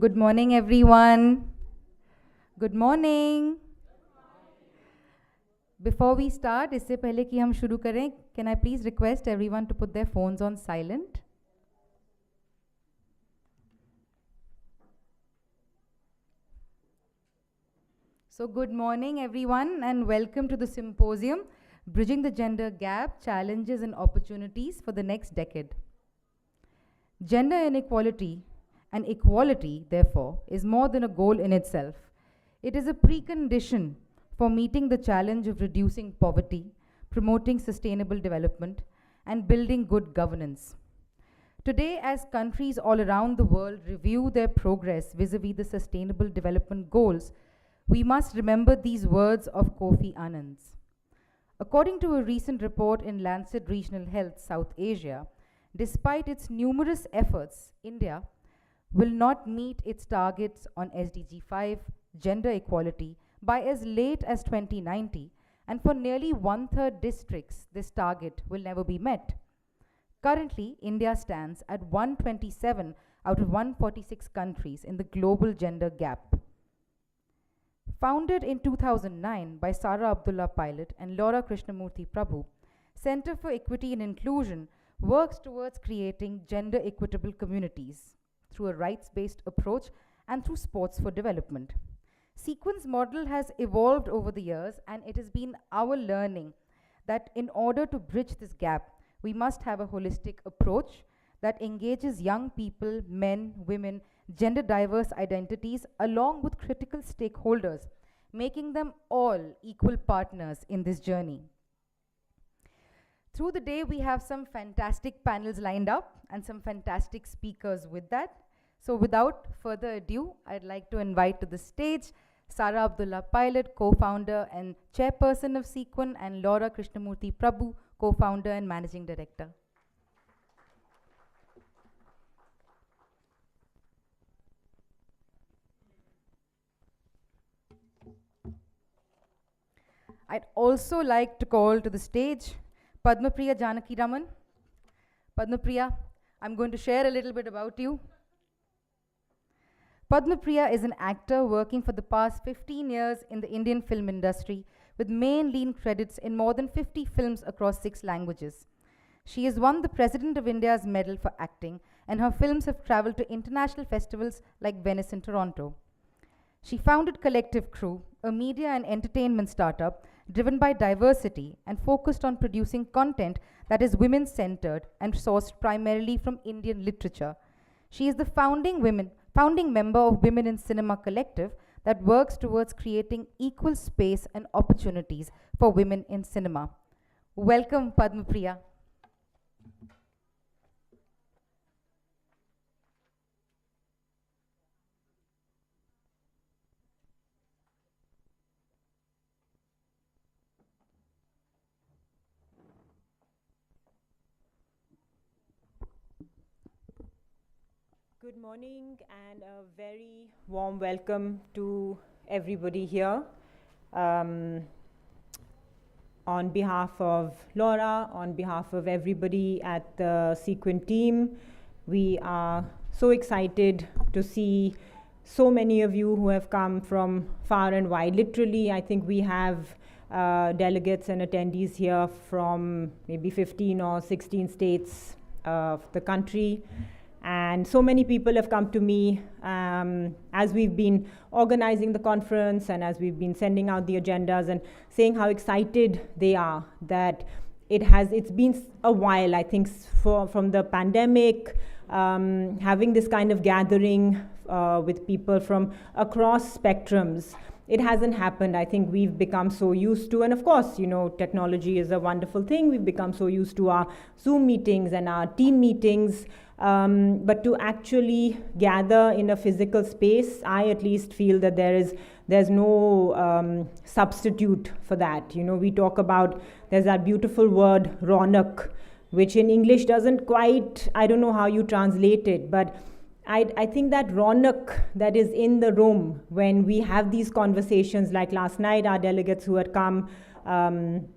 Good morning, everyone. Good morning. Before we start, इससे पहले कि हम शुरू करें, can I please request everyone to put their phones on silent? So good morning, everyone, and welcome to the Symposium, Bridging the Gender Gap, Challenges and Opportunities for the Next Decade. Gender inequality and equality, therefore, is more than a goal in itself. It is a precondition for meeting the challenge of reducing poverty, promoting sustainable development, and building good governance. Today, as countries all around the world review their progress vis-a-vis the Sustainable Development Goals, we must remember these words of Kofi Annan's. According to a recent report in Lancet Regional Health South Asia, despite its numerous efforts, India will not meet its targets on SDG 5, gender equality, by as late as 2090, and for nearly one-third districts, this target will never be met. Currently, India stands at 127 out of 146 countries in the global gender gap. Founded in 2009 by Sara Abdullah Pilot and Laura Krishnamurthy Prabhu, Center for Equity and Inclusion works towards creating gender equitable communities through a rights-based approach and through sports for development. Sequin's model has evolved over the years, and it has been our learning that in order to bridge this gap, we must have a holistic approach that engages young people, men, women, gender diverse identities, along with critical stakeholders, making them all equal partners in this journey. Through the day, we have some fantastic panels lined up and some fantastic speakers with that. So without further ado, I'd like to invite to the stage Sara Abdullah Pilot, co-founder and chairperson of Sequin, and Laura Krishnamurthy Prabhu, co-founder and managing director. I'd also like to call to the stage Padmapriya Janaki Raman. Padmapriya, I'm going to share a little bit about you. Padmapriya is an actor working for the past 15 years in the Indian film industry with main lead credits in more than 50 films across 6 languages. She has won the President of India's Medal for Acting, and her films have traveled to international festivals like Venice and Toronto. She founded Collective Crew, a media and entertainment startup driven by diversity and focused on producing content that is women-centered and sourced primarily from Indian literature. She is the founding member of Women in Cinema Collective that works towards creating equal space and opportunities for women in cinema. Welcome, Padmapriya. Good morning and a very warm welcome to everybody here. On behalf of Laura, on behalf of everybody at the Sequin team, we are so excited to see so many of you who have come from far and wide. Literally, I think we have delegates and attendees here from maybe 15 or 16 states of the country. And so many people have come to me as we've been organizing the conference and as we've been sending out the agendas and saying how excited they are that it's been a while, I think, from the pandemic, having this kind of gathering with people from across spectrums. It hasn't happened. I think we've become so used to, and of course, you know, technology is a wonderful thing. We've become so used to our Zoom meetings and our team meetings. But to actually gather in a physical space, I at least feel that there's no substitute for that. You know, we talk about, there's that beautiful word, Ronak, which in English doesn't quite, I don't know how you translate it, but I think that Ronak that is in the room when we have these conversations, like last night, our delegates who had come, and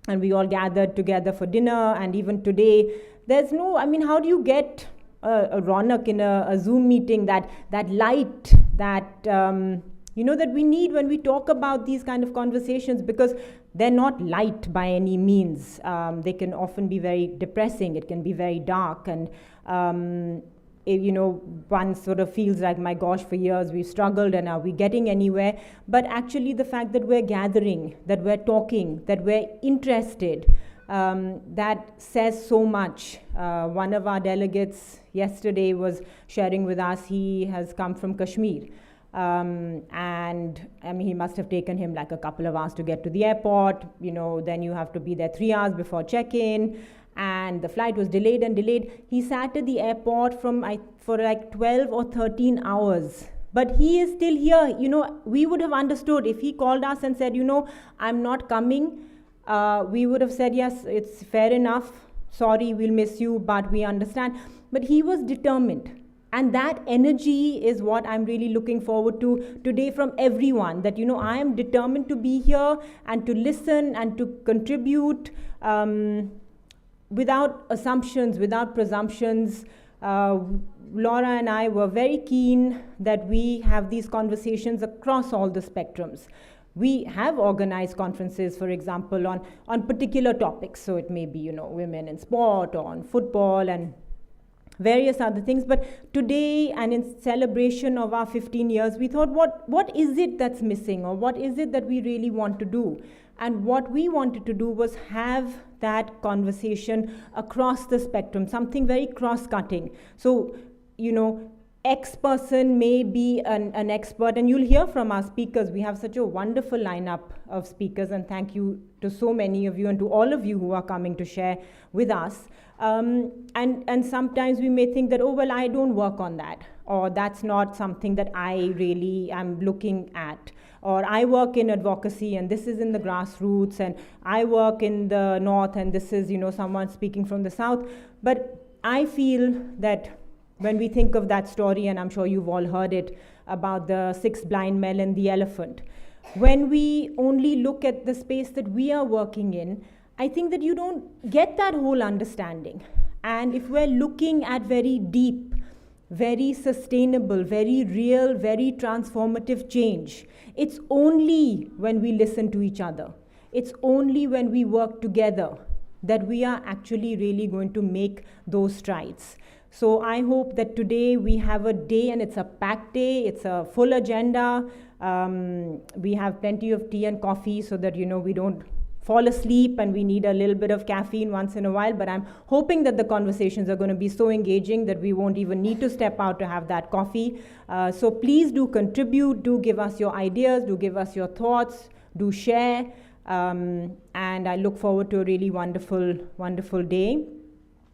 we all gathered together for dinner, and even today, there's no, I mean, how do you get a ronak in a Zoom meeting, that light, that that we need when we talk about these kind of conversations, because they're not light by any means. They can often be very depressing. It can be very dark, and one sort of feels like, my gosh, for years we've struggled, and are we getting anywhere? But actually, the fact that we're gathering, that we're talking, that we're interested, that says so much. One of our delegates yesterday was sharing with us, he has come from Kashmir. And I mean, he must have taken him like a couple of hours to get to the airport. Then you have to be there 3 hours before check-in, and the flight was delayed and delayed. He sat at the airport for like 12 or 13 hours. But he is still here. We would have understood if he called us and said, I'm not coming. We would have said, yes, it's fair enough. Sorry, we'll miss you, but we understand. But he was determined. And that energy is what I'm really looking forward to today from everyone, that, I am determined to be here and to listen and to contribute without assumptions, without presumptions. Laura and I were very keen that we have these conversations across all the spectrums. We have organized conferences, for example, on particular topics. So it may be, women in sport, or on football, and various other things. But today, and in celebration of our 15 years, we thought, what is it that's missing, or what is it that we really want to do? And what we wanted to do was have that conversation across the spectrum, something very cross-cutting. So, X person may be an expert, and you'll hear from our speakers. We have such a wonderful lineup of speakers, and thank you to so many of you and to all of you who are coming to share with us. And sometimes we may think that, oh, well, I don't work on that, or that's not something that I really am looking at, or I work in advocacy and this is in the grassroots, and I work in the north and this is, someone speaking from the south. But I feel that when we think of that story, and I'm sure you've all heard it, about the 6 blind men and the elephant, when we only look at the space that we are working in, I think that you don't get that whole understanding. And if we're looking at very deep, very sustainable, very real, very transformative change, it's only when we listen to each other, it's only when we work together that we are actually really going to make those strides. So I hope that today we have a day, and it's a packed day, it's a full agenda. We have plenty of tea and coffee so that, we don't fall asleep and we need a little bit of caffeine once in a while. But I'm hoping that the conversations are going to be so engaging that we won't even need to step out to have that coffee. So please do contribute, do give us your ideas, do give us your thoughts, do share. And I look forward to a really wonderful, wonderful day.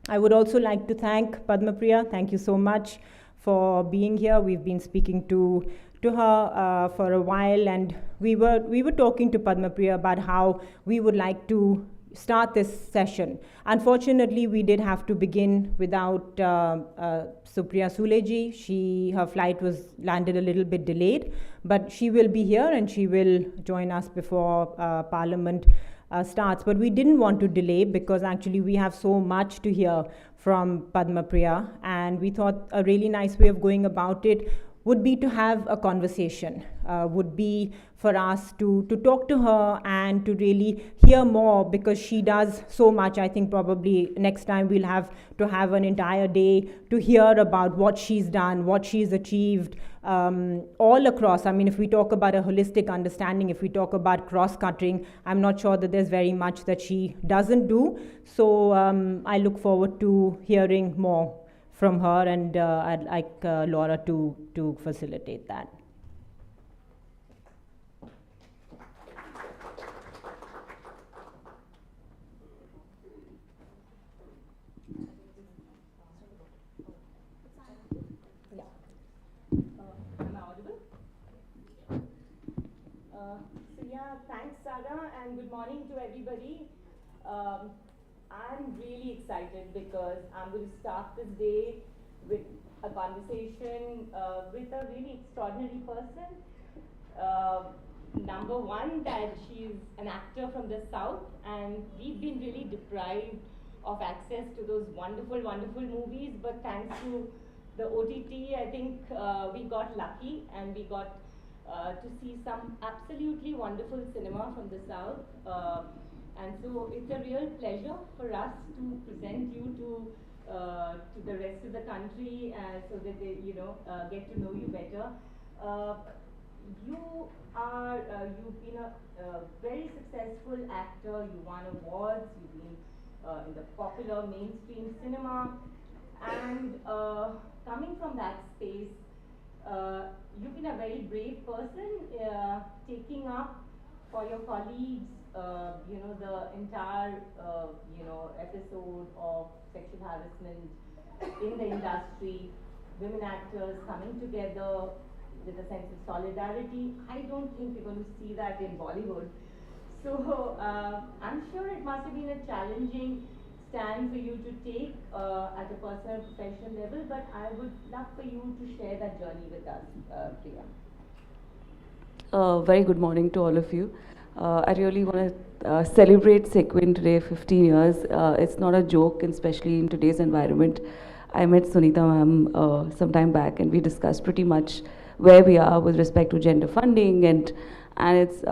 I would also like to thank Padma Priya. Thank you so much for being here. We've been speaking to her for a while, and we were talking to Padma Priya about how we would like to start this session. Unfortunately, we did have to begin without Supriya Suleji. Her flight was landed a little bit delayed, but she will be here and she will join us before Parliament starts. But we didn't want to delay, because actually we have so much to hear from Padma Priya, and we thought a really nice way of going about it would be to have a conversation, would be for us to talk to her and to really hear more, because she does so much. I think probably next time we'll have to have an entire day to hear about what she's done, what she's achieved, all across. I mean, if we talk about a holistic understanding, if we talk about cross-cutting, I'm not sure that there's very much that she doesn't do. So I look forward to hearing more from her, and I'd like Laura to facilitate that. Am I audible? Thanks, Sada, and good morning to everybody. I'm really excited because I'm going to start this day with a conversation with a really extraordinary person. Number one, that she's an actor from the South, and we've been really deprived of access to those wonderful, wonderful movies. But thanks to the OTT, I think we got lucky and we got to see some absolutely wonderful cinema from the South. And so it's a real pleasure for us to present you to the rest of the country so that they, get to know you better. You've been a very successful actor. You won awards. You've been in the popular mainstream cinema. And coming from that space, you've been a very brave person, taking up for your colleagues, the entire, episode of sexual harassment in the industry, women actors coming together with a sense of solidarity. I don't think you're going to see that in Bollywood. So I'm sure it must have been a challenging stand for you to take at a personal professional level, but I would love for you to share that journey with us, Priya. Very good morning to all of you. I really want to celebrate Sequin today, 15 years. It's not a joke, and especially in today's environment. I met Sunita ma'am some time back, and we discussed pretty much where we are with respect to gender funding, and it's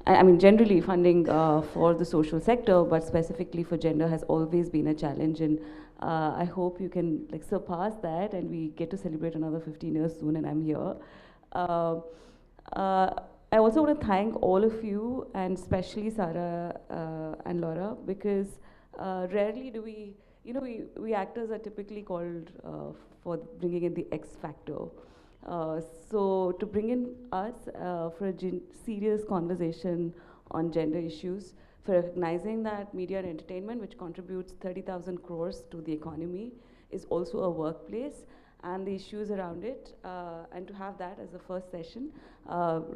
I mean generally funding for the social sector, but specifically for gender has always been a challenge, and I hope you can surpass that, and we get to celebrate another 15 years soon, and I'm here. I also want to thank all of you, and especially Sarah and Laura, because rarely do we, we actors are typically called for bringing in the X factor. So to bring in us for a serious conversation on gender issues, for recognizing that media and entertainment, which contributes 30,000 crores to the economy, is also a workplace, and the issues around it, and to have that as the first session,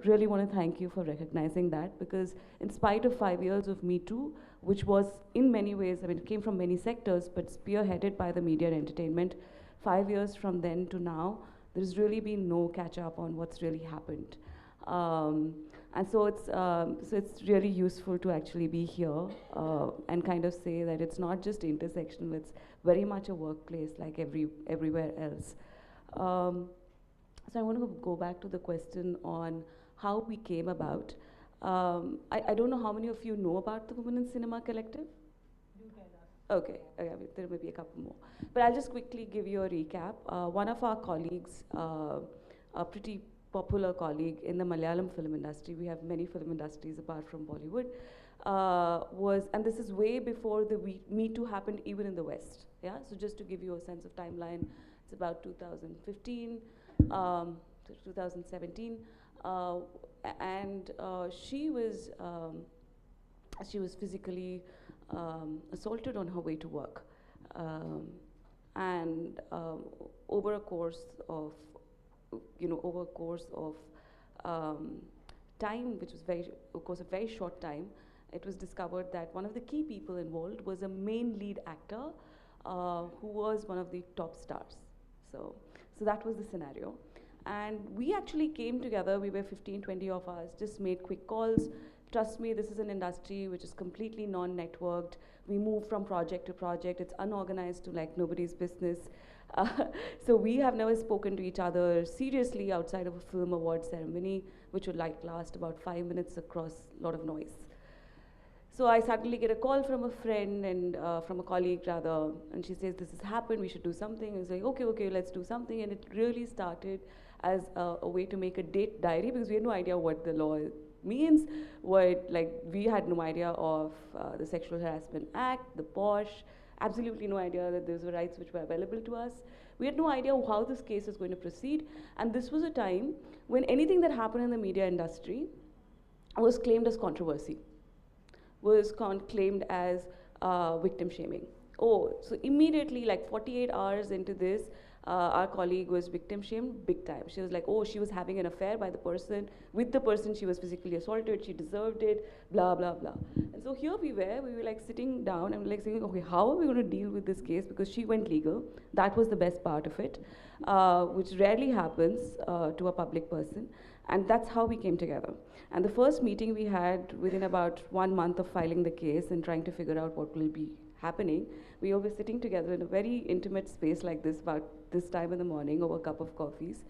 really want to thank you for recognizing that, because in spite of 5 years of Me Too, which was in many ways, I mean, it came from many sectors, but spearheaded by the media and entertainment, 5 years from then to now, there's really been no catch up on what's really happened. And so it's really useful to actually be here and kind of say that it's not just intersectional, it's very much a workplace like everywhere else. So I want to go back to the question on how we came about. I don't know how many of you know about the Women in Cinema Collective? Okay, there may be a couple more. But I'll just quickly give you a recap. One of our colleagues, a pretty popular colleague in the Malayalam film industry, we have many film industries apart from Bollywood, and this is way before the Me Too happened even in the West. Yeah, so just to give you a sense of timeline, it's about 2015, 2017, and she was physically assaulted on her way to work, and over a course of time, which was a very short time, it was discovered that one of the key people involved was a main lead actor who was one of the top stars. So that was the scenario. And we actually came together, we were 15, 20 of us, just made quick calls. Trust me, this is an industry which is completely non-networked. We move from project to project. It's unorganized to nobody's business. So we have never spoken to each other seriously outside of a film award ceremony, which would last about 5 minutes across a lot of noise. So I suddenly get a call from a friend and from a colleague rather, and she says, this has happened, we should do something. I was like, okay, let's do something. And it really started as a way to make a date diary, because we had no idea what the law means, we had no idea of the Sexual Harassment Act, the POSH, absolutely no idea that those were rights which were available to us. We had no idea how this case was going to proceed, and this was a time when anything that happened in the media industry was claimed as controversy, was claimed as victim shaming. Oh, so immediately, 48 hours into this, our colleague was victim shamed big time. She was like, oh, she was having an affair with the person she was physically assaulted, she deserved it, blah, blah, blah. And so here we were sitting down and saying, okay, how are we going to deal with this case? Because she went legal. That was the best part of it, which rarely happens to a public person. And that's how we came together. And the first meeting we had within about 1 month of filing the case and trying to figure out what will be happening, we were sitting together in a very intimate space like this, about this time in the morning, over a cup of coffees.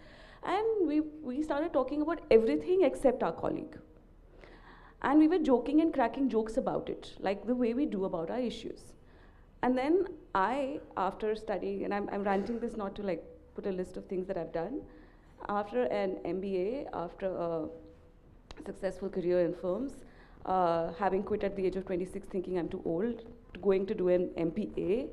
And we started talking about everything except our colleague. And we were joking and cracking jokes about it, like the way we do about our issues. And then I, after studying, and I'm ranting this not to like put a list of things that I've done, after an MBA, after a successful career in firms, having quit at the age of 26 thinking I'm too old, going to do an MPA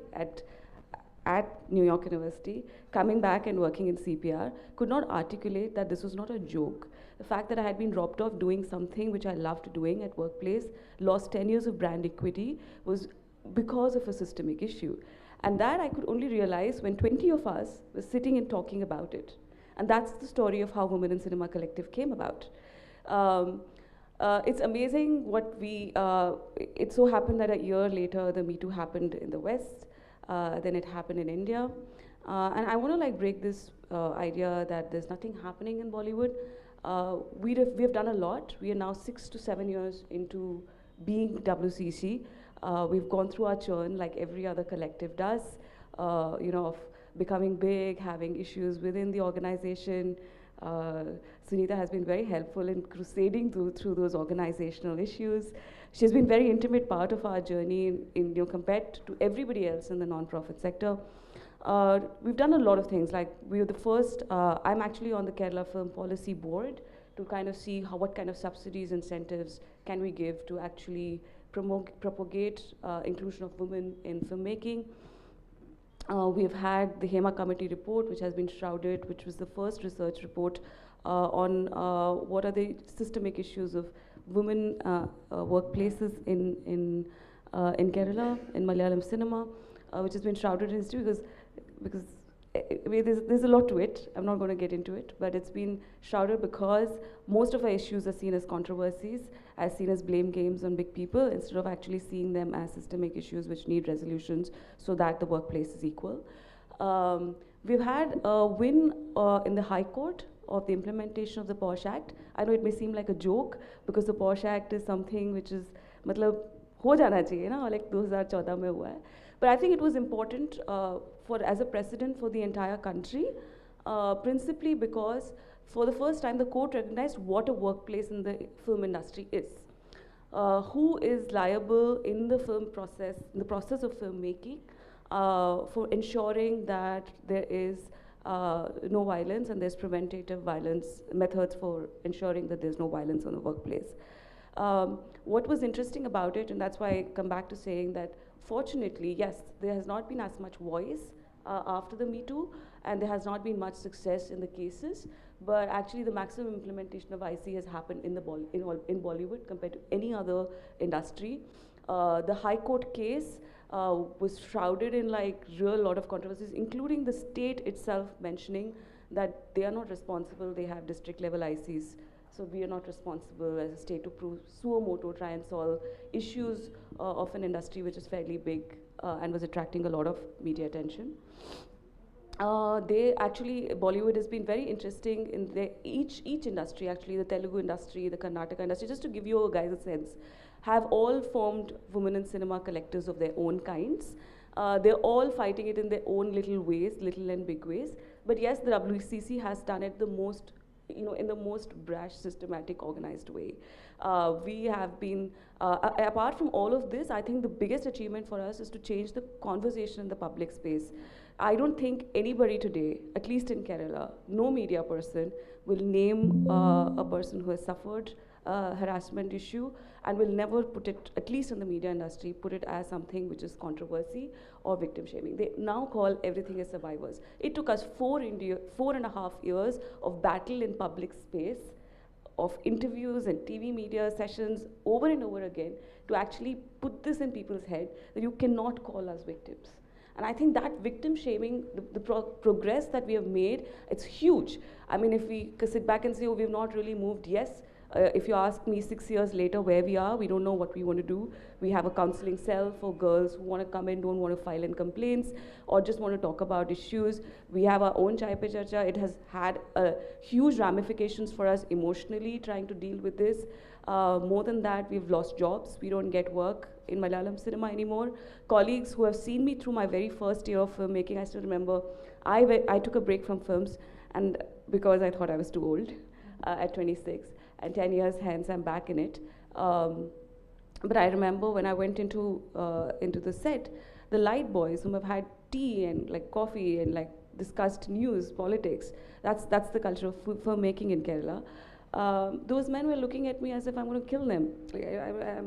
at New York University, coming back and working in CPR, could not articulate that this was not a joke. The fact that I had been dropped off doing something which I loved doing at workplace, lost 10 years of brand equity, was because of a systemic issue. And that I could only realize when 20 of us were sitting and talking about it. And that's the story of how Women in Cinema Collective came about. It's amazing what it so happened that a year later, the Me Too happened in the West, then it happened in India. And I want to like break this idea that there's nothing happening in Bollywood. We have done a lot. We are now 6 to 7 years into being WCC. We've gone through our churn like every other collective does, of becoming big, having issues within the organization. Sunita has been very helpful in crusading through those organizational issues. She's been very intimate part of our journey compared to everybody else in the non-profit sector. We've done a lot of things. Like we were the first, I'm actually on the Kerala Film Policy Board to kind of see what kind of subsidies, incentives can we give to actually propagate inclusion of women in filmmaking. We've had the HEMA committee report, which has been shrouded, which was the first research report on what are the systemic issues of women workplaces in Kerala, in Malayalam cinema, which has been shrouded in history because there's a lot to it. I'm not going to get into it, but it's been shrouded because most of our issues are seen as controversies, as seen as blame games on big people, instead of actually seeing them as systemic issues which need resolutions so that the workplace is equal. We've had a win in the High Court of the implementation of the POSH Act. I know it may seem like a joke because the POSH Act is something which is, matlab, ho jana chahiye na, like 2014 mein hua hai. But I think it was important as a precedent for the entire country, principally because for the first time the court recognized what a workplace in the film industry is. Who is liable in the film process, in the process of filmmaking, for ensuring that there is no violence and there's preventative violence methods for ensuring that there's no violence on the workplace. What was interesting about it, and that's why I come back to saying that fortunately, yes, there has not been as much voice after the Me Too, and there has not been much success in the cases, but actually the maximum implementation of IC has happened in Bollywood compared to any other industry. The High Court case was shrouded in like real lot of controversies, including the state itself mentioning that they are not responsible, they have district level ICs. So we are not responsible as a state to prove suo moto, try and solve issues of an industry which is fairly big and was attracting a lot of media attention. Bollywood has been very interesting in each industry, actually, the Telugu industry, the Karnataka industry, just to give you guys a sense, have all formed women in cinema collectives of their own kinds. They're all fighting it in their own little ways, little and big ways. But yes, the WCC has done it the most, in the most brash, systematic, organized way. We have been, apart from all of this, I think the biggest achievement for us is to change the conversation in the public space. I don't think anybody today, at least in Kerala, no media person will name a person who has suffered a harassment issue and will never put it, at least in the media industry, put it as something which is controversy or victim shaming. They now call everything as survivors. It took us 4.5 years of battle in public space, of interviews and TV media sessions over and over again to actually put this in people's head that you cannot call us victims. And I think that victim shaming, the progress that we have made, it's huge. I mean, if we sit back and say, oh, we've not really moved, yes. If you ask me 6 years later where we are, we don't know what we want to do. We have a counseling cell for girls who want to come in, don't want to file in complaints, or just want to talk about issues. We have our own Chai Pe Charcha. It has had huge ramifications for us emotionally, trying to deal with this. More than that, we've lost jobs. We don't get work. in Malayalam cinema anymore. Colleagues who have seen me through my very first year of filmmaking, I still remember, I took a break from films, and because I thought I was too old at 26, and 10 years hence I'm back in it. But I remember when I went into the set, the light boys whom have had tea and like coffee and like discussed news, politics. That's the culture of filmmaking in Kerala. Those men were looking at me as if I'm going to kill them. Like,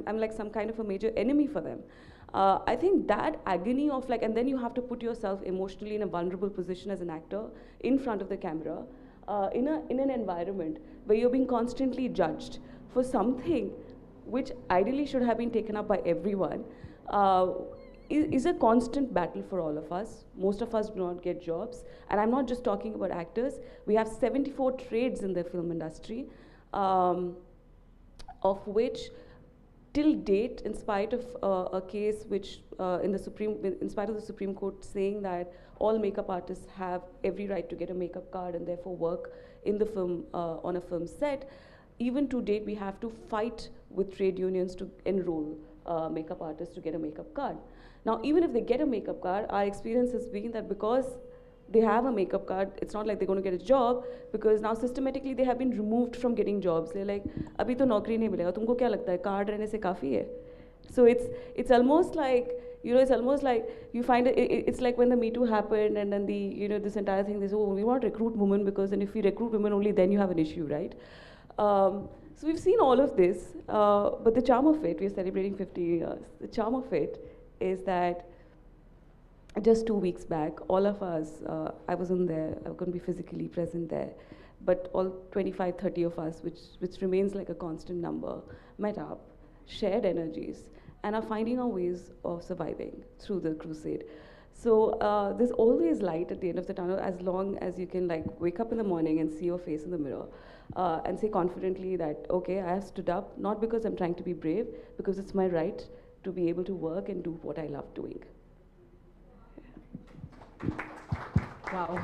I'm like some kind of a major enemy for them. I think that agony of like, and then you have to put yourself emotionally in a vulnerable position as an actor in front of the camera, in an environment where you're being constantly judged for something which ideally should have been taken up by everyone, is a constant battle for all of us. Most of us do not get jobs, and I'm not just talking about actors. We have 74 trades in the film industry, of which till date, in spite of a case which in spite of the Supreme Court saying that all makeup artists have every right to get a makeup card and therefore work in the film, on a film set, even to date we have to fight with trade unions to enroll makeup artists to get a makeup card. Now, even if they get a makeup card, our experience has been that because they have a makeup card, it's not like they're going to get a job, because now systematically they have been removed from getting jobs. They're like, abhi to naukri nahi milega, tumko kya lagta hai, card rehne se kafi hai. So it's almost like, you know, it's almost like you find it's like when the Me Too happened, and then the, you know, this entire thing, they say, oh, we want to recruit women, because then if we recruit women only then you have an issue, right? So we've seen all of this, but the charm of it, we're celebrating 50 years, the charm of it is that just 2 weeks back, all of us, I wasn't there, I couldn't be physically present there, but all 25, 30 of us, which remains like a constant number, met up, shared energies, and are finding our ways of surviving through the crusade. So there's always light at the end of the tunnel, as long as you can like wake up in the morning and see your face in the mirror, and say confidently that, okay, I have stood up, not because I'm trying to be brave, because it's my right to be able to work and do what I love doing. Wow.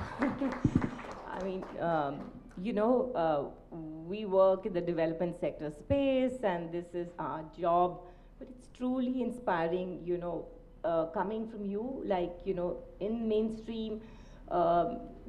I mean, you know, we work in the development sector space, and this is our job, but it's truly inspiring, you know, coming from you, like, you know, in mainstream,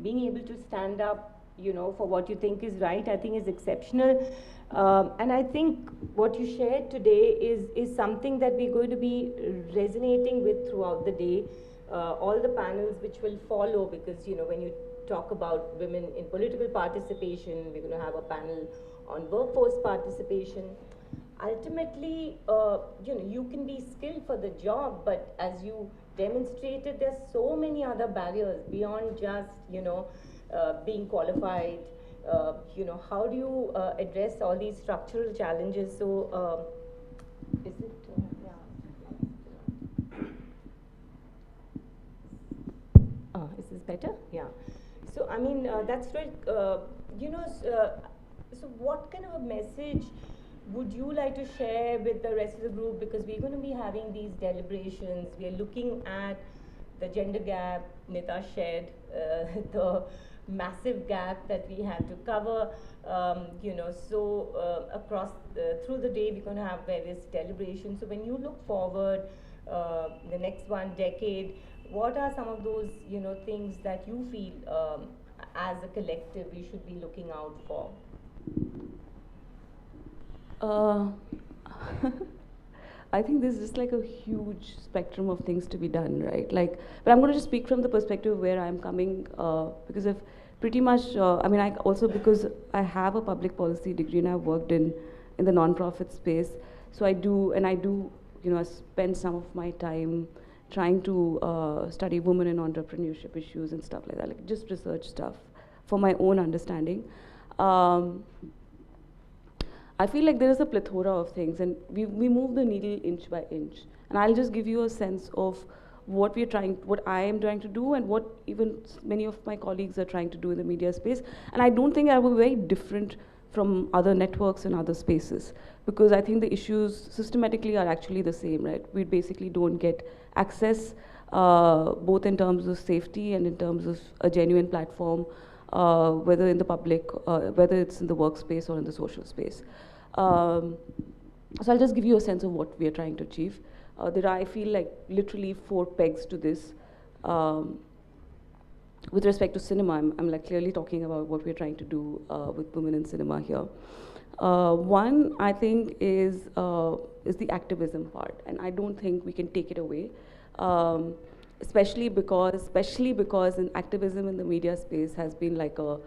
being able to stand up, you know, for what you think is right, I think is exceptional. And I think what you shared today is something that we're going to be resonating with throughout the day. All the panels which will follow, because, you know, when you talk about women in political participation, we're going to have a panel on workforce participation. Ultimately, you know, you can be skilled for the job, but as you demonstrated, there's so many other barriers beyond just, you know, being qualified. You know, how do you address all these structural challenges? So, is it? Is this better? Yeah. So, I mean, that's right. You know, so what kind of a message would you like to share with the rest of the group? Because we're going to be having these deliberations. We are looking at the gender gap. Nita shared the massive gap that we had to cover. You know, so across through the day, we're going to have various deliberations. So when you look forward, the next 1 decade, what are some of those, you know, things that you feel as a collective we should be looking out for? I think there's just like a huge spectrum of things to be done, right? Like, but I'm going to just speak from the perspective where I'm coming, because of pretty much, I mean, I also, because I have a public policy degree and I've worked in the non-profit space, so I do, you know, spend some of my time trying to study women in entrepreneurship issues and stuff like that, like just research stuff for my own understanding. I feel like there is a plethora of things, and we move the needle inch by inch. And I'll just give you a sense of what I am trying to do, and what even many of my colleagues are trying to do in the media space. And I don't think I will be very different from other networks and other spaces, because I think the issues systematically are actually the same, right? We basically don't get access, both in terms of safety and in terms of a genuine platform, whether in the public, whether it's in the workspace or in the social space. So I'll just give you a sense of what we are trying to achieve. There are, I feel like, literally 4 pegs to this. With respect to cinema, I'm like clearly talking about what we're trying to do with women in cinema here. One, I think, is the activism part, and I don't think we can take it away, especially because in activism in the media space has been like a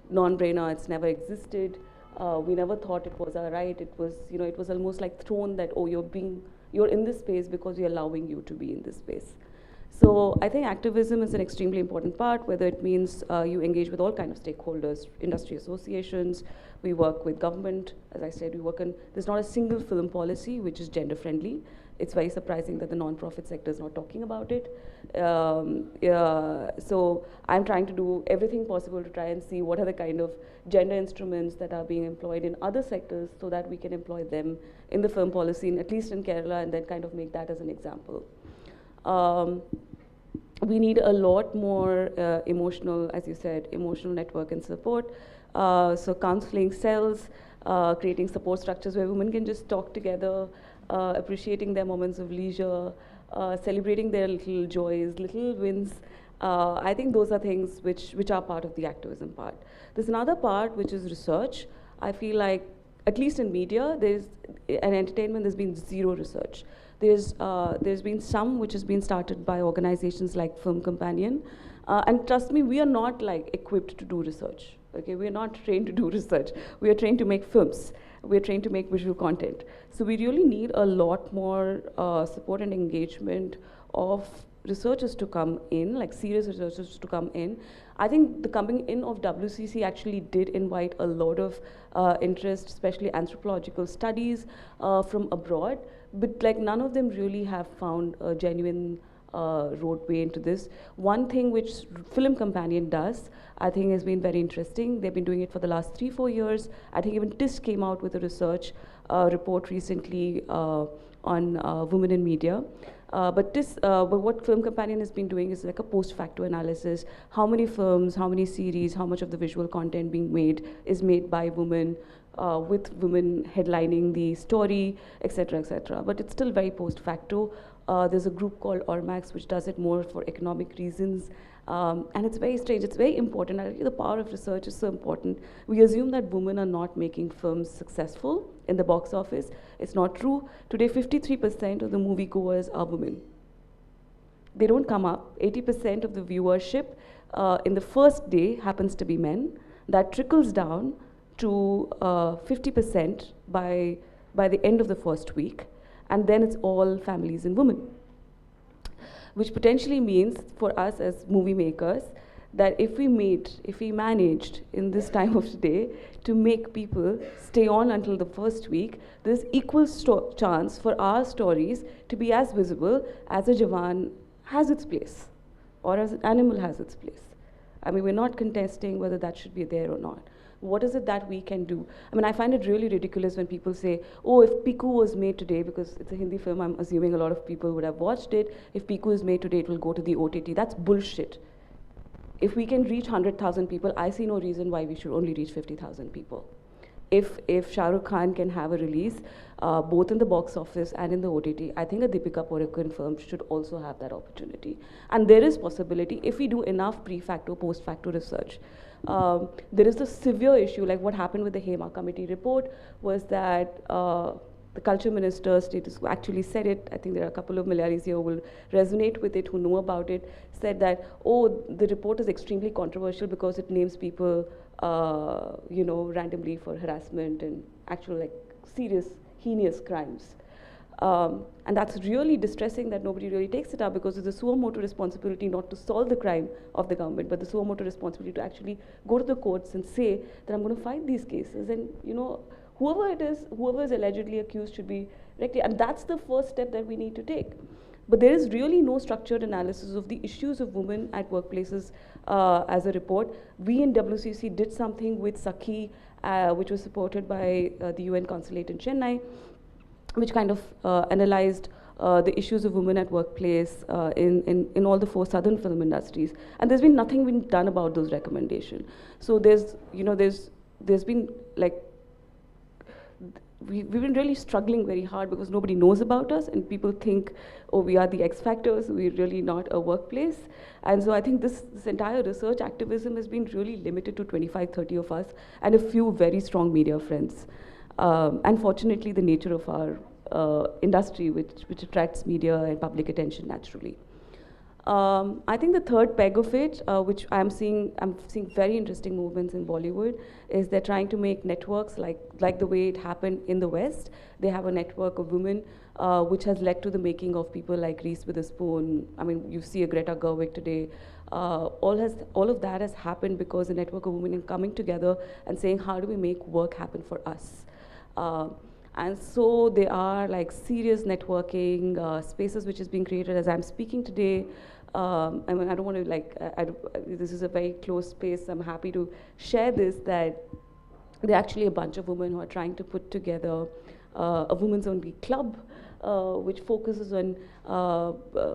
non-brainer. It's never existed. We never thought it was our right. It was, it was almost like thrown that, oh, you're in this space because we're allowing you to be in this space. So I think activism is an extremely important part, whether it means you engage with all kinds of stakeholders, industry associations, we work with government. As I said, there's not a single film policy which is gender friendly. It's very surprising that the non-profit sector is not talking about it. So I'm trying to do everything possible to try and see what are the kind of gender instruments that are being employed in other sectors so that we can employ them in the film policy, at least in Kerala, and then kind of make that as an example. We need a lot more emotional, as you said, emotional network and support. So counseling cells, creating support structures where women can just talk together, appreciating their moments of leisure, celebrating their little joys, little wins. I think those are things which are part of the activism part. There's another part which is research. I feel like, at least in media, and entertainment, there's been zero research. There's been some which has been started by organizations like Film Companion, and trust me, we are not like equipped to do research. Okay, we are not trained to do research. We are trained to make films. We are trained to make visual content. So we really need a lot more support and engagement of researchers to come in, like serious researchers to come in. I think the coming in of WCC actually did invite a lot of interest, especially anthropological studies from abroad, but like none of them really have found a genuine roadway into this. One thing which Film Companion does, I think, has been very interesting. They've been doing it for the last 3-4 years. I think even TIS came out with a research report recently on women in media. But what Film Companion has been doing is like a post facto analysis. How many films, how many series, how much of the visual content being made is made by women, with women headlining the story, etc., etc. But it's still very post facto. There's a group called Ormax which does it more for economic reasons. And it's very strange, it's very important. I think the power of research is so important. We assume that women are not making films successful in the box office. It's not true. Today, 53% of the moviegoers are women. They don't come up. 80% of the viewership in the first day happens to be men. That trickles down to 50% by the end of the first week. And then it's all families and women. Which potentially means for us as movie makers that if we managed in this time of today to make people stay on until the first week, there's equal chance for our stories to be as visible as a Jawan has its place or as an animal has its place. I mean, we're not contesting whether that should be there or not. What is it that we can do? I mean, I find it really ridiculous when people say, oh, if Piku was made today, because it's a Hindi film, I'm assuming a lot of people would have watched it. If Piku is made today, it will go to the OTT. That's bullshit. If we can reach 100,000 people, I see no reason why we should only reach 50,000 people. If Shah Rukh Khan can have a release, both in the box office and in the OTT, I think a Deepika Padukone film should also have that opportunity. And there is possibility if we do enough pre-facto, post-facto research. There is the severe issue, like what happened with the Hema committee report was that the culture minister status actually said it. I think there are a couple of Malayalis here who will resonate with it, who know about it, said that, oh, the report is extremely controversial because it names people, randomly for harassment and actual like serious, heinous crimes. And that's really distressing that nobody really takes it up, because it's a suo motu responsibility not to solve the crime of the government, but the suo motu responsibility to actually go to the courts and say that I'm going to fight these cases. And, whoever it is, whoever is allegedly accused should be rectified. And that's the first step that we need to take. But there is really no structured analysis of the issues of women at workplaces as a report. We in WCC did something with Sakhi, which was supported by the UN consulate in Chennai, which kind of analyzed the issues of women at workplace in all the 4 southern film industries. And there's been nothing been done about those recommendations. So there's been like, we've been really struggling very hard because nobody knows about us, and people think, oh, we are the X factors, we're really not a workplace. And so I think this entire research activism has been really limited to 25, 30 of us and a few very strong media friends. And fortunately, the nature of our industry, which attracts media and public attention naturally. I think the third peg of it, which I'm seeing very interesting movements in Bollywood, is they're trying to make networks like the way it happened in the West. They have a network of women, which has led to the making of people like Reese Witherspoon. I mean, you see a Greta Gerwig today. All of that has happened because a network of women are coming together and saying, how do we make work happen for us? And so there are like serious networking spaces which is being created as I'm speaking today. I mean, I don't want to this is a very close space. I'm happy to share this, that there are actually a bunch of women who are trying to put together a women's only club, which focuses on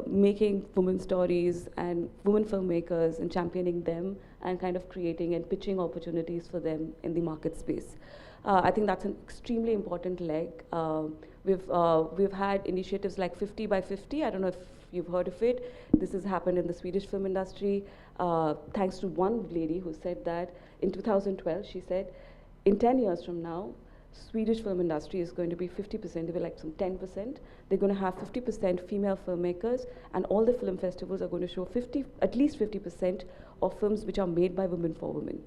making women's stories and women filmmakers and championing them and kind of creating and pitching opportunities for them in the market space. I think that's an extremely important leg. We've had initiatives like 50 by 50. I don't know if you've heard of it. This has happened in the Swedish film industry, thanks to one lady who said that in 2012, she said, in 10 years from now, Swedish film industry is going to be 50%, they were like some 10%. They're going to have 50% female filmmakers, and all the film festivals are going to show at least 50% of films which are made by women for women.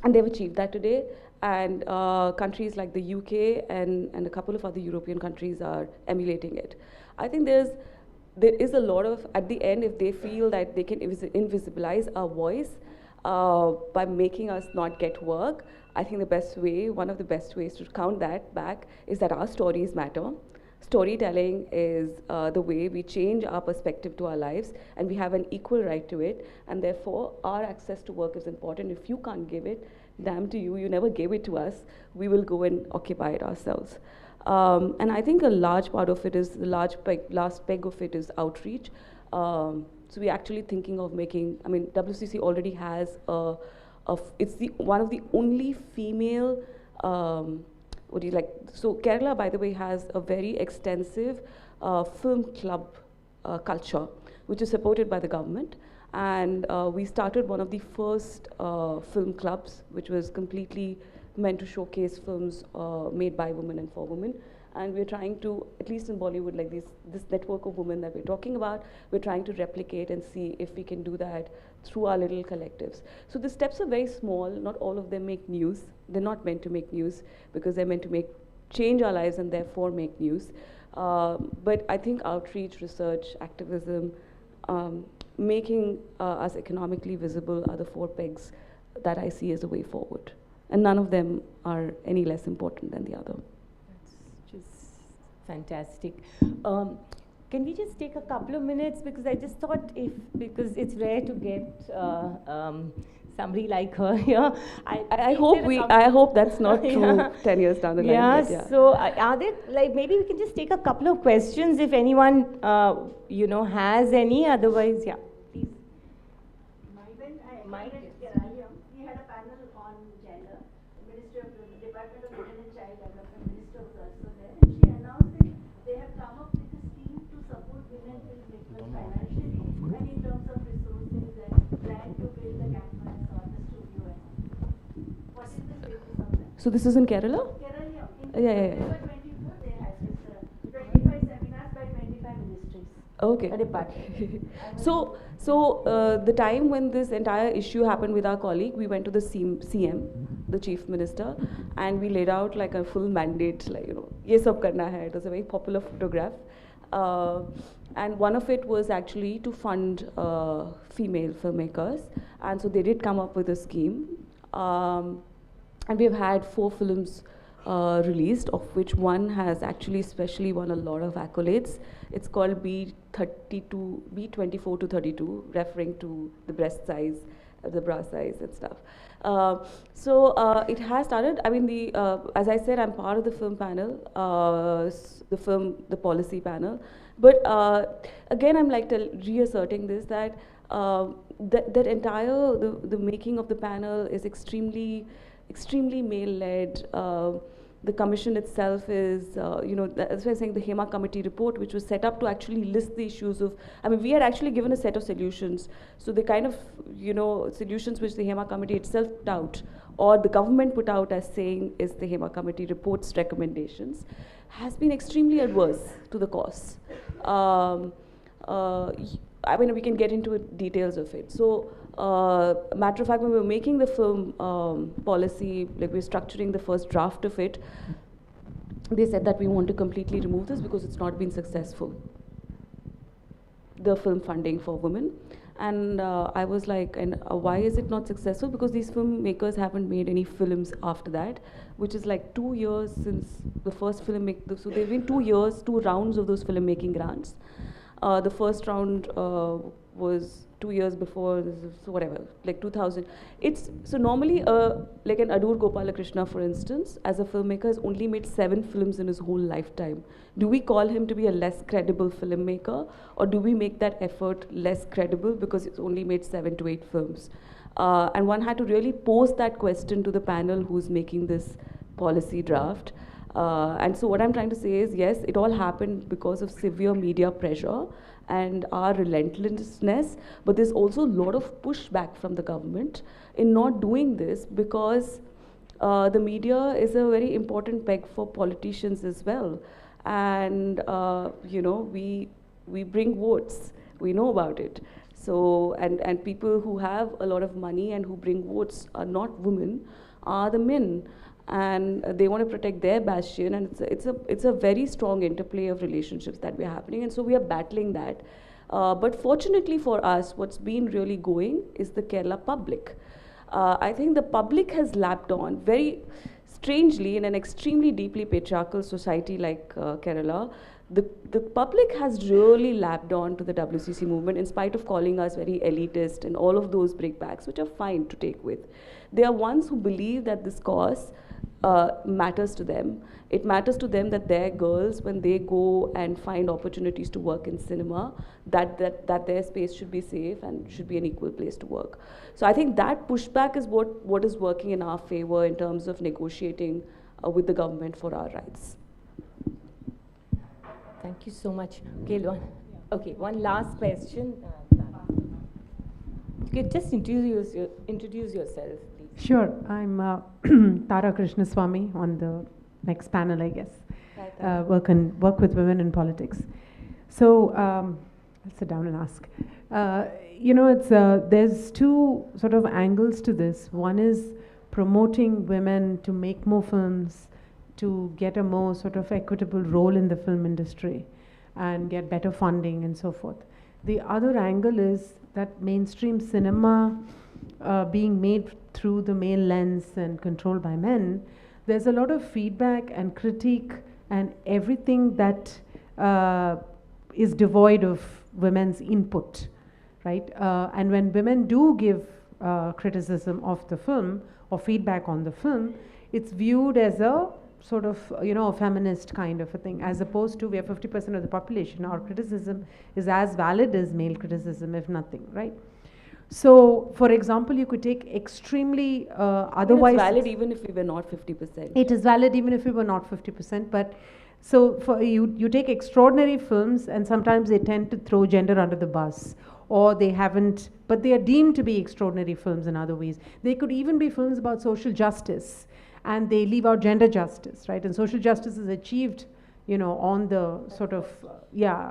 And they've achieved that today, and countries like the UK and a couple of other European countries are emulating it. I think there is a lot of, at the end, if they feel that they can invisibilize our voice by making us not get work, I think the best way, one of the best ways to count that back is that our stories matter. Storytelling is the way we change our perspective to our lives, and we have an equal right to it, and therefore our access to work is important. If you can't give it, damn to you, you never gave it to us, we will go and occupy it ourselves. And I think a large part of it is, the last peg of it is outreach. So we're actually thinking of making, I mean, WCC already has it's one of the only female, so Kerala, by the way, has a very extensive film club culture, which is supported by the government. And we started one of the first film clubs, which was completely meant to showcase films made by women and for women. And we're trying to, at least in Bollywood, like this network of women that we're talking about, we're trying to replicate and see if we can do that through our little collectives. So the steps are very small. Not all of them make news. They're not meant to make news because they're meant to change our lives and therefore make news. But I think outreach, research, activism, making us economically visible are the 4 pegs that I see as a way forward. And none of them are any less important than the other. That's just fantastic. Can we just take a couple of minutes, because I just thought because it's rare to get somebody like her here. I hope that's not true 10 years down the line. Yeah. So are there, like, maybe we can just take a couple of questions if anyone has any. Otherwise, yeah. Please. When we had a panel on gender. The Department of Women and Child Development Minister was also there, and she announced that they have come up with a scheme to support women filmmakers financially and in terms of resources and plan to build the campus or the studio and all. What is the status of that? So this is in Kerala? Kerala, Yeah. September 24, they had this 25 seminars by 25 ministries. Okay. So the time when this entire issue happened with our colleague, we went to the CM, the Chief Minister, and we laid out like a full mandate, like, ye sab karna hai. It was a very popular photograph. And one of it was actually to fund female filmmakers. And so they did come up with a scheme. And we've had 4 films released, of which one has actually especially won a lot of accolades. It's called B24 to 32, referring to the breast size, the bra size and stuff. So it has started. I mean, as I said, I'm part of the film panel, the policy panel. But again, I'm like reasserting this, that that entire the making of the panel is extremely male-led. The commission itself is, that's why I'm saying the HEMA committee report, which was set up to actually list the issues of, I mean, we had actually given a set of solutions. So the kind of, solutions which the HEMA committee itself put out, or the government put out as saying is the HEMA committee report's recommendations, has been extremely adverse to the cause. I mean, we can get into details of it. So, matter of fact, when we were making the film policy, like we're structuring the first draft of it, they said that we want to completely remove this because it's not been successful, the film funding for women. And I was like, and why is it not successful? Because these filmmakers haven't made any films after that, which is like 2 years since the first film. So there have been 2 years, 2 rounds of those filmmaking grants. The first round was 2 years before, so whatever, like 2000. So normally, like an Adur Gopalakrishna, for instance, as a filmmaker, has only made 7 films in his whole lifetime. Do we call him to be a less credible filmmaker, or do we make that effort less credible because he's only made 7 to 8 films? And one had to really pose that question to the panel who's making this policy draft. And so what I'm trying to say is, yes, it all happened because of severe media pressure and our relentlessness, but there's also a lot of pushback from the government in not doing this because the media is a very important peg for politicians as well. And, we bring votes, we know about it. So, and people who have a lot of money and who bring votes are not women, are the men. And they want to protect their bastion, and it's a very strong interplay of relationships that we're happening, and so we are battling that. But fortunately for us, what's been really going is the Kerala public. I think the public has lapped on very strangely in an extremely deeply patriarchal society like Kerala. The public has really lapped on to the WCC movement in spite of calling us very elitist and all of those breakbacks, which are fine to take with. They are ones who believe that this cause matters to them. It matters to them that their girls, when they go and find opportunities to work in cinema, that their space should be safe and should be an equal place to work. So I think that pushback is what is working in our favor in terms of negotiating with the government for our rights. Thank you so much. Okay, one last question. You could just introduce yourself, please. Sure. I'm Tara Krishnaswamy on the next panel, I guess. Hi, Work with women in politics. So I'll sit down and ask. There's 2 sort of angles to this. One is promoting women to make more films, to get a more sort of equitable role in the film industry and get better funding and so forth. The other angle is that mainstream cinema being made through the male lens and controlled by men, there's a lot of feedback and critique and everything that is devoid of women's input, right? And when women do give criticism of the film or feedback on the film, it's viewed as a sort of, a feminist kind of a thing, as opposed to we are 50% of the population. Our criticism is as valid as male criticism, if nothing, right? So, for example, you could take extremely otherwise... It's valid even if we were not 50%. It is valid even if we were not 50%, but so for you take extraordinary films and sometimes they tend to throw gender under the bus, or they haven't, but they are deemed to be extraordinary films in other ways. They could even be films about social justice, and they leave out gender justice, right? And social justice is achieved, on the sort of,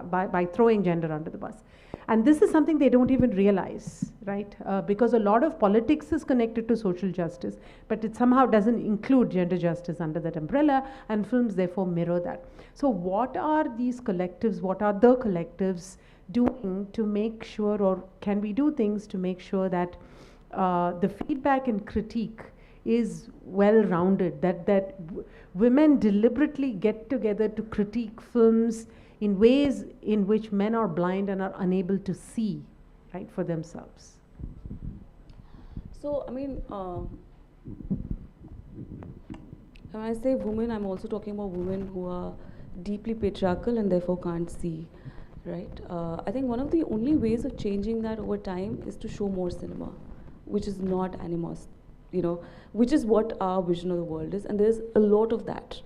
by throwing gender under the bus. And this is something they don't even realize, right? Because a lot of politics is connected to social justice, but it somehow doesn't include gender justice under that umbrella, and films therefore mirror that. So what are these collectives, what are the collectives doing to make sure, or can we do things to make sure that the feedback and critique is well-rounded, that women deliberately get together to critique films in ways in which men are blind and are unable to see, right, for themselves? So, I mean, when I say women, I'm also talking about women who are deeply patriarchal and therefore can't see, right? I think one of the only ways of changing that over time is to show more cinema, which is not which is what our vision of the world is, and there's a lot of that.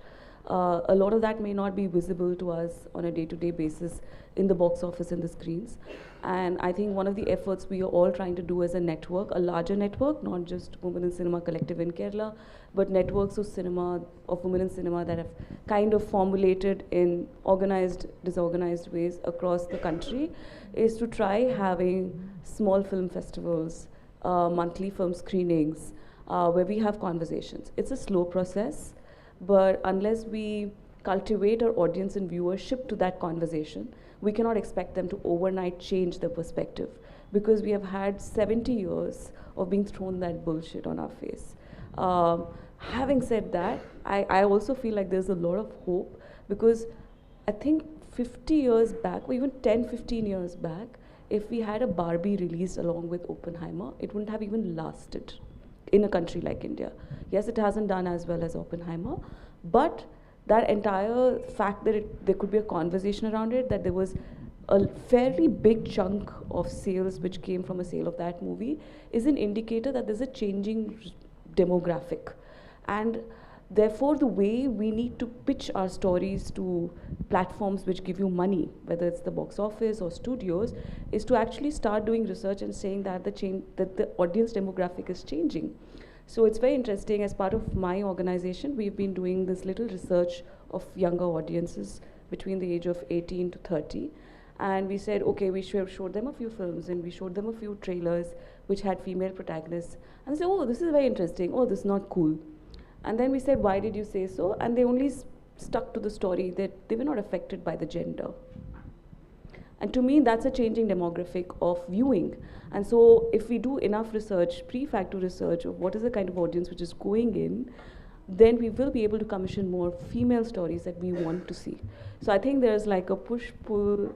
A lot of that may not be visible to us on a day-to-day basis in the box office and the screens. And I think one of the efforts we are all trying to do as a network, a larger network, not just Women in Cinema Collective in Kerala, but networks of women in cinema that have kind of formulated in organized, disorganized ways across the country, is to try having small film festivals, monthly film screenings, where we have conversations. It's a slow process, but unless we cultivate our audience and viewership to that conversation, we cannot expect them to overnight change their perspective, because we have had 70 years of being thrown that bullshit on our face. Having said that, I also feel like there's a lot of hope, because I think 50 years back, or even 10, 15 years back, if we had a Barbie released along with Oppenheimer, it wouldn't have even lasted in a country like India. Yes, it hasn't done as well as Oppenheimer, but that entire fact that there could be a conversation around it, that there was a fairly big chunk of sales which came from a sale of that movie, is an indicator that there's a changing demographic. And therefore, the way we need to pitch our stories to platforms which give you money, whether it's the box office or studios, is to actually start doing research and saying that the audience demographic is changing. So it's very interesting. As part of my organization, we've been doing this little research of younger audiences between the age of 18 to 30. And we said, okay, we showed them a few films, and we showed them a few trailers which had female protagonists. And they said, oh, this is very interesting. Oh, this is not cool. And then we said, why did you say so? And they only stuck to the story that they were not affected by the gender. And to me, that's a changing demographic of viewing. And so if we do enough research, pre-facto research of what is the kind of audience which is going in, then we will be able to commission more female stories that we want to see. So I think there's like a push-pull,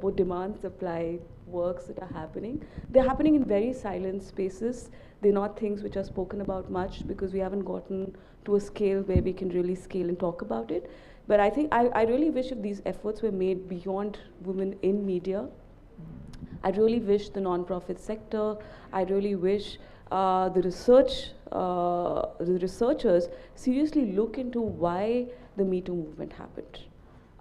both demand, supply works that are happening. They're happening in very silent spaces. They're not things which are spoken about much, because we haven't gotten to a scale where we can really scale and talk about it. But I think I really wish if these efforts were made beyond women in media. I really wish the non-profit sector, I really wish the researchers seriously look into why the Me Too movement happened,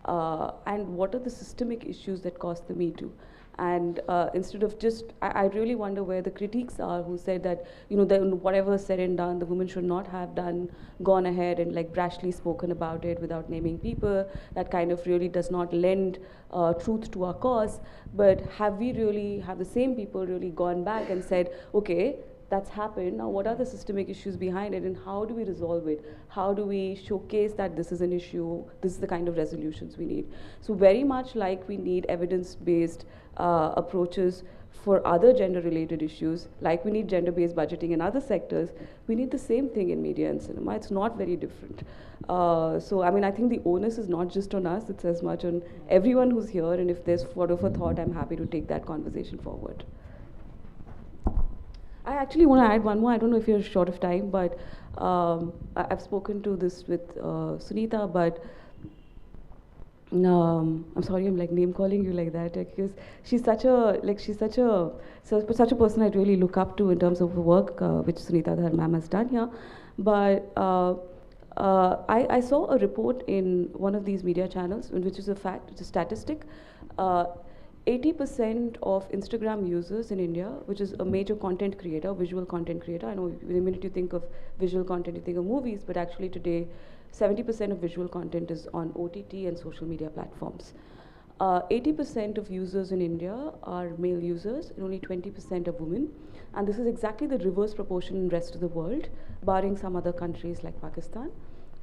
and what are the systemic issues that caused the Me Too. And instead of just, I really wonder where the critiques are who said that, whatever said and done, the women should not have gone ahead and like brashly spoken about it without naming people. That kind of really does not lend truth to our cause. But have the same people really gone back and said, okay, that's happened, now what are the systemic issues behind it, and how do we resolve it? How do we showcase that this is an issue, this is the kind of resolutions we need? So very much like we need evidence-based approaches for other gender-related issues, like we need gender-based budgeting in other sectors, we need the same thing in media and cinema. It's not very different. So I mean, I think the onus is not just on us, it's as much on everyone who's here, and if there's sort of a thought, I'm happy to take that conversation forward. I actually want to add one more. I don't know if you're short of time, but I've spoken to this with Sunita, but I'm sorry, I'm like name calling you like that, because she's such a person I really look up to in terms of the work which Sunita Dhar ma'am has done here. But I saw a report in one of these media channels, which is a fact, it's a statistic. 80% of Instagram users in India, which is a major content creator, visual content creator. I know the minute you think of visual content, you think of movies, but actually today, 70% of visual content is on OTT and social media platforms. 80% of users in India are male users, and only 20% are women. And this is exactly the reverse proportion in the rest of the world, barring some other countries like Pakistan,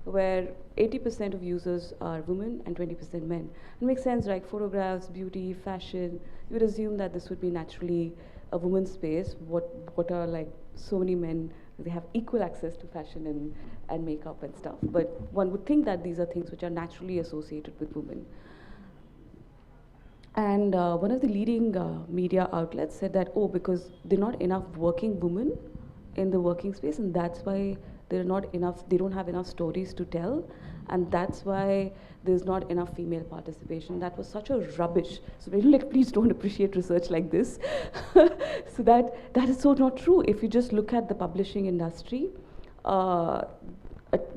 where 80% of users are women and 20% men. It makes sense, right? Photographs, beauty, fashion, you would assume that this would be naturally a woman's space. What are like so many men, they have equal access to fashion and makeup and stuff. But one would think that these are things which are naturally associated with women. And one of the leading media outlets said that, oh, because there are not enough working women in the working space, and that's why they don't have enough stories to tell, and that's why there's not enough female participation. That was such a rubbish. So like, please don't appreciate research like this. So that is so not true. If you just look at the publishing industry,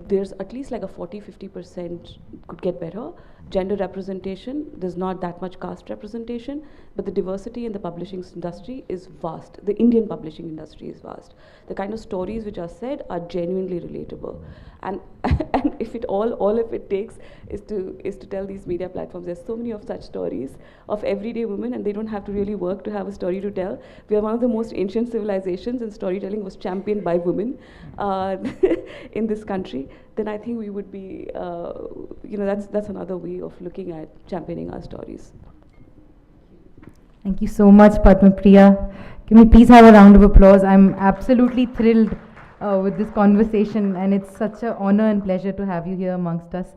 there's at least like a 40-50% could get better. Gender representation, there's not that much caste representation, but the diversity in the publishing industry is vast. The Indian publishing industry is vast. The kind of stories which are said are genuinely relatable. And and if it all of it takes is to tell these media platforms, there's so many of such stories of everyday women, and they don't have to really work to have a story to tell. We are one of the most ancient civilizations, and storytelling was championed by women in this country. Then I think we would be, that's another way of looking at championing our stories. Thank you so much, Padma Priya. Can we please have a round of applause? I'm absolutely thrilled with this conversation, and it's such an honor and pleasure to have you here amongst us.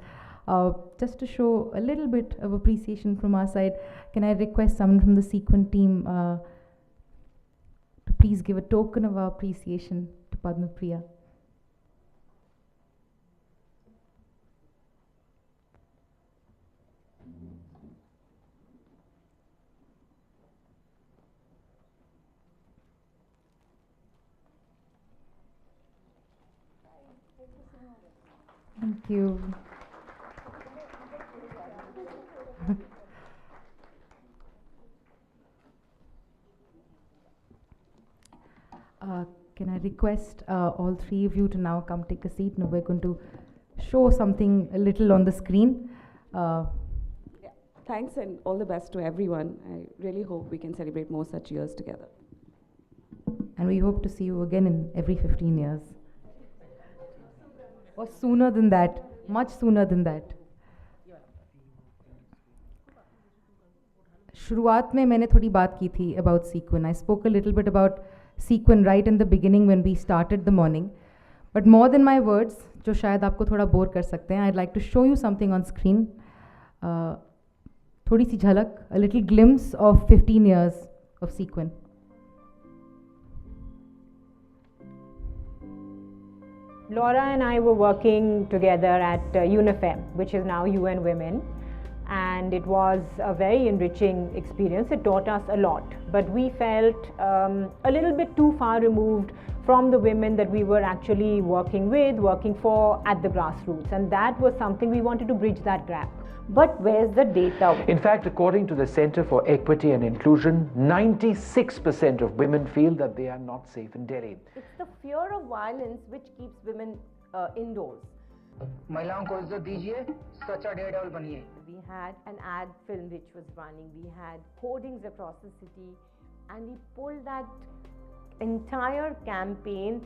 Just to show a little bit of appreciation from our side, can I request someone from the Sequin team to please give a token of our appreciation to Padma Priya? Thank you. Can I request all three of you to now come take a seat? Now we're going to show something a little on the screen. Thanks and all the best to everyone. I really hope we can celebrate more such years together. And we hope to see you again in every 15 years. Or sooner than that, much sooner than that. शुरुआत में मैंने थोड़ी बात की थी about Sequin. I spoke a little bit about Sequin right in the beginning when we started the morning. But more than my words, जो शायद आपको थोड़ा बोर कर सकते हैं, I'd like to show you something on screen. थोड़ी सी झलक, a little glimpse of 15 years of Sequin. Laura and I were working together at UNIFEM, which is now UN Women, and it was a very enriching experience. It taught us a lot, but we felt a little bit too far removed from the women that we were actually working with, working for at the grassroots, and that was something we wanted to bridge that gap. But where's the data? In fact, according to the Center for Equity and Inclusion, 96% of women feel that they are not safe in Delhi. It's the fear of violence which keeps women indoors. महिलाओं को इज्जत दीजिए, सच्चा Daredevil बनिए. We had an ad film which was running, we had hoardings across the city, and we pulled that entire campaign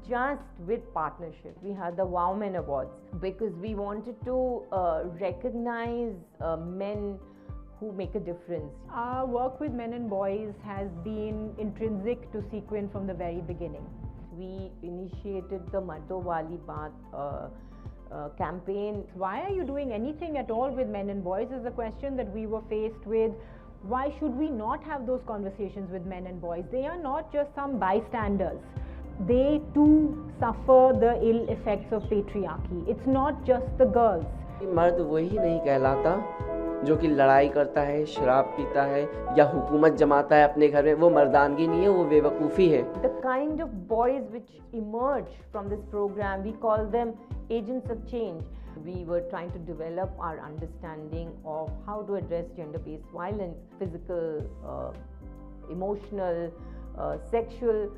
just with partnership. We had the Wow Men Awards because we wanted to recognize men who make a difference. Our work with men and boys has been intrinsic to Sequin from the very beginning. We initiated the Mardo Wali Baat campaign. Why are you doing anything at all with men and boys is the question that we were faced with. Why should we not have those conversations with men and boys? They are not just some bystanders. They too suffer the ill effects of patriarchy. It's not just the girls. मर्द वही नहीं कहलाता जो कि लड़ाई करता है, शराब पीता है या हुकूमत जमाता है अपने घर में. वो मर्दानगी नहीं है, वो बेवकूफ़ी है. The kind of boys which emerge from this program, we call them agents of change. We were trying to develop our understanding of how to address gender-based violence, physical, emotional, sexual,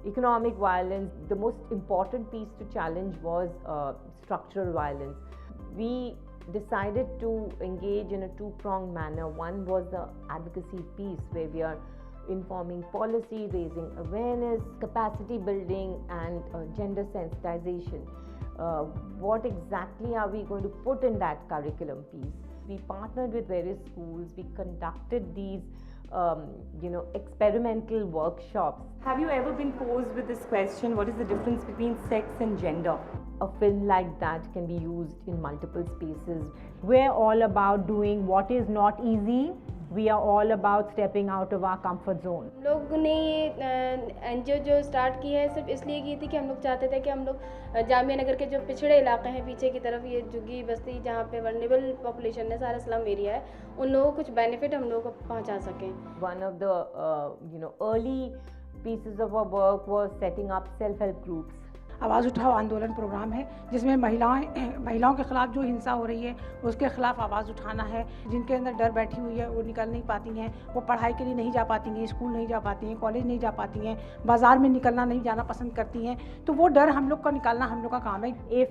economic violence. The most important piece to challenge was structural violence. We decided to engage in a two-pronged manner. One was the advocacy piece where we are informing policy, raising awareness, capacity building, and gender sensitization. What exactly are we going to put in that curriculum piece? We partnered with various schools. We conducted these experimental workshops. Have you ever been posed with this question, what is the difference between sex and gender? A film like that can be used in multiple spaces. We're all about doing what is not easy We are all about stepping out of our comfort zone. लोग ने ये NGO जो start की है सिर्फ इसलिए की थी कि हम लोग चाहते थे कि हम लोग जामिया नगर के जो पिछड़े इलाके हैं पीछे की तरफ, ये झुग्गी बस्ती जहाँ पे वल्नरेबल पॉपुलेशन है, सारा स्लम एरिया है, उन लोगों को कुछ बेनिफिट हम लोगों को पहुँचा सकें. One of the early pieces of our work was setting up self-help groups. आवाज़ उठाओ आंदोलन प्रोग्राम है जिसमें महिलाओं के ख़िलाफ़ जो हिंसा हो रही है उसके ख़िलाफ़ आवाज़ उठाना है. जिनके अंदर डर बैठी हुई है वो निकल नहीं पाती हैं, वो पढ़ाई के लिए नहीं जा पाती हैं, स्कूल नहीं जा पाती हैं, कॉलेज नहीं जा पाती हैं, बाज़ार में निकलना नहीं जाना पसंद करती हैं, तो वो डर हम लोग का निकालना हम लोग का काम है. If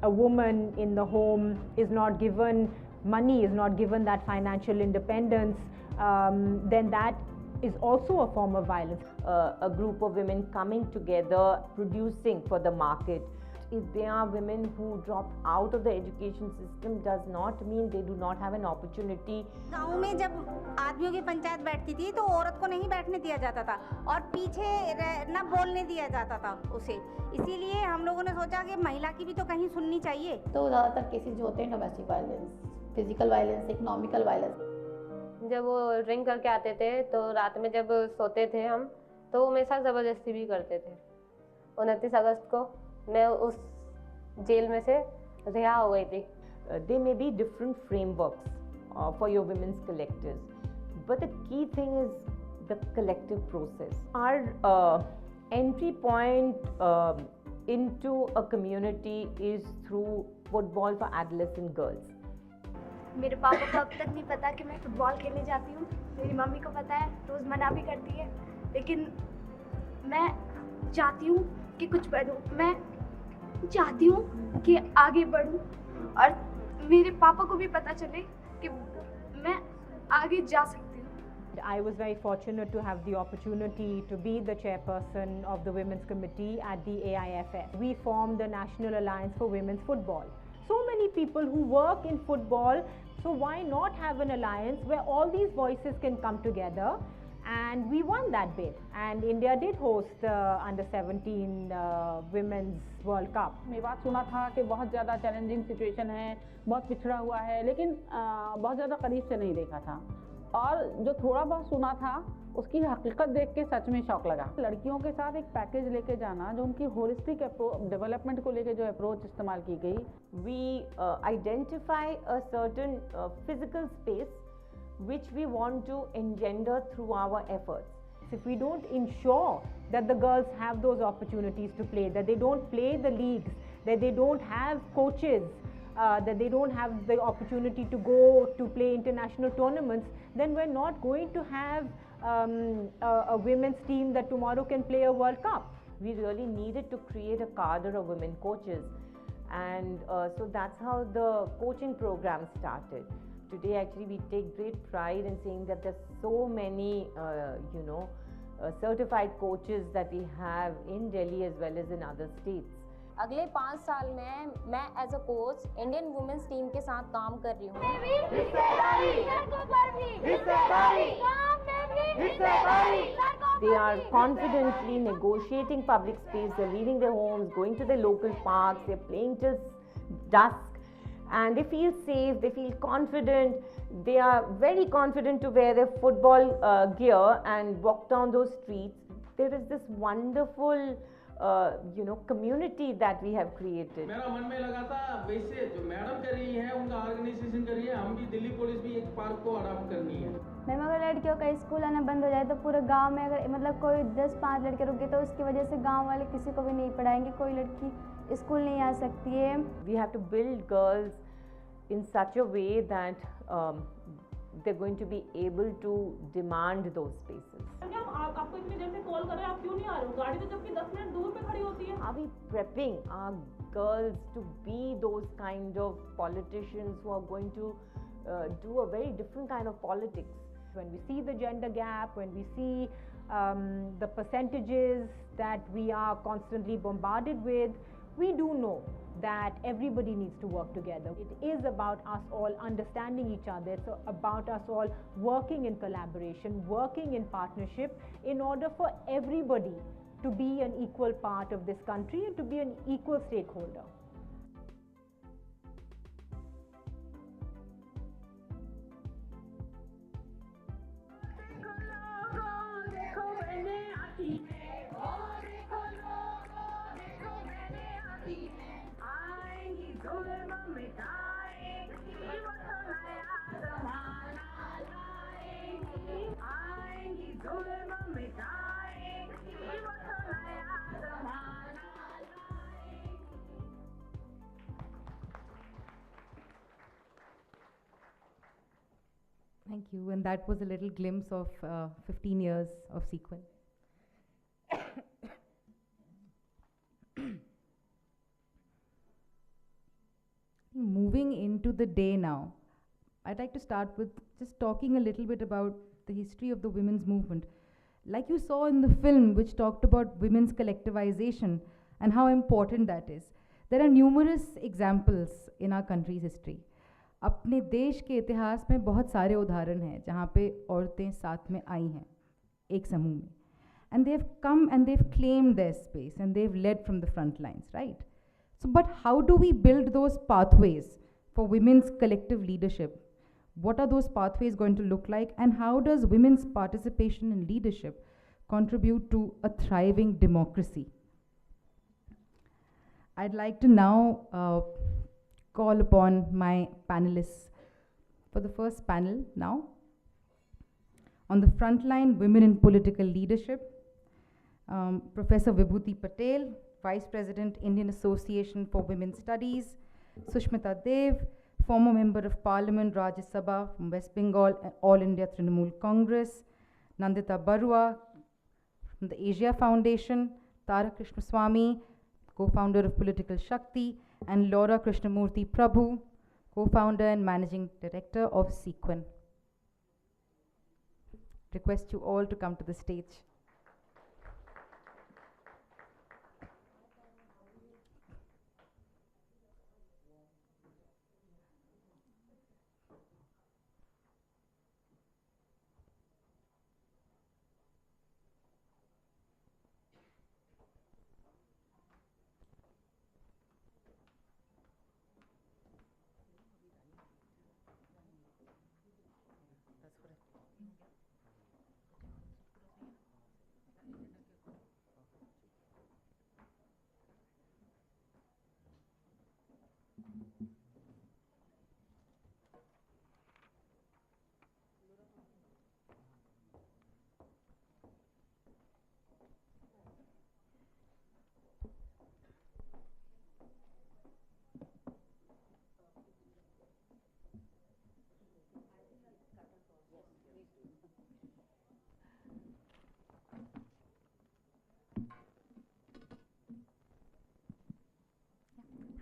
a woman in the home is not given money, is not given that financial independence, then that is also a form of violence. A group of women coming together, producing for the market. If there are women who dropped out of the education system, does not mean they do not have an opportunity. गाँव में जब आदमियों की पंचायत बैठती थी तो औरत को नहीं बैठने दिया जाता था और पीछे न बोलने दिया जाता था उसे. इसीलिए हम लोगों ने सोचा कि महिला की भी तो कहीं सुननी चाहिए. तो ज़्यादातर केसेस जो होते हैं domestic violence, physical violence, economical violence. जब वो ड्रिंक करके आते थे तो रात में जब सोते थे हम तो वो मेरे साथ ज़बरदस्ती भी करते थे. 29 अगस्त को मैं उस जेल में से रिहा हो गई थी. There may be different frameworks for your women's collectives, but the key thing is the collective process. Our entry point into a community is through football for adolescent girls. मेरे पापा को अब तक नहीं पता कि मैं फुटबॉल खेलने जाती हूँ. मेरी मम्मी को पता है, रोज़ मना भी करती है, लेकिन मैं चाहती हूँ कि कुछ पढ़ूँ. मैं चाहती हूँ कि आगे बढ़ूँ और मेरे पापा को भी पता चले कि मैं आगे जा सकती हूँ. I was very fortunate to have the opportunity to be the chairperson of the Women's Committee at the AIFF. We formed the National Alliance for Women's Football. So many people who work in football, so why not have an alliance where all these voices can come together? And we won that bid. And India did host the Under-17 Women's World Cup. मैं बात सुना था कि बहुत ज़्यादा challenging situation है, बहुत पिछड़ा हुआ है, लेकिन बहुत ज़्यादा करीब से नहीं देखा था. और जो थोड़ा बहुत सुना था उसकी हकीकत देख के सच में शौक लगा. लड़कियों के साथ एक पैकेज लेके जाना, जो उनकी होलिस्टिक डेवलपमेंट को लेके जो अप्रोच इस्तेमाल की गई. We identify a certain physical space which we want to engender through our efforts. If we don't ensure that the girls have those opportunities to play, that they don't play the leagues, that they don't have coaches, that they don't have the opportunity to go to play international tournaments, then we're not going to have a women's team that tomorrow can play a World Cup. We really needed to create a cadre of women coaches, and so that's how the coaching program started. Today actually we take great pride in saying that there's so many certified coaches that we have in Delhi as well as in other states. अगले 5 साल में मैं as a coach Indian women's team के साथ काम कर रही हूँ. They are confidently negotiating public space, they're leaving their homes, going to their local parks, they're playing till dusk, and they feel safe, they feel confident, they are very confident to wear their football gear and walk down those streets. There is this wonderful community that we have created. मेरा मन में लगा था वैसे जो madam कर रही है उनका ऑर्गेनाइजेशन कर रही है, हम भी दिल्ली पुलिस भी एक पार्क को अडॉप्ट करनी है. मैम अगर लड़कियों का स्कूल आना बंद हो जाए तो पूरे गांव में अगर मतलब कोई 10-5 लड़के रुक गए तो उसकी वजह से गांव वाले किसी को भी नहीं पढ़ाएंगे, कोई लड़की स्कूल नहीं आ सकती है. We have to build girls in such a way that they're going to be able to demand those spaces. आपको इतनी देर से कॉल कर रहे हैं, आप क्यों नहीं आ रहे हो? गाड़ी तो जबकि 10 मिनट दूर पे खड़ी होती है. Are we prepping our girls to be those kind of politicians who are going to do a very different kind of politics? When we see the gender gap, when we see the percentages that we are constantly bombarded with, we do know that everybody needs to work together. It is about us all understanding each other. It's about us all working in collaboration, working in partnership in order for everybody to be an equal part of this country and to be an equal stakeholder. Thank you. And that was a little glimpse of 15 years of Sequin. Moving into the day now, I'd like to start with just talking a little bit about the history of the women's movement. Like you saw in the film, which talked about women's collectivization and how important that is, there are numerous examples in our country's history. अपने देश के इतिहास में बहुत सारे उदाहरण हैं जहाँ पे औरतें साथ में आई हैं एक समूह में, and they've come and they've claimed their space and they've led from the front lines, right? So, but how do we build those pathways for women's collective leadership? What are those pathways going to look like, and how does women's participation in leadership contribute to a thriving democracy? I'd like to now call upon my panelists for the first panel now. On the front line, women in political leadership, Professor Vibhuti Patel, Vice President, Indian Association for Women's Studies, Sushmita Dev, former Member of Parliament, Rajya Sabha from West Bengal, All India Trinamool Congress, Nandita Barua from the Asia Foundation, Tara Krishnaswamy, co-founder of Political Shakti, and Laura Krishnamurthy Prabhu, co-founder and managing director of Sequin. Request you all to come to the stage.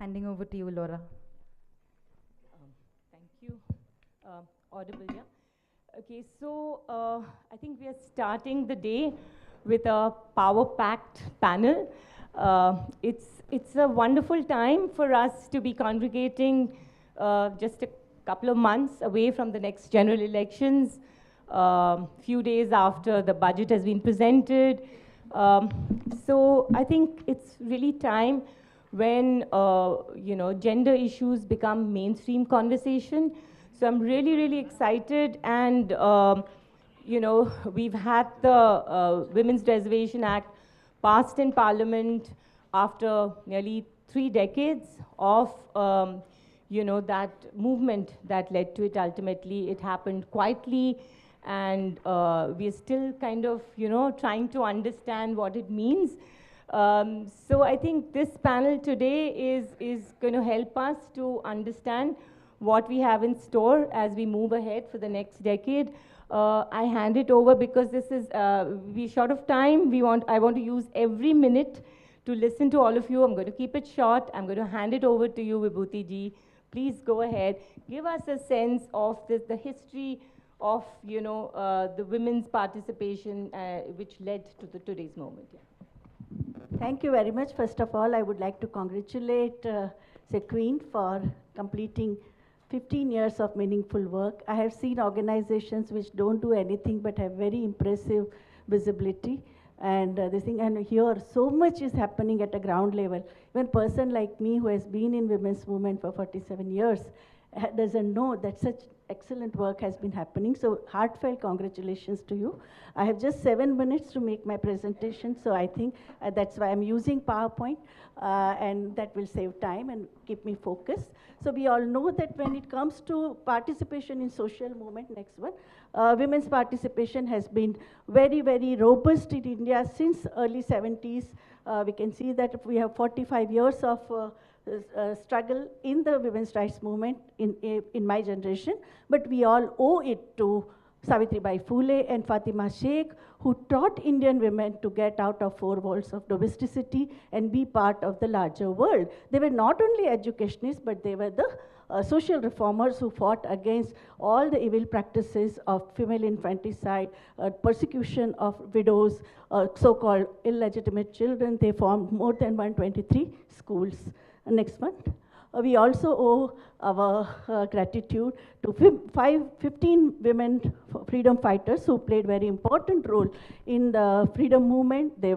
Handing over to you, Laura. Thank you. Audible, yeah? Okay, so I think we are starting the day with a power-packed panel. It's a wonderful time for us to be congregating just a couple of months away from the next general elections, few days after the budget has been presented. So I think it's really time when gender issues become mainstream conversation. So I'm really, really excited, and we've had the Women's Reservation Act passed in Parliament after nearly 3 decades of that movement that led to it. Ultimately, it happened quietly, and we're still kind of trying to understand what it means. So I think this panel today is going to help us to understand what we have in store as we move ahead for the next decade. I hand it over because this is, we're short of time. I want to use every minute to listen to all of you. I'm going to keep it short. I'm going to hand it over to you, Vibhuti ji. Please go ahead. Give us a sense of the history of, the women's participation which led to today's moment. Yeah. Thank you very much. First of all, I would like to congratulate Sequin for completing 15 years of meaningful work. I have seen organizations which don't do anything but have very impressive visibility. And and here so much is happening at a ground level. Even a person like me who has been in women's movement for 47 years doesn't know that such excellent work has been happening. So heartfelt congratulations to you. I have just 7 minutes to make my presentation, so I think that's why I'm using PowerPoint, and that will save time and keep me focused. So we all know that when it comes to participation in social movement, next one, women's participation has been very, very robust in India since early 70s. We can see that we have 45 years of struggle in the women's rights movement in my generation. but we all owe it to Savitribai Phule and Fatima Sheikh, who taught Indian women to get out of four walls of domesticity and be part of the larger world. They were not only educationists, but they were the social reformers who fought against all the evil practices of female infanticide, persecution of widows, so-called illegitimate children. They formed more than 123 schools. Next one. We also owe our gratitude to 15 women freedom fighters who played very important role in the freedom movement. They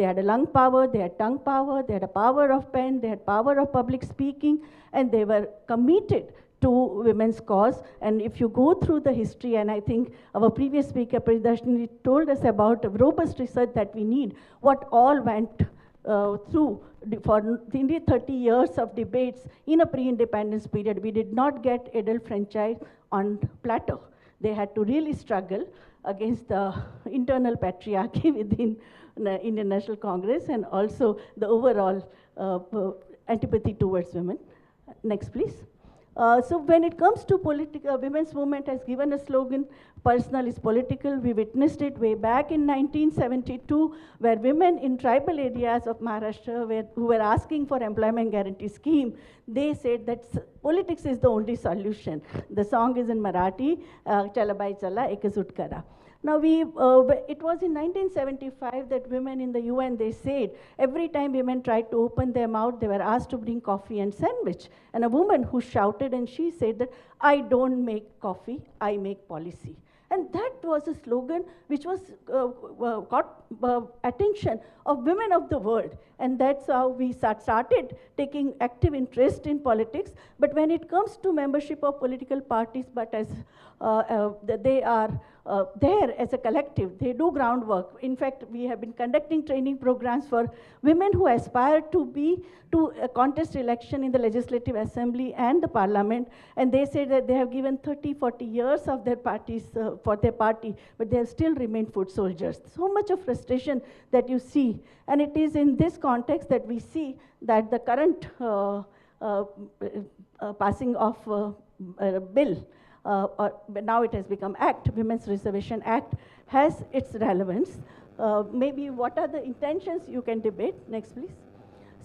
had a lung power, they had tongue power, they had a power of pen, they had power of public speaking, and they were committed to women's cause. And if you go through the history, and I think our previous speaker, Priyadarshini, told us about the robust research that we need, what all went through for nearly 30 years of debates in a pre-independence period. We did not get adult franchise on platter. They had to really struggle against the internal patriarchy within the Indian National Congress and also the overall antipathy towards women. Next, please. So when it comes to political, women's movement has given a slogan, personal is political. We witnessed it way back in 1972, where women in tribal areas of Maharashtra who were asking for employment guarantee scheme, they said that politics is the only solution. The song is in Marathi, Chala Bai Chala, Ekazut Kara. Now, it was in 1975 that women in the UN, they said, every time women tried to open their mouth, they were asked to bring coffee and sandwich. And a woman who shouted and she said that, I don't make coffee, I make policy. And that was a slogan which was got attention of women of the world. And that's how we started taking active interest in politics. But when it comes to membership of political parties, but as they are there as a collective, they do groundwork. In fact, we have been conducting training programs for women who aspire to a contest election in the Legislative Assembly and the Parliament. And they say that they have given 30, 40 years of their parties for their party, but they have still remained foot soldiers. So much of frustration that you see. And it is in this context that we see that the current passing of a bill, but now it has become Act, Women's Reservation Act, has its relevance. Maybe what are the intentions you can debate. Next, please.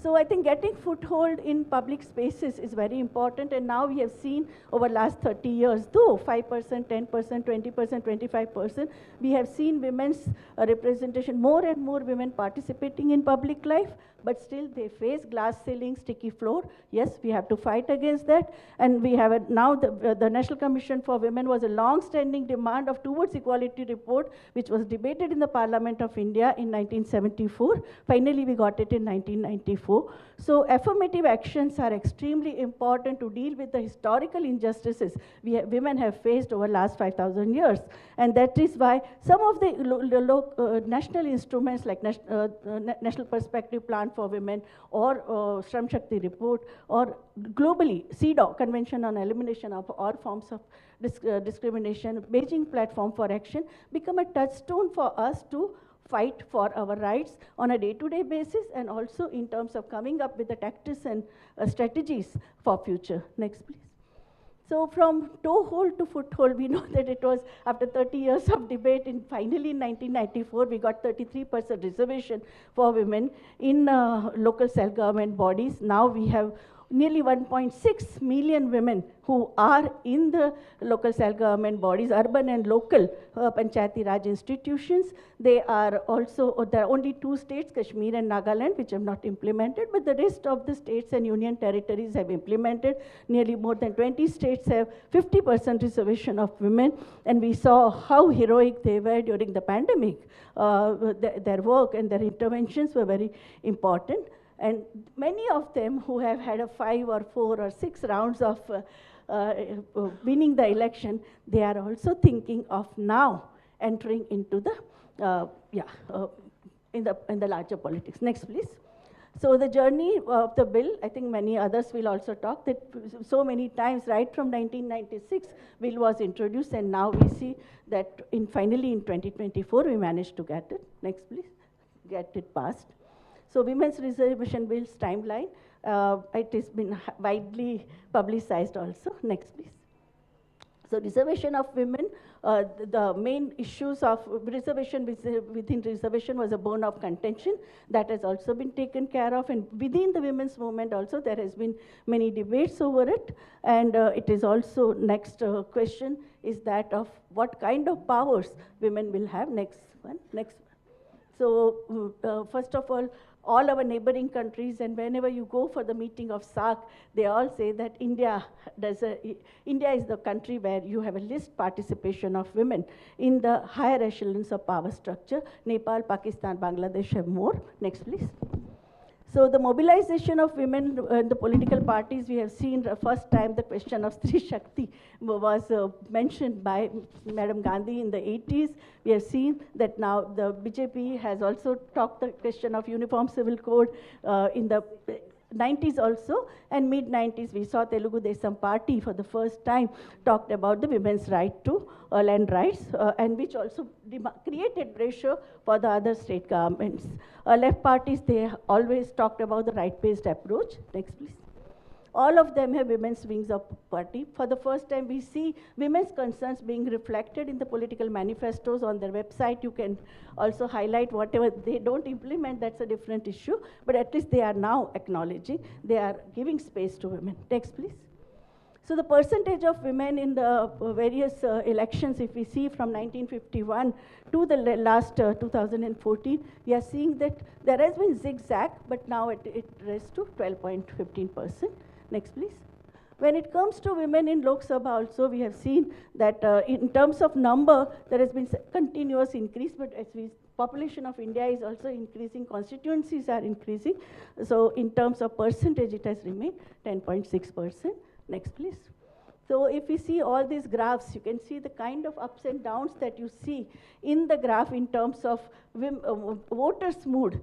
So I think getting foothold in public spaces is very important, and now we have seen over last 30 years, though 5%, 10%, 20%, 25%, we have seen women's representation, more and more women participating in public life, but still they face glass ceiling, sticky floor. Yes, we have to fight against that. And we have now the National Commission for Women was a long-standing demand of Towards Equality report, which was debated in the Parliament of India in 1974. Finally, we got it in 1994. So affirmative actions are extremely important to deal with the historical injustices women have faced over the last 5,000 years. And that is why some of the national instruments like National Perspective Plan for Women or Shram Shakti report or globally CEDAW, Convention on Elimination of All Forms of Discrimination, Beijing Platform for Action, become a touchstone for us to fight for our rights on a day-to-day basis and also in terms of coming up with the tactics and strategies for future. Next, please. So from toehold to foothold, we know that it was after 30 years of debate, and finally in 1994, we got 33% reservation for women in local self-government bodies. Now we have nearly 1.6 million women who are in the local self-government bodies, urban and local Panchayati Raj institutions. They are also, there are only 2 states, Kashmir and Nagaland, which have not implemented, but the rest of the states and union territories have implemented. Nearly more than 20 states have 50% reservation of women, and we saw how heroic they were during the pandemic. Their work and their interventions were very important. And many of them who have had a 5 or 4 or 6 rounds of winning the election, they are also thinking of now entering into the, in the larger politics. Next, please. So the journey of the bill, I think many others will also talk, that so many times, right from 1996, bill was introduced, and now we see that finally in 2024, we managed to get it. Next, please. Get it passed. So Women's Reservation Bill's timeline, it has been widely publicized also. Next, please. So reservation of women, the main issues of reservation within reservation was a bone of contention that has also been taken care of, and within the women's movement also there has been many debates over it, and it is also next question is that of what kind of powers women will have. Next one. So first of all our neighboring countries, and whenever you go for the meeting of SAARC, they all say that India is the country where you have a least participation of women in the higher echelons of power structure. Nepal, Pakistan, Bangladesh have more. Next, please. So the mobilization of women in the political parties, we have seen the first time the question of Stri Shakti was mentioned by Madam Gandhi in the 80s. We have seen that now the BJP has also talked the question of uniform civil code in the 90s also, and mid-90s we saw Telugu Desam Party for the first time talked about the women's right to land rights, and which also created pressure for the other state governments. Left parties, they always talked about the right-based approach. Next, please. All of them have women's wings of party. For the first time, we see women's concerns being reflected in the political manifestos on their website. You can also highlight whatever they don't implement, that's a different issue, but at least they are now acknowledging, they are giving space to women. Next, please. So the percentage of women in the various elections, if we see from 1951 to the last 2014, we are seeing that there has been zigzag, but now it raised to 12.15%. Next, please. When it comes to women in Lok Sabha also, we have seen that in terms of number, there has been continuous increase, but as population of India is also increasing, constituencies are increasing. So in terms of percentage, it has remained 10.6%. Next, please. So if we see all these graphs, you can see the kind of ups and downs that you see in the graph in terms of voters' mood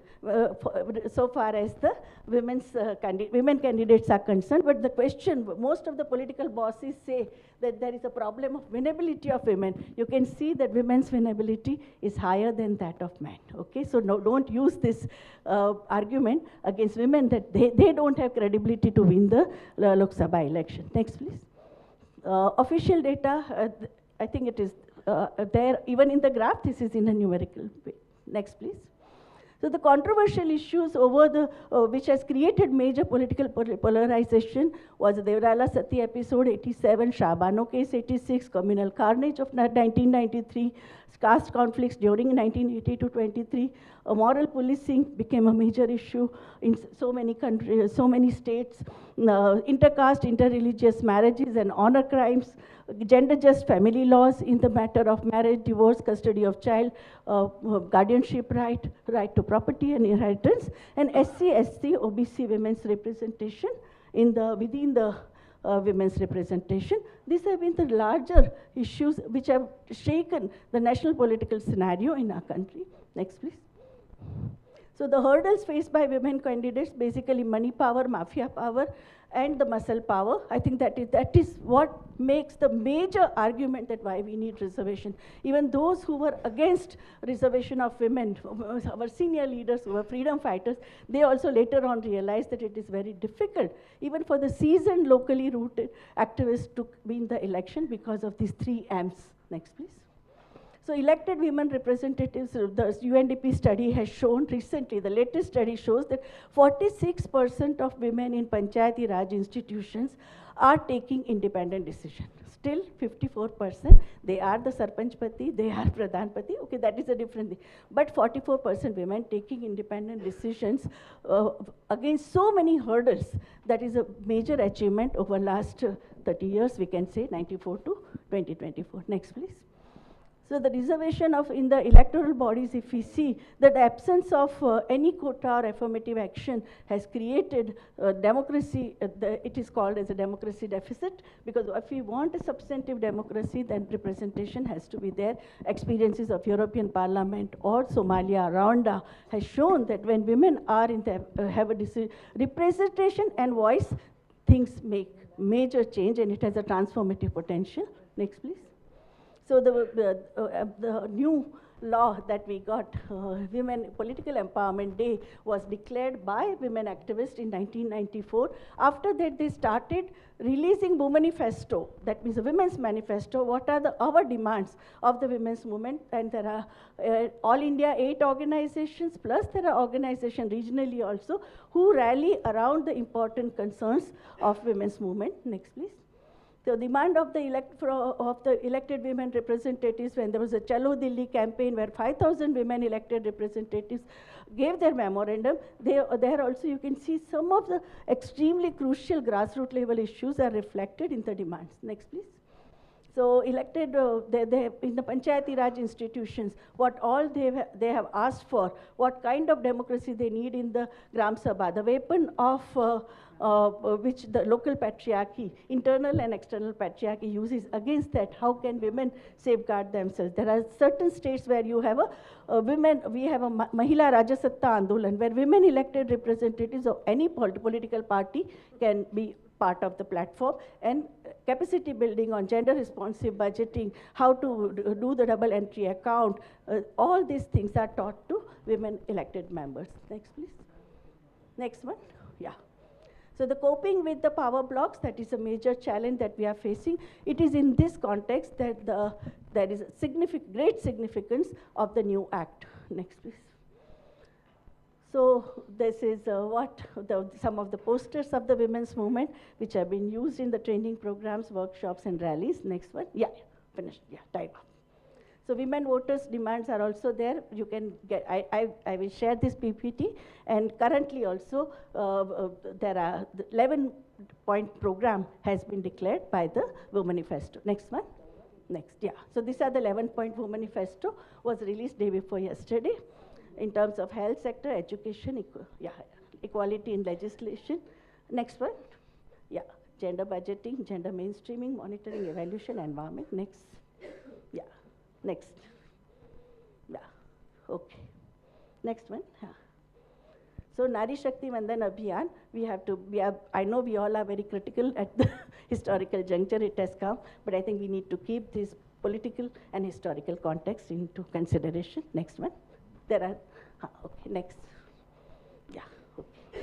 so far as the women candidates are concerned. But the question, most of the political bosses say that there is a problem of winnability of women. You can see that women's winnability is higher than that of men. Okay, so no, don't use this argument against women that they don't have credibility to win the Lok Sabha election. Next, please. Official data, I think it is there, even in the graph, this is in a numerical way. Next, please. So the controversial issues over the, which has created major political polarization was the Devrala Sati episode 87, Shabano case 86, communal carnage of 1993, caste conflicts during 1980 to 23, moral policing became a major issue in so many countries, so many states, intercaste, interreligious marriages and honor crimes, gender-just family laws in the matter of marriage, divorce, custody of child, guardianship right, right to property and inheritance, and SC, ST, OBC women's representation in the, within the women's representation. These have been the larger issues which have shaken the national political scenario in our country. Next, please. So the hurdles faced by women candidates, basically money power, mafia power, and the muscle power. I think that is what makes the major argument that why we need reservation. Even those who were against reservation of women, our senior leaders who were freedom fighters, they also later on realized that it is very difficult, even for the seasoned locally rooted activists to win the election because of these 3 M's. Next, please. So elected women representatives, the UNDP study has shown recently, the latest study shows that 46% of women in Panchayati Raj institutions are taking independent decisions. Still 54%, they are the Sarpanchpati, they are Pradhanpati, okay, that is a different thing. But 44% women taking independent decisions against so many hurdles, that is a major achievement over last 30 years, we can say 94 to 2024. Next, please. So the reservation of in the electoral bodies, if we see that the absence of any quota or affirmative action has created democracy, it is called as a democracy deficit, because if we want a substantive democracy, then representation has to be there. Experiences of European Parliament or Somalia, Rwanda has shown that when women are in the, have a representation and voice, things make major change and it has a transformative potential. Next, please. So the new law that we got, Women Political Empowerment Day, was declared by women activists in 1994. After that, they started releasing Womanifesto, that means a women's manifesto. What are our demands of the women's movement? And there are all India 8 organizations, plus there are organizations regionally also who rally around the important concerns of women's movement. Next, please. The demand of the elected women representatives, when there was a Chalo Delhi campaign where 5,000 women elected representatives gave their memorandum, there also you can see some of the extremely crucial grassroots level issues are reflected in the demands. Next, please. So elected, in the Panchayati Raj institutions, what all they have asked for, what kind of democracy they need in the Gram Sabha, the weapon of which the local patriarchy, internal and external patriarchy uses against that, how can women safeguard themselves? There are certain states where you have we have a Mahila Rajasatta Andolan, where women elected representatives of any political party can be part of the platform, and capacity building on gender responsive budgeting, how to do the double entry account, all these things are taught to women elected members. Next, please. Next one. Yeah. So the coping with the power blocks, that is a major challenge that we are facing. It is in this context that there is great significance of the new act. Next, please. So this is some of the posters of the women's movement which have been used in the training programs, workshops, and rallies. Next one. Yeah, finished. Yeah, time up. So women voters' demands are also there. You can get, I will share this PPT, and currently also there are the 11-point program has been declared by the Womanifesto. Next one. Next, yeah. So these are the 11-point Womanifesto, was released day before yesterday, in terms of health sector, education, equality in legislation. Next one. Yeah, gender budgeting, gender mainstreaming, monitoring, evaluation, environment. Next. Yeah. Next. Yeah. Okay. Next one. Yeah. So Nari Shakti Vandan Abhiyan, I know we all are very critical at the historical juncture it has come, but I think we need to keep this political and historical context into consideration. Next one. There are, okay, next. Yeah, okay.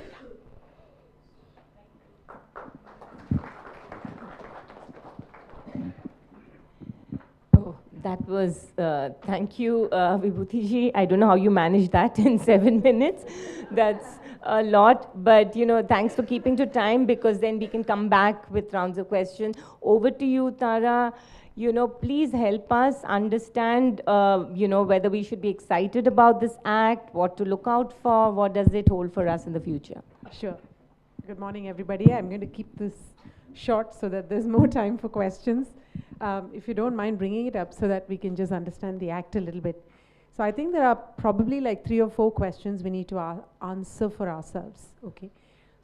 Oh, that was, thank you, Vibhuti ji. I don't know how you managed that in 7 minutes. That's a lot, but thanks for keeping to time, because then we can come back with rounds of questions. Over to you, Tara. Please help us understand, whether we should be excited about this act, what to look out for, what does it hold for us in the future? Sure. Good morning, everybody. I'm going to keep this short so that there's more time for questions. If you don't mind bringing it up so that we can just understand the act a little bit. So I think there are probably like 3 or 4 questions we need to answer for ourselves. Okay.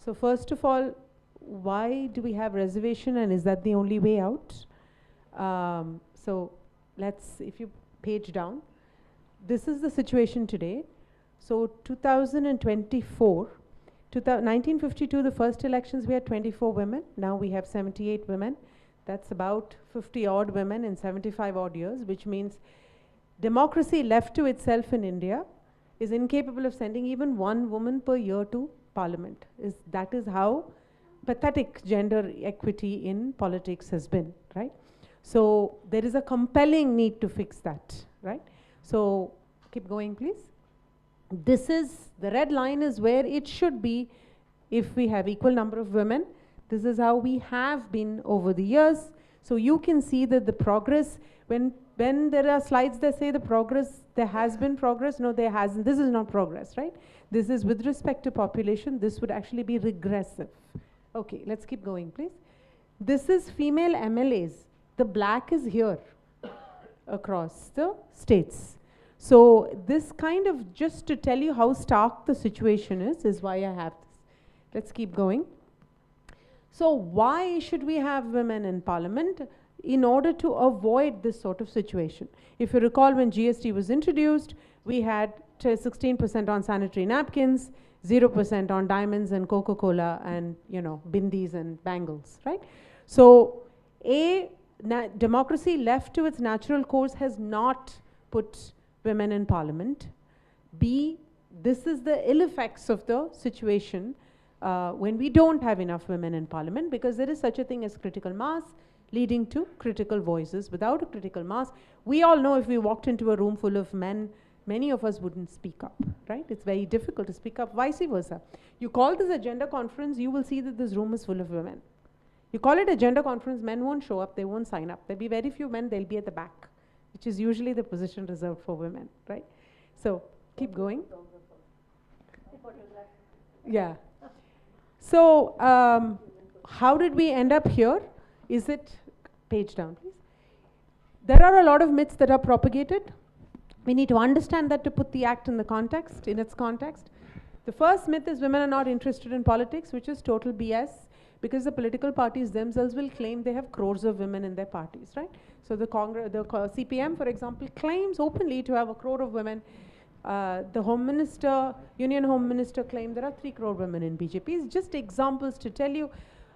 So first of all, why do we have reservation, and is that the only way out? So if you page down, this is the situation today. So 2024, 1952, the first elections, we had 24 women. Now we have 78 women. That's about 50 odd women in 75 odd years, which means democracy left to itself in India is incapable of sending even 1 woman per year to parliament. That is how pathetic gender equity in politics has been, right? So there is a compelling need to fix that, right? So keep going, please. This is, the red line is where it should be if we have equal number of women. This is how we have been over the years. So you can see that the progress, when there are slides that say the progress, there has been progress, no, there hasn't. This is not progress, right? This is with respect to population, this would actually be regressive. Okay, let's keep going, please. This is female MLAs. The black is here across the states. So this kind of, just to tell you how stark the situation is why I have this. Let's keep going. So why should we have women in parliament? In order to avoid this sort of situation. If you recall, when GST was introduced, we had 16% on sanitary napkins, 0% on diamonds and Coca-Cola and, bindis and bangles, right? So democracy left to its natural course has not put women in parliament. B, this is the ill effects of the situation when we don't have enough women in parliament, because there is such a thing as critical mass leading to critical voices. Without a critical mass, we all know if we walked into a room full of men, many of us wouldn't speak up, right? It's very difficult to speak up, vice versa. You call this a gender conference, you will see that this room is full of women. You call it a gender conference, men won't show up, they won't sign up. There'll be very few men, they'll be at the back, which is usually the position reserved for women, right? So, keep going. Yeah. So, how did we end up here? Is it, page down please. There are a lot of myths that are propagated. We need to understand that to put the act in the context, in its context. The first myth is women are not interested in politics, which is total BS, because the political parties themselves will claim they have crores of women in their parties, right? So the CPM, for example, claims openly to have a crore of women. The Home Minister, Union Home Minister claimed there are 3 crore women in BJP. It's just examples to tell you,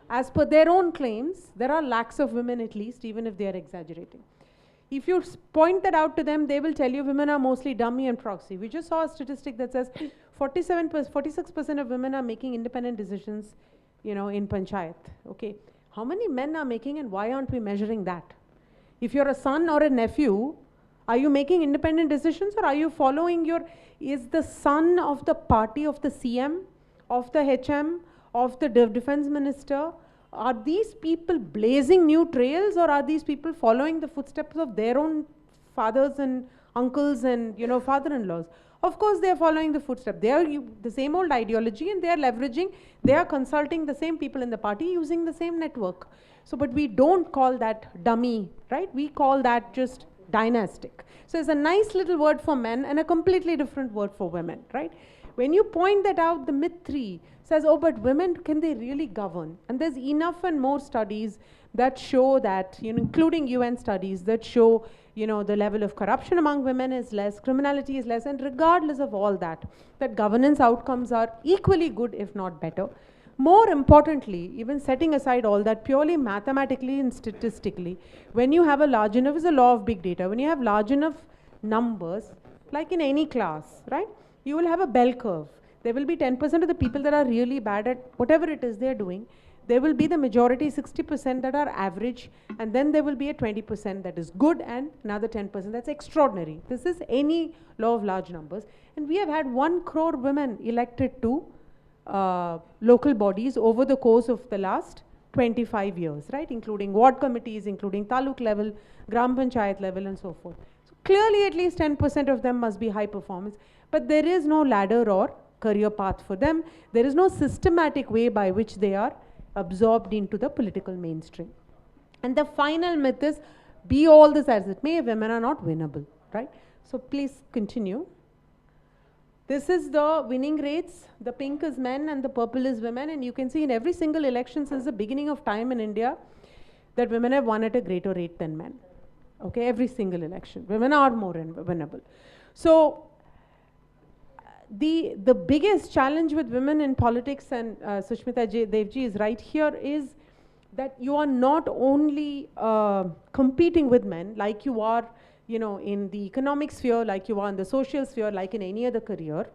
as per their own claims, there are lakhs of women at least, even if they are exaggerating. If you point that out to them, they will tell you women are mostly dummy and proxy. We just saw a statistic that says 46% of women are making independent decisions, you know, in panchayat. Okay, how many men are making, and why aren't we measuring that? If you're a son or a nephew, are you making independent decisions, or are you following is the son of the party of the CM, of the HM, of the defense minister? Are these people blazing new trails, or are these people following the footsteps of their own fathers and uncles and, you know, father-in-laws? Of course they are following the footsteps. They are the same old ideology, and they are leveraging, they are consulting the same people in the party using the same network. So, but we don't call that dummy, right? We call that just dynastic. So it's a nice little word for men and a completely different word for women, right? When you point that out, the myth 3 says, oh, but women, can they really govern? And there's enough and more studies that show that, you know, including UN studies that show, you know, the level of corruption among women is less, criminality is less, and regardless of all that, that governance outcomes are equally good, if not better. More importantly, even setting aside all that, purely mathematically and statistically, when you have a large enough, is a law of big data, when you have large enough numbers, like in any class, right, you will have a bell curve. There will be 10% of the people that are really bad at whatever it is they're doing. There will be the majority, 60% that are average, and then there will be a 20% that is good, and another 10% that's extraordinary. This is any law of large numbers. And we have had 1 crore women elected to local bodies over the course of the last 25 years, right? Including ward committees, including taluk level, gram panchayat level, and so forth. So clearly at least 10% of them must be high performance, but there is no ladder or career path for them. There is no systematic way by which they are absorbed into the political mainstream. And the final myth is, be all this as it may, women are not winnable, right? So please continue. This is the winning rates. The pink is men and the purple is women, and you can see in every single election since the beginning of time in India that women have won at a greater rate than men. Okay, every single election. Women are more winnable. So the biggest challenge with women in politics, and Sushmita Devji is right here, is that you are not only competing with men like you are, you know, in the economic sphere, like you are in the social sphere, like in any other career.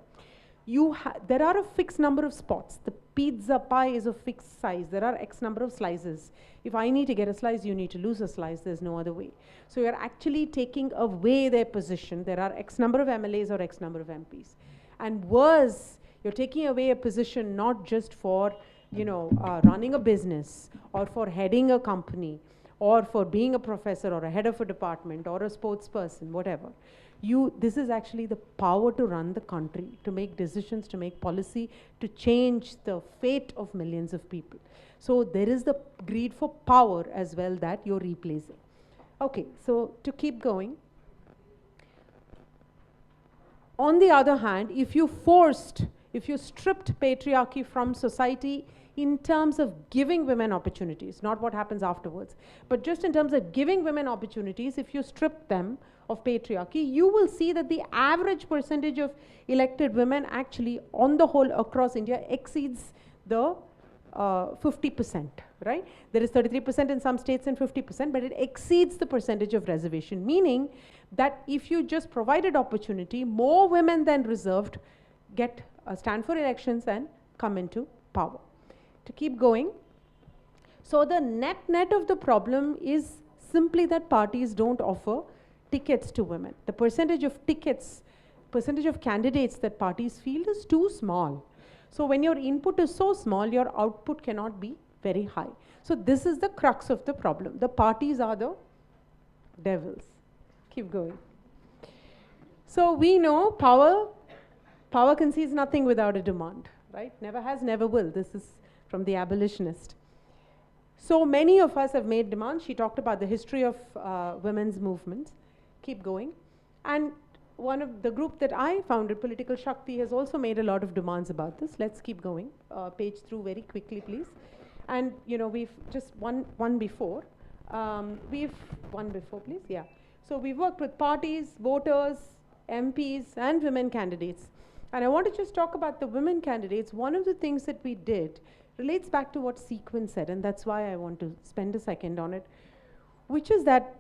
There are a fixed number of spots. The pizza pie is a fixed size. There are X number of slices. If I need to get a slice, you need to lose a slice. There's no other way. So you're actually taking away their position. There are X number of MLAs or X number of MPs. And worse, you're taking away a position not just for, you know, running a business or for heading a company or for being a professor or a head of a department or a sports person, whatever. This is actually the power to run the country, to make decisions, to make policy, to change the fate of millions of people. So there is the greed for power as well that you're replacing. Okay, so to keep going. On the other hand, if you stripped patriarchy from society in terms of giving women opportunities, not what happens afterwards, but just in terms of giving women opportunities, if you strip them of patriarchy, you will see that the average percentage of elected women actually, on the whole, across India, exceeds the 50%, right? There is 33% in some states and 50%, but it exceeds the percentage of reservation, meaning that if you just provided opportunity, more women than reserved stand for elections and come into power. To keep going, so the net of the problem is simply that parties don't offer tickets to women. The percentage of candidates that parties field is too small. So when your input is so small, your output cannot be very high. So this is the crux of the problem. The parties are the devils. Keep going. So we know power concedes nothing without a demand, right? Never has, never will. This is from the abolitionist. So many of us have made demands. She talked about the history of women's movements. Keep going. And one of the group that I founded, Political Shakti, has also made a lot of demands about this. Let's keep going. Page through very quickly, please. And we've just one before. We've one before, please. Yeah. So we've worked with parties, voters, MPs, and women candidates. And I want to just talk about the women candidates. One of the things that we did relates back to what Sequin said, and that's why I want to spend a second on it, which is that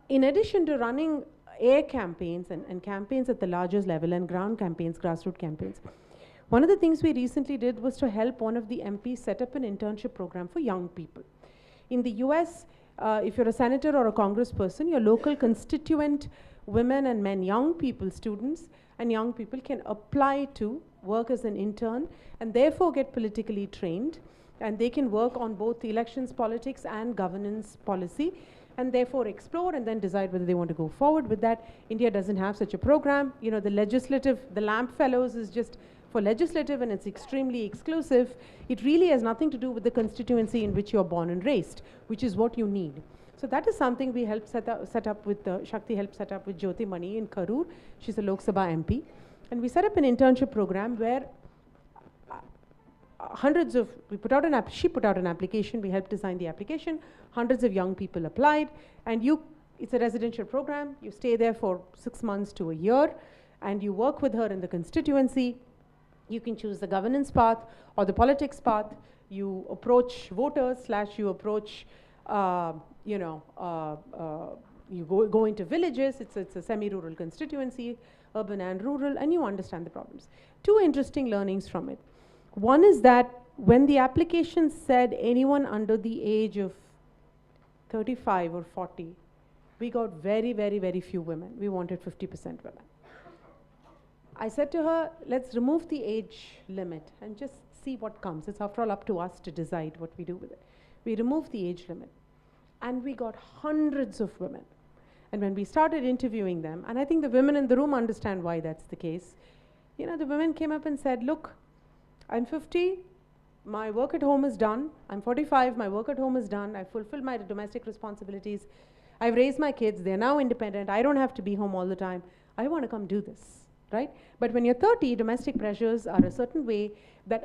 in addition to running air campaigns and campaigns at the largest level and ground campaigns, grassroots campaigns, one of the things we recently did was to help one of the MPs set up an internship program for young people. In the US, if you're a senator or a congressperson, your local constituent women and men, young people, students and young people can apply to work as an intern and therefore get politically trained, and they can work on both the elections politics and governance policy, and therefore explore and then decide whether they want to go forward with that. India doesn't have such a program. The LAMP Fellows is just for legislative, and it's extremely exclusive. It really has nothing to do with the constituency in which you're born and raised, which is what you need. So that is something we helped set up with, Shakti helped set up with Jyoti Mani in Karur. She's a Lok Sabha MP. And we set up an internship program where she put out an application, we helped design the application, hundreds of young people applied, and it's a residential program, you stay there for 6 months to a year, and you work with her in the constituency. You can choose the governance path or the politics path. You approach voters / you approach, you go into villages. It's a semi-rural constituency, urban and rural, and you understand the problems. Two interesting learnings from it. One is that when the application said anyone under the age of 35 or 40, we got very, very, very few women. We wanted 50% women. I said to her, let's remove the age limit and just see what comes. It's after all up to us to decide what we do with it. We removed the age limit and we got hundreds of women. And when we started interviewing them, and I think the women in the room understand why that's the case, the women came up and said, look, I'm 50, my work at home is done. I'm 45, my work at home is done. I've fulfilled my domestic responsibilities. I've raised my kids, they're now independent. I don't have to be home all the time. I want to come do this, right? But when you're 30, domestic pressures are a certain way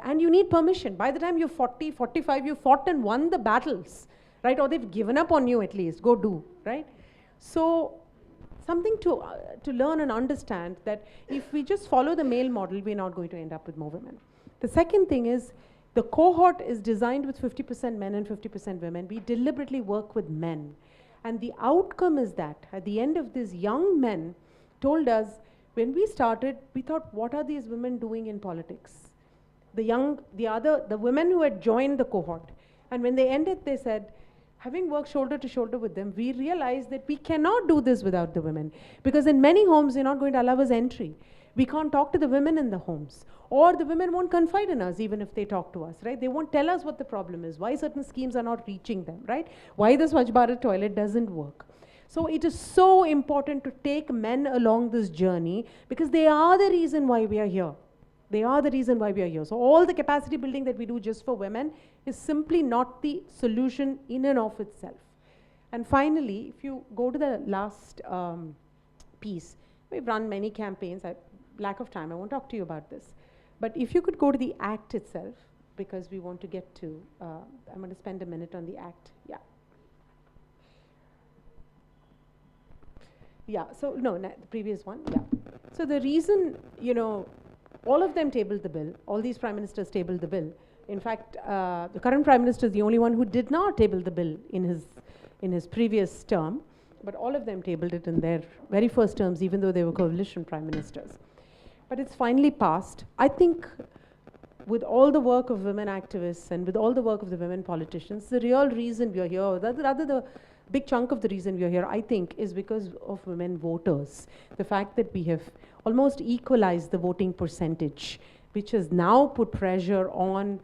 and you need permission. By the time you're 40, 45, you've fought and won the battles, right? Or they've given up on you at least, go do, right? So something to learn and understand that if we just follow the male model, we're not going to end up with more women. The second thing is the cohort is designed with 50% men and 50% women. We deliberately work with men. And the outcome is that at the end of this, young men told us, when we started, we thought, what are these women doing in politics? The women who had joined the cohort. And when they ended, they said, having worked shoulder to shoulder with them, we realized that we cannot do this without the women. Because in many homes, they're not going to allow us entry. We can't talk to the women in the homes. Or the women won't confide in us even if they talk to us, right? They won't tell us what the problem is, why certain schemes are not reaching them, right? Why the Swachh Bharat toilet doesn't work. So it is so important to take men along this journey because they are the reason why we are here. They are the reason why we are here. So all the capacity building that we do just for women is simply not the solution in and of itself. And finally, if you go to the last piece, we've run many campaigns. Lack of time, I won't talk to you about this. But if you could go to the act itself, because we want to get to, I'm going to spend a minute on the act. Yeah. Yeah, so no, the previous one, yeah. So the reason, all of them tabled the bill, all these prime ministers tabled the bill, In fact, the current Prime Minister is the only one who did not table the bill in his previous term, but all of them tabled it in their very first terms, even though they were coalition Prime Ministers. But it's finally passed. I think with all the work of women activists and with all the work of the women politicians, the real reason we are here, or rather the big chunk of the reason we are here, I think, is because of women voters. The fact that we have almost equalized the voting percentage, which has now put pressure on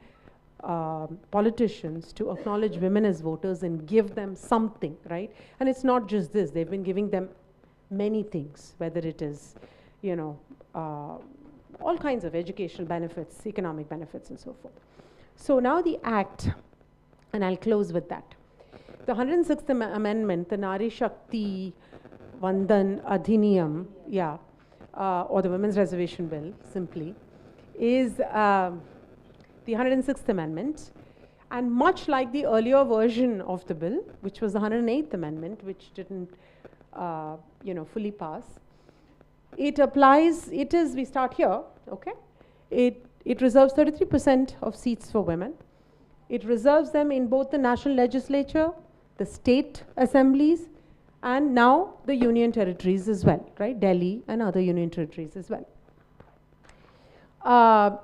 politicians to acknowledge women as voters and give them something, right? And it's not just this. They've been giving them many things, whether it is, you know, all kinds of educational benefits, economic benefits, and so forth. So now the Act, and I'll close with that. The 106th Amendment, the Nari Shakti Vandan Adhiniyam, or the Women's Reservation Bill, simply, is the 106th Amendment. And much like the earlier version of the bill, which was the 108th Amendment, which didn't, fully pass, it applies, we start here, okay? It reserves 33% of seats for women. It reserves them in both the national legislature, the state assemblies, and now the union territories as well, right? Delhi and other union territories as well.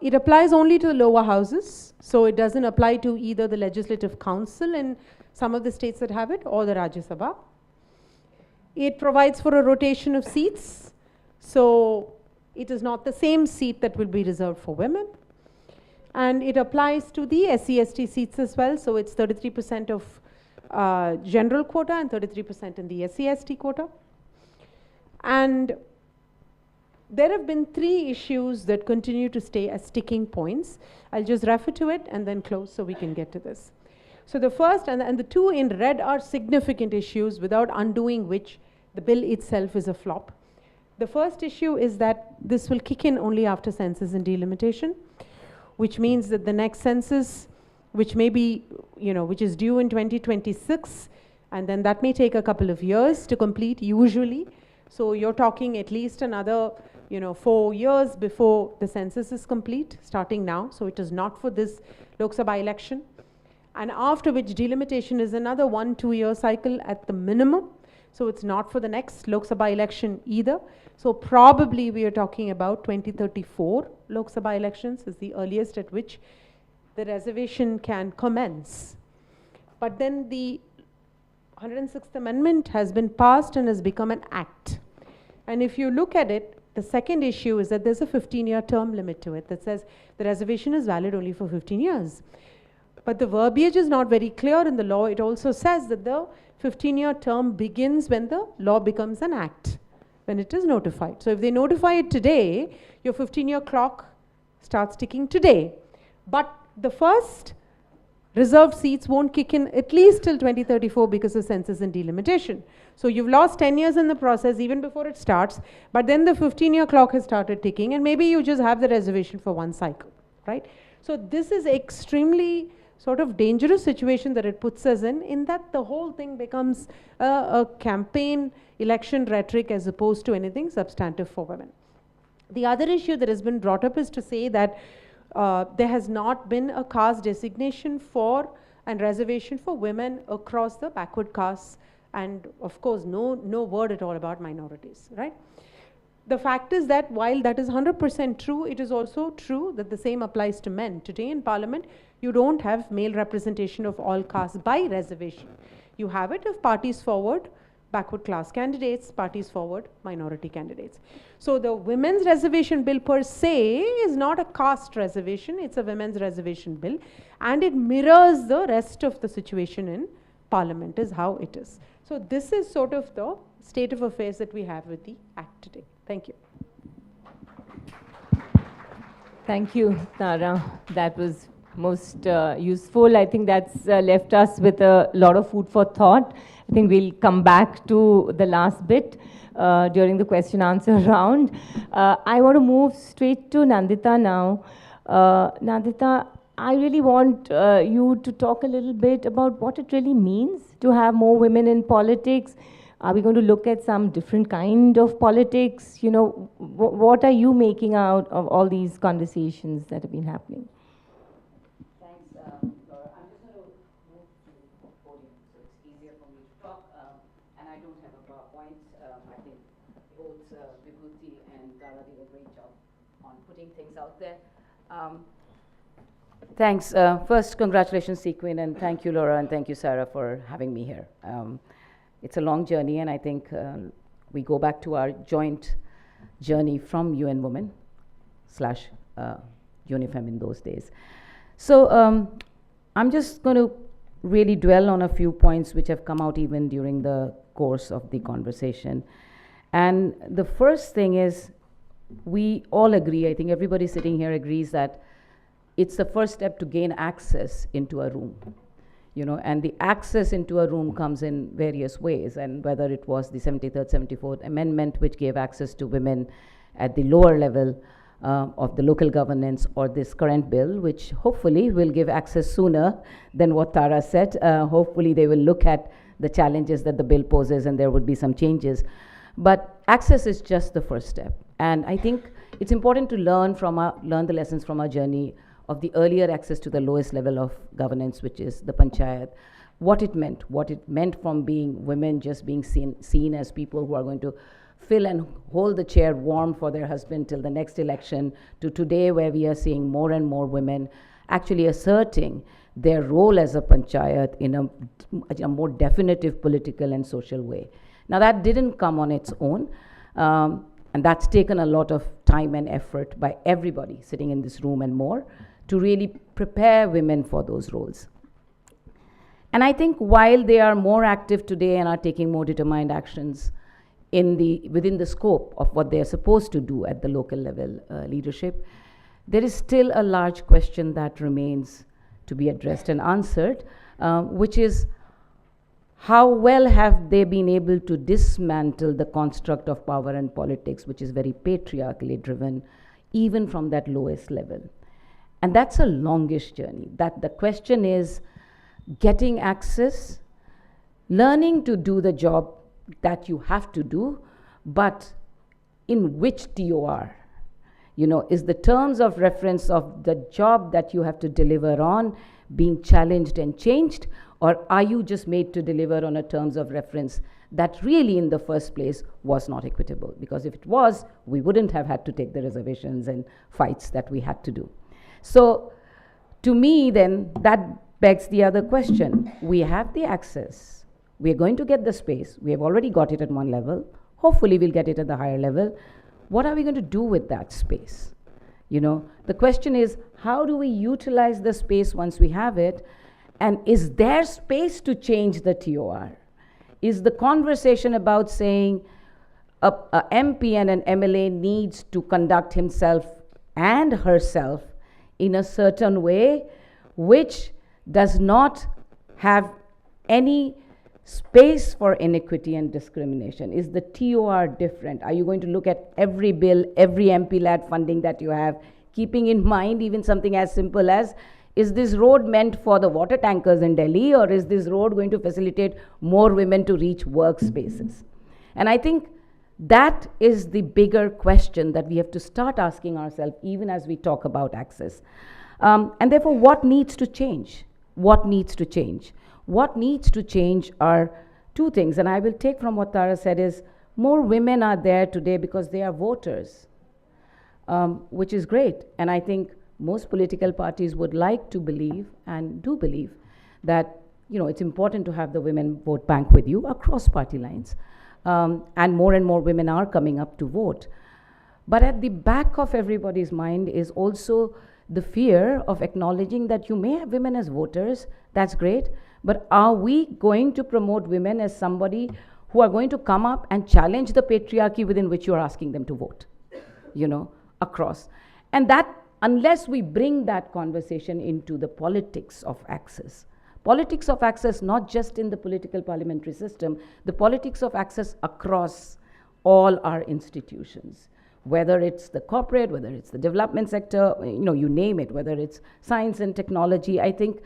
It applies only to the lower houses, so it doesn't apply to either the Legislative Council in some of the states that have it or the Rajya Sabha. It provides for a rotation of seats, so it is not the same seat that will be reserved for women. And it applies to the SC/ST seats as well, so it's 33% of general quota and 33% in the SC/ST quota. And there have been 3 issues that continue to stay as sticking points. I'll just refer to it and then close so we can get to this. So the first and the 2 in red are significant issues without undoing which the bill itself is a flop. The first issue is that this will kick in only after census and delimitation, which means that the next census, which may be, which is due in 2026, and then that may take a couple of years to complete usually. So you're talking at least another, 4 years before the census is complete, starting now. So it is not for this Lok Sabha election. And after which delimitation is another 1-2 year cycle at the minimum. So it's not for the next Lok Sabha election either. So probably we are talking about 2034 Lok Sabha elections is the earliest at which the reservation can commence. But then the 106th Amendment has been passed and has become an act. And if you look at it, the second issue is that there's a 15-year term limit to it that says the reservation is valid only for 15 years. But the verbiage is not very clear in the law. It also says that the 15-year term begins when the law becomes an act, when it is notified. So if they notify it today, your 15-year clock starts ticking today. But the first reserved seats won't kick in at least till 2034 because of census and delimitation. So you've lost 10 years in the process even before it starts, but then the 15-year clock has started ticking, and maybe you just have the reservation for one cycle, right? So this is extremely sort of dangerous situation that it puts us in that the whole thing becomes a campaign election rhetoric as opposed to anything substantive for women. The other issue that has been brought up is to say that there has not been a caste designation for and reservation for women across the backward castes, and of course no word at all about minorities, right? The fact is that while that is 100% true, it is also true that the same applies to men. Today in Parliament, you don't have male representation of all castes by reservation. You have it if parties forward backward class candidates, parties forward minority candidates. So the women's reservation bill per se is not a caste reservation, it's a women's reservation bill, and it mirrors the rest of the situation in Parliament is how it is. So this is sort of the state of affairs that we have with the Act today. Thank you. Thank you, Tara. That was most useful. I think that's left us with a lot of food for thought. I think we'll come back to the last bit during the question answer round. I want to move straight to Nandita now. Nandita, I really want you to talk a little bit about what it really means to have more women in politics. Are we going to look at some different kind of politics? You know, what are you making out of all these conversations that have been happening? Thank putting things out there. Thanks. First, congratulations, Sequin, and thank you, Laura, and thank you, Sarah, for having me here. It's a long journey, and I think we go back to our joint journey from UN Women / UNIFEM in those days. So I'm just going to really dwell on a few points which have come out even during the course of the conversation. And the first thing is, we all agree, I think everybody sitting here agrees, that it's the first step to gain access into a room. You know, and the access into a room comes in various ways, and whether it was the 73rd, 74th Amendment, which gave access to women at the lower level of the local governance, or this current bill, which hopefully will give access sooner than what Tara said. Hopefully they will look at the challenges that the bill poses and there would be some changes. But access is just the first step. And I think it's important to learn the lessons from our journey of the earlier access to the lowest level of governance, which is the panchayat, what it meant from being women just being seen as people who are going to fill and hold the chair warm for their husband till the next election, to today where we are seeing more and more women actually asserting their role as a panchayat in a more definitive political and social way. Now that didn't come on its own, and that's taken a lot of time and effort by everybody sitting in this room and more to really prepare women for those roles. And I think while they are more active today and are taking more determined actions within the scope of what they are supposed to do at the local level leadership, there is still a large question that remains to be addressed and answered, which is, how well have they been able to dismantle the construct of power and politics, which is very patriarchally driven, even from that lowest level? And that's a longish journey. That the question is getting access, learning to do the job that you have to do, but in which TOR? You know, is the terms of reference of the job that you have to deliver on being challenged and changed, or are you just made to deliver on a terms of reference that really in the first place was not equitable? Because if it was, we wouldn't have had to take the reservations and fights that we had to do. So to me then, that begs the other question. We have the access. We're going to get the space. We have already got it at one level. Hopefully we'll get it at the higher level. What are we going to do with that space? You know, the question is, how do we utilize the space once we have it? And is there space to change the TOR? Is the conversation about saying a MP and an MLA needs to conduct himself and herself in a certain way which does not have any space for inequity and discrimination? Is the TOR different? Are you going to look at every bill, every MP-led funding that you have, keeping in mind even something as simple as, is this road meant for the water tankers in Delhi, or is this road going to facilitate more women to reach workspaces? And I think that is the bigger question that we have to start asking ourselves even as we talk about access. And therefore, what needs to change? What needs to change? What needs to change are two things, and I will take from what Tara said, is more women are there today because they are voters, which is great. And I think most political parties would like to believe, and do believe, that it's important to have the women vote bank with you across party lines. And more women are coming up to vote. But at the back of everybody's mind is also the fear of acknowledging that you may have women as voters, that's great, but are we going to promote women as somebody who are going to come up and challenge the patriarchy within which you're asking them to vote, across? And that, unless we bring that conversation into the politics of access not just in the political parliamentary system, the politics of access across all our institutions, whether it's the corporate, whether it's the development sector, you name it, whether it's science and technology. I think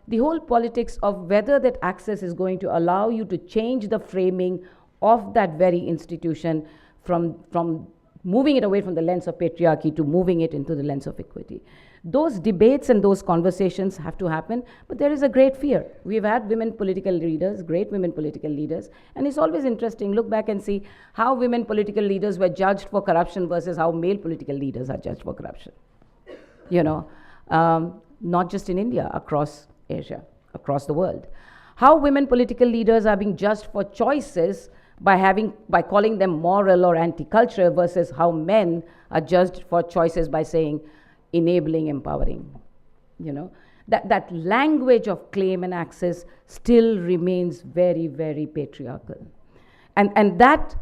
the whole politics of whether that access is going to allow you to change the framing of that very institution from moving it away from the lens of patriarchy to moving it into the lens of equity. Those debates and those conversations have to happen, but there is a great fear. We've had women political leaders, great women political leaders, and it's always interesting, look back and see how women political leaders were judged for corruption versus how male political leaders are judged for corruption. You know, not just in India, across Asia, across the world. How women political leaders are being judged for choices by calling them moral or anti-culture versus how men are judged for choices by saying enabling, empowering. You know, that language of claim and access still remains very, very patriarchal. And that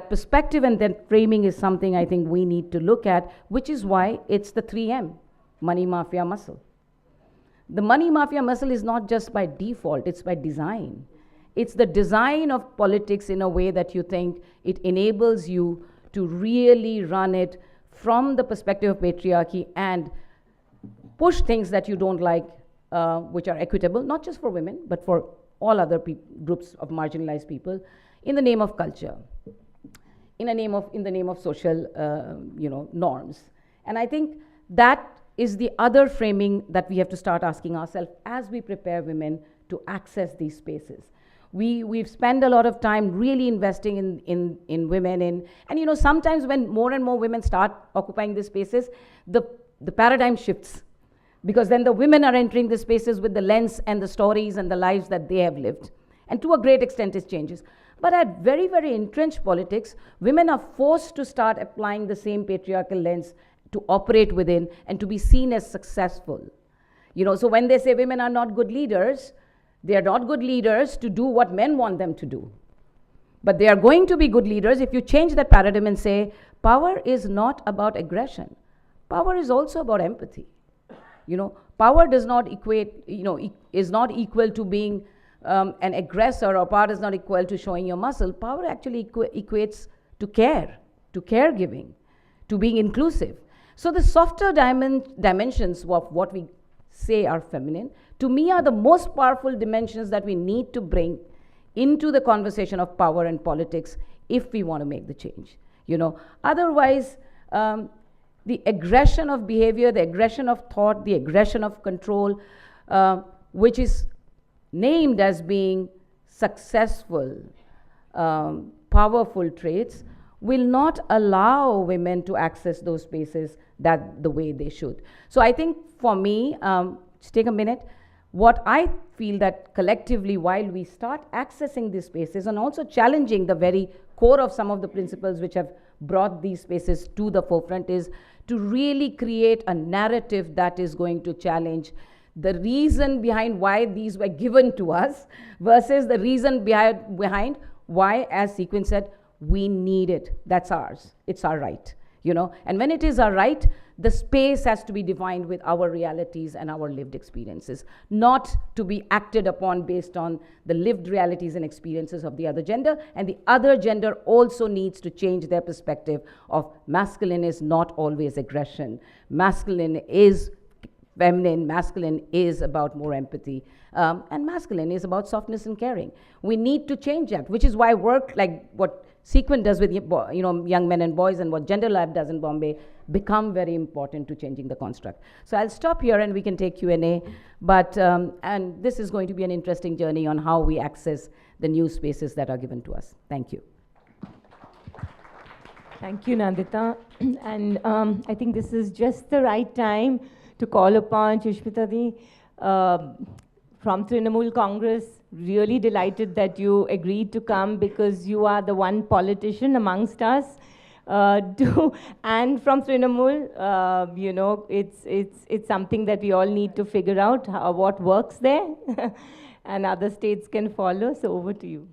perspective and that framing is something I think we need to look at, which is why it's the 3M, money mafia muscle. The money mafia muscle is not just by default, it's by design. It's the design of politics in a way that you think it enables you to really run it from the perspective of patriarchy and push things that you don't like, which are equitable, not just for women, but for all other groups of marginalized people, in the name of culture, in the name of social, norms. And I think that is the other framing that we have to start asking ourselves as we prepare women to access these spaces. We've spent a lot of time really investing in women, and sometimes when more and more women start occupying these spaces, the paradigm shifts, because then the women are entering the spaces with the lens and the stories and the lives that they have lived, and to a great extent it changes. But at very, very entrenched politics, women are forced to start applying the same patriarchal lens to operate within and to be seen as successful. So when they say women are not good leaders, they are not good leaders to do what men want them to do. But they are going to be good leaders if you change that paradigm and say, power is not about aggression. Power is also about empathy. Power does not equate, is not equal to being an aggressor, or power is not equal to showing your muscle. Power actually equates to care, to caregiving, to being inclusive. So the softer dimensions of what we say are feminine, to me, are the most powerful dimensions that we need to bring into the conversation of power and politics if we want to make the change. Otherwise, the aggression of behavior, the aggression of thought, the aggression of control, which is named as being successful, powerful traits, will not allow women to access those spaces the way they should. So I think for me, just take a minute, what I feel that collectively, while we start accessing these spaces and also challenging the very core of some of the principles which have brought these spaces to the forefront, is to really create a narrative that is going to challenge the reason behind why these were given to us versus the reason behind why, as Sequin said, we need it. That's ours. It's our right. And when it is our right, the space has to be defined with our realities and our lived experiences, not to be acted upon based on the lived realities and experiences of the other gender. And the other gender also needs to change their perspective of masculine is not always aggression. Masculine is feminine, masculine is about more empathy, and masculine is about softness and caring. We need to change that, which is why work like what Sequin does with young men and boys and what Gender Lab does in Bombay become very important to changing the construct. So I'll stop here and we can take Q&A, but and this is going to be an interesting journey on how we access the new spaces that are given to us. Thank you. Thank you, Nandita. And I think this is just the right time to call upon Sushmita Di from Trinamool Congress. Really delighted that you agreed to come, because you are the one politician amongst us. And from Trinamool, it's something that we all need to figure out what works there, and other states can follow. So over to you.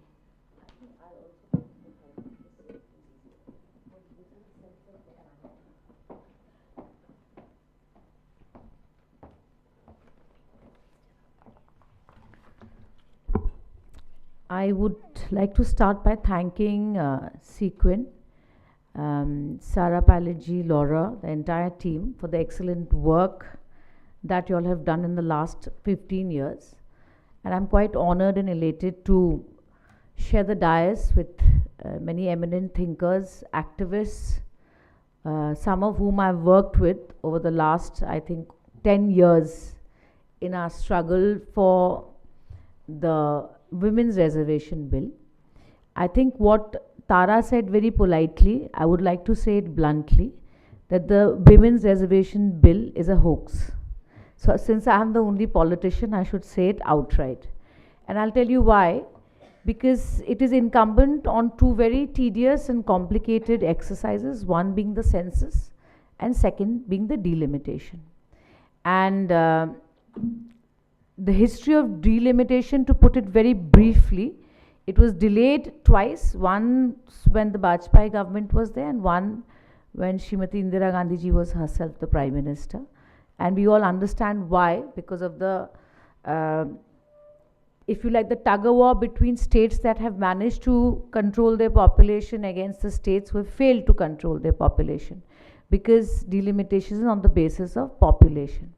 I would like to start by thanking Sequin, Sarah Palaji, Laura, the entire team for the excellent work that you all have done in the last 15 years. And I'm quite honored and elated to share the dais with many eminent thinkers, activists, some of whom I've worked with over the last, I think, 10 years in our struggle for the Women's Reservation Bill. I think what Tara said very politely, I would like to say it bluntly, that the Women's Reservation Bill is a hoax. So since I am the only politician, I should say it outright. And I'll tell you why. Because it is incumbent on two very tedious and complicated exercises, one being the census and second being the delimitation. And the history of delimitation, to put it very briefly, it was delayed twice, once when the Vajpayee government was there and one when Srimati Indira Gandhi ji was herself the Prime Minister. And we all understand why, because of the if you like, the tug-of-war between states that have managed to control their population against the states who have failed to control their population, because delimitation is on the basis of population.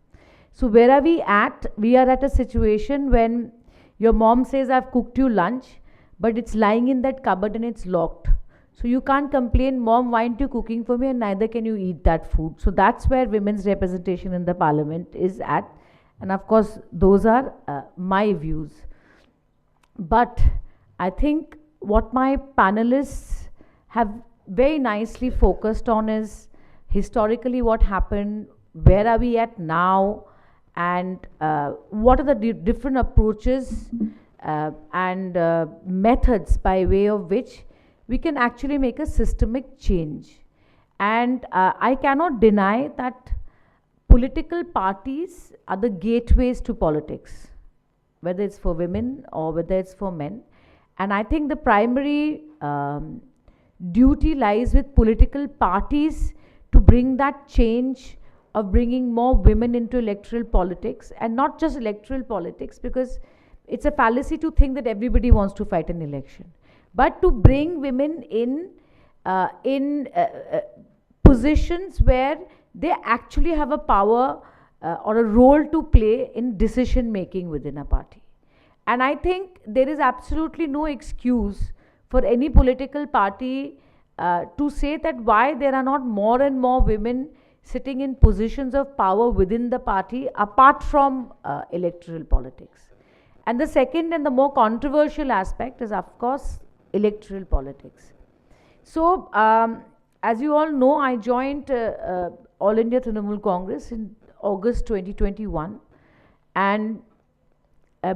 So where are we at? We are at a situation when your mom says, I've cooked you lunch, but it's lying in that cupboard and it's locked. So you can't complain, Mom, why aren't you cooking for me? And neither can you eat that food. So that's where women's representation in the parliament is at. And of course, those are my views. But I think what my panelists have very nicely focused on is historically what happened, where are we at now, and what are the different approaches and methods by way of which we can actually make a systemic change. And I cannot deny that political parties are the gateways to politics, whether it's for women or whether it's for men. And I think the primary duty lies with political parties to bring that change of bringing more women into electoral politics, and not just electoral politics, because it's a fallacy to think that everybody wants to fight an election, but to bring women in positions where they actually have a power or a role to play in decision making within a party. And I think there is absolutely no excuse for any political party to say that why there are not more and more women sitting in positions of power within the party apart from electoral politics. And the second and the more controversial aspect is, of course, electoral politics. So as you all know, I joined All India Trinamool Congress in August 2021, and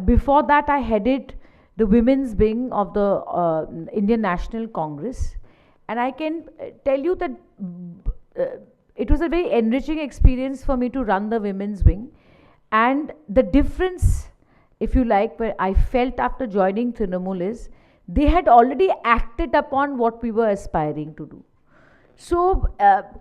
before that I headed the women's wing of the Indian National Congress. And I can tell you that it was a very enriching experience for me to run the women's wing. And the difference, if you like, where I felt after joining Trinamool is, they had already acted upon what we were aspiring to do. So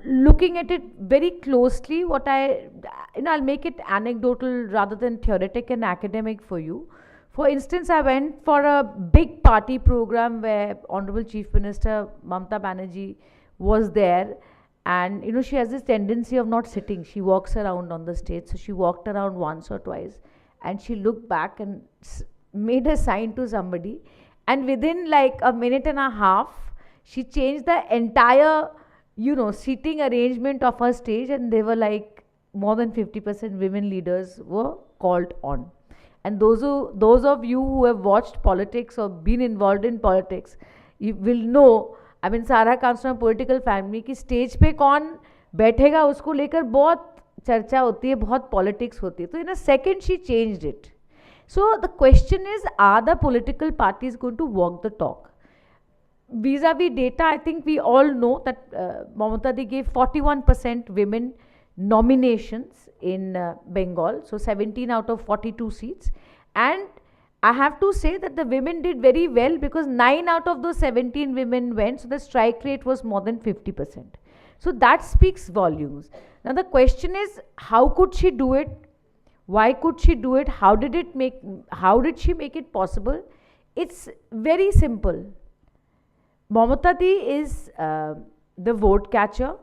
looking at it very closely, what I'll make it anecdotal rather than theoretic and academic for you. For instance, I went for a big party program where Honorable Chief Minister Mamata Banerjee was there, and she has this tendency of not sitting. She walks around on the stage. So she walked around once or twice, and she looked back and made a sign to somebody, and within like a minute and a half, she changed the entire seating arrangement of her stage, and they were like more than 50% women leaders were called on. And those of you who have watched politics or been involved in politics, you will know, I mean, Sara comes from a political family कि stage पे कौन बैठेगा उसको लेकर बहुत चर्चा होती है, बहुत politics होती है. So in a second she changed it. So the question is, are the political parties going to walk the talk? Vis-a-vis data, I think we all know that Mamata Di gave 41% women nominations in Bengal, so 17 out of 42 seats. And I have to say that the women did very well, because 9 out of those 17 women went, so the strike rate was more than 50%. So that speaks volumes. Now the question is, how could she do it? Why could she do it? How did she make it possible? It's very simple. Mamata Di is the vote catcher.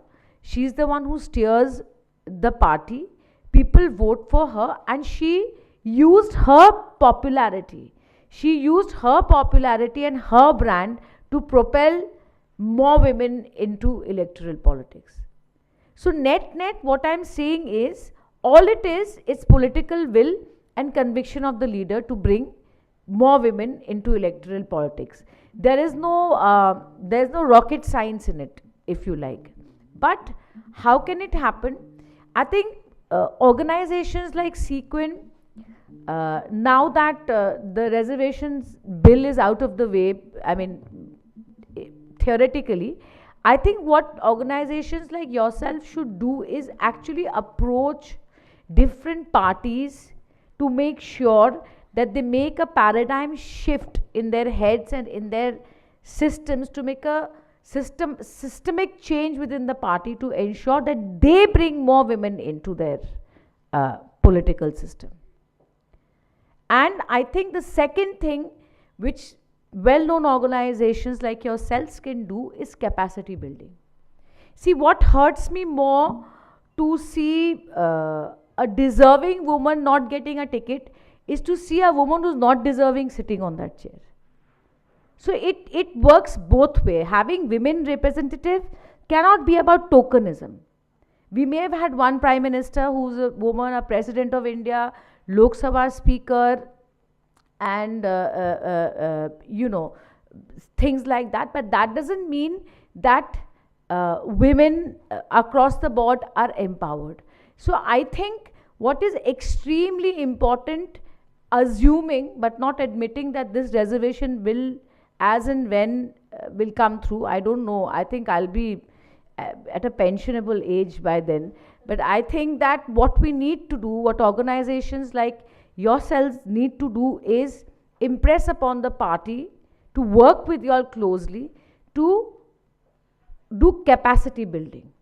She's the one who steers the party. People vote for her, and she used her popularity. She used her popularity and her brand to propel more women into electoral politics. So net, what I'm saying is, all it is political will and conviction of the leader to bring more women into electoral politics. There's no rocket science in it, if you like. But how can it happen? I think organizations like Sequin, now that the reservations bill is out of the way, I mean, theoretically, I think what organizations like yourself should do is actually approach different parties to make sure that they make a paradigm shift in their heads and in their systems, to make a systemic change within the party to ensure that they bring more women into their political system. And I think the second thing which well-known organizations like yourselves can do is capacity building. See, what hurts me more to see a deserving woman not getting a ticket is to see a woman who's not deserving sitting on that chair. So it works both ways. Having women representative cannot be about tokenism. We may have had one prime minister who's a woman, a president of India, Lok Sabha speaker, and you know, things like that, but that doesn't mean that women across the board are empowered. So I think what is extremely important, assuming but not admitting that this reservation will, as and when will come through, I don't know, I think I'll be at a pensionable age by then, but I think that what we need to do, what organizations like yourselves need to do, is impress upon the party to work with you all closely to do capacity building.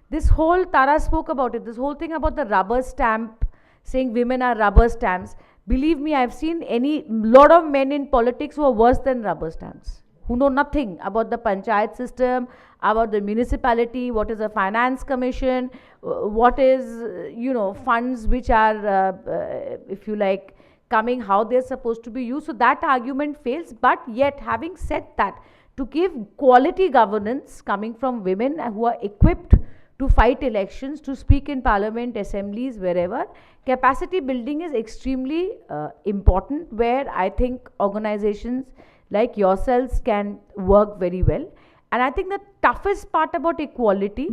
This whole, Tara spoke about it, this whole thing about the rubber stamp, saying women are rubber stamps. Believe me, I've seen lot of men in politics who are worse than rubber stamps, who know nothing about the panchayat system, about the municipality, what is a finance commission, what is, you know, funds which are, if you like, coming, how they're supposed to be used. So that argument fails. But yet, having said that, to give quality governance coming from women who are equipped to fight elections, to speak in parliament, assemblies, wherever, capacity building is extremely important, where I think organizations like yourselves can work very well. And I think the toughest part about equality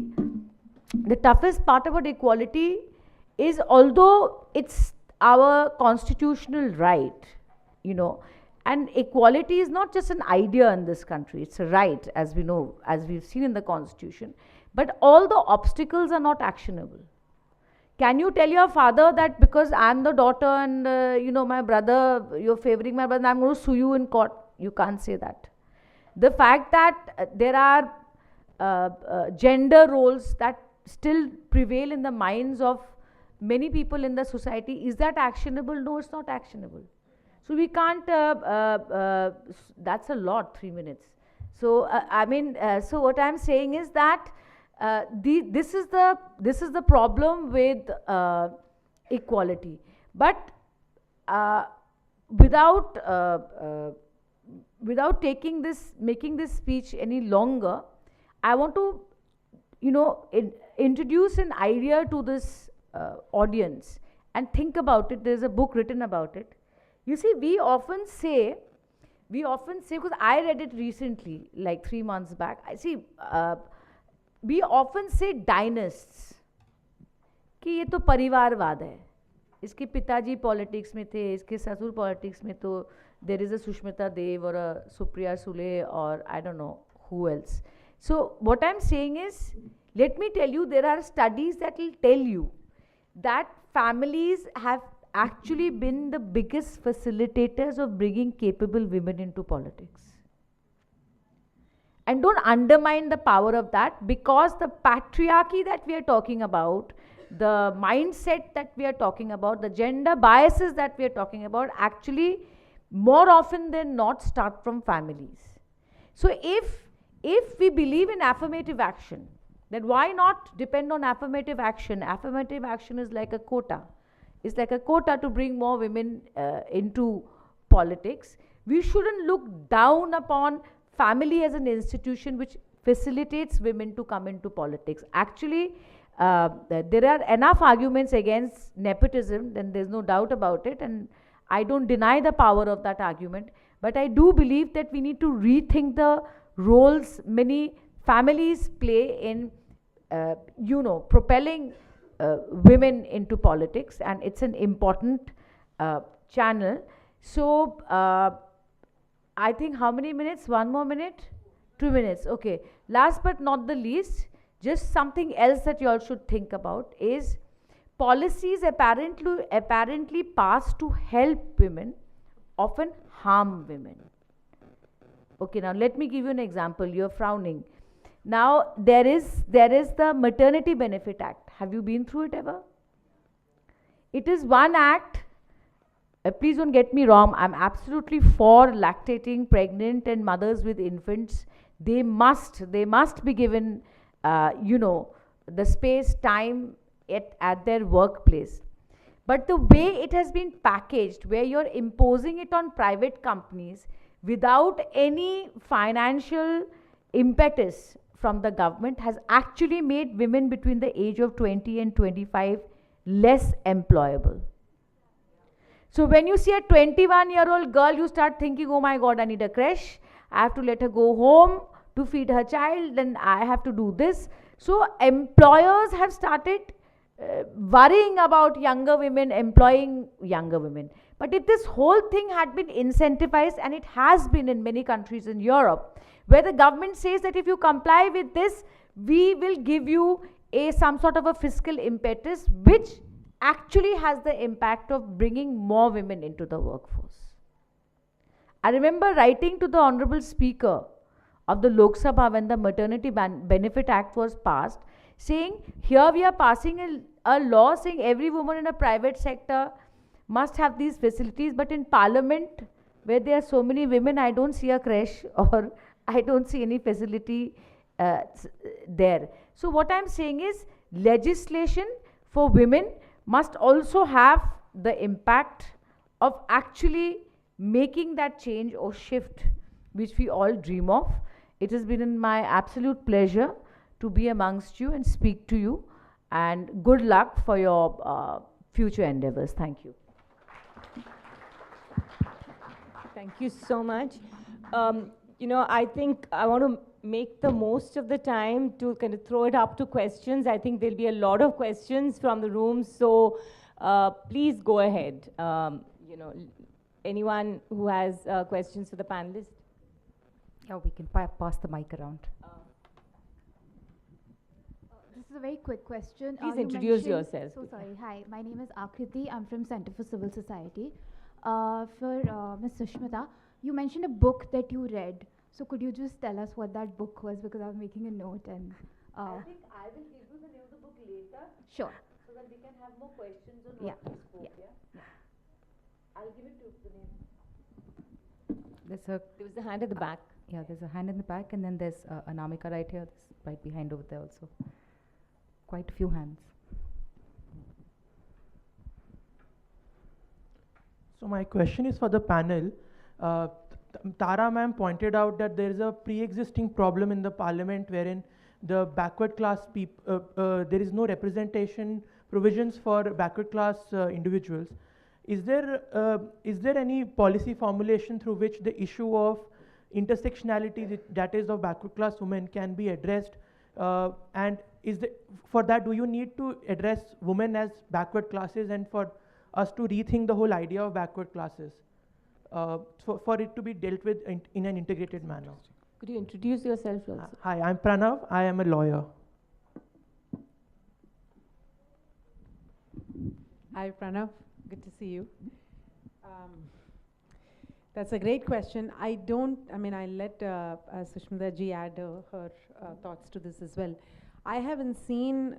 is, although it's our constitutional right, you know, and equality is not just an idea in this country, it's a right, as we know, as we've seen in the constitution, but all the obstacles are not actionable. Can you tell your father that because I'm the daughter and, you know, my brother, you're favoring my brother, I'm going to sue you in court? You can't say that. The fact that there are gender roles that still prevail in the minds of many people in the society, is that actionable? No, it's not actionable. So we can't, that's a lot, 3 minutes. So I mean, so what I'm saying is that this is the problem with equality. But without making this speech any longer, I want to, you know, introduce an idea to this audience and think about it. There's a book written about it. You see, we often say, because I read it recently, like 3 months back, we often say dynasts, कि ये तो परिवारवाद है, इसके पिताजी politics में थे, इसके ससुर पॉलिटिक्स में, तो there is a Sushmita Dev or a Supriya Sule or I don't know who else. So what I'm saying is, let me tell you, there are studies that will tell you that families have actually been the biggest facilitators of bringing capable women into politics. And don't undermine the power of that, because the patriarchy that we are talking about, the mindset that we are talking about, the gender biases that we are talking about, actually more often than not start from families. So if we believe in affirmative action, then why not depend on affirmative action? Affirmative action is like a quota. It's like a quota to bring more women into politics. we shouldn't look down upon family as an institution which facilitates women to come into politics. Actually, there are enough arguments against nepotism, then there's no doubt about it, and I don't deny the power of that argument, but I do believe that we need to rethink the roles many families play in, propelling women into politics, and it's an important channel. So, I think how many minutes? 1 more minute? 2 minutes, okay. Last but not the least, just something else that you all should think about is policies apparently passed to help women often harm women. Okay, now let me give you an example. You're frowning. Now, there is the Maternity Benefit Act. Have you been through it ever? It is one act. Please don't get me wrong. I'm absolutely for lactating, pregnant, and mothers with infants. They must be given, the space, time at their workplace. But the way it has been packaged, where you're imposing it on private companies without any financial impetus from the government, has actually made women between the age of 20 and 25 less employable. So when you see a 21-year-old girl, you start thinking, oh my God, I need a creche. I have to let her go home to feed her child, then I have to do this. So employers have started worrying about younger women, employing younger women. But if this whole thing had been incentivized, and it has been in many countries in Europe, where the government says that if you comply with this, we will give you some sort of a fiscal impetus, which actually has the impact of bringing more women into the workforce. I remember writing to the Honorable Speaker of the Lok Sabha when the Maternity Benefit Act was passed, saying, here we are passing a law saying every woman in a private sector must have these facilities, but in Parliament, where there are so many women, I don't see a creche or I don't see any facility there. So what I'm saying is, legislation for women must also have the impact of actually making that change or shift which we all dream of. It has been my absolute pleasure to be amongst you and speak to you, and good luck for your future endeavors. Thank you. Thank you so much. I think I want to make the most of the time to kind of throw it up to questions. I think there'll be a lot of questions from the room, so please go ahead. Anyone who has questions for the panelists? Yeah, we can pass the mic around. This is a very quick question. Please You introduce mentioned- yourself. So sorry. Hi, my name is Akriti. I'm from Center for Civil Society. For Ms. Sushmita, you mentioned a book that you read. So could you just tell us what that book was, because I was making a note and. I think I will give you the name of the book later. Sure. So that we can have more questions on Yeah. what we spoke. Yeah. I'll give it to the name. There was a hand at the back. Yeah, there's a hand in the back, and then there's Anamika right here, this right behind over there also. Quite a few hands. So my question is for the panel. Tara ma'am pointed out that there is a pre-existing problem in the parliament wherein the backward class people, there is no representation provisions for backward class individuals. Is there any policy formulation through which the issue of intersectionality, that is of backward class women, can be addressed? And for that, do you need to address women as backward classes, and for us to rethink the whole idea of backward classes, for it to be dealt with in an integrated manner? Could you introduce yourself also? Hi, I'm Pranav. I am a lawyer. Hi, Pranav. Good to see you. That's a great question. I'll let Sushmita ji add her thoughts to this as well. I haven't seen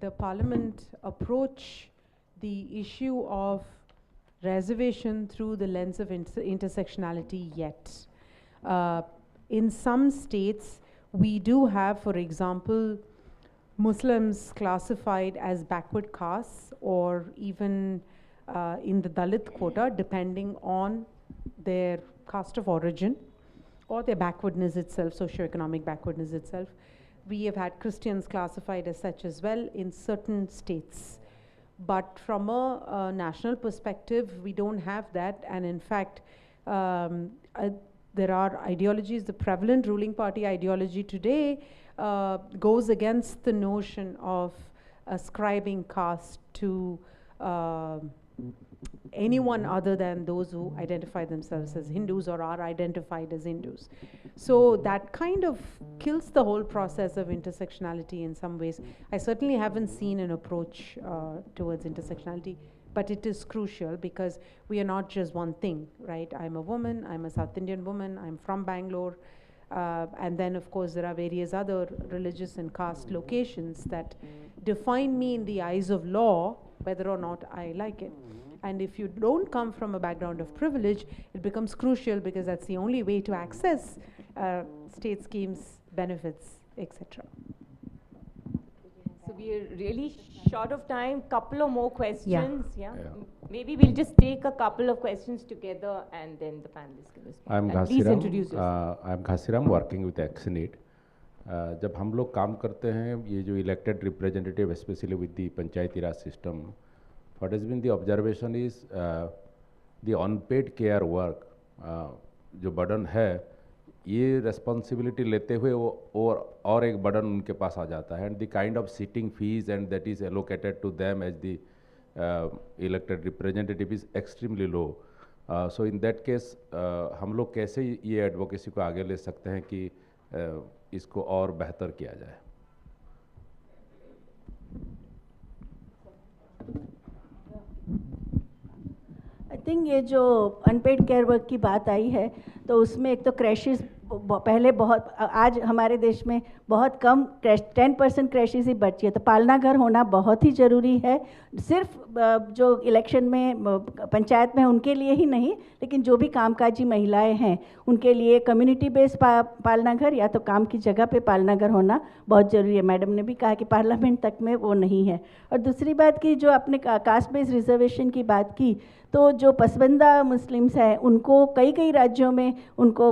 the Parliament approach the issue of reservation through the lens of intersectionality yet. In some states, we do have, for example, Muslims classified as backward castes, or even in the Dalit quota, depending on their caste of origin or their backwardness itself, socioeconomic backwardness itself. We have had Christians classified as such as well in certain states. But from a national perspective, we don't have that. And in fact, there are ideologies, the prevalent ruling party ideology today goes against the notion of ascribing caste to anyone other than those who identify themselves as Hindus or are identified as Hindus. So that kind of kills the whole process of intersectionality in some ways. I certainly haven't seen an approach towards intersectionality, but it is crucial because we are not just one thing, right? I'm a woman, I'm a South Indian woman, I'm from Bangalore, and then of course there are various other religious and caste locations that define me in the eyes of law, whether or not I like it. And if you don't come from a background of privilege, it becomes crucial because that's the only way to access state schemes, benefits, etc. So we are really short of time. Couple of more questions. Yeah. Maybe we'll just take a couple of questions together and then the panelists can respond. Please introduce yourself. I'm Ghasiram, working with Exinit. जब हम लोग काम करते हैं ये जो elected representative specially with the Panchayati Raj system, what has been the observation is the unpaid care work जो burden है, ये रेस्पॉन्सिबिलिटी लेते हुए वो और एक बर्डन उनके पास आ जाता है, and the kind of sitting fees and that is allocated to them as the elected representative is extremely low. So in that case हम लोग कैसे ये एडवोकेसी को आगे ले सकते हैं कि इसको और बेहतर किया जाए? आई थिंक ये जो अनपेड केयर वर्क की बात आई है तो उसमें एक तो क्रैशेस पहले बहुत, आज हमारे देश में बहुत कम क्रैश, 10% क्रैशेस ही बची है. तो पालना घर होना बहुत ही ज़रूरी है, सिर्फ जो इलेक्शन में पंचायत में उनके लिए ही नहीं, लेकिन जो भी कामकाजी महिलाएं हैं उनके लिए कम्युनिटी बेस्ड पालना घर या तो काम की जगह पे पालना घर होना बहुत ज़रूरी है. मैडम ने भी कहा कि पार्लियामेंट तक में वो नहीं है. और दूसरी बात की जो आपने कास्ट बेस्ड रिजर्वेशन की बात की, तो जो पसबंदा मुस्लिम्स हैं उनको कई कई राज्यों में उनको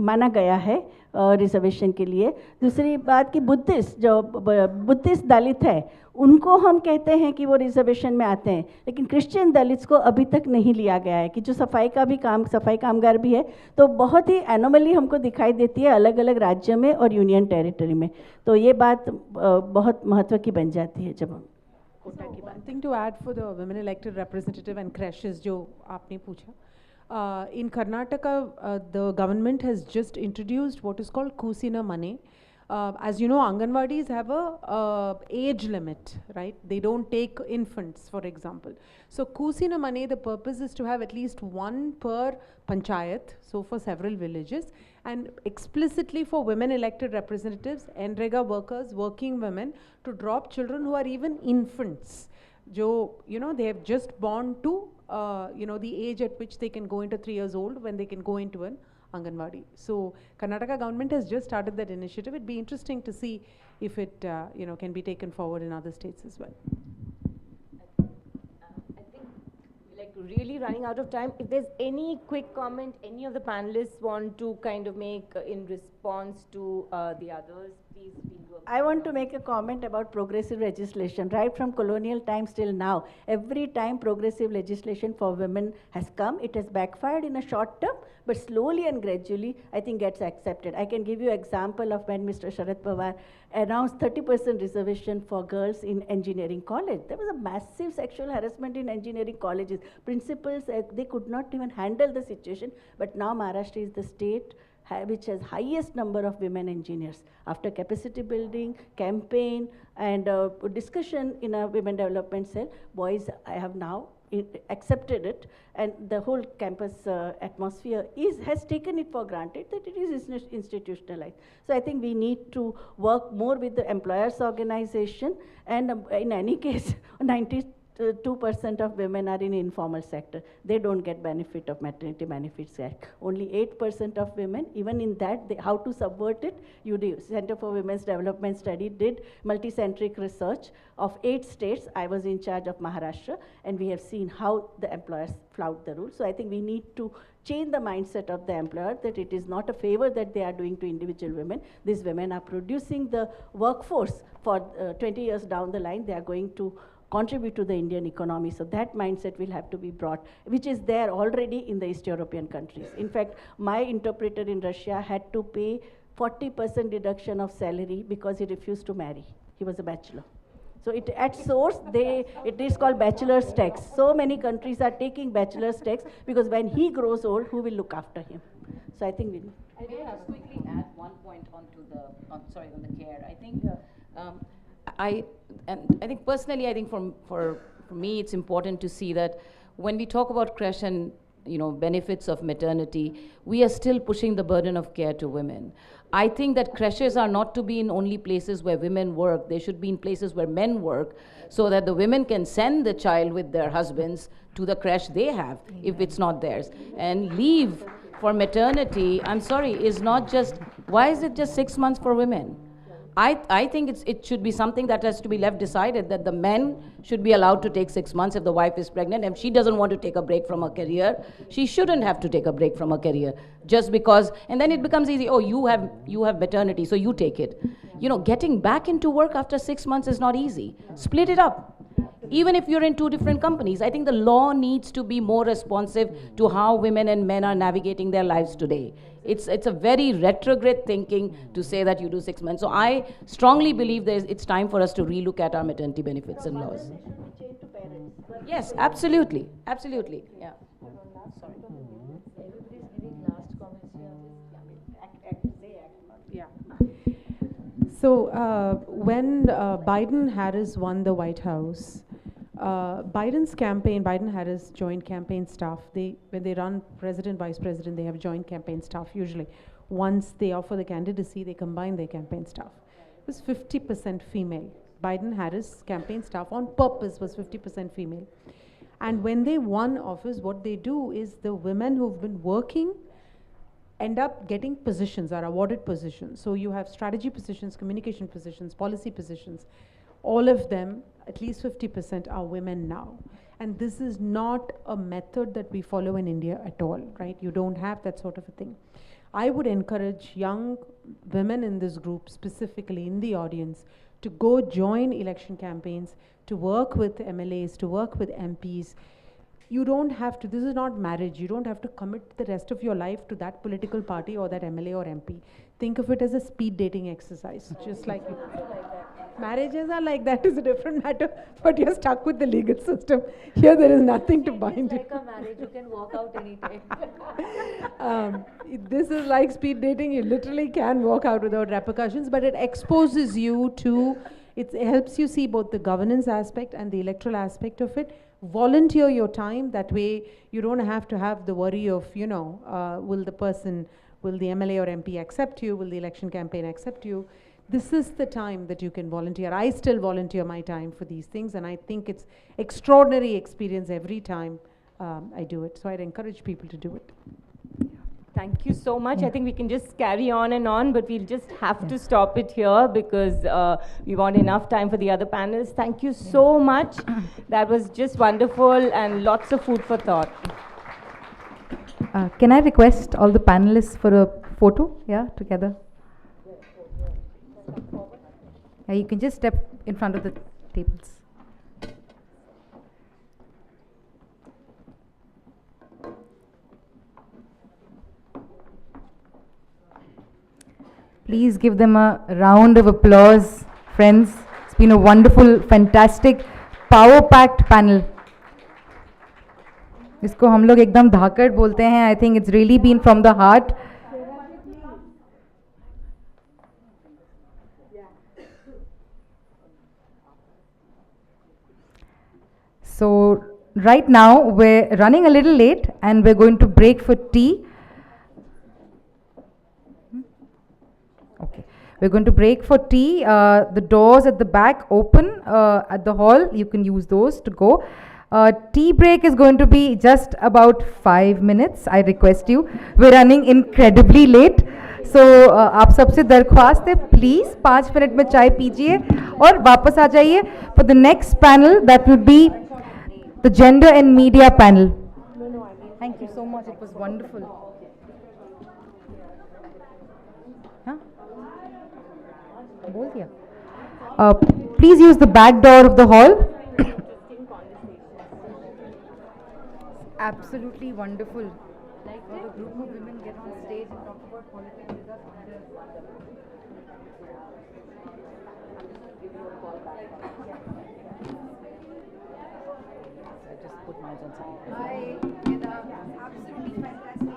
माना गया है रिजर्वेशन के लिए. दूसरी बात कि बुद्धिस्ट दलित है उनको हम कहते हैं कि वो रिजर्वेशन में आते हैं, लेकिन क्रिश्चियन दलित्स को अभी तक नहीं लिया गया है कि जो सफाई कामगार भी है. तो बहुत ही एनोमली हमको दिखाई देती है अलग अलग राज्य में और यूनियन टेरिटरी में. तो ये बात बहुत महत्व की बन जाती है जब हम One thing to add for the women elected representative and crashes जो आपने पूछा, in Karnataka the government has just introduced what is called Kusina money. As you know, Anganwadis have a age limit, right? They don't take infants, for example. So Kusina money, the purpose is to have at least one per panchayat, so for several villages, and explicitly for women elected representatives, NREGA workers, working women, to drop children who are even infants. They have just born to the age at which they can go into 3 years old, when they can go into an Anganwadi. So Karnataka government has just started that initiative. It'd be interesting to see if it can be taken forward in other states as well. I think we're like really running out of time. If there's any quick comment any of the panelists want to kind of make in response to the others, please feel free. I want to make a comment about progressive legislation. Right from colonial times till now, every time progressive legislation for women has come, it has backfired in a short term, but slowly and gradually, I think gets accepted. I can give you an example of when Mr. Sharad Pawar announced 30% reservation for girls in engineering college. There was a massive sexual harassment in engineering colleges. Principals, they could not even handle the situation, but now Maharashtra is the state which has highest number of women engineers. After capacity building, campaign, and discussion in a women development cell, boys have now accepted it, and the whole campus atmosphere has taken it for granted that it is institutionalized. So I think we need to work more with the employers organization, and in any case, 90 2% of women are in informal sector. They don't get benefit of maternity benefits yet. Only 8% of women, even in that, how to subvert it, you do. Center for Women's Development Study did multicentric research of 8 states. I was in charge of Maharashtra, and we have seen how the employers flout the rules. So I think we need to change the mindset of the employer that it is not a favor that they are doing to individual women. These women are producing the workforce for 20 years down the line. They are going to contribute to the Indian economy. So that mindset will have to be brought, which is there already in the East European countries. In fact, my interpreter in Russia had to pay 40% deduction of salary because he refused to marry. He was a bachelor. So at source, it is called bachelor's tax. So many countries are taking bachelor's tax because when he grows old, who will look after him? So I think we need. May I just quickly add one point on the care. I think I think personally, I think for me, it's important to see that when we talk about creche and benefits of maternity, we are still pushing the burden of care to women. I think that creches are not to be in only places where women work. They should be in places where men work, so that the women can send the child with their husbands to the creche they have, if it's not theirs. And leave for maternity, I'm sorry, is not just, why is it just 6 months for women? I think it should be something that has to be left decided, that the men should be allowed to take 6 months if the wife is pregnant. If she doesn't want to take a break from her career, she shouldn't have to take a break from her career just because, and then it becomes easy. Oh, you have maternity, so you take it. Getting back into work after 6 months is not easy. Split it up. Even if you're in 2 different companies, I think the law needs to be more responsive to how women and men are navigating their lives today. It's a very retrograde thinking to say that you do 6 months. So I strongly believe it's time for us to relook at our maternity benefits and laws. Yes, absolutely. Absolutely. Yeah. Sorry. So when Biden-Harris won the White House, Biden's campaign, Biden-Harris joint campaign staff, when they run president, vice president, they have joint campaign staff usually. Once they offer the candidacy, they combine their campaign staff. It was 50% female. Biden-Harris campaign staff on purpose was 50% female. And when they won office, what they do is the women who've been working end up getting positions, are awarded positions. So you have strategy positions, communication positions, policy positions. All of them, at least 50% are women now. And this is not a method that we follow in India at all, right? You don't have that sort of a thing. I would encourage young women in this group, specifically in the audience, to go join election campaigns, to work with MLAs, to work with MPs. You don't have to, this is not marriage, you don't have to commit the rest of your life to that political party or that MLA or MP. Think of it as a speed dating exercise, just like marriages are like that, is a different matter, but you're stuck with the legal system. Here there is nothing to bind you. It's like a marriage, you can walk out anytime. This is like speed dating, you literally can walk out without repercussions, but it exposes you to, it helps you see both the governance aspect and the electoral aspect of it. Volunteer your time, that way you don't have to have the worry of, will the MLA or MP accept you, will the election campaign accept you. This is the time that you can volunteer. I still volunteer my time for these things, and I think it's extraordinary experience every time I do it. So I'd encourage people to do it. Thank you so much. I think we can just carry on, but we'll just have to stop it here because we want enough time for the other panels. Thank you so much. That was just wonderful and lots of food for thought. Can I request all the panelists for a photo, together? You can just step in front of the tables. Please give them a round of applause, friends. It's been a wonderful, fantastic, power-packed panel. इसको हम लोग एकदम धाकड़ बोलते हैं. I think it's really been from the heart. So right now we're running a little late and we're going to break for tea. Okay. We're going to break for tea. The doors at the back open at the hall. You can use those to go. Tea break is going to be just about 5 minutes. I request you. We're running incredibly late. So आप सबसे दरख्वास्त है please 5 minute में चाय पीजिए और वापस आ जाइए for the next panel that will be the gender and media panel. Thank you so much. It was wonderful. Huh? बोल दिया. Please use the back door of the hall. Absolutely wonderful. Like a group of women get on stage and talk about politics with us. I just put mine on silent. Hi, absolutely fantastic.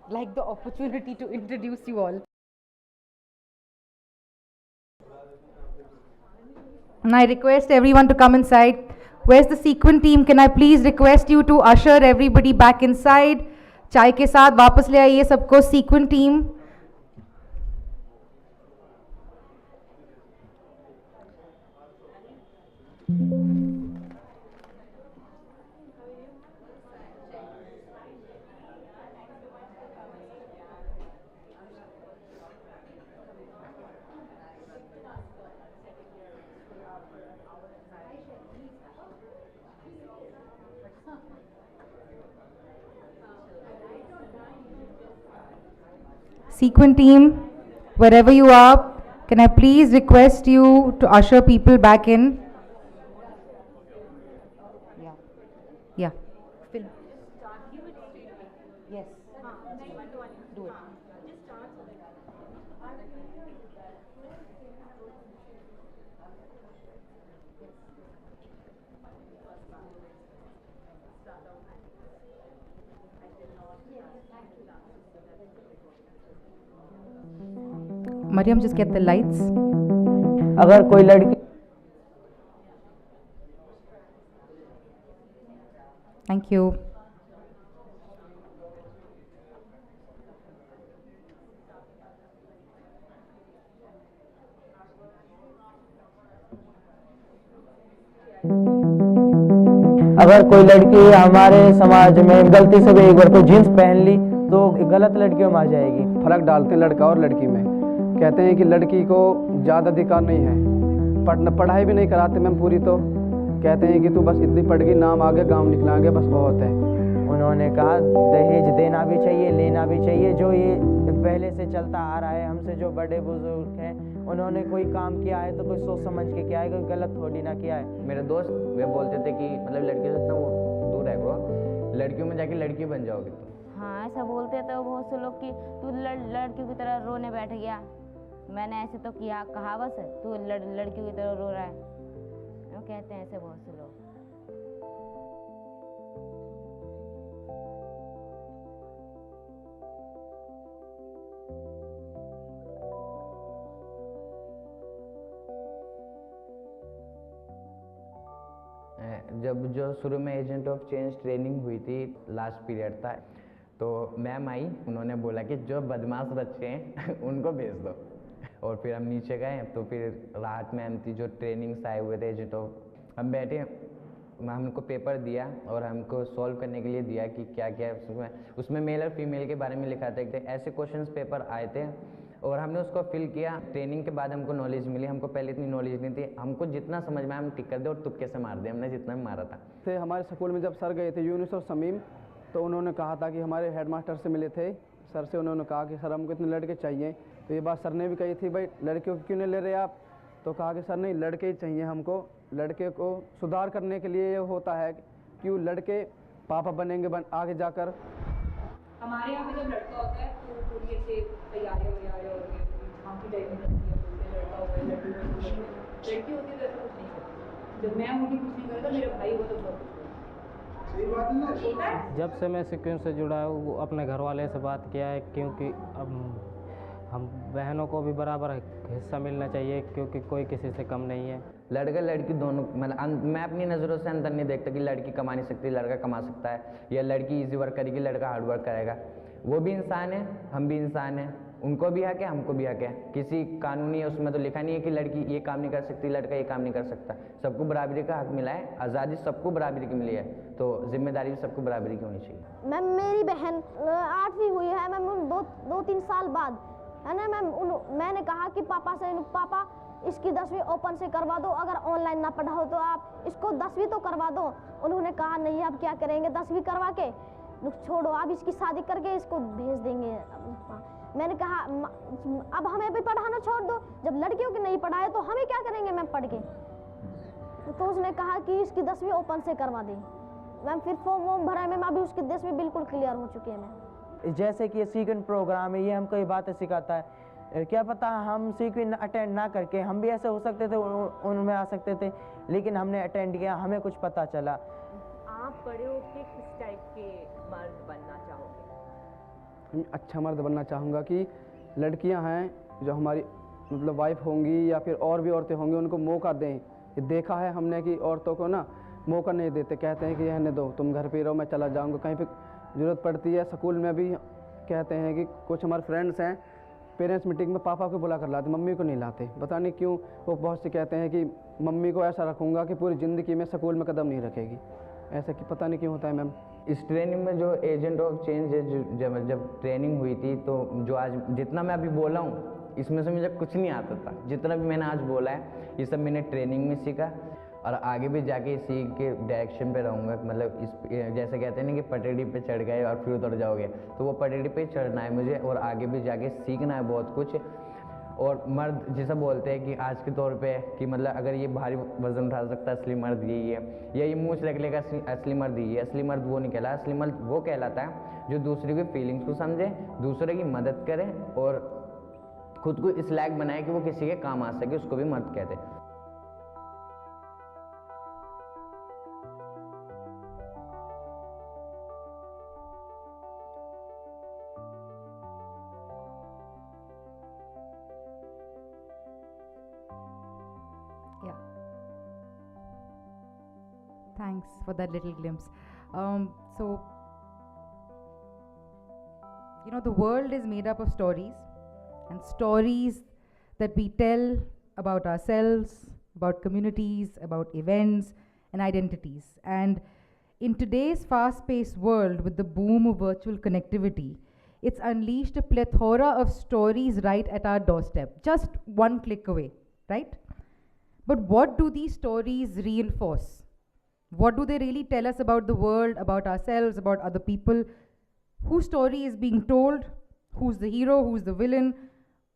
like the opportunity to introduce you all. And I request everyone to come inside. Where's the Sequin team? Can I please request you to usher everybody back inside? चाय के साथ वापस ले आइए सबको. Sequin team. Sequin team, wherever you are, can I please request you to usher people back in? Yeah. Film. Yes. Do it. Mariam, just get the lights. अगर कोई लड़की Thank you. अगर कोई लड़की हमारे समाज में गलती से भी एक बार कोई जीन्स पहन ली तो गलत लड़कियों में आ जाएगी। फर्क डालते हैं लड़का और लड़की में, कहते हैं कि लड़की को ज़्यादा अधिकार नहीं है, पढ़ाई भी नहीं कराते मैम पूरी, तो कहते हैं कि तू बस इतनी पढ़ गई, नाम आगे गाँव निकलाएंगे, बस बहुत है। उन्होंने कहा दहेज देना भी चाहिए, लेना भी चाहिए, जो ये पहले से चलता आ रहा है। हमसे जो बड़े बुजुर्ग हैं उन्होंने कोई काम किया है तो कोई सोच समझ के किया है, कोई गलत थोड़ी ना किया है। मेरे दोस्त वे बोलते थे कि मतलब लड़कियों से इतना वो दूर है, वो लड़कियों में जाके लड़की बन जाओगे तो। हाँ, ऐसा बोलते थे बहुत से लोग कि तू लड़कियों की तरह रोने बैठ गया। मैंने ऐसे तो किया, कहा बस तू लड़कियों की तरह रो रहा है, वो कहते हैं ऐसे बहुत से लोग। जब जो शुरू में एजेंट ऑफ चेंज ट्रेनिंग हुई थी, लास्ट पीरियड था, तो मैम आई, उन्होंने बोला कि जो बदमाश बच्चे हैं उनको भेज दो। और फिर हम नीचे गए तो फिर राहत मैम थी जो ट्रेनिंग से आए हुए थे एजेंट ऑफ, हम बैठे, हमको पेपर दिया और हमको सॉल्व करने के लिए दिया कि क्या क्या है उसमें मेल और फीमेल के बारे में लिखा था। ऐसे क्वेश्चंस पेपर आए थे और हमने उसको फिल किया। ट्रेनिंग के बाद हमको नॉलेज मिली, हमको पहले इतनी नॉलेज नहीं थी, हमको जितना समझ में आया हम टिक कर दे और तुक्के से मार दे, हमने जितना भी मारा था। थे हमारे स्कूल में जब सर गए थे यूनुस और समीम, तो उन्होंने कहा था कि हमारे हेडमास्टर से मिले थे, सर से उन्होंने कहा कि सर हमको इतने लड़के चाहिए। तो ये बात सर ने भी कही थी, भाई लड़कियों को क्यों नहीं ले रहे आप? तो कहा कि सर नहीं, लड़के ही चाहिए हमको, लड़के को सुधार करने के लिए ये होता है कि लड़के पापा बनेंगे आगे जाकर। हमारे यहाँ पे जब लड़का होता है तो पूरी ऐसे तैयारियाँ वगैरह होती है, काफ़ी टाइम लगती है, लड़का होता है, लड़की होती है तो ऐसा कुछ नहीं करती। जब मैं होती कुछ नहीं करता, मेरे भाई वो तो बहुत। जब से मैं सीक्वेंस से जुड़ा हूँ, अपने घर वाले से बात किया है, क्योंकि अब हम बहनों को भी बराबर हिस्सा मिलना चाहिए, क्योंकि कोई किसी से कम नहीं है। लड़का लड़की दोनों, मतलब मैं अपनी नज़रों से अंदर नहीं देखता कि लड़की कमा नहीं सकती, लड़का कमा सकता है, या लड़की इजी वर्क करेगी, लड़का हार्ड वर्क करेगा। वो भी इंसान है, हम भी इंसान हैं, उनको भी हक है, हमको भी हक है। किसी कानूनी है उसमें तो लिखा नहीं है कि लड़की ये काम नहीं कर सकती, लड़का ये काम नहीं कर सकता। सबको बराबरी का हक मिला है, आज़ादी सबको बराबरी की मिली है, तो जिम्मेदारी भी सबको बराबरी की होनी चाहिए। मैम मेरी बहन 8वीं हुई है मैम, दो तीन साल बाद है ना मैम। मैंने कहा कि पापा से, पापा इसकी 10वीं ओपन से करवा दो, अगर ऑनलाइन ना पढ़ाओ तो आप इसको 10वीं तो करवा दो। उन्होंने कहा नहीं, अब क्या करेंगे 10वीं करवा के, छोड़ो आप इसकी शादी करके इसको भेज देंगे। मैंने कहा अब हमें भी पढ़ाना छोड़ दो, जब लड़कियों की नहीं पढ़ाए तो हमें क्या करेंगे मैम पढ़ के। तो उसने कहा कि इसकी 10वीं ओपन से करवा दें मैम। फिर फॉर्म वॉर्म भरा मैम, अभी उसकी 10वीं बिल्कुल क्लियर हो चुकी है मैम। जैसे कि ये सीक्वेन प्रोग्राम है, ये हमको ये बातें सिखाता है। क्या पता हम सीक्वेन अटेंड ना करके हम भी ऐसे हो सकते थे, उनमें आ सकते थे, लेकिन हमने अटेंड किया, हमें कुछ पता चला। आप बड़े होके किस टाइप के मर्द बनना चाहोगे? अच्छा मर्द बनना चाहूँगा कि लड़कियां हैं जो हमारी मतलब वाइफ होंगी या फिर और भी औरतें होंगी, उनको मौका दें। ये देखा है हमने कि औरतों को ना मौका नहीं देते, कहते हैं कि रहने दो, तुम घर पे रहो, मैं चला जाऊँगा। कहीं पे ज़रूरत पड़ती है, स्कूल में भी कहते हैं कि कुछ हमारे फ्रेंड्स हैं पेरेंट्स मीटिंग में पापा को बुला कर लाते, मम्मी को नहीं लाते। पता नहीं क्यों वो बहुत से कहते हैं कि मम्मी को ऐसा रखूँगा कि पूरी ज़िंदगी में स्कूल में कदम नहीं रखेगी। ऐसा कि पता नहीं क्यों होता है मैम। इस ट्रेनिंग में जो एजेंट ऑफ चेंज है, जब ट्रेनिंग हुई थी तो जो आज जितना मैं अभी बोला हूँ इसमें से मुझे कुछ नहीं आता था। जितना भी मैंने आज बोला है ये सब मैंने ट्रेनिंग में सीखा और आगे भी जाके इसी के डायरेक्शन पे रहूँगा। मतलब इस जैसे कहते हैं ना कि पटड़ी पे चढ़ गए और फिर उतर जाओगे, तो वो पटड़ी पे चढ़ना है मुझे और आगे भी जाके सीखना है बहुत कुछ। और मर्द जिसे बोलते हैं कि आज के तौर पे कि मतलब अगर ये भारी वजन उठा सकता है असली मर्द यही है, या ये मूँछ रख लेगा असली मर्द यही है। असली मर्द वो नहीं कहलाता, असली मर्द वो कहलाता है जो दूसरे की फीलिंग्स को समझे, दूसरे की मदद करे और खुद को इस लायक बनाए कि वो किसी के काम आ सके, उसको भी मर्द कहते हैं। Thanks for that little glimpse. So, you know, the world is made up of stories, and stories that we tell about ourselves, about communities, about events and identities. And in today's fast-paced world with the boom of virtual connectivity, it's unleashed a plethora of stories right at our doorstep, just one click away, right? But what do these stories reinforce? What do they really tell us about the world, about ourselves, about other people? Whose story is being told? Who's the hero? Who's the villain?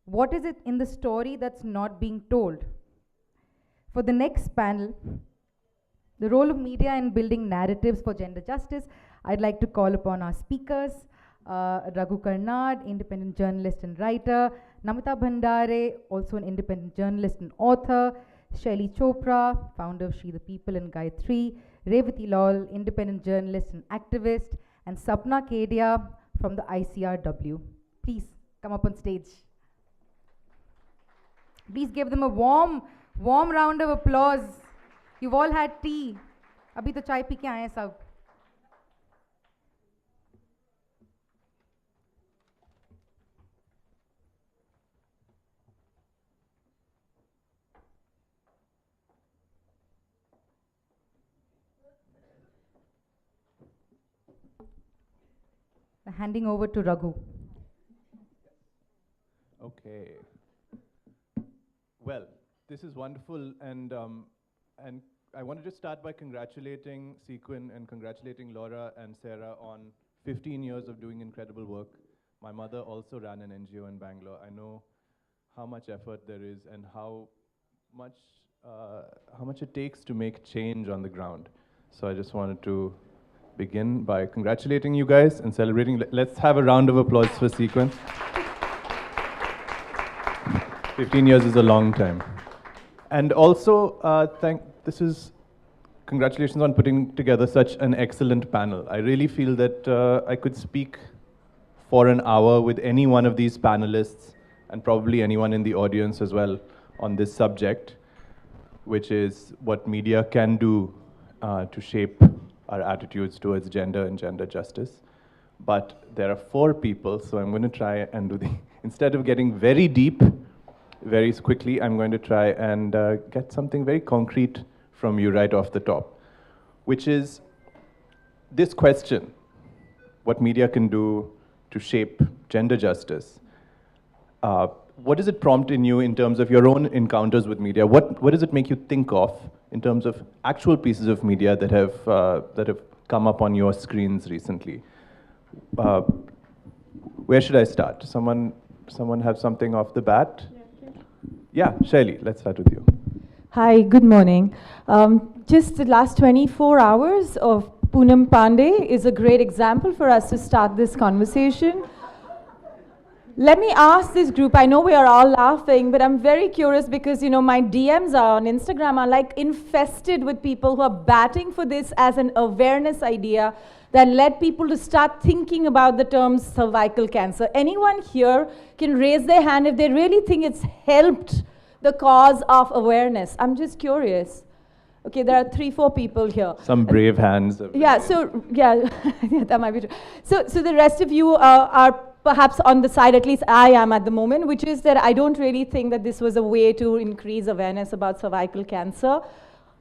What is it in the story that's not being told? For the next panel, the role of media in building narratives for gender justice, I'd like to call upon our speakers, Raghu Karnad, independent journalist and writer, Namita Bhandare, also an independent journalist and author, Shaili Chopra, founder of She the People and Gayatri, Revati Lal, independent journalist and activist, and Sapna Kedia from the ICRW. Please come up on stage. Please give them a warm round of applause. You've all had tea. Abhi to chai pi ke aaye hain sab. Handing over to Raghu. Okay. Well, this is wonderful, and I wanted to start by congratulating Sequin and congratulating Laura and Sarah on 15 years of doing incredible work. My mother also ran an NGO in Bangalore. I know how much effort there is and how much it takes to make change on the ground. So I just wanted to begin by congratulating you guys and celebrating. Let's have a round of applause for Sequin. 15 years is a long time. And also, congratulations on putting together such an excellent panel. I really feel that I could speak for an hour with any one of these panelists and probably anyone in the audience as well on this subject, which is what media can do to shape our attitudes towards gender and gender justice. But there are 4 people, so I'm going to try and do instead of getting very deep, very quickly, I'm going to try and get something very concrete from you right off the top, which is this question: what media can do to shape gender justice. What does it prompt in you in terms of your own encounters with media? What does it make you think of in terms of actual pieces of media that have come up on your screens recently? Where should I start? Someone have something off the bat? Yeah, Shaili, let's start with you. Hi, good morning. Just the last 24 hours of Poonam Pandey is a great example for us to start this conversation. Let me ask this group, I know we are all laughing, but I'm very curious because, my DMs on Instagram are like infested with people who are batting for this as an awareness idea that led people to start thinking about the term cervical cancer. Anyone here can raise their hand if they really think it's helped the cause of awareness. I'm just curious. Okay, there are 3-4 people here. Some brave hands. Yeah, that might be true. So the rest of you are perhaps on the side, at least I am at the moment, which is that I don't really think that this was a way to increase awareness about cervical cancer.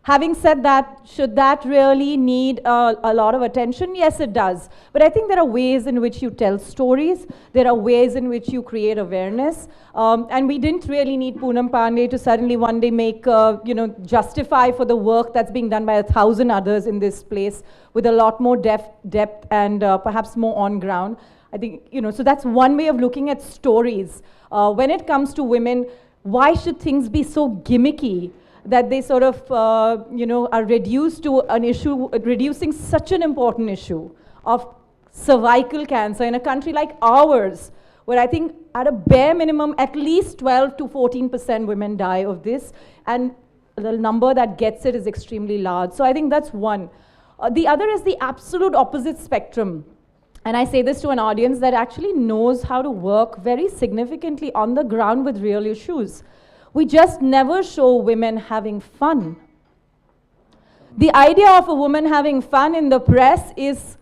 Having said that, should that really need a lot of attention? Yes, it does. But I think there are ways in which you tell stories. There are ways in which you create awareness. And we didn't really need Poonam Pandey to suddenly one day make, justify for the work that's being done by 1,000 others in this place with a lot more depth and perhaps more on ground. I think, so that's one way of looking at stories. When it comes to women, why should things be so gimmicky that they sort of, are reduced to an issue, reducing such an important issue of cervical cancer in a country like ours, where I think at a bare minimum, at least 12 to 14% women die of this, and the number that gets it is extremely large. So I think that's one. The other is the absolute opposite spectrum. And I say this to an audience that actually knows how to work very significantly on the ground with real issues. We just never show women having fun. The idea of a woman having fun in the press is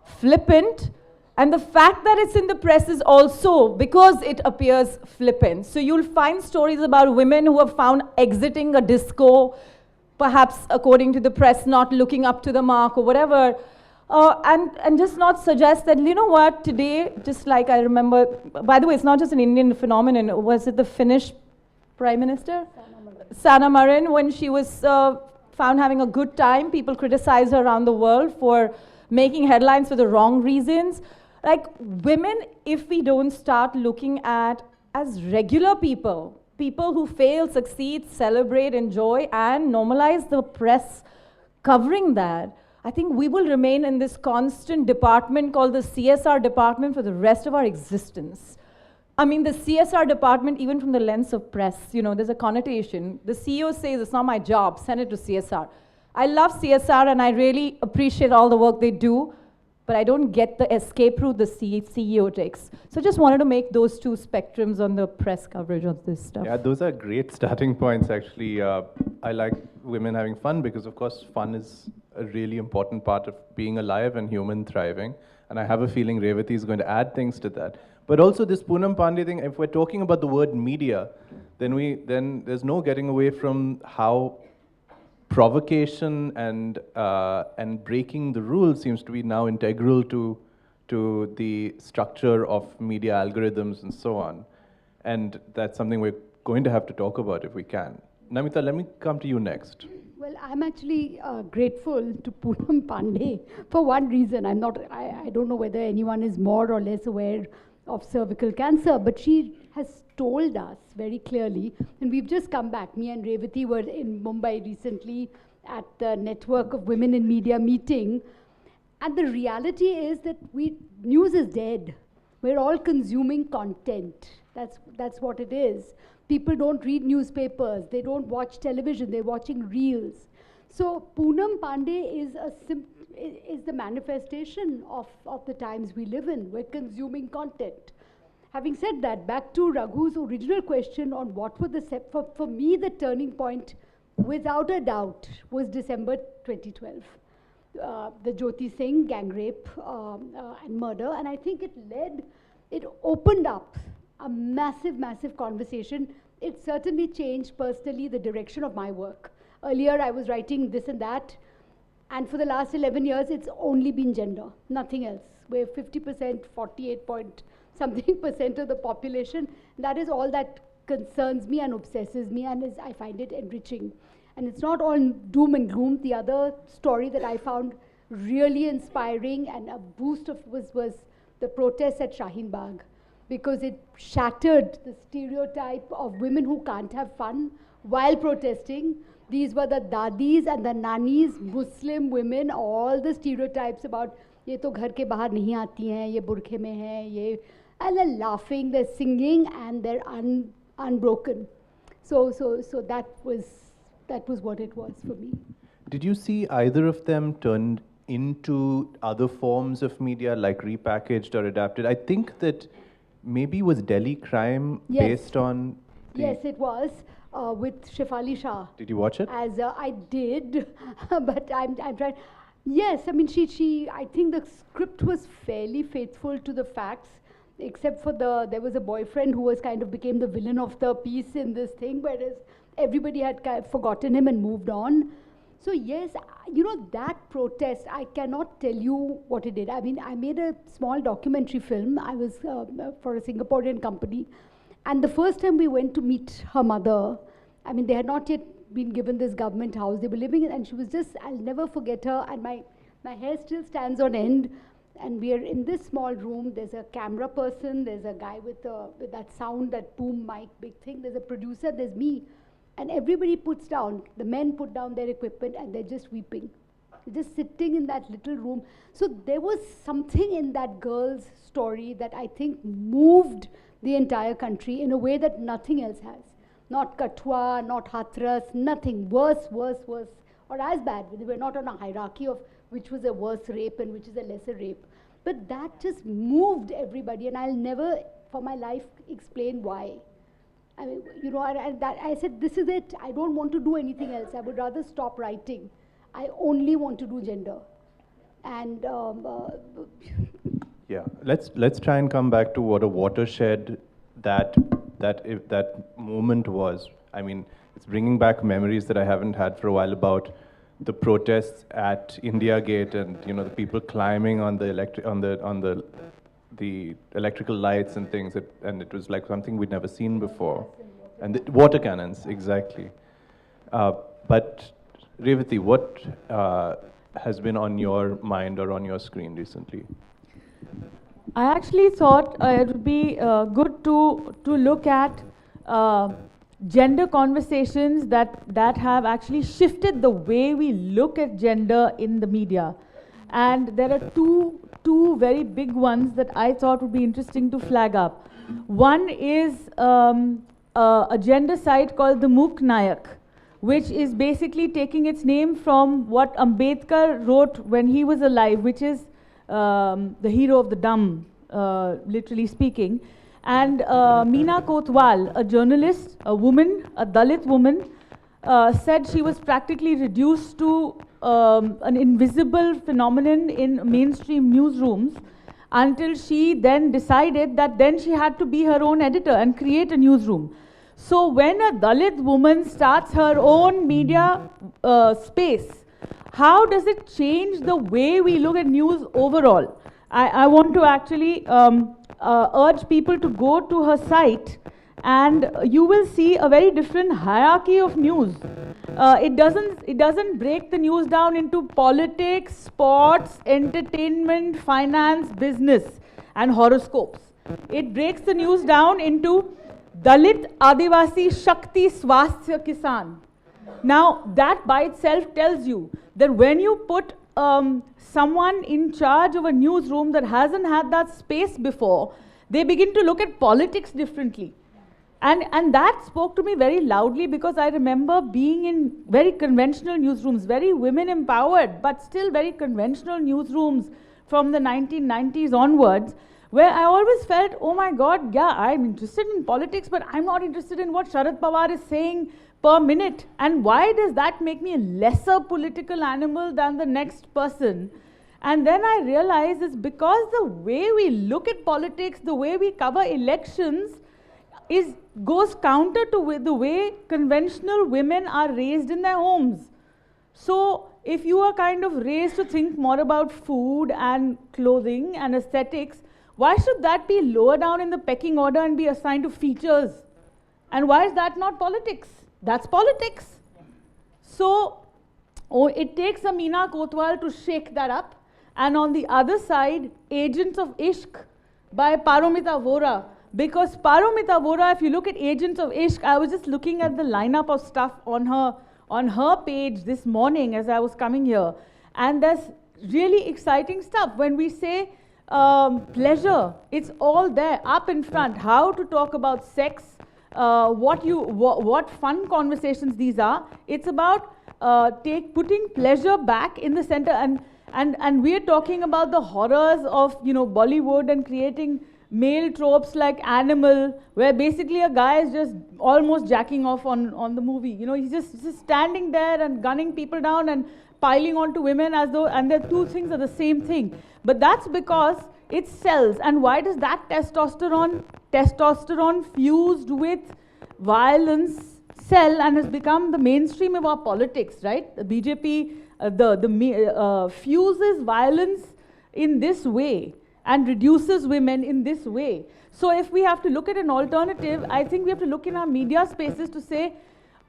flippant, and the fact that it's in the press is also because it appears flippant. So you'll find stories about women who are found exiting a disco, perhaps according to the press, not looking up to the mark or whatever, and just not suggest that, what, today, just like I remember, by the way, it's not just an Indian phenomenon, was it the Finnish Prime Minister? Sanna Marin, when she was found having a good time, people criticized her around the world for making headlines for the wrong reasons. Like, women, if we don't start looking at as regular people, people who fail, succeed, celebrate, enjoy, and normalize the press covering that, I think we will remain in this constant department called the CSR department for the rest of our existence. I mean, the CSR department, even from the lens of press, there's a connotation. The CEO says, it's not my job, send it to CSR. I love CSR and I really appreciate all the work they do, but I don't get the escape route the CEO takes. So just wanted to make those two spectrums on the press coverage of this stuff. Yeah, those are great starting points, actually. I like women having fun because, of course, fun is a really important part of being alive and human thriving. And I have a feeling Revati is going to add things to that. But also this Poonam Pandey thing, if we're talking about the word media, then there's no getting away from how provocation and breaking the rules seems to be now integral to the structure of media algorithms and so on. And that's something we're going to have to talk about if we can. Namita, let me come to you next. Well, I'm actually grateful to Poonam Pandey for one reason. I don't know whether anyone is more or less aware of cervical cancer, but she has told us very clearly, and we've just come back. Me and Revati were in Mumbai recently at the Network of Women in Media meeting, and the reality is that news is dead. We're all consuming content. That's what it is. People don't read newspapers, they don't watch television, they're watching reels. So Poonam Pandey is the manifestation of the times we live in. We're consuming content. Having said that, back to Raghu's original question on what were for me the turning point, without a doubt, was December 2012. The Jyoti Singh gang rape and murder, and I think it opened up a massive, massive conversation. It certainly changed personally the direction of my work. Earlier I was writing this and that, and for the last 11 years it's only been gender, nothing else. We're 50%, 48-point-something% of the population. That is all that concerns me and obsesses me, and I find it enriching. And it's not all doom and gloom. The other story that I found really inspiring and a boost was the protests at Shaheen Bagh, because it shattered the stereotype of women who can't have fun while protesting. These were the dadis and the nannies, Muslim women, all the stereotypes about ये तो घर के बाहर नहीं आती हैं, ये बुरखे में हैं, ये And they're laughing, they're singing, and they're unbroken. So that was what it was for me. Did you see either of them turned into other forms of media, like repackaged or adapted? I think that maybe was Delhi Crime based on... Yes, it was, with Shefali Shah. Did you watch it? As I did, but I'm trying... Yes, I mean, I think the script was fairly faithful to the facts, except for there was a boyfriend who was kind of became the villain of the piece in this thing, whereas everybody had kind of forgotten him and moved on. So yes, you know, that protest, I cannot tell you what it did. I mean, I made a small documentary film. I was for a Singaporean company. And the first time we went to meet her mother, I mean, they had not yet been given this government house. They were living in, and she was just, I'll never forget her. And my hair still stands on end. And we are in this small room. There's a camera person. There's a guy with that sound, that boom mic, big thing. There's a producer. There's me. And everybody puts down, the men put down their equipment and they're just weeping. They're just sitting in that little room. So there was something in that girl's story that I think moved the entire country in a way that nothing else has. Not Kathua, not Hathras, nothing. Worse, or as bad. We're not on a hierarchy of which was a worse rape and which is a lesser rape. But that just moved everybody, and I'll never, for my life, explain why. I mean, you know, I said, this is it. I don't want to do anything else. I would rather stop writing. I only want to do gender. And yeah, let's try and come back to what a watershed that moment was. I mean, it's bringing back memories that I haven't had for a while about the protests at India Gate, and you know, the people climbing on the electrical lights and things, and it was like something we'd never seen before. And the water cannons, exactly. But Revati, what has been on your mind or on your screen recently? I actually thought it would be good to look at gender conversations that have actually shifted the way we look at gender in the media. And there are two very big ones that I thought would be interesting to flag up. One is a gender site called the Mook Nayak, which is basically taking its name from what Ambedkar wrote when he was alive, which is the hero of the dumb, literally speaking. And Meena Kotwal, a journalist, a woman, a Dalit woman, said she was practically reduced to an invisible phenomenon in mainstream newsrooms until she then decided that then she had to be her own editor and create a newsroom. So when a Dalit woman starts her own media space, how does it change the way we look at news overall? I want to actually urge people to go to her site, and you will see a very different hierarchy of news. It doesn't break the news down into politics, sports, entertainment, finance, business, and horoscopes. It breaks the news down into Dalit, Adivasi, Shakti, Swasthya, Kisan. Now, that by itself tells you that when you put someone in charge of a newsroom that hasn't had that space before, they begin to look at politics differently. And that spoke to me very loudly, because I remember being in very conventional newsrooms, very women empowered, but still very conventional newsrooms from the 1990s onwards, where I always felt, oh my God, yeah, I'm interested in politics, but I'm not interested in what Sharad Pawar is saying per minute. And why does that make me a lesser political animal than the next person? And then I realized it's because the way we look at politics, the way we cover elections, goes counter to the way conventional women are raised in their homes. So if you are kind of raised to think more about food and clothing and aesthetics, why should that be lower down in the pecking order and be assigned to features? And why is that not politics? That's politics. So it takes a Meena Kotwal to shake that up. And on the other side, Agents of Ishq by Paromita Vora. Because Paromita Vora, if you look at Agents of Ishq, I was just looking at the lineup of stuff on her page this morning as I was coming here. And there's really exciting stuff. When we say pleasure. It's all there, up in front. How to talk about sex, what fun conversations these are. It's about putting pleasure back in the center, and we're talking about the horrors of Bollywood and creating male tropes like Animal, where basically a guy is just almost jacking off on the movie. He's just standing there and gunning people down and piling onto women as though, and the two things are the same thing. But that's because it sells. And why does that testosterone fused with violence sell and has become the mainstream of our politics, right? The BJP fuses violence in this way and reduces women in this way. So if we have to look at an alternative, I think we have to look in our media spaces to say,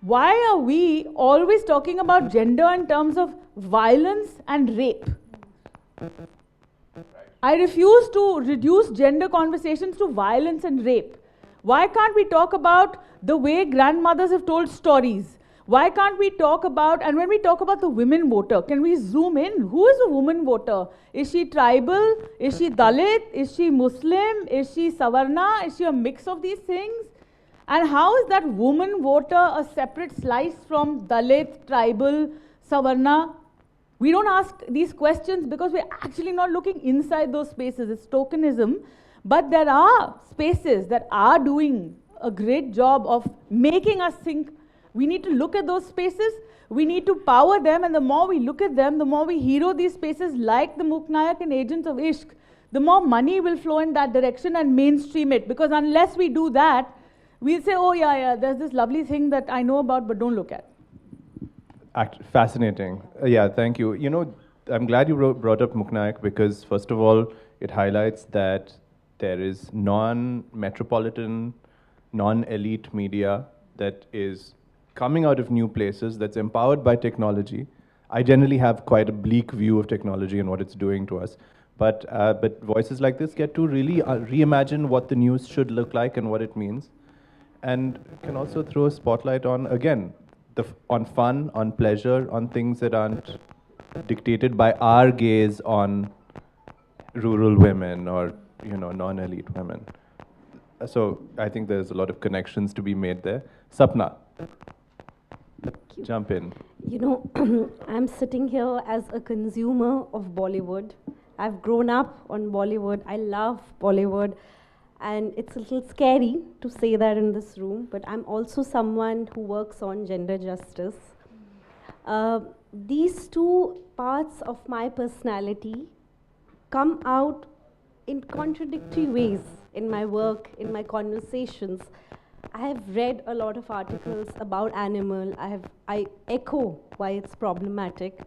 why are we always talking about gender in terms of violence and rape? I refuse to reduce gender conversations to violence and rape. Why can't we talk about the way grandmothers have told stories? Why can't we talk about, and when we talk about the women voter, can we zoom in? Who is a woman voter? Is she tribal? Is she Dalit? Is she Muslim? Is she Savarna? Is she a mix of these things? And how is that woman voter a separate slice from Dalit, tribal, Savarna? We don't ask these questions because we're actually not looking inside those spaces. It's tokenism. But there are spaces that are doing a great job of making us think. We need to look at those spaces, we need to power them, and the more we look at them, the more we hero these spaces like the Muknayak and Agents of Ishq, the more money will flow in that direction and mainstream it. Because unless we do that, we'll say, oh yeah, there's this lovely thing that I know about but don't look at. Fascinating. Yeah, thank you. I'm glad you brought up Muknayak because, first of all, it highlights that there is non-metropolitan, non-elite media that is coming out of new places, that's empowered by technology. I generally have quite a bleak view of technology and what it's doing to us. But voices like this get to really reimagine what the news should look like and what it means. And can also throw a spotlight on, again, on fun, on pleasure, on things that aren't dictated by our gaze on rural women or non-elite women. So I think there's a lot of connections to be made there. Sapna, jump in. I'm sitting here as a consumer of Bollywood. I've grown up on Bollywood. I love Bollywood. And it's a little scary to say that in this room, but I'm also someone who works on gender justice. These two parts of my personality come out in contradictory ways in my work, in my conversations. I have read a lot of articles about Animal. I echo why it's problematic,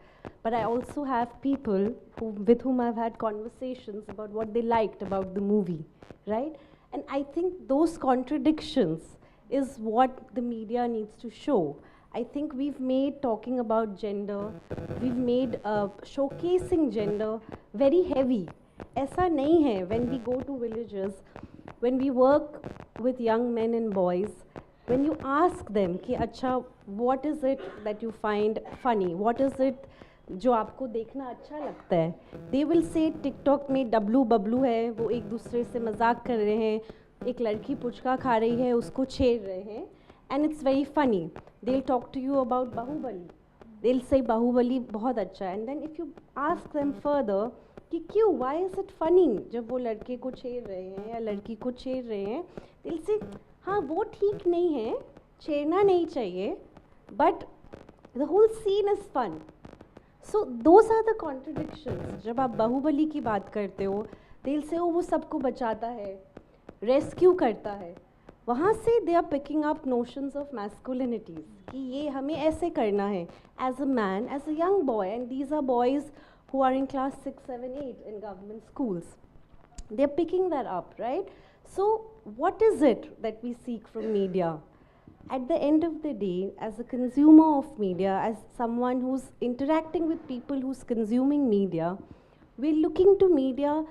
but I also have people with whom I've had conversations about what they liked about the movie, right? And I think those contradictions is what the media needs to show. I think we've made talking about gender, we've made showcasing gender very heavy. Aisa nahi hai. When we go to villages, when we work with young men and boys, when you ask them कि अच्छा, what is it that you find funny? What is it जो आपको देखना अच्छा लगता है? They will say TikTok में W Bablu है, वो एक दूसरे से मजाक कर रहे हैं, एक लड़की पुचका खा रही है, उसको छेड़ रहे हैं, and it's very funny. They'll talk to you about Bahubali. They'll say Bahubali बहुत अच्छा है, and then if you ask them further कि क्यों, why is it funny जब वो लड़के को छेड़ रहे हैं या लड़की को छेड़ रहे हैं, they'll say हाँ वो ठीक नहीं है, छेड़ना नहीं चाहिए, but the whole scene is fun. So those are the contradictions. जब आप बाहुबली की बात करते हो, they'll say वो सबको बचाता है, rescue करता है. वहाँ से they are picking up notions of masculinities कि ये हमें ऐसे करना है as a man, as a young boy, and these are boys who are in class 6, 7, 8 in government schools. They're picking that up, right? So what is it that we seek from media? At the end of the day, as a consumer of media, as someone who's interacting with people who's consuming media, we're looking to media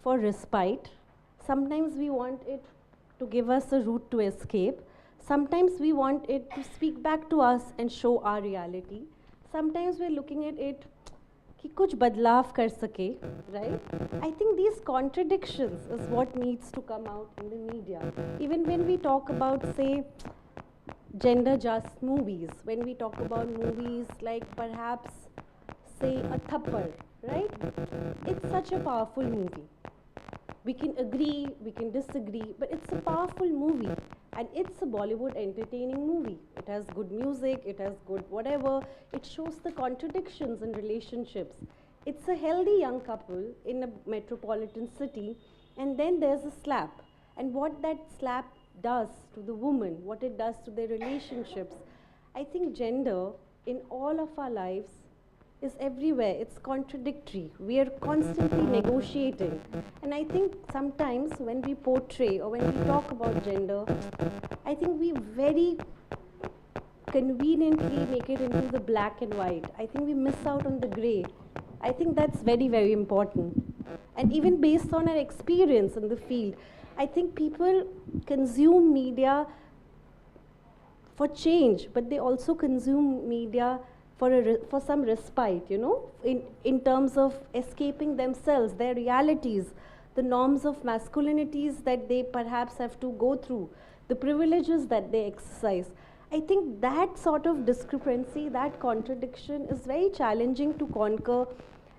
for respite. Sometimes we want it to give us a route to escape. Sometimes we want it to speak back to us and show our reality. Sometimes we're looking at it कि कुछ बदलाव कर सके, right? I think these contradictions is what needs to come out in the media. Even when we talk about, say, gender just movies, when we talk about movies like perhaps, say, a Thappad, right? It's such a powerful movie. We can agree, we can disagree, but it's a powerful movie. And it's a Bollywood entertaining movie. It has good music, it has good whatever. It shows the contradictions in relationships. It's a healthy young couple in a metropolitan city, and then there's a slap. And what that slap does to the woman, what it does to their relationships. I think gender in all of our lives is everywhere. It's contradictory. We are constantly negotiating. And I think sometimes when we portray or when we talk about gender, I think we very conveniently make it into the black and white. I think we miss out on the gray. I think that's very, very important. And even based on our experience in the field, I think people consume media for change, but they also consume media for some respite, you know, in terms of escaping themselves, their realities, the norms of masculinities that they perhaps have to go through, the privileges that they exercise. I think that sort of discrepancy, that contradiction is very challenging to conquer,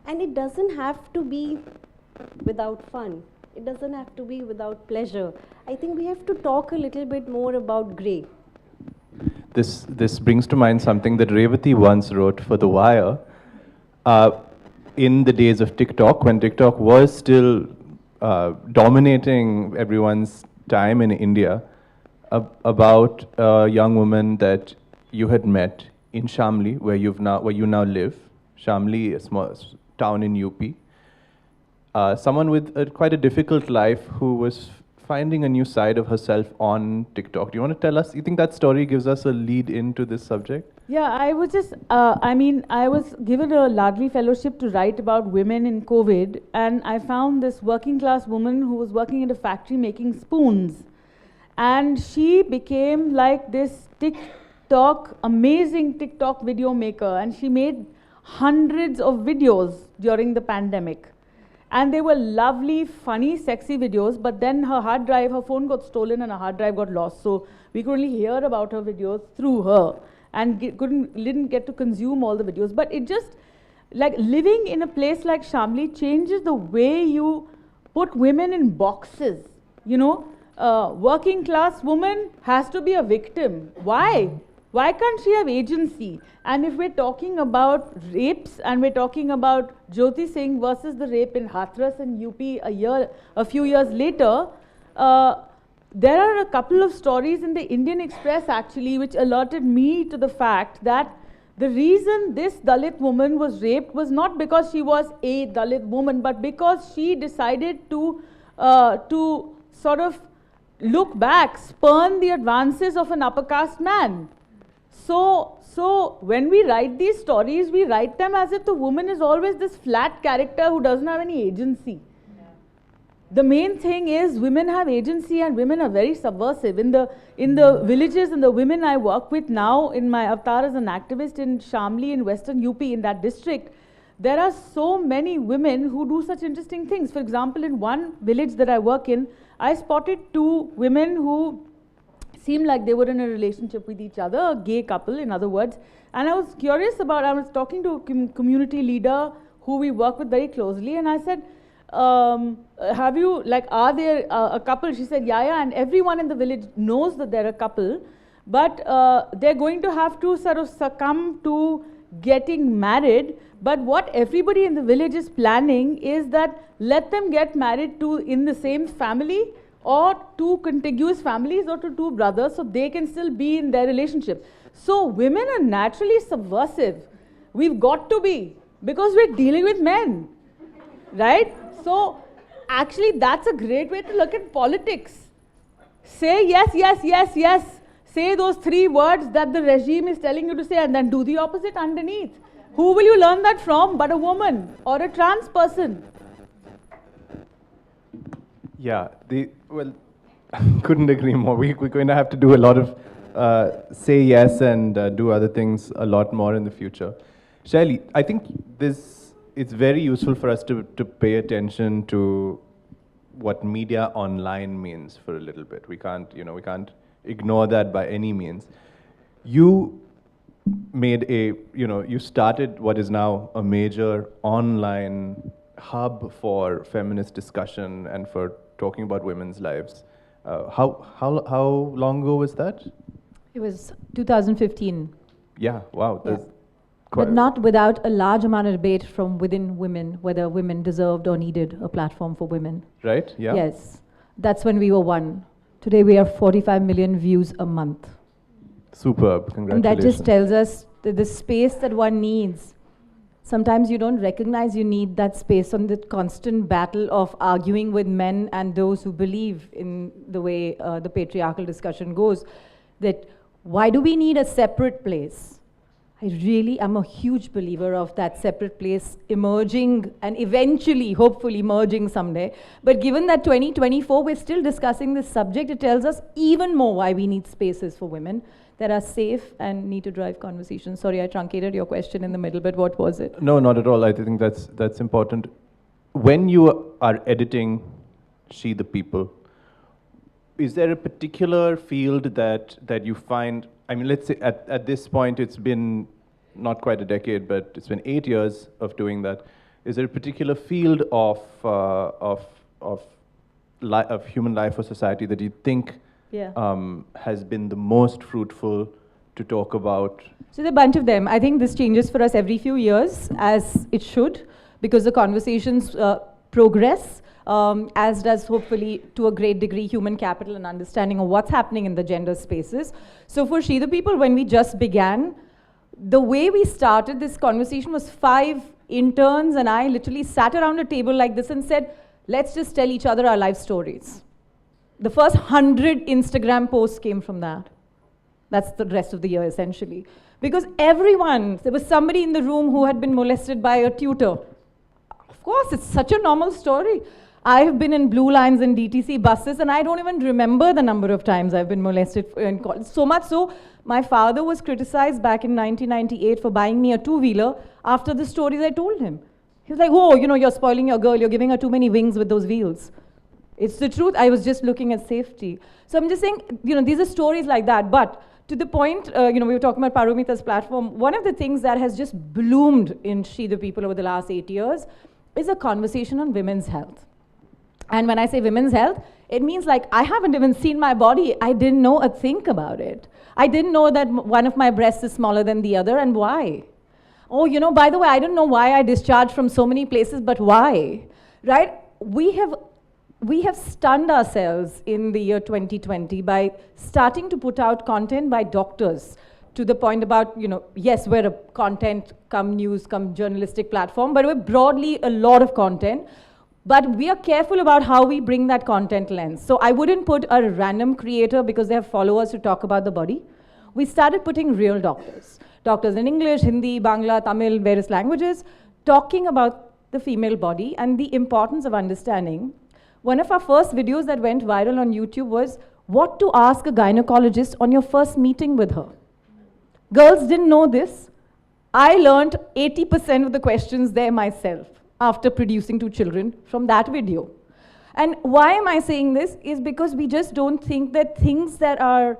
and it doesn't have to be without fun. It doesn't have to be without pleasure. I think we have to talk a little bit more about grey. This brings to mind something that Revati once wrote for The Wire in the days of TikTok, when TikTok was still dominating everyone's time in India, about a young woman that you had met in Shamli, where you now live. Shamli, a small town in UP. Someone with quite a difficult life who was finding a new side of herself on TikTok. Do you want to tell us? You think that story gives us a lead into this subject? Yeah, I was just, I was given a Ladli Fellowship to write about women in COVID, and I found this working class woman who was working in a factory making spoons. And she became like this amazing TikTok video maker, and she made hundreds of videos during the pandemic. And they were lovely, funny, sexy videos, but then her phone got stolen and her hard drive got lost. So we could only hear about her videos through her and didn't get to consume all the videos. But it just, like, living in a place like Shamli changes the way you put women in boxes. You know, working class woman has to be a victim. Why? Why can't she have agency? And if we're talking about rapes and we're talking about Jyoti Singh versus the rape in Hathras in UP a few years later, there are a couple of stories in the Indian Express actually which alerted me to the fact that the reason this Dalit woman was raped was not because she was a Dalit woman, but because she decided to sort of look back, spurn the advances of an upper caste man. So when we write these stories, we write them as if the woman is always this flat character who doesn't have any agency. Yeah. The main thing is women have agency, and women are very subversive. In the villages and the women I work with now in my avatar as an activist in Shamli in Western UP, in that district, there are so many women who do such interesting things. For example, in one village that I work in, I spotted two women who seemed like they were in a relationship with each other, a gay couple, in other words. And I was curious about, I was talking to a community leader who we work with very closely, and I said, have you, like, are there a couple? She said, yeah, and everyone in the village knows that they're a couple, but they're going to have to sort of succumb to getting married. But what everybody in the village is planning is that let them get married to in the same family, or two contiguous families, or to two brothers, so they can still be in their relationship. So women are naturally subversive. We've got to be, because we're dealing with men, right? So actually that's a great way to look at politics. Say yes, yes, yes, yes. Say those 3 words that the regime is telling you to say, and then do the opposite underneath. Who will you learn that from but a woman or a trans person? Yeah, well, couldn't agree more. We're going to have to do a lot of say yes and do other things a lot more in the future. Shaili, I think this it's very useful for us to pay attention to what media online means for a little bit. We can't ignore that by any means. You made you started what is now a major online hub for feminist discussion and for talking about women's lives. How long ago was that? It was 2015. Yeah, wow. Yeah. That's quite But not without a large amount of debate from within women, whether women deserved or needed a platform for women. Right, yeah. Yes. That's when we were one. Today we have 45 million views a month. Superb, congratulations. And that just tells us that the space that one needs, sometimes you don't recognize you need that space on the constant battle of arguing with men and those who believe in the way the patriarchal discussion goes, that why do we need a separate place? I really am a huge believer of that separate place emerging and eventually, hopefully, merging someday. But given that 2024, we're still discussing this subject, it tells us even more why we need spaces for women that are safe and need to drive conversations. Sorry, I truncated your question in the middle, but what was it? No, not at all. I think that's important. When you are editing She the People, is there a particular field that you find, I mean, let's say at this point it's been not quite a decade, but it's been 8 years of doing that. Is there a particular field of human life or society that you think has been the most fruitful to talk about? So there are a bunch of them. I think this changes for us every few years, as it should, because the conversations progress, as does hopefully to a great degree human capital and understanding of what's happening in the gender spaces. So for She the People, when we just began, the way we started this conversation was 5 interns and I literally sat around a table like this and said, let's just tell each other our life stories. The first 100 Instagram posts came from that. That's the rest of the year, essentially. Because there was somebody in the room who had been molested by a tutor. Of course, it's such a normal story. I have been in blue lines and DTC buses, and I don't even remember the number of times I've been molested in college. So much so, my father was criticized back in 1998 for buying me a two-wheeler after the stories I told him. He was like, oh, you're spoiling your girl, you're giving her too many wings with those wheels. It's the truth, I was just looking at safety. So I'm just saying, these are stories like that, but to the point, we were talking about Paromita's platform, one of the things that has just bloomed in She the People over the last 8 years is a conversation on women's health. And when I say women's health, it means like I haven't even seen my body. I didn't know a thing about it. I didn't know that one of my breasts is smaller than the other, and why? Oh, by the way, I don't know why I discharged from so many places, but why? Right? We have stunned ourselves in the year 2020 by starting to put out content by doctors to the point about, yes, we're a content, come news, come journalistic platform, but we're broadly a lot of content. But we are careful about how we bring that content lens. So I wouldn't put a random creator because they have followers to talk about the body. We started putting real doctors. Doctors in English, Hindi, Bangla, Tamil, various languages, talking about the female body and the importance of understanding. One of our first videos that went viral on YouTube was what to ask a gynecologist on your first meeting with her. Girls didn't know this. I learned 80% of the questions there myself after producing 2 children from that video. And why am I saying this is because we just don't think that things that are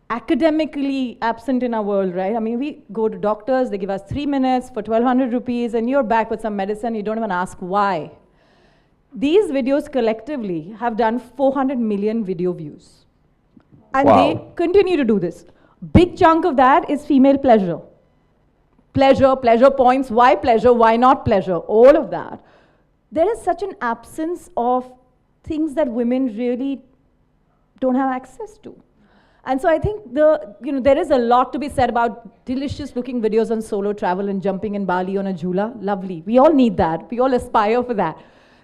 academically absent in our world, right? I mean, we go to doctors, they give us 3 minutes for 1,200 rupees, and you're back with some medicine, you don't even ask why. These videos collectively have done 400 million video views. And they continue to do this. Big chunk of that is female pleasure. Pleasure points, why pleasure, why not pleasure, all of that. There is such an absence of things that women really don't have access to. And so I think there is a lot to be said about delicious looking videos on solo travel and jumping in Bali on a jhula. Lovely. We all need that. We all aspire for that.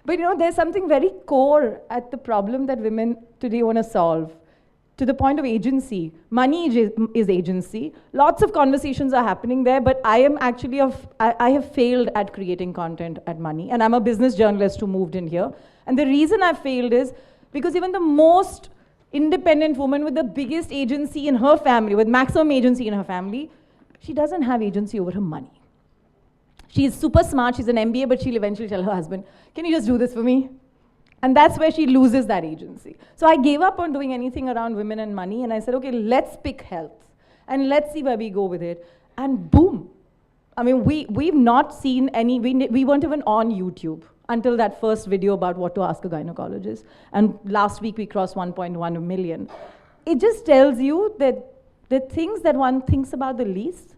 But there's something very core at the problem that women today want to solve. To the point of agency. Money is agency. Lots of conversations are happening there, but I am actually I have failed at creating content at money, and I'm a business journalist who moved in here. And the reason I failed is because even the most independent woman with the biggest agency in her family, with maximum agency in her family, she doesn't have agency over her money. She's super smart, she's an MBA, but she'll eventually tell her husband, can you just do this for me? And that's where she loses that agency. So I gave up on doing anything around women and money, and I said, okay, let's pick health, and let's see where we go with it. And boom. I mean, we've not seen any, we weren't even on YouTube until that first video about what to ask a gynecologist. And last week we crossed 1.1 million. It just tells you that the things that one thinks about the least,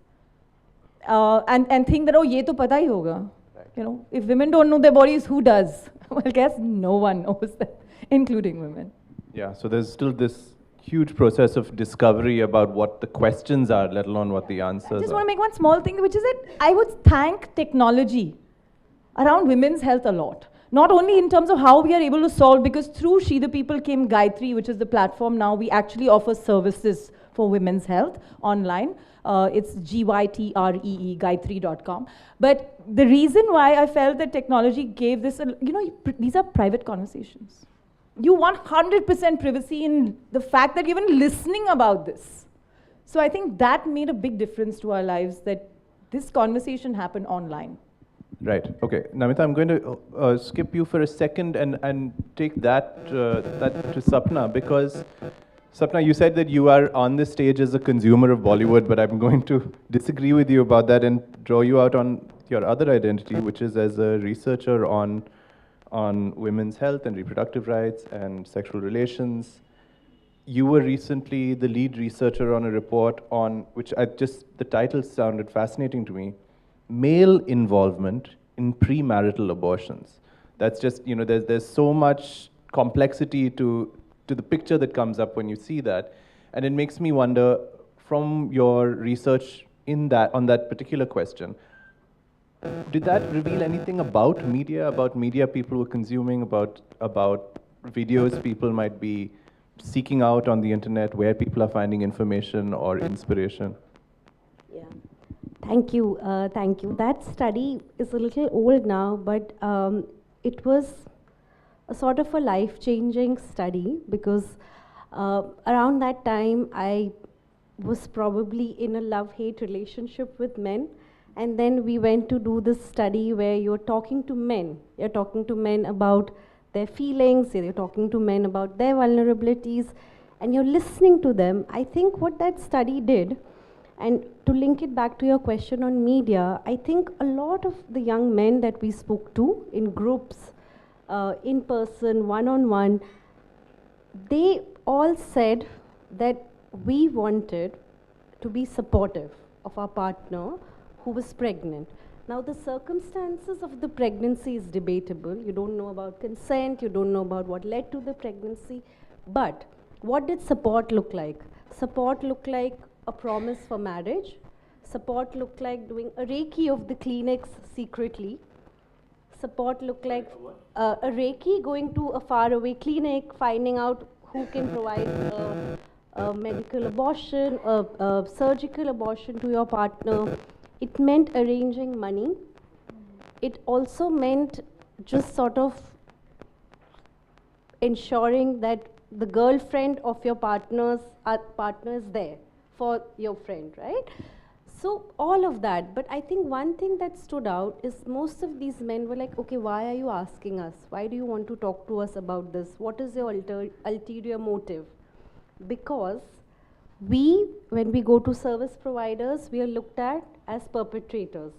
and think that, oh, ye to pata hi hoga. You know, if women don't know their bodies, who does? Well, I guess no one knows that, including women. Yeah, so there's still this huge process of discovery about what the questions are, let alone what the answers are. I just want to make one small thing, which is that I would thank technology around women's health a lot. Not only in terms of how we are able to solve, because through She the People came Gayatri, which is the platform now, we actually offer services for women's health online. It's GYTREE, Gayatri.com. But the reason why I felt that technology gave this, these are private conversations. You want 100% privacy in the fact that you're even listening about this. So I think that made a big difference to our lives, that this conversation happened online. Right. Okay. Namita, I'm going to skip you for a second and take that to Sapna, because Sapna, you said that you are on this stage as a consumer of Bollywood, but I'm going to disagree with you about that and draw you out on your other identity, which is as a researcher on women's health and reproductive rights and sexual relations. You were recently the lead researcher on a report on, which the title sounded fascinating to me, male involvement in premarital abortions. That's just, there's so much complexity to the picture that comes up when you see that. And it makes me wonder, from your research on that particular question, did that reveal anything about media people were consuming, about videos people might be seeking out on the internet, where people are finding information or inspiration? Yeah. Thank you. That study is a little old now, but it was a sort of a life-changing study, because around that time I was probably in a love-hate relationship with men. And then we went to do this study where you're talking to men. You're talking to men about their feelings, you're talking to men about their vulnerabilities, and you're listening to them. I think what that study did, and to link it back to your question on media, I think a lot of the young men that we spoke to in groups, in person, one-on-one, they all said that we wanted to be supportive of our partner who was pregnant. Now, the circumstances of the pregnancy is debatable. You don't know about consent, you don't know about what led to the pregnancy, but what did support look like? Support looked like a promise for marriage. Support looked like doing a Reiki of the clinics secretly. Support looked like a Reiki, going to a faraway clinic, finding out who can provide a medical abortion, a surgical abortion to your partner. It meant arranging money. It also meant just sort of ensuring that the girlfriend of your partner is there for your friend, right? So all of that. But I think one thing that stood out is most of these men were like, okay, why are you asking us? Why do you want to talk to us about this? What is your ulterior motive? Because when we go to service providers, we are looked at as perpetrators.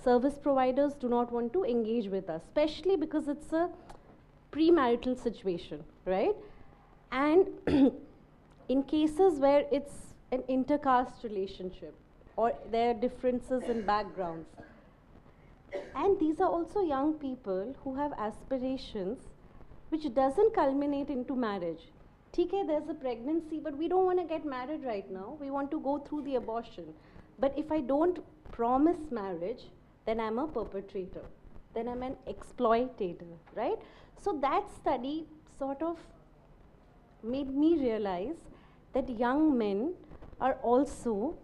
Service providers do not want to engage with us, especially because it's a premarital situation, right? And in cases where it's an intercaste relationship, or there are differences in backgrounds. And these are also young people who have aspirations which doesn't culminate into marriage. Okay, there's a pregnancy, but we don't want to get married right now. We want to go through the abortion. But if I don't promise marriage, then I'm a perpetrator. Then I'm an exploitator, right? So that study sort of made me realize that young men are also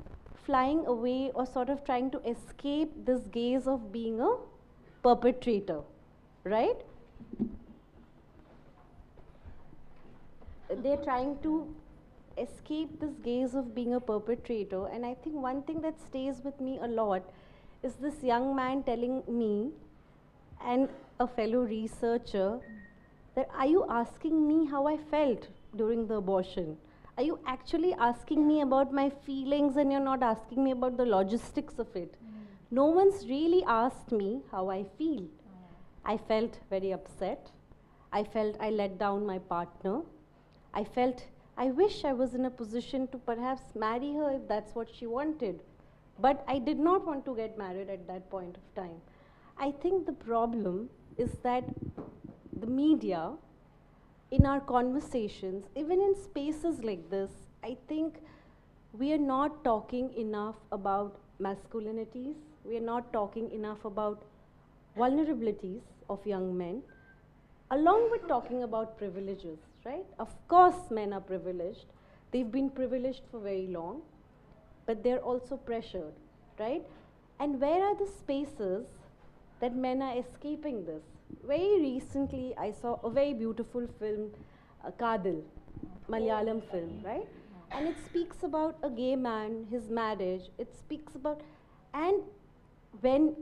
flying away or sort of trying to escape this gaze of being a perpetrator, right? They're trying to escape this gaze of being a perpetrator. And I think one thing that stays with me a lot is this young man telling me and a fellow researcher that, are you asking me how I felt during the abortion? Are you actually asking me about my feelings and you're not asking me about the logistics of it? No one's really asked me how I feel. I felt very upset. I felt I let down my partner. I felt I wish I was in a position to perhaps marry her if that's what she wanted. But I did not want to get married at that point of time. I think the problem is that the media, in our conversations, even in spaces like this, I think we are not talking enough about masculinities. We are not talking enough about vulnerabilities of young men, along with talking about privileges, right? Of course, men are privileged. They've been privileged for very long, but they're also pressured, right? And where are the spaces that men are escaping this? Very recently, I saw a very beautiful film, Kadil, Malayalam film, right? And it speaks about a gay man, his marriage. It speaks about, and when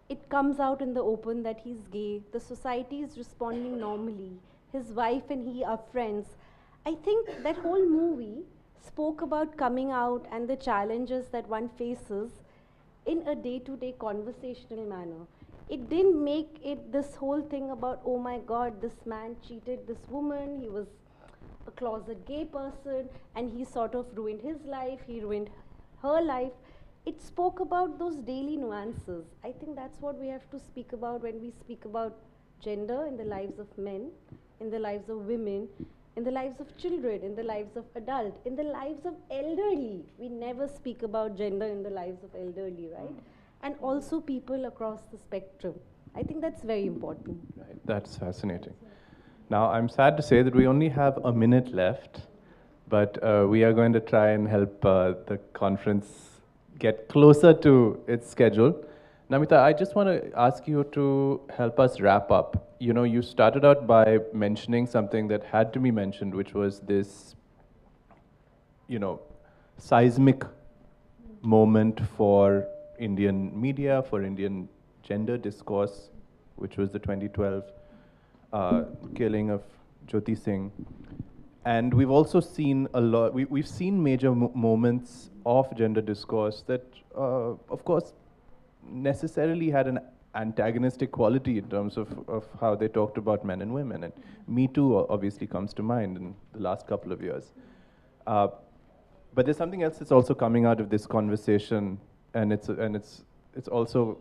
it comes out in the open that he's gay, the society is responding normally. His wife and he are friends. I think that whole movie spoke about coming out and the challenges that one faces in a day-to-day conversational manner. It didn't make it this whole thing about, oh my God, this man cheated this woman, he was a closet gay person, and he sort of ruined his life, he ruined her life. It spoke about those daily nuances. I think that's what we have to speak about when we speak about gender in the lives of men, in the lives of women, in the lives of children, in the lives of adults, in the lives of elderly. We never speak about gender in the lives of elderly, right? And also people across the spectrum. I think that's very important. Right. That's fascinating. Now, I'm sad to say that we only have a minute left, but we are going to try and help the conference get closer to its schedule. Namita, I just want to ask you to help us wrap up. You know, you started out by mentioning something that had to be mentioned, which was this, you know, seismic moment for Indian media, for Indian gender discourse, which was the 2012 killing of Jyoti Singh. And we've also seen a lot, we've seen major moments of gender discourse that, of course, necessarily had an antagonistic quality in terms of how they talked about men and women. And Me Too obviously comes to mind in the last couple of years. But there's something else that's also coming out of this conversation, and it's also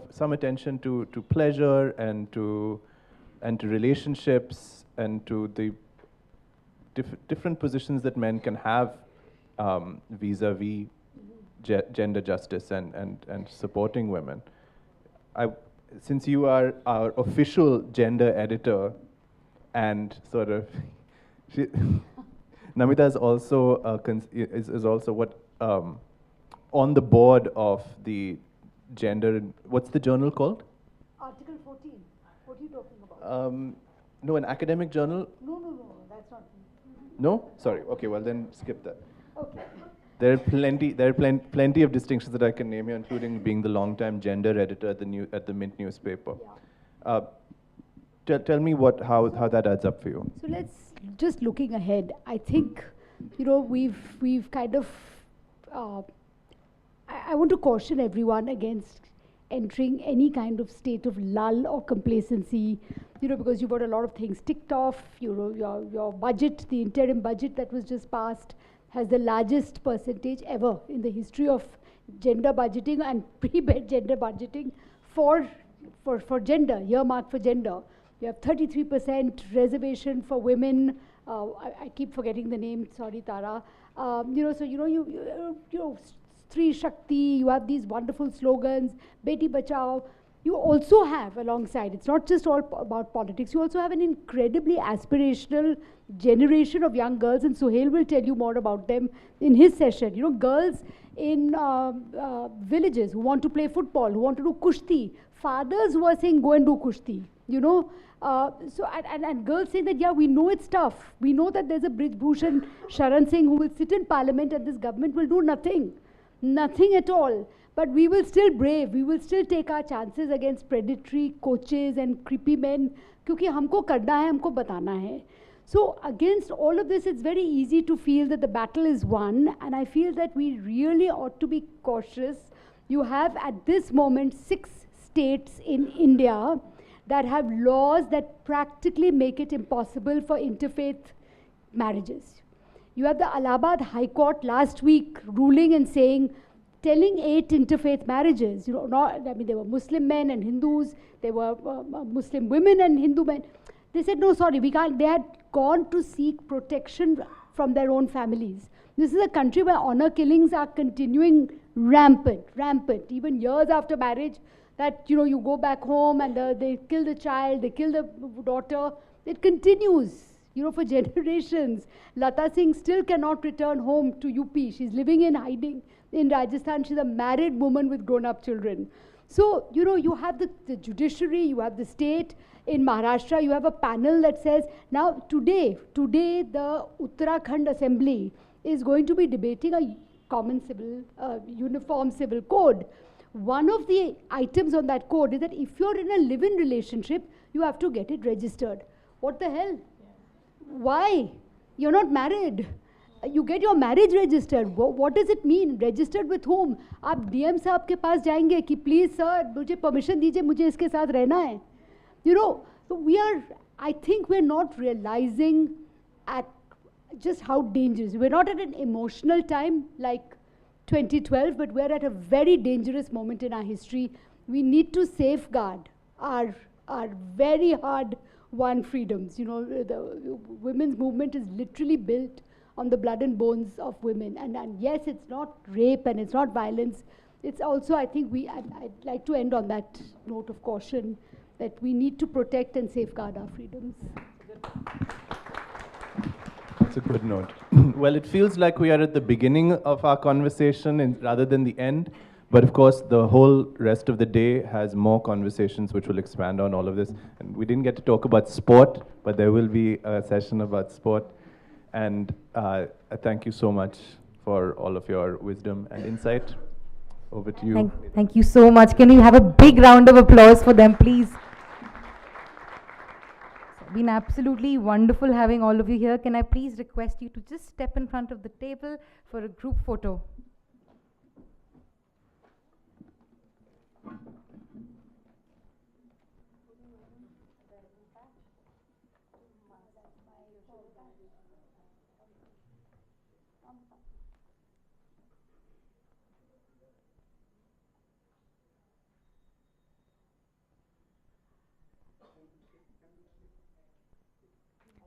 some attention to pleasure and to relationships and to the different positions that men can have vis-a-vis gender justice and supporting women. Since you are our official gender editor, and sort of, Namita is also is also what on the board of the gender. What's the journal called? Article 14. What are you talking about? No, an academic journal. No, that's not. No, sorry. Okay, well then skip that. Okay. There are plenty of distinctions that I can name here, including being the long-time gender editor at the Mint newspaper. Yeah. Tell me how that adds up for you. So let's just looking ahead. I think, you know, we've kind of. I want to caution everyone against entering any kind of state of lull or complacency, you know, because you've got a lot of things ticked off. You know, your budget, the interim budget that was just passed, has the largest percentage ever in the history of gender budgeting and pre-gender budgeting for gender, earmarked for gender. You have 33% reservation for women. I keep forgetting the name. Sorry, Tara. You know, so you know, Stree Shakti. You have these wonderful slogans, Beti Bachao. You also have alongside, it's not just all about politics, you also have an incredibly aspirational generation of young girls, and Suhail will tell you more about them in his session. You know, girls in villages who want to play football, who want to do kushti, fathers who are saying go and do kushti, you know. And girls saying that, yeah, we know it's tough. We know that there's a Brij Bhushan Sharan Singh who will sit in parliament and this government will do nothing at all. But we will still brave, we will still take our chances against predatory coaches and creepy men, क्योंकि हमको करना है, हमको बताना है. So against all of this, it's very easy to feel that the battle is won, and I feel that we really ought to be cautious. You have at this moment 6 states in India that have laws that practically make it impossible for interfaith marriages. You have the Allahabad High Court last week ruling and saying, telling 8 interfaith marriages, you know, not, I mean, there were Muslim men and Hindus, there were Muslim women and Hindu men. They said, no, sorry, we can't. They had gone to seek protection from their own families. This is a country where honor killings are continuing rampant, even years after marriage, that, you know, you go back home and they kill the child, they kill the daughter. It continues, you know, for generations. Lata Singh still cannot return home to UP. She's living in hiding in Rajasthan. She's a married woman with grown-up children. So, you know, you have the judiciary, you have the state. In Maharashtra, you have a panel that says, now today the Uttarakhand Assembly is going to be debating a common civil, uniform civil code. One of the items on that code is that if you're in a live-in relationship, you have to get it registered. What the hell? Why? You're not married. You get your marriage registered. What does it mean? Registered with whom? आप DM साहब के पास जाएंगे कि please sir, मुझे permission दीजिए, मुझे इसके साथ रहना है. You know, so I think we're not realizing at just how dangerous. We're not at an emotional time like 2012, but we're at a very dangerous moment in our history. We need to safeguard our very hard-won freedoms. You know, the women's movement is literally built on the blood and bones of women. And yes, it's not rape and it's not violence. It's also, I think, I'd like to end on that note of caution, that we need to protect and safeguard our freedoms. That's a good note. Well, it feels like we are at the beginning of our conversation rather than the end. But of course, the whole rest of the day has more conversations which will expand on all of this. And we didn't get to talk about sport, but there will be a session about sport. And thank you so much for all of your wisdom and insight. Over to you. Thank you so much. Can you have a big round of applause for them, please? It's been absolutely wonderful having all of you here. Can I please request you to just step in front of the table for a group photo?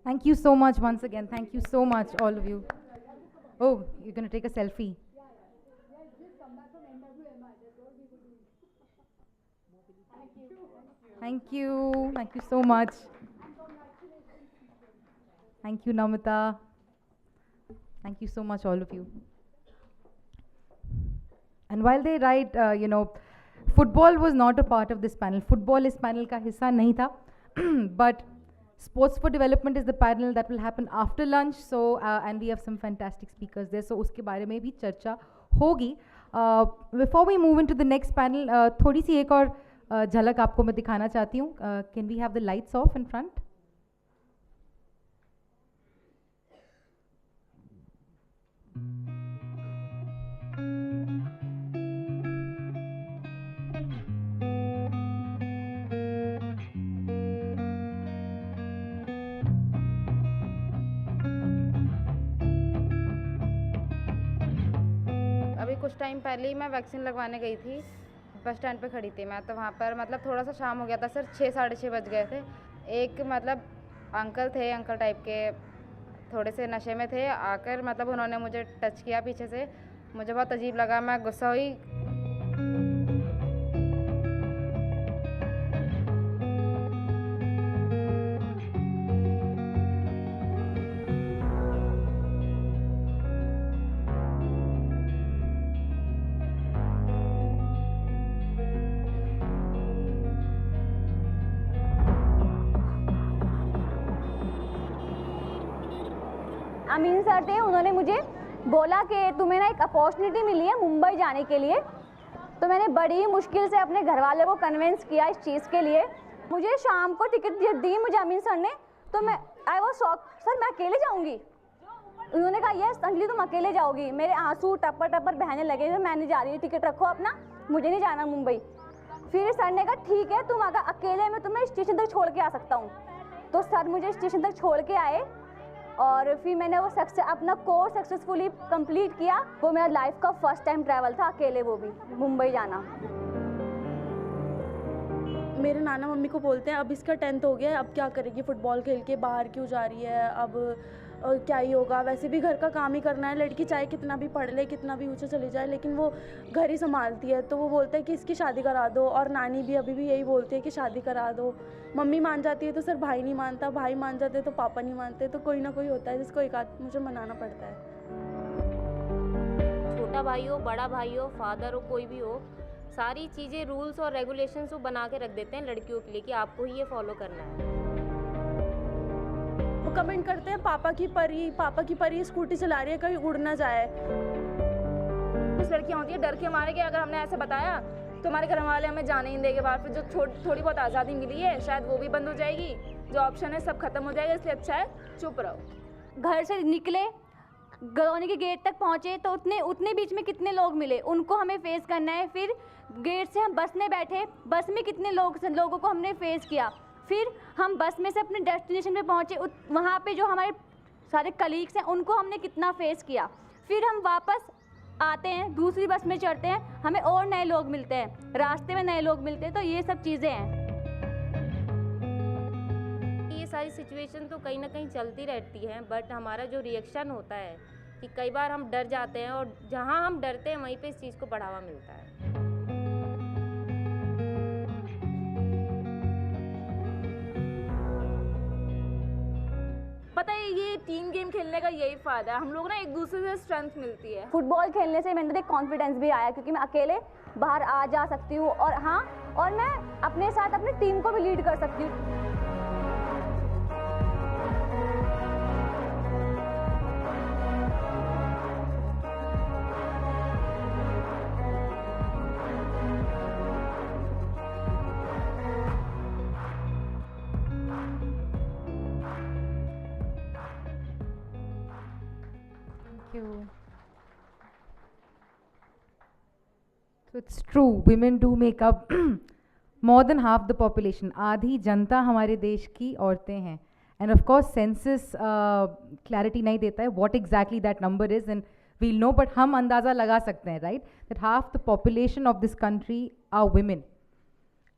Thank you so much once again. Thank you so much, all of you. Oh, you're going to take a selfie. Thank you. Thank you so much. Thank you, Namita. Thank you so much, all of you. And while they write, you know, football was not a part of this panel. Football is panel ka hissa nahi tha. But Sports for Development is the panel that will happen after lunch. So, and we have some fantastic speakers there. So, uske baare mein bhi charcha hogi. Before we move into the next panel, थोड़ी सी एक और झलक आपको मैं दिखाना चाहती हूँ. Can we have the lights off in front? कुछ टाइम पहले ही मैं वैक्सीन लगवाने गई थी. बस स्टैंड पे खड़ी थी मैं, तो वहाँ पर मतलब थोड़ा सा शाम हो गया था सर, 6 साढ़े 6 बज गए थे. एक मतलब अंकल थे, अंकल टाइप के, थोड़े से नशे में थे. आकर मतलब उन्होंने मुझे टच किया पीछे से. मुझे बहुत अजीब लगा, मैं गुस्सा हुई. अमीन सर थे, उन्होंने मुझे बोला कि तुम्हें ना एक अपॉर्चुनिटी मिली है मुंबई जाने के लिए, तो मैंने बड़ी ही मुश्किल से अपने घर वाले को कन्विंस किया इस चीज़ के लिए। मुझे शाम को टिकट दी मुझे अमीन सर ने, तो मैं आई वॉज शॉक, सर मैं अकेले जाऊँगी? उन्होंने कहा यस अंजलि तुम अकेले जाओगी। मेरे आंसू टपर टपर बहने लगे, तो मैं नहीं जा रही, टिकट रखो अपना, मुझे नहीं जाना मुंबई। फिर सर ने कहा ठीक है, तुम अगर अकेले में तुम्हें स्टेशन तक छोड़ के आ सकता हूँ। तो सर मुझे स्टेशन तक छोड़ के आए और फिर मैंने वो अपना कोर्स सक्सेसफुली कंप्लीट किया। वो मेरा लाइफ का फर्स्ट टाइम ट्रैवल था अकेले, वो भी मुंबई जाना। मेरे नाना मम्मी को बोलते हैं अब इसका 10th हो गया है, अब क्या करेगी, फुटबॉल खेल के बाहर क्यों जा रही है, अब क्या ही होगा, वैसे भी घर का काम ही करना है, लड़की चाहे कितना भी पढ़ ले, कितना भी ऊंचे चली जाए, लेकिन वो घर ही संभालती है। तो वो बोलते हैं कि इसकी शादी करा दो, और नानी भी अभी भी यही बोलती है कि शादी करा दो। मम्मी मान जाती है तो सर भाई नहीं मानता, भाई मान जाते तो पापा नहीं मानते, तो कोई ना कोई होता है जिसको एक आध मुझे मनाना पड़ता है। छोटा भाई हो, बड़ा भाई हो, फादर हो, कोई भी हो, सारी चीज़ें रूल्स और रेगुलेशंस वो बना के रख देते हैं लड़कियों के लिए कि आपको ही ये फॉलो करना है। वो कमेंट करते हैं पापा की परी स्कूटी चला रही है, कहीं उड़ ना जाए। कुछ लड़कियाँ होती है डर के मारे कि अगर हमने ऐसे बताया तो हमारे घर वाले हमें जाने नहीं देंगे बाहर, फिर जो थोड़ी बहुत आज़ादी मिली है शायद वो भी बंद हो जाएगी, जो ऑप्शन है सब खत्म हो जाएगा, इसलिए अच्छा है चुप रहो। घर से निकले, गौनी के गेट तक पहुँचे तो उतने बीच में कितने लोग मिले, उनको हमें फेस करना है। फिर गेट से हम बस में बैठे, बस में कितने लोगों को हमने फेस किया। फिर हम बस में से अपने डेस्टिनेशन पे पहुँचे, वहाँ पे जो हमारे सारे कलीग्स हैं उनको हमने कितना फेस किया। फिर हम वापस आते हैं, दूसरी बस में चढ़ते हैं, हमें और नए लोग मिलते हैं, रास्ते में नए लोग मिलते हैं। तो ये सब चीज़ें हैं। ये सारी सिचुएशन तो कहीं ना कहीं चलती रहती हैं, बट हमारा जो रिएक्शन होता है कि कई बार हम डर जाते हैं, और जहाँ हम डरते हैं वहीं पे इस चीज़ को बढ़ावा मिलता है। पता है ये टीम गेम खेलने का यही फायदा है, हम लोग ना एक दूसरे से स्ट्रेंथ मिलती है। फुटबॉल खेलने से मेरे अंदर एक कॉन्फिडेंस भी आया, क्योंकि मैं अकेले बाहर आ जा सकती हूँ, और हाँ, और मैं अपने साथ अपनी टीम को भी लीड कर सकती हूँ। So it's true, women do make up more than half the population. आधी जनता हमारे देश की औरतें हैं. And of course, census clarity नहीं देता है what exactly that number is, and we'll know, but हम अंदाज़ा लगा सकते हैं, right? That half the population of this country are women.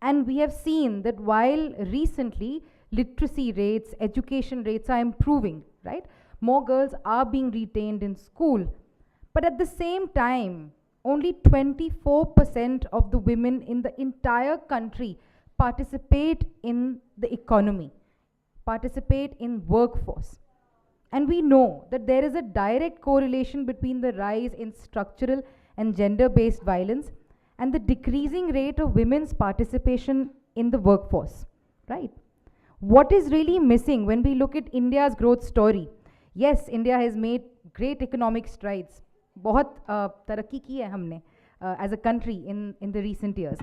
And we have seen that while recently literacy rates, education rates are improving, right? More girls are being retained in school. But at the same time, only 24% of the women in the entire country participate in the economy, participate in workforce. And we know that there is a direct correlation between the rise in structural and gender-based violence and the decreasing rate of women's participation in the workforce, right? What is really missing when we look at India's growth story? Yes, India has made great economic strides. बहुत तरक्की की है हमने as a country in the recent years.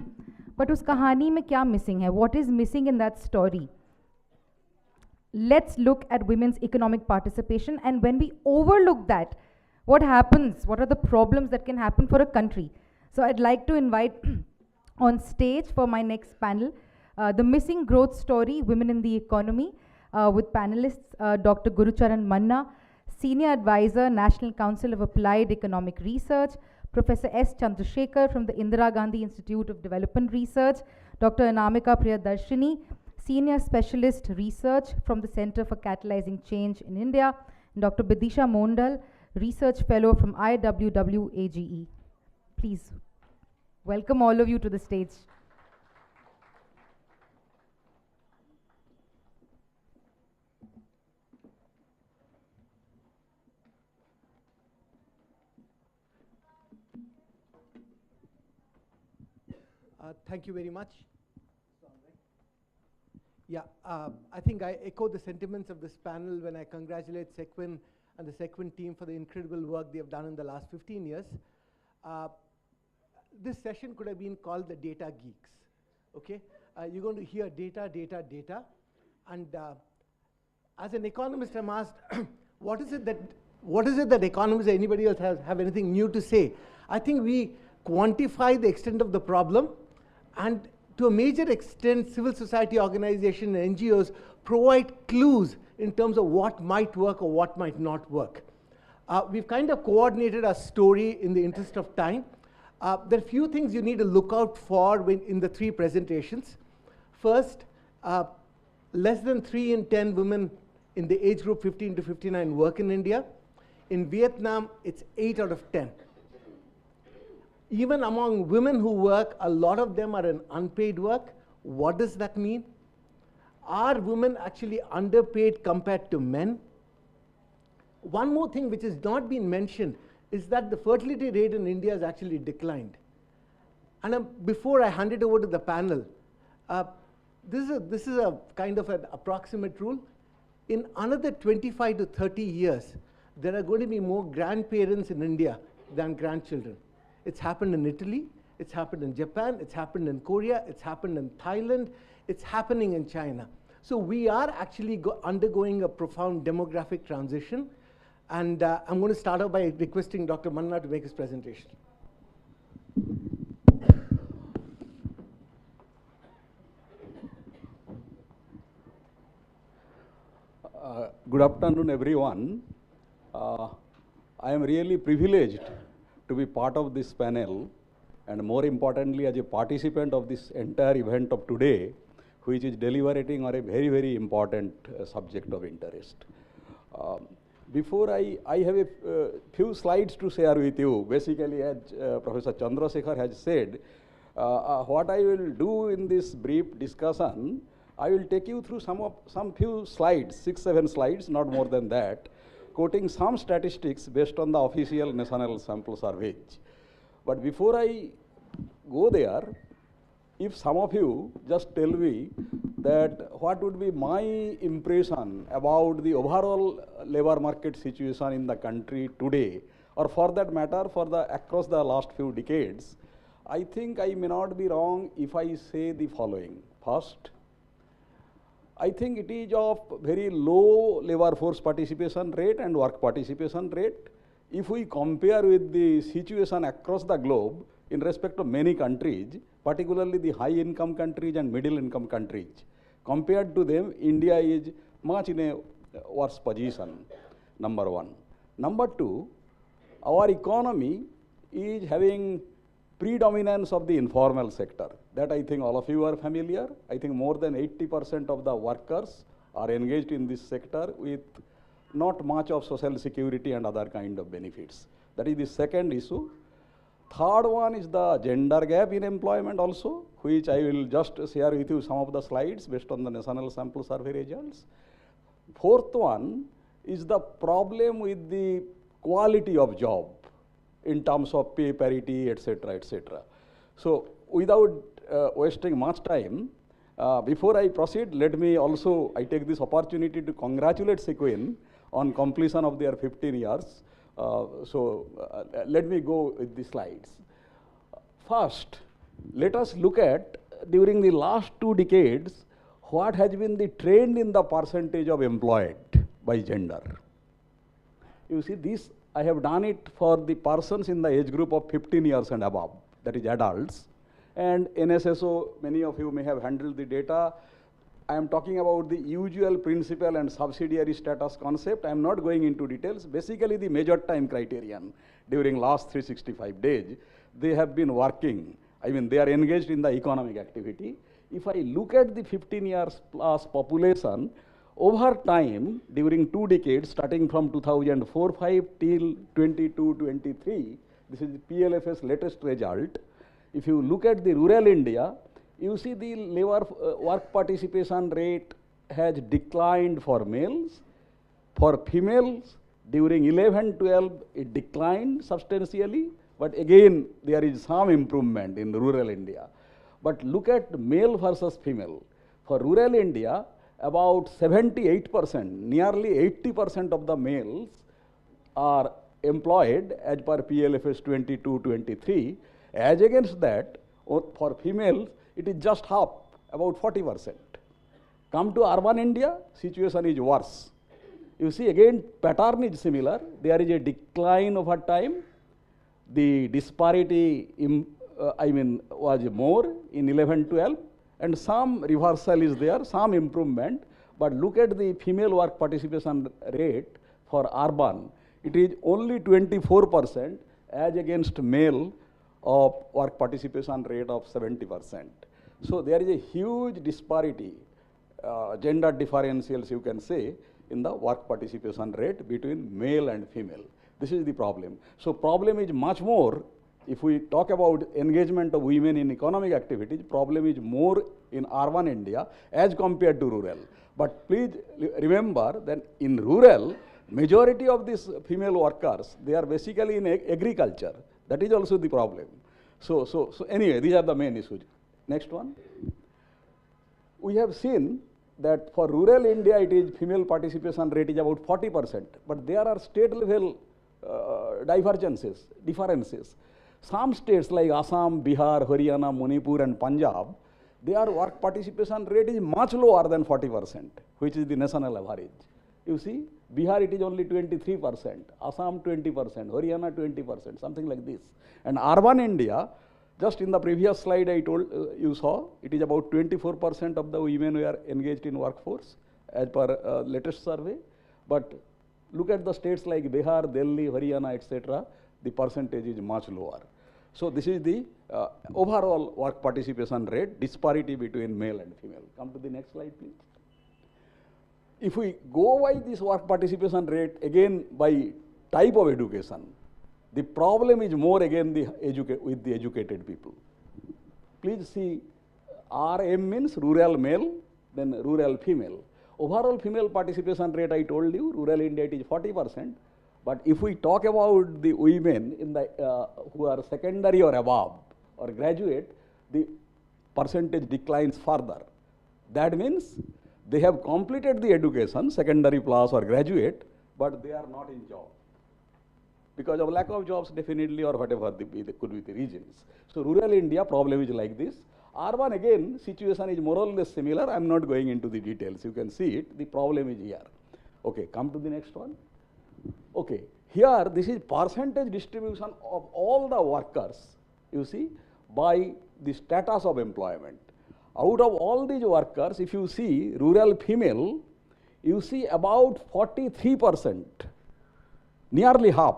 But उस कहानी में क्या missing है? What is missing in that story? Let's look at women's economic participation, and when we overlook that, what happens? What are the problems that can happen for a country? So I'd like to invite on stage for my next panel, the missing growth story, women in the economy, with panelists Dr. Gurucharan Manna, Senior Advisor, National Council of Applied Economic Research, Professor S. Chandrasekhar from the Indira Gandhi Institute of Development Research, Dr. Anamika Priyadarshini, Senior Specialist Research from the Center for Catalyzing Change in India, and Dr. Bidisha Mondal, Research Fellow from IWWAGE. Please welcome all of you to the stage. Thank you very much. Yeah, I think I echo the sentiments of this panel when I congratulate Sequin and the Sequin team for the incredible work they have done in the last 15 years. this session could have been called the Data Geeks. Okay? You're going to hear data, data, data. And as an economist, I'm asked, what is it that economists or anybody else have anything new to say? I think we quantify the extent of the problem, and to a major extent, civil society organizations and NGOs provide clues in terms of what might work or what might not work. We've kind of coordinated our story in the interest of time. There are a few things you need to look out for in the three presentations. First, less than 3 in 10 women in the age group 15 to 59 work in India. In Vietnam, it's 8 out of 10. Even among women who work, a lot of them are in unpaid work. What does that mean? Are women actually underpaid compared to men? One more thing which has not been mentioned is that the fertility rate in India has actually declined. And before I hand it over to the panel, this is a kind of an approximate rule. In another 25 to 30 years, there are going to be more grandparents in India than grandchildren. It's happened in Italy, it's happened in Japan, it's happened in Korea, it's happened in Thailand, it's happening in China. So we are actually undergoing a profound demographic transition. And I'm going to start off by requesting Dr. Manna to make his presentation. Good afternoon, everyone. I am really privileged to be part of this panel, and more importantly, as a participant of this entire event of today, which is deliberating on a very, very important subject of interest. Before I have a few slides to share with you. Basically, as Professor Chandrasekhar has said, what I will do in this brief discussion, I will take you through some few slides, 6-7 slides, not more than that, quoting some statistics based on the official national sample surveys. But before I go there, if some of you just tell me that what would be my impression about the overall labor market situation in the country today, or for that matter, across the last few decades, I think I may not be wrong if I say the following. First, I think it is of very low labor force participation rate and work participation rate. If we compare with the situation across the globe in respect of many countries, particularly the high income countries and middle income countries, compared to them, India is much in a worse position, number one. Number two, our economy is having predominance of the informal sector. That I think all of you are familiar. I think more than 80% of the workers are engaged in this sector with not much of social security and other kind of benefits. That is the second issue. Third one is the gender gap in employment also, which I will just share with you some of the slides based on the national sample survey results. Fourth one is the problem with the quality of job in terms of pay parity, etc., etc. So without wasting much time, before I proceed, let me also, I take this opportunity to congratulate Sequin on completion of their 15 years. Let me go with the slides. First, let us look at, during the last 2 decades, what has been the trend in the percentage of employed by gender. You see, this I have done it for the persons in the age group of 15 years and above, that is adults. And NSSO, many of you may have handled the data. I am talking about the usual principal and subsidiary status concept. I am not going into details. Basically, the major time criterion during last 365 days, they have been working. I mean, they are engaged in the economic activity. If I look at the 15 years plus population, over time, during 2 decades, starting from 2004-5 till 22-23, this is PLF's latest result. If you look at the rural India, you see the labor work participation rate has declined for males. For females, during 11-12, it declined substantially, but again, there is some improvement in rural India. But look at male versus female. For rural India, about 78%, nearly 80% of the males are employed as per PLFS 22-23, As against that, for females, it is just half, about 40%. Come to urban India, situation is worse. You see, again, pattern is similar. There is a decline over time. The disparity, was more in 11-12, and some reversal is there, some improvement. But look at the female work participation rate for urban. It is only 24% as against male of work participation rate of 70%. So there is a huge disparity, gender differentials you can say, in the work participation rate between male and female. This is the problem. So problem is much more, if we talk about engagement of women in economic activities, problem is more in urban India as compared to rural. But please remember that in rural, majority of these female workers, they are basically in agriculture. That is also the problem. So anyway, these are the main issues. Next one. We have seen that for rural India, it is female participation rate is about 40%, but there are state level differences. Some states like Assam, Bihar, Haryana, Manipur and Punjab, their work participation rate is much lower than 40%, which is the national average. You see, Bihar it is only 23%, Assam 20%, Haryana 20%, something like this. And urban India, just in the previous slide I told you saw, it is about 24% of the women who are engaged in workforce as per latest survey. But look at the states like Bihar, Delhi, Haryana, etc. The percentage is much lower. So this is the overall work participation rate, disparity between male and female. Come to the next slide, please. If we go by this work participation rate again by type of education, the problem is more again with the educated people. Please see, RM means rural male, then rural female. Overall female participation rate, I told you, rural India it is 40%. But if we talk about the women in the, who are secondary or above or graduate, the percentage declines further. That means they have completed the education, secondary plus or graduate, but they are not in job. Because of lack of jobs definitely, or whatever could be the reasons. So rural India problem is like this. Urban again, situation is more or less similar. I am not going into the details. You can see it. The problem is here. Okay, come to the next one. Okay, here this is percentage distribution of all the workers, you see, by the status of employment. Out of all these workers, if you see rural female, you see about 43%, nearly half,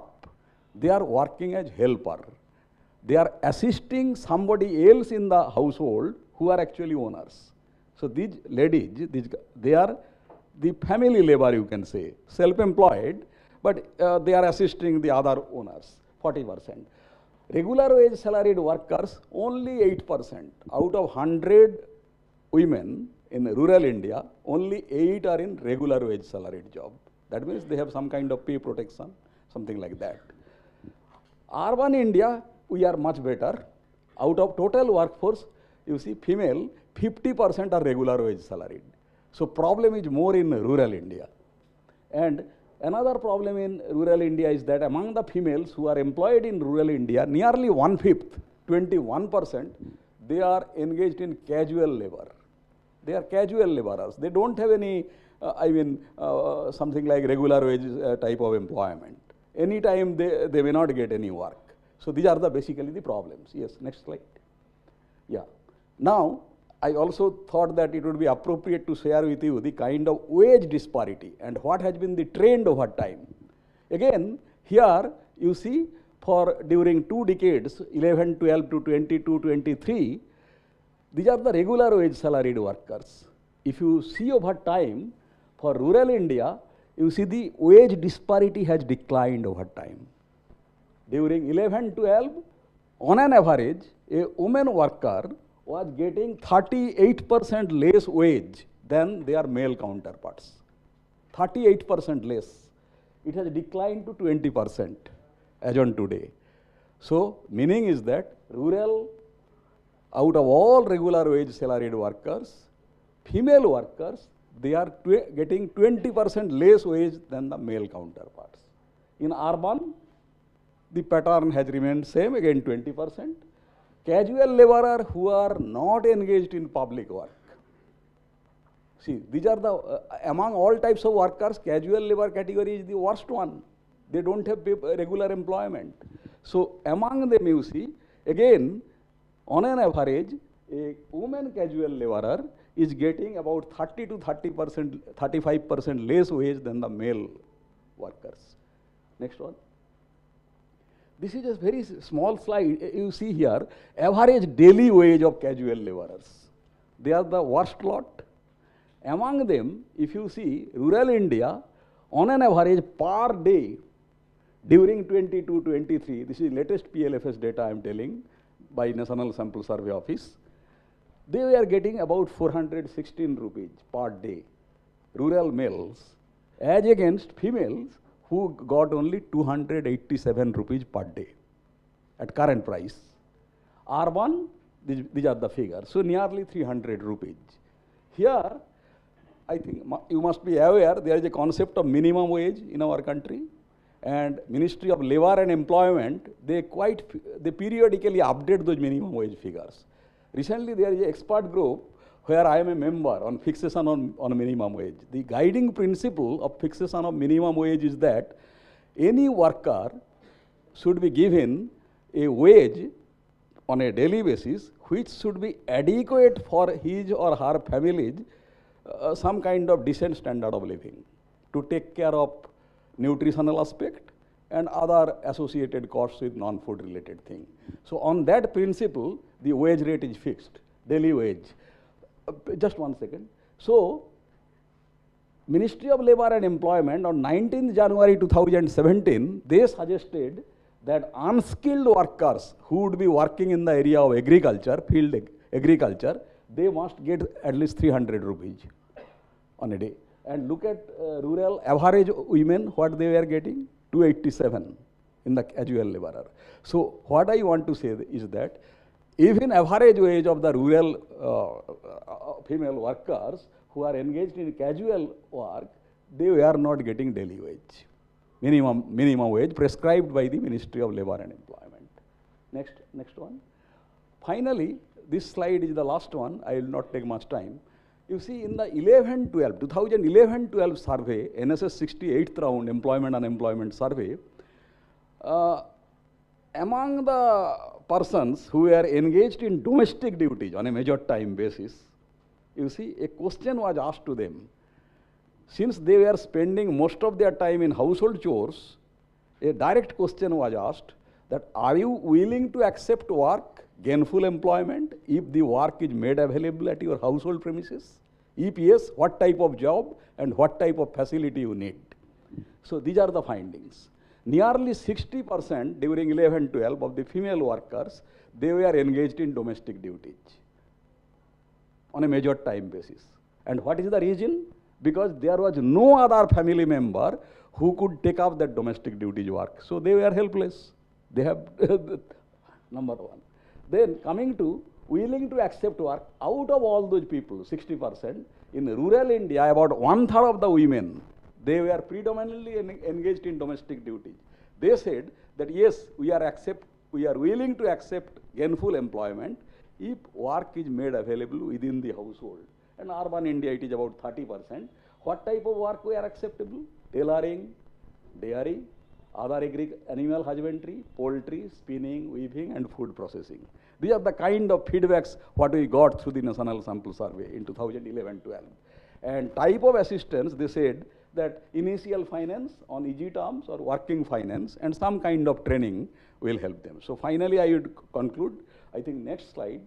they are working as helper. They are assisting somebody else in the household who are actually owners. So these ladies, they are the family labor, you can say, self-employed, but they are assisting the other owners, 40%. Regular wage salaried workers, only 8%. Out of 100 women in rural India, only 8 are in regular wage salaried job. That means they have some kind of pay protection, something like that. Urban India, we are much better. Out of total workforce, you see female, 50% are regular wage salaried. So problem is more in rural India. And another problem in rural India is that among the females who are employed in rural India, nearly 1/5, 21%, they are engaged in casual labor. They are casual laborers. They don't have any, something like regular wage type of employment. Anytime they may not get any work. So these are basically the problems. Yes, next slide. Yeah. Now, I also thought that it would be appropriate to share with you the kind of wage disparity and what has been the trend over time. Again, here you see for during 2 decades, 11-12 to 22-23, these are the regular wage salaried workers. If you see over time, for rural India, you see the wage disparity has declined over time. During 11-12, on an average, a woman worker was getting 38% less wage than their male counterparts. 38% less. It has declined to 20% as on today. So, meaning is that rural, out of all regular wage salaried workers, female workers, they are getting 20% less wage than the male counterparts. In urban, the pattern has remained same, again 20%. casual laborer who are not engaged in public work. See, these are the, among all types of workers, casual labor category is the worst one. They don't have regular employment. So among them you see, again, on an average, a woman casual laborer is getting about 30 to 30%, 35% less wage than the male workers. Next one. This is a very small slide. You see here, average daily wage of casual laborers. They are the worst lot. Among them, if you see, rural India, on an average per day, during 22-23, this is latest PLFS data I am telling, by National Sample Survey Office, they were getting about 416 rupees per day, rural males, as against females who got only 287 rupees per day at current price. Urban, these are the figures, so nearly 300 rupees. Here, I think you must be aware there is a concept of minimum wage in our country, and Ministry of Labor and Employment, they periodically update those minimum wage figures. Recently there is an expert group where I am a member on fixation on minimum wage. The guiding principle of fixation of minimum wage is that any worker should be given a wage on a daily basis which should be adequate for his or her family's some kind of decent standard of living to take care of nutritional aspect and other associated costs with non-food related thing. So on that principle, the wage rate is fixed, daily wage. Just one second. So, Ministry of Labor and Employment on 19th January 2017, they suggested that unskilled workers who would be working in the area of agriculture, field agriculture, they must get at least 300 rupees on a day. And look at rural average women, what they were getting, 287 in the casual laborer. So what I want to say is that even average wage of the rural female workers who are engaged in casual work, they were not getting daily wage, minimum wage prescribed by the Ministry of Labor and Employment. Next one. Finally, this slide is the last one. I will not take much time. You see, in the 2011-12 survey, NSS 68th round employment-unemployment survey, among the persons who were engaged in domestic duties on a major time basis, you see, a question was asked to them. Since they were spending most of their time in household chores, a direct question was asked that, are you willing to accept work, gainful employment, if the work is made available at your household premises? If yes, what type of job and what type of facility you need? So these are the findings. Nearly 60% during 11-12 of the female workers, they were engaged in domestic duties on a major time basis. And what is the reason? Because there was no other family member who could take up that domestic duties work. So they were helpless. They have number one. Then coming to willing to accept work, out of all those people, 60%, in rural India, about 1/3 of the women, they were predominantly engaged in domestic duties. They said that yes, we are willing to accept gainful employment if work is made available within the household. And urban India, it is about 30%. What type of work we are acceptable? Tailoring, dairy, other animal husbandry, poultry, spinning, weaving, and food processing. These are the kind of feedbacks what we got through the National Sample Survey in 2011-12. And type of assistance, they said that initial finance on easy terms or working finance and some kind of training will help them. So finally, I would conclude. I think next slide.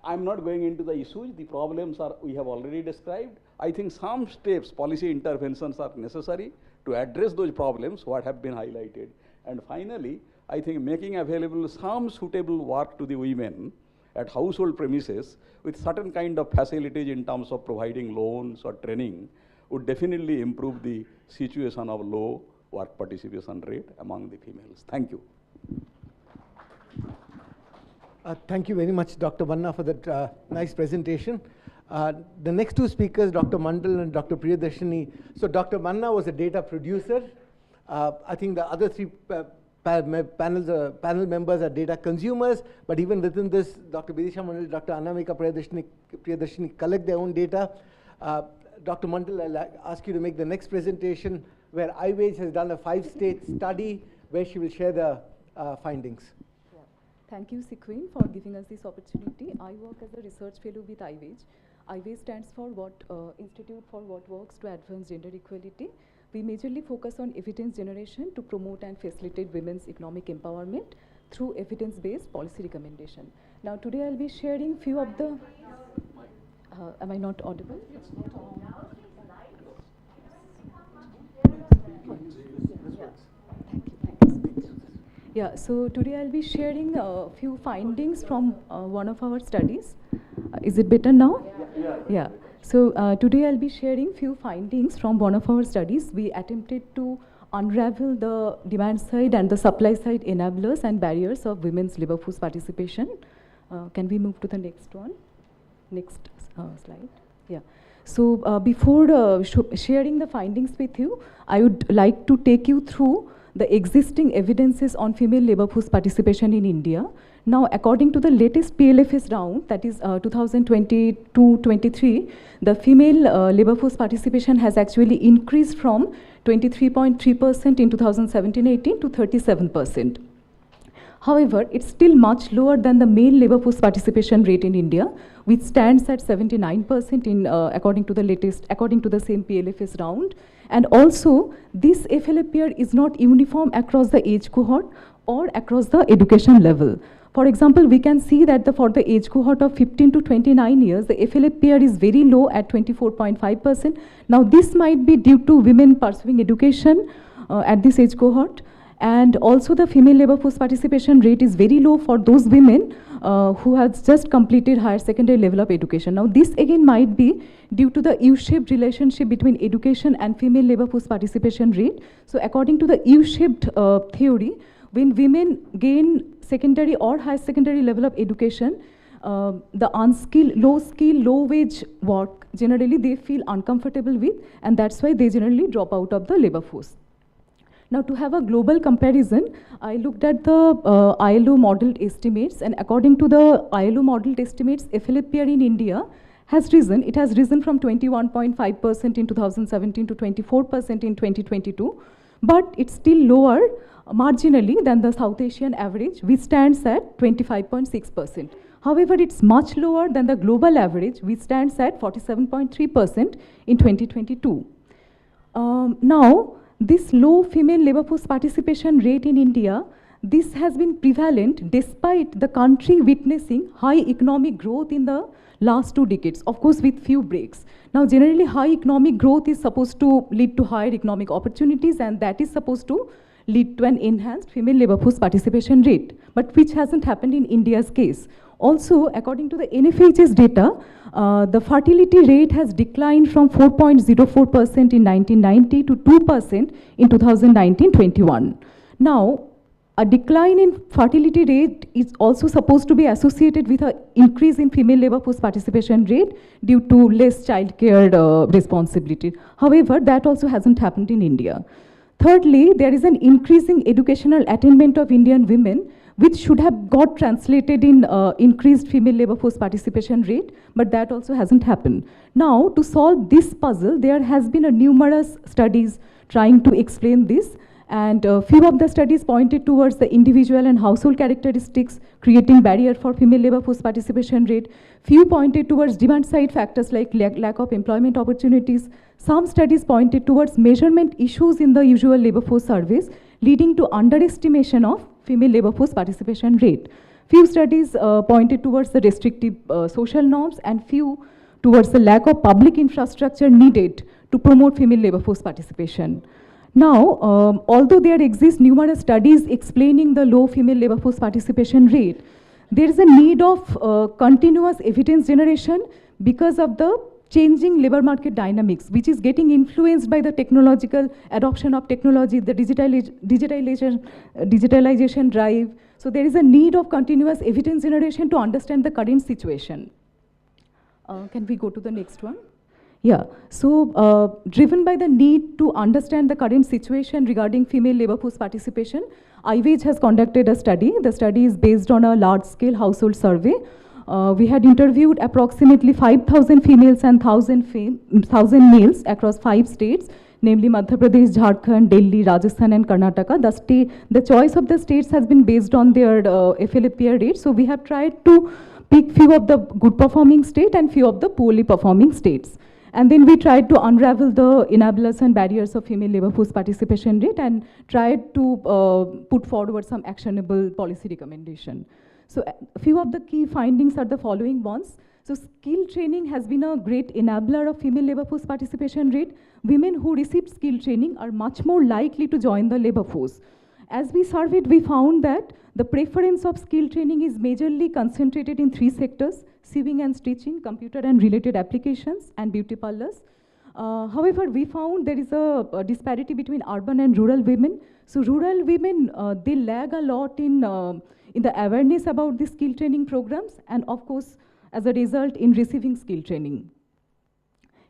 I'm not going into the issues. The problems we have already described. I think some steps, policy interventions are necessary to address those problems what have been highlighted. And finally, I think making available some suitable work to the women at household premises with certain kind of facilities in terms of providing loans or training would definitely improve the situation of low work participation rate among the females. Thank you. Thank you very much, Dr. Manna, for that nice presentation. The next two speakers, Dr. Mandal and Dr. Priyadarshini. So Dr. Manna was a data producer. I think the other three panel members are data consumers, but even within this, Dr. Bidisha Mandal, Dr. Anamika Priyadarshini collect their own data. Dr. Mandal, I'll ask you to make the next presentation, where iWage has done a 5-state study, where she will share the findings. Thank you, Sequin, for giving us this opportunity. I work as a research fellow with iWage. iWage stands for Institute for What Works to Advance Gender Equality. We majorly focus on evidence generation to promote and facilitate women's economic empowerment through evidence-based policy recommendation. Now, today I'll be sharing few of the... am I not audible? Yeah, so today I'll be sharing a few findings from one of our studies. Is it better now? Yeah. So today I'll be sharing few findings from one of our studies. We attempted to unravel the demand side and the supply side enablers and barriers of women's labor force participation. Can we move to the next one? Next slide. Yeah. So before sharing the findings with you, I would like to take you through the existing evidences on female labor force participation in India. Now, according to the latest PLFS round, that is 2022-23, the female labor force participation has actually increased from 23.3% in 2017-18 to 37%. However, it's still much lower than the male labor force participation rate in India, which stands at 79% in according to the same PLFS round. And also, this FLAPR is not uniform across the age cohort or across the education level. For example, we can see that for the age cohort of 15 to 29 years, the FLAPR is very low at 24.5%. Now, this might be due to women pursuing education at this age cohort. And also the female labor force participation rate is very low for those women who have just completed higher secondary level of education. Now, this again might be due to the U-shaped relationship between education and female labor force participation rate. So according to the U-shaped theory, when women gain secondary or higher secondary level of education, the unskilled, low-wage work, generally they feel uncomfortable with, and that's why they generally drop out of the labor force. Now, to have a global comparison, I looked at the ILO modeled estimates, and according to the ILO modeled estimates, FLAPR in India has risen. It has risen from 21.5% in 2017 to 24% in 2022, but it's still lower marginally than the South Asian average, which stands at 25.6%. However, it's much lower than the global average, which stands at 47.3% in 2022. Now, this low female labor force participation rate in India, this has been prevalent despite the country witnessing high economic growth in the last 2 decades, of course with few breaks. Now, generally high economic growth is supposed to lead to higher economic opportunities, and that is supposed to lead to an enhanced female labor force participation rate, but which hasn't happened in India's case. Also, according to the NFHS data, the fertility rate has declined from 4.04% in 1990 to 2% in 2019-21. Now, a decline in fertility rate is also supposed to be associated with an increase in female labor force participation rate due to less childcare responsibility. However, that also hasn't happened in India. Thirdly, there is an increasing educational attainment of Indian women, which should have got translated in increased female labor force participation rate, but that also hasn't happened. Now, to solve this puzzle, there has been numerous studies trying to explain this, and few of the studies pointed towards the individual and household characteristics creating barrier for female labor force participation rate. Few pointed towards demand side factors like lack of employment opportunities. Some studies pointed towards measurement issues in the usual labor force surveys, leading to underestimation of female labor force participation rate. Few studies pointed towards the restrictive social norms, and few towards the lack of public infrastructure needed to promote female labor force participation. Now, although there exist numerous studies explaining the low female labor force participation rate, there is a need of continuous evidence generation because of the changing labor market dynamics, which is getting influenced by the technological adoption of technology, the digitalization drive. So there is a need of continuous evidence generation to understand the current situation. Can we go to the next one? Yeah, so driven by the need to understand the current situation regarding female labor force participation, IWAGE has conducted a study. The study is based on a large-scale household survey. We had interviewed approximately 5,000 females and 1,000 males across 5 states, namely Madhya Pradesh, Jharkhand, Delhi, Rajasthan, and Karnataka. The choice of the states has been based on their FLAPR rate. So we have tried to pick few of the good performing states and few of the poorly performing states. And then we tried to unravel the enablers and barriers of female labor force participation rate and tried to put forward some actionable policy recommendation. So a few of the key findings are the following ones. So skill training has been a great enabler of female labor force participation rate. Women who received skill training are much more likely to join the labor force. As we surveyed, we found that the preference of skill training is majorly concentrated in 3 sectors: sewing and stitching, computer and related applications, and beauty parlors. However, we found there is a disparity between urban and rural women. So rural women, they lag a lot in the awareness about the skill training programs, and of course, as a result, in receiving skill training.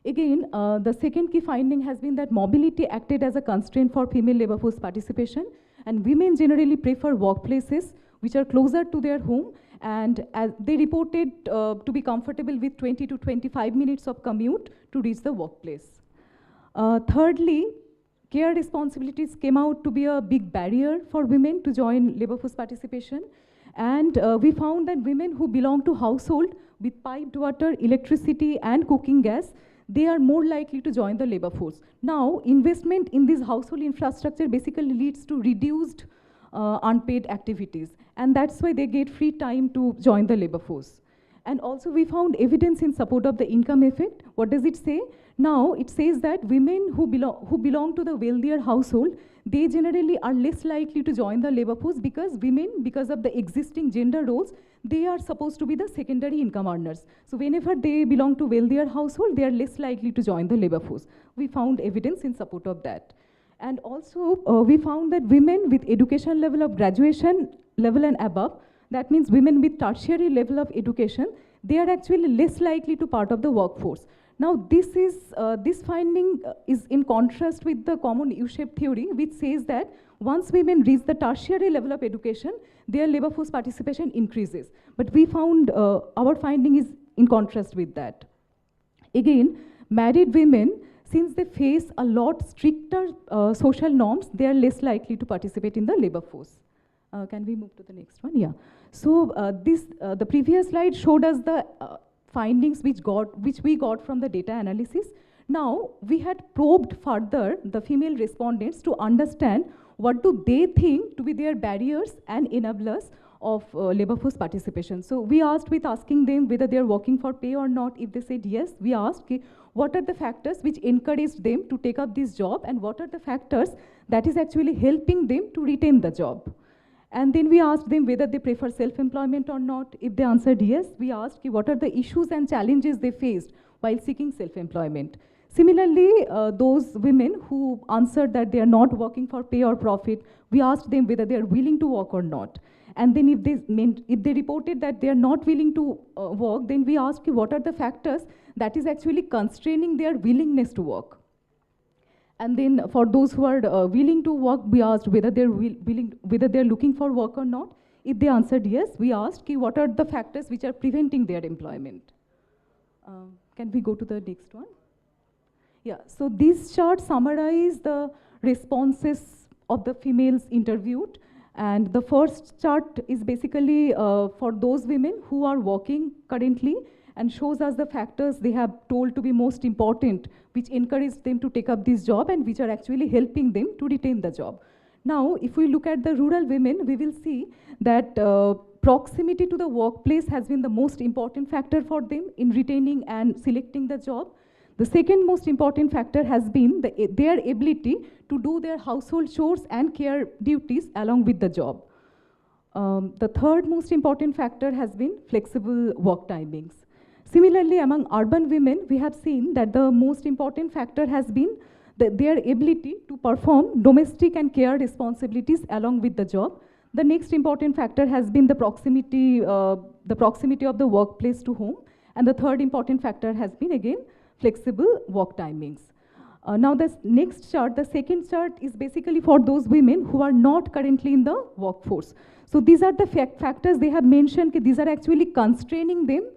Again, the second key finding has been that mobility acted as a constraint for female labor force participation, and women generally prefer workplaces which are closer to their home, and as they reported to be comfortable with 20 to 25 minutes of commute to reach the workplace. Thirdly, care responsibilities came out to be a big barrier for women to join labor force participation, and we found that women who belong to household with piped water, electricity, and cooking gas, they are more likely to join the labor force. Now, investment in this household infrastructure basically leads to reduced unpaid activities, and that's why they get free time to join the labor force. And also we found evidence in support of the income effect. What does it say? Now, it says that women who belong to the wealthier household, they generally are less likely to join the labor force because women, because of the existing gender roles, they are supposed to be the secondary income earners. So whenever they belong to wealthier household, they are less likely to join the labor force. We found evidence in support of that. And also, we found that women with education level of graduation level and above, that means women with tertiary level of education, they are actually less likely to part of the workforce. Now, this finding is in contrast with the common U-shaped theory, which says that once women reach the tertiary level of education, their labor force participation increases. But we found our finding is in contrast with that. Again, married women, since they face a lot stricter social norms, they are less likely to participate in the labor force. Can we move to the next one? Yeah. So the previous slide showed us the findings which we got from the data analysis. Now, we had probed further the female respondents to understand what do they think to be their barriers and enablers of labor force participation. So we asked with asking them whether they are working for pay or not. If they said yes, we asked what are the factors which encouraged them to take up this job, and what are the factors that is actually helping them to retain the job. And then we asked them whether they prefer self-employment or not. If they answered yes, we asked what are the issues and challenges they faced while seeking self-employment. Similarly, those women who answered that they are not working for pay or profit, we asked them whether they are willing to work or not. And then if they reported that they are not willing to work, then we asked what are the factors that is actually constraining their willingness to work. And then for those who are willing to work, we asked whether they're whether they're looking for work or not. If they answered yes, we asked what are the factors which are preventing their employment. Can we go to the next one? Yeah, so these charts summarize the responses of the females interviewed. And the first chart is basically for those women who are working currently, and shows us the factors they have told to be most important, which encourage them to take up this job and which are actually helping them to retain the job. Now, if we look at the rural women, we will see that proximity to the workplace has been the most important factor for them in retaining and selecting the job. The second most important factor has been their ability to do their household chores and care duties along with the job. The third most important factor has been flexible work timings. Similarly, among urban women, we have seen that the most important factor has been their ability to perform domestic and care responsibilities along with the job. The next important factor has been the proximity of the workplace to home. And the third important factor has been, again, flexible work timings. Now the next chart, the second chart is basically for those women who are not currently in the workforce. So these are the factors they have mentioned, these are actually constraining them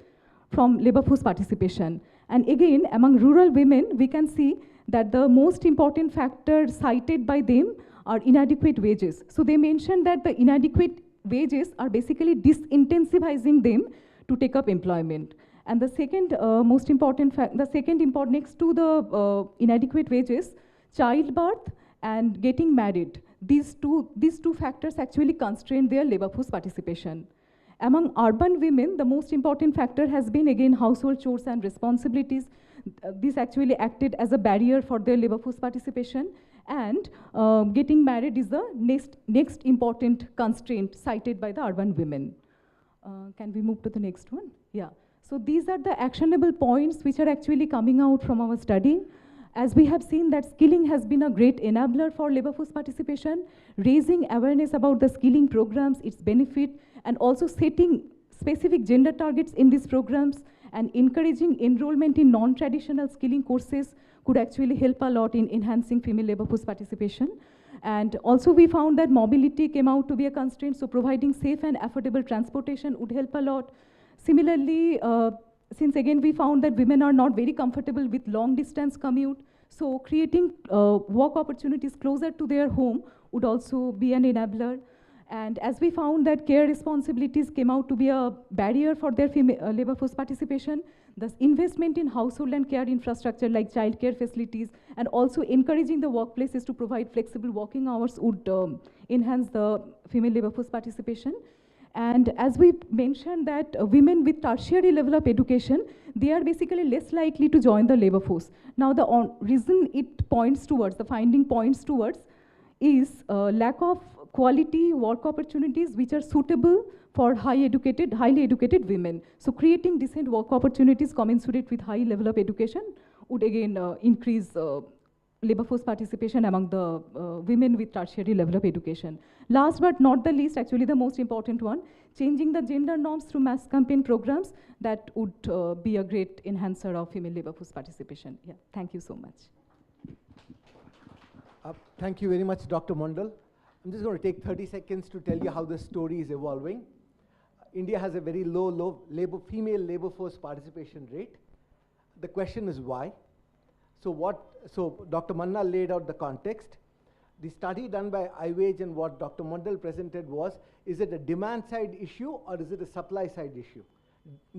from labor force participation. And again, among rural women, we can see that the most important factor cited by them are inadequate wages. So they mentioned that the inadequate wages are basically disincentivizing them to take up employment. And the second most important next to the inadequate wages, childbirth and getting married. These two factors actually constrain their labor force participation. Among urban women, the most important factor has been again household chores and responsibilities. This actually acted as a barrier for their labor force participation. And getting married is the next important constraint cited by the urban women. Can we move to the next one? Yeah. So these are the actionable points which are actually coming out from our study. As we have seen that skilling has been a great enabler for labor force participation, raising awareness about the skilling programs, its benefit, and also setting specific gender targets in these programs and encouraging enrollment in non-traditional skilling courses could actually help a lot in enhancing female labor force participation. And also we found that mobility came out to be a constraint, so providing safe and affordable transportation would help a lot. Similarly, since again we found that women are not very comfortable with long distance commute, so creating work opportunities closer to their home would also be an enabler. And as we found that care responsibilities came out to be a barrier for their labor force participation, thus investment in household and care infrastructure like childcare facilities and also encouraging the workplaces to provide flexible working hours would enhance the female labor force participation. And as we mentioned that women with tertiary level of education, they are basically less likely to join the labor force. Now the reason it points towards, the finding points towards, is lack of quality work opportunities which are suitable for highly educated women. So creating decent work opportunities commensurate with high level of education would again increase labor force participation among the women with tertiary level of education. Last but not the least, actually the most important one, changing the gender norms through mass campaign programs, that would be a great enhancer of female labor force participation. Yeah, thank you so much. Thank you very much, Dr. Mondal. I'm just going to take 30 seconds to tell you how the story is evolving. India has a very low female labor force participation rate. The question is why? So Dr. Manna laid out the context. The study done by iWage and what Dr. Mondal presented was, is it a demand side issue or is it a supply side issue?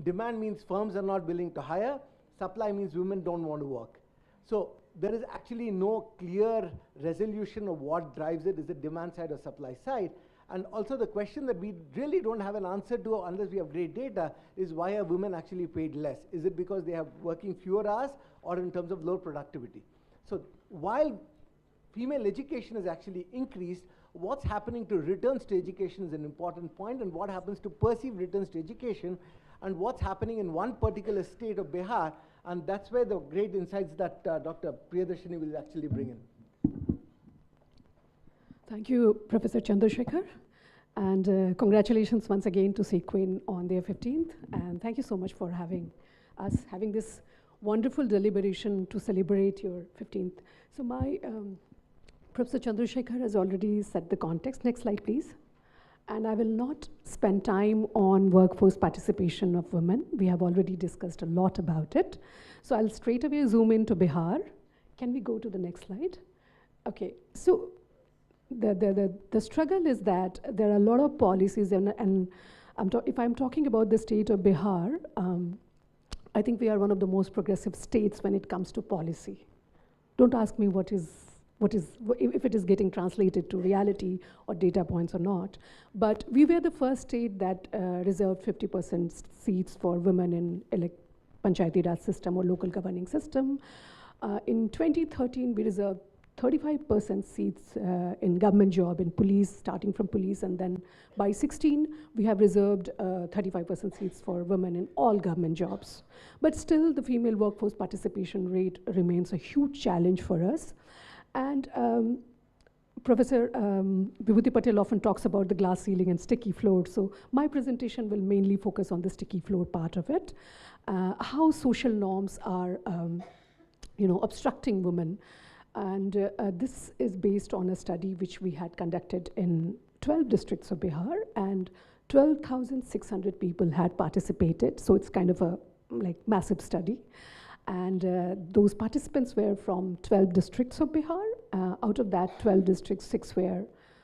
Demand means firms are not willing to hire. Supply means women don't want to work. So there is actually no clear resolution of what drives it. Is it demand side or supply side? And also the question that we really don't have an answer to unless we have great data is, why are women actually paid less? Is it because they have working fewer hours or in terms of low productivity? So while female education has actually increased, what's happening to returns to education is an important point, and what happens to perceived returns to education, and what's happening in one particular state of Bihar, and that's where the great insights that Dr. Priyadarshini will actually bring in. Thank you, Professor Chandrasekhar, and congratulations once again to Sequin on their 15th, and thank you so much for having this wonderful deliberation to celebrate your 15th. So my Professor Chandrasekhar has already set the context. Next slide, please. And I will not spend time on workforce participation of women. We have already discussed a lot about it. So I'll straight away zoom into Bihar. Can we go to the next slide? Okay, so the struggle is that there are a lot of policies, and if I'm talking about the state of Bihar, I think we are one of the most progressive states when it comes to policy. Don't ask me if it is getting translated to reality or data points or not. But we were the first state that reserved 50% seats for women in Panchayati Raj system or local governing system. In 2013, we reserved 35% seats in government job, in police, starting from police, and then by 16, we have reserved 35% seats for women in all government jobs. But still, the female workforce participation rate remains a huge challenge for us. And Professor Vibhuti Patel often talks about the glass ceiling and sticky floor. So my presentation will mainly focus on the sticky floor part of it. How social norms are, obstructing women. And this is based on a study which we had conducted in 12 districts of Bihar, and 12,600 people had participated. So it's kind of a massive study. And those participants were from 12 districts of Bihar. Out of that 12 districts, 6 were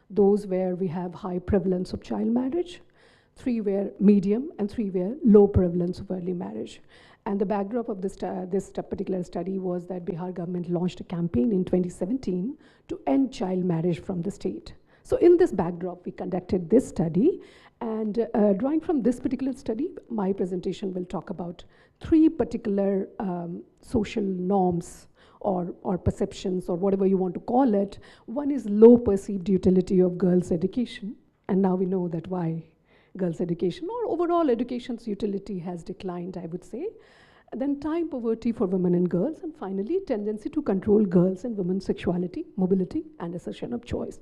those where we have high prevalence of child marriage, 3 were medium, and 3 were low prevalence of early marriage. And the backdrop of this particular study was that Bihar government launched a campaign in 2017 to end child marriage from the state. So in this backdrop, we conducted this study. And drawing from this particular study, my presentation will talk about 3 particular social norms or perceptions, or whatever you want to call it. One is low perceived utility of girls' education. And now we know that why girls' education or overall education's utility has declined, I would say. And then time poverty for women and girls. And finally, tendency to control girls' and women's sexuality, mobility, and assertion of choice.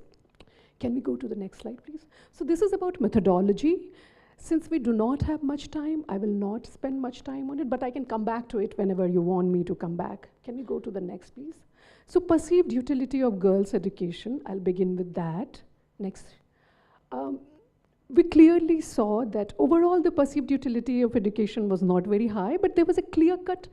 Can we go to the next slide, please? So this is about methodology. Since we do not have much time, I will not spend much time on it, but I can come back to it whenever you want me to come back. Can we go to the next, please? So perceived utility of girls' education, I'll begin with that. Next. We clearly saw that overall the perceived utility of education was not very high, but there was a clear-cut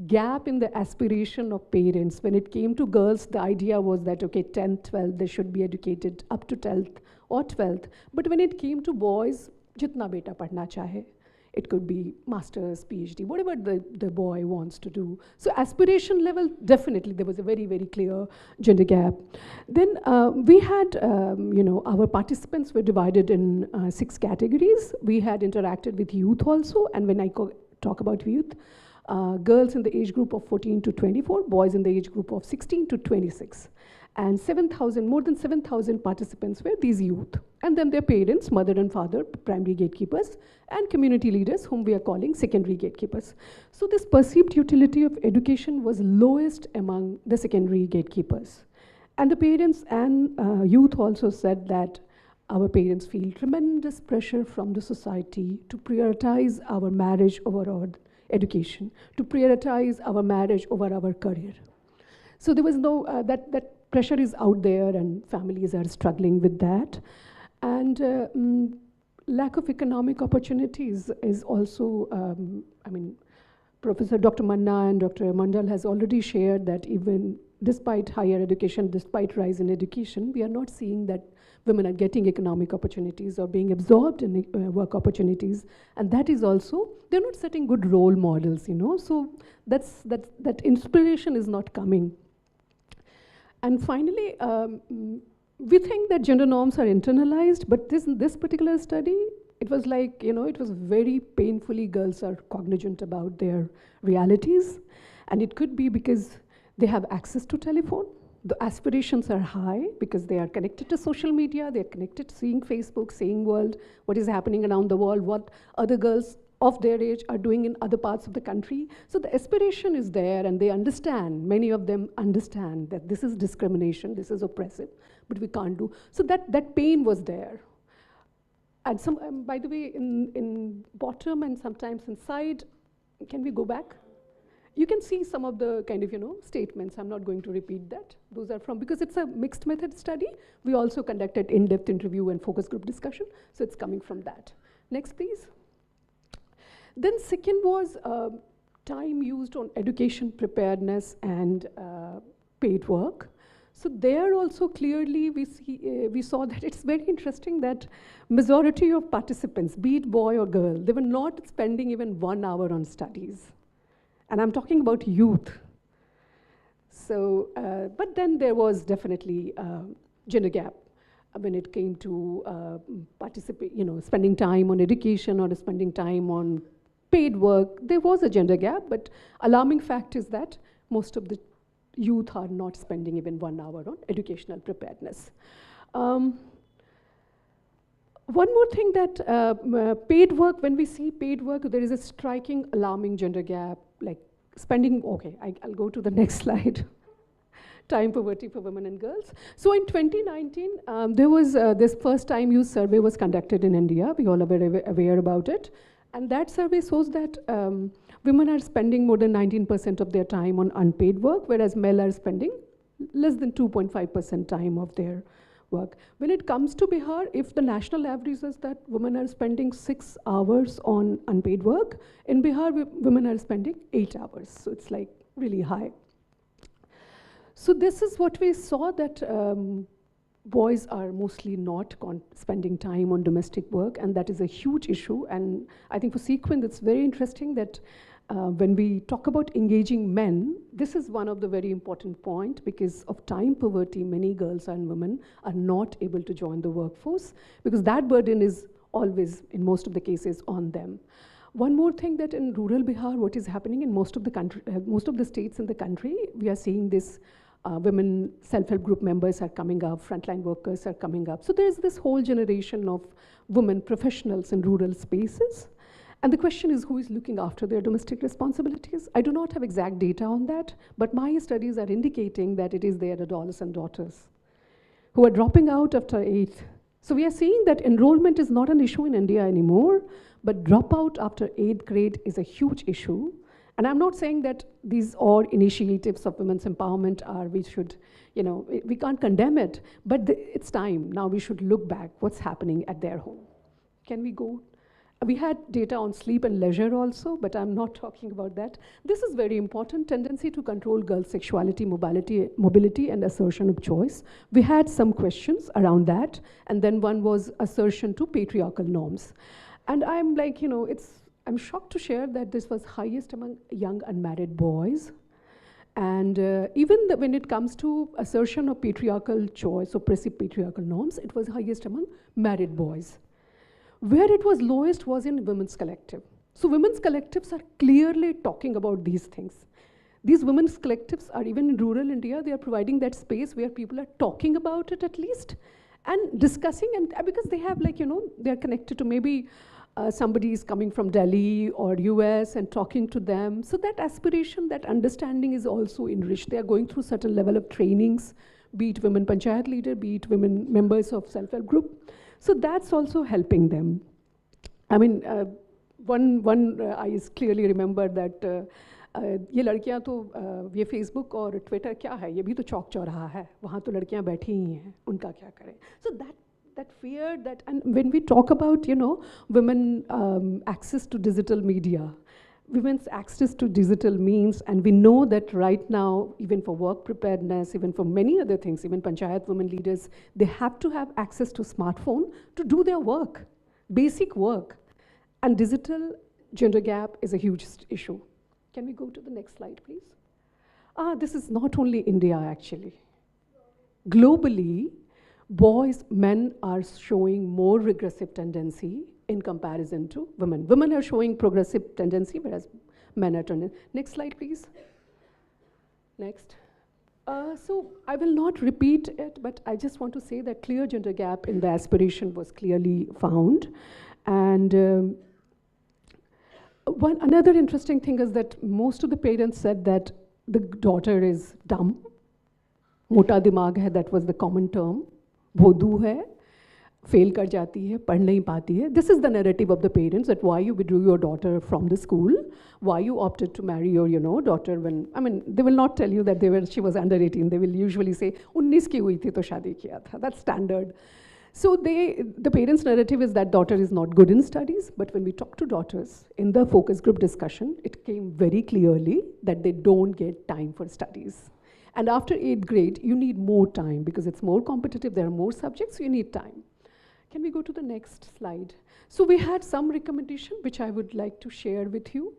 gap in the aspiration of parents. When it came to girls, the idea was that, okay, 10th, 12th, they should be educated up to 10th or 12th. But when it came to boys, jitna beta padhna chahe. It could be master's, PhD, whatever the boy wants to do. So aspiration level, definitely there was a very, very clear gender gap. Then we had, our participants were divided in 6 categories. We had interacted with youth also, and when I talk about youth, girls in the age group of 14 to 24, boys in the age group of 16 to 26. And more than 7,000 participants were these youth. And then their parents, mother and father, primary gatekeepers, and community leaders, whom we are calling secondary gatekeepers. So this perceived utility of education was lowest among the secondary gatekeepers. And the parents and youth also said that our parents feel tremendous pressure from the society to prioritize our marriage over our education, to prioritize our marriage over our career. So there was no, that pressure is out there, and families are struggling with that. And lack of economic opportunities is also, Professor Dr. Manna and Dr. Mandal has already shared that even despite higher education, despite rise in education, we are not seeing that women are getting economic opportunities or being absorbed in work opportunities. And that is also, they're not setting good role models, so that inspiration is not coming. And finally, we think that gender norms are internalized, but this particular study, it was like, it was very painfully girls are cognizant about their realities. And it could be because they have access to telephone. The aspirations are high because they are connected to social media, they're connected to seeing Facebook, seeing world, what is happening around the world, what other girls of their age are doing in other parts of the country. So the aspiration is there, and they understand, many of them understand that this is discrimination, this is oppressive, but we can't do. So that pain was there. And some, by the way, in bottom and sometimes inside, can we go back? You can see some of the kind of, statements. I'm not going to repeat that. Those are from, because it's a mixed method study, we also conducted in-depth interview and focus group discussion, so it's coming from that. Next, please. Then second was time used on education preparedness and paid work. So there also clearly we saw that it's very interesting that majority of participants, be it boy or girl, they were not spending even 1 hour on studies. And I'm talking about youth. So, but then there was definitely gender gap when it came to spending time on education or spending time on paid work. There was a gender gap, but alarming fact is that most of the youth are not spending even 1 hour on educational preparedness. One more thing that paid work, when we see paid work, there is a striking, alarming gender gap, like spending, okay, I'll go to the next slide. time poverty for women and girls. So in 2019, there was this first time use survey was conducted in India. We all are very aware about it. And that survey shows that women are spending more than 19% of their time on unpaid work, whereas men are spending less than 2.5% time of their work. When it comes to Bihar, if the national average is that women are spending 6 hours on unpaid work, in Bihar, women are spending 8 hours. So it's like really high. So this is what we saw, that boys are mostly not spending time on domestic work, and that is a huge issue. And I think for Sequin, it's very interesting that when we talk about engaging men, this is one of the very important points, because of time poverty, many girls and women are not able to join the workforce, because that burden is always, in most of the cases, on them. One more thing, that in rural Bihar, what is happening in most of the country, most of the states in the country, we are seeing this women self-help group members are coming up, frontline workers are coming up. So there is this whole generation of women professionals in rural spaces. And the question is, who is looking after their domestic responsibilities? I do not have exact data on that, but my studies are indicating that it is their adolescent daughters who are dropping out after 8th. So we are seeing that enrollment is not an issue in India anymore, but dropout after 8th grade is a huge issue. And I'm not saying that these are initiatives of women's empowerment are, we should, we can't condemn it, but it's time. Now we should look back what's happening at their home. Can we go? We had data on sleep and leisure also, but I'm not talking about that. This is very important, tendency to control girls' sexuality, mobility, and assertion of choice. We had some questions around that, and then one was assertion to patriarchal norms. And I'm like, I'm shocked to share that this was highest among young unmarried boys. And even when it comes to assertion of patriarchal choice, oppressive patriarchal norms, it was highest among married boys. Where it was lowest was in women's collective. So women's collectives are clearly talking about these things. These women's collectives are, even in rural India, they are providing that space where people are talking about it at least, and discussing, and because they have they're connected to maybe somebody is coming from Delhi or US and talking to them. So that aspiration, that understanding is also enriched. They are going through certain level of trainings, be it women panchayat leader, be it women members of self-help group. So that's also helping them. I mean, I clearly remember that ये लड़कियां तो ये Facebook और Twitter क्या है, ये भी तो चौक चौराहा है, वहाँ तो लड़कियां बैठी ही हैं, उनका क्या करें. So that fear, that, and when we talk about women access to digital media, women's access to digital means, and we know that right now, even for work preparedness, even for many other things, even panchayat women leaders, they have to have access to smartphone to do their work, basic work. And digital gender gap is a huge issue. Can we go to the next slide, please? This is not only India, actually. Globally, men are showing more regressive tendency in comparison to women. Women are showing progressive tendency, whereas men are turning. Next slide, please. Next. So I will not repeat it, but I just want to say that clear gender gap in the aspiration was clearly found. And another interesting thing is that most of the parents said that the daughter is dumb. Mota dimag hai, that was the common term. Bhodu hai, fail kar jati hai, padh nahi paati hai. This is the narrative of the parents, that why you withdrew your daughter from the school, why you opted to marry your daughter when, I mean, they will not tell you that she was under 18. They will usually say, 19 ki hui thi to shadi kiya tha. That's standard. So the parents' narrative is that daughter is not good in studies, but when we talk to daughters in the focus group discussion, it came very clearly that they don't get time for studies. And after 8th grade, you need more time because it's more competitive, there are more subjects, so you need time. Can we go to the next slide? So we had some recommendation which I would like to share with you.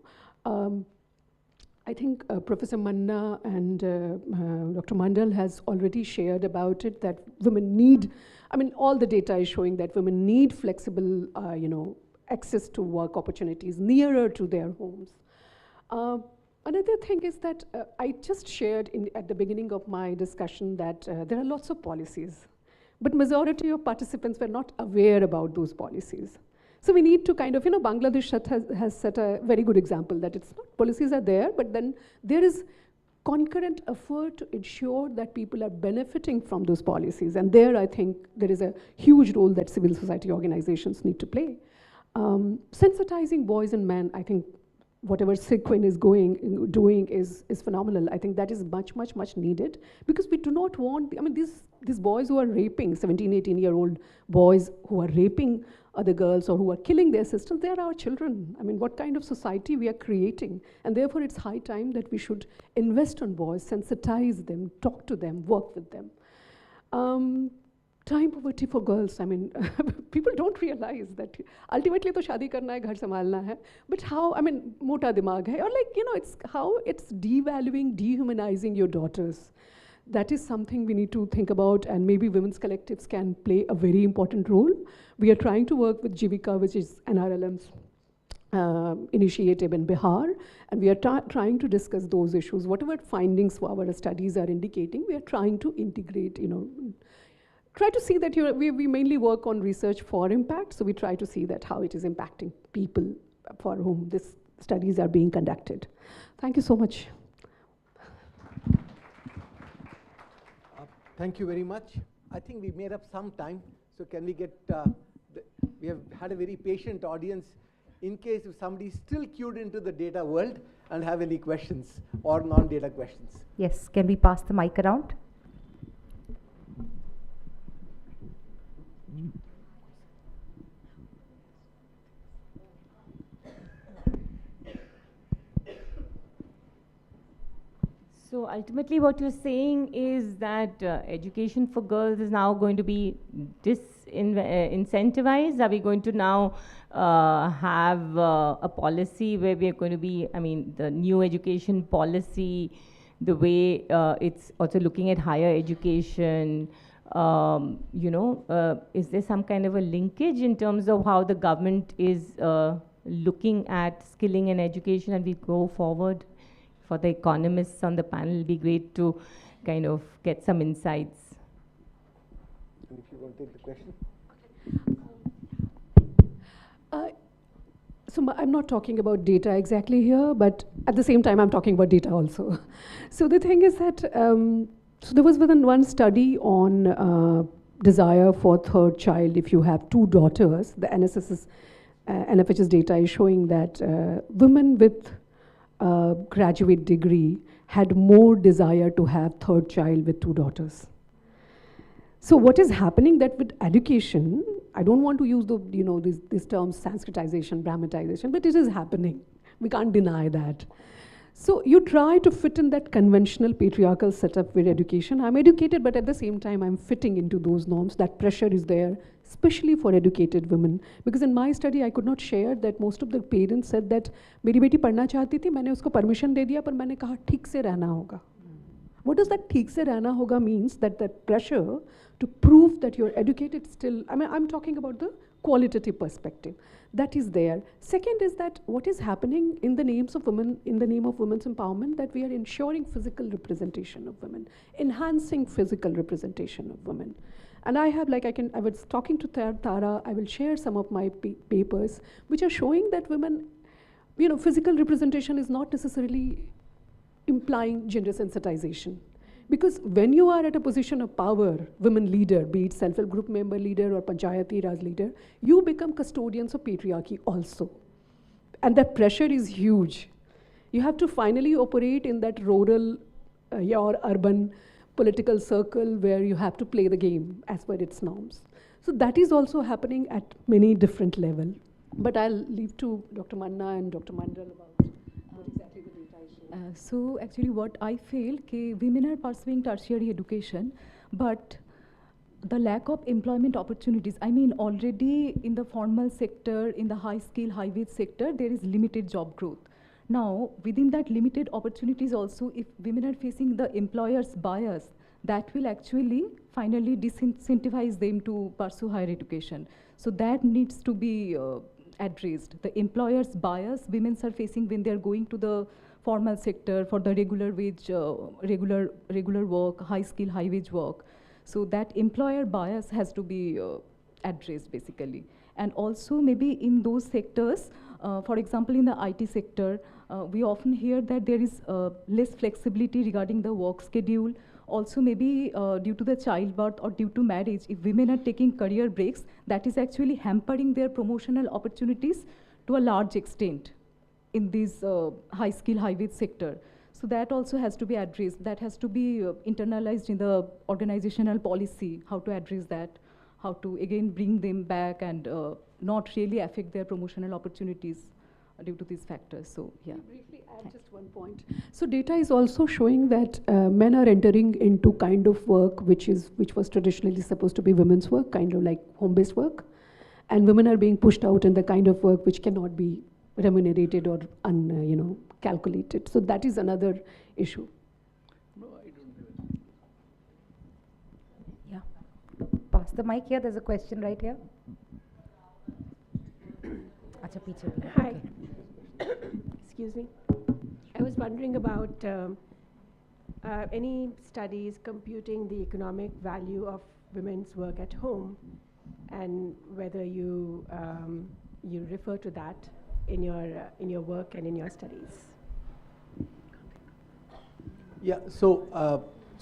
I think Professor Manna and Dr. Mandal has already shared about it, that women need, I mean, all the data is showing that women need flexible, access to work opportunities nearer to their homes. Another thing is that I just shared at the beginning of my discussion that there are lots of policies, but majority of participants were not aware about those policies. So we need to kind of, Bangladesh has set a very good example that it's not, policies are there, but then there is concurrent effort to ensure that people are benefiting from those policies. And there, I think, there is a huge role that civil society organizations need to play. Sensitizing boys and men, I think whatever Sequin is doing is phenomenal. I think that is much needed, because we do not want, I mean, these boys who are raping, 17, 18-year-old boys who are raping other girls or who are killing their sisters, they are our children. I mean, what kind of society we are creating? And therefore, it's high time that we should invest on boys, sensitize them, talk to them, work with them. Time poverty for girls, I mean, people don't realize that ultimately to shadi karna hai, ghar sambhalna hai, but how, I mean, mota dimag hai, or like, you know, it's how it's devaluing, dehumanizing your daughters. That is something we need to think about, and maybe women's collectives can play a very important role. We are trying to work with Jivika, which is NRLM's initiative in Bihar, and we are trying to discuss those issues. Whatever findings for our studies are indicating, we are trying to integrate, you know, try to see that we mainly work on research for impact, so we try to see that how it is impacting people for whom these studies are being conducted. Thank you so much. Thank you very much. I think we made up some time, so can we get, we have had a very patient audience. In case if somebody is still cued into the data world and have any questions or non-data questions. Yes, can we pass the mic around? So ultimately what you're saying is that education for girls is now going to be incentivized. Are we going to now have a policy where we are going to be, I mean, the new education policy, the way it's also looking at higher education, you know, is there some kind of a linkage in terms of how the government is looking at skilling and education, and we go forward? For the economists on the panel, it'll be great to kind of get some insights. If you want to take the question. So I'm not talking about data exactly here, but at the same time, I'm talking about data also. So the thing is that, so there was within one study on desire for third child. If you have two daughters, the NFHS data is showing that women with graduate degree had more desire to have third child with two daughters. So what is happening that with education, I don't want to use the, you know, these terms, Sanskritization, Brahmatization, but it is happening. We can't deny that. So you try to fit in that conventional patriarchal setup with education. I'm educated, but at the same time, I'm fitting into those norms. That pressure is there, especially for educated women. Because in my study, I could not share that most of the parents said that, मेरी बेटी पढ़ना चाहती थी, मैंने उसको permission दे दिया, पर मैंने कहा ठीक से रहना होगा. What does that ठीक से रहना होगा means? That pressure to prove that you're educated still, I mean, I'm talking about the qualitative perspective. That is there. Second is that what is happening in the names of women, in the name of women's empowerment, that we are ensuring physical representation of women, enhancing physical representation of women. And I have, like, I was talking to Tara, I will share some of my papers, which are showing that women, you know, physical representation is not necessarily implying gender sensitization. Because when you are at a position of power, women leader, be it self-help group member leader or Panchayati Raj leader, you become custodians of patriarchy also. And that pressure is huge. You have to finally operate in that rural or urban political circle where you have to play the game as per its norms. So that is also happening at many different levels. But I'll leave to Dr. Manna and Dr. Mandal about what exactly the data is showing. So actually what I feel, women are pursuing tertiary education, but the lack of employment opportunities, I mean already in the formal sector, in the high skill, high wage sector, there is limited job growth. Now, within that limited opportunities also, if women are facing the employer's bias, that will actually finally disincentivize them to pursue higher education. So that needs to be addressed. The employer's bias women are facing when they're going to the formal sector for the regular wage, regular work, high skill, high wage work. So that employer bias has to be addressed basically. And also maybe in those sectors, for example, in the IT sector, we often hear that there is less flexibility regarding the work schedule. Also maybe due to the childbirth or due to marriage, if women are taking career breaks, that is actually hampering their promotional opportunities to a large extent in this high skill, high wage sector. So that also has to be addressed. That has to be internalized in the organizational policy, how to address that, how to again bring them back and not really affect their promotional opportunities due to these factors. So yeah. Briefly add just one point. So data is also showing that men are entering into kind of work which was traditionally supposed to be women's work, kind of like home-based work, and women are being pushed out in the kind of work which cannot be remunerated or calculated. So that is another issue. Yeah. Pass the mic here. There's a question right here. Acha, piche. Hi. Excuse me. I was wondering about any studies computing the economic value of women's work at home, and whether you refer to that in your work and in your studies. Yeah. So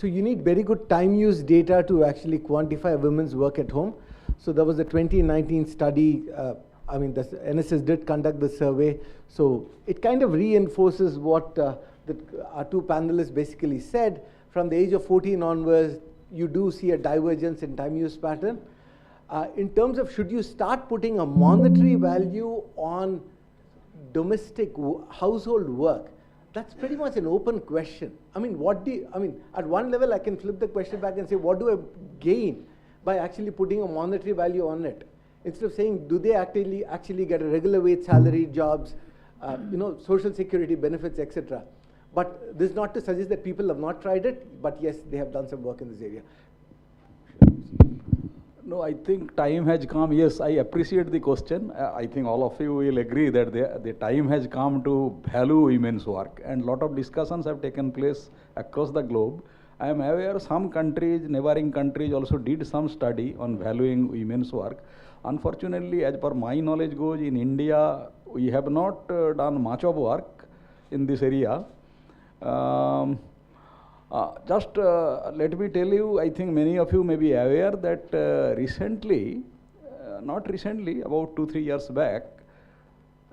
you need very good time use data to actually quantify women's work at home. So there was a 2019 study. The NSS did conduct the survey, so it kind of reinforces what our two panelists basically said. From the age of 14 onwards, you do see a divergence in time use pattern. In terms of should you start putting a monetary value on domestic household work, that's pretty much an open question. At one level I can flip the question back and say, what do I gain by actually putting a monetary value on it? Instead of saying, do they actually get a regular wage salary jobs, social security benefits, etc. But this is not to suggest that people have not tried it, but yes, they have done some work in this area. No, I think time has come. Yes, I appreciate the question. I think all of you will agree that the time has come to value women's work, and a lot of discussions have taken place across the globe. I am aware some countries, neighboring countries also did some study on valuing women's work. Unfortunately, as per my knowledge goes, in India, we have not done much of work in this area. Let me tell you, I think many of you may be aware that not recently, about 2-3 years back,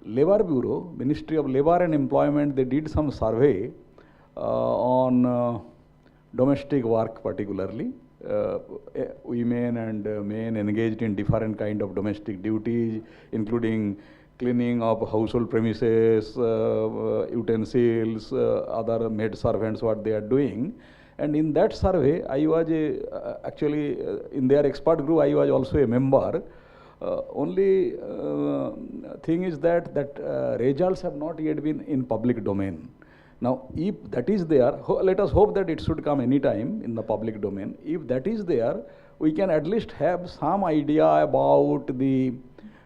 Labour Bureau, Ministry of Labour and Employment, they did some survey on domestic work particularly. Women and men engaged in different kind of domestic duties, including cleaning of household premises, utensils, other maid servants, what they are doing. And in that survey, I was actually in their expert group, I was also a member. Only thing is that results have not yet been in public domain. Now, if that is there, let us hope that it should come anytime in the public domain. If that is there, we can at least have some idea about the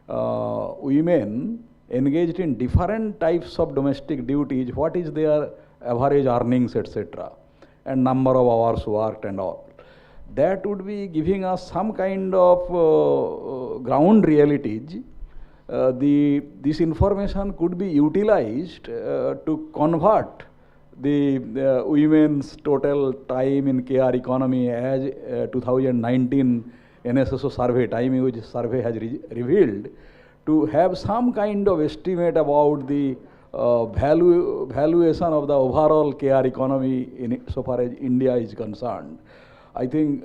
women engaged in different types of domestic duties, what is their average earnings, etc., and number of hours worked and all. That would be giving us some kind of ground realities. This information could be utilized to convert the women's total time in care economy as 2019 NSSO survey, time use survey has revealed, to have some kind of estimate about the valuation of the overall care economy so far as India is concerned. I think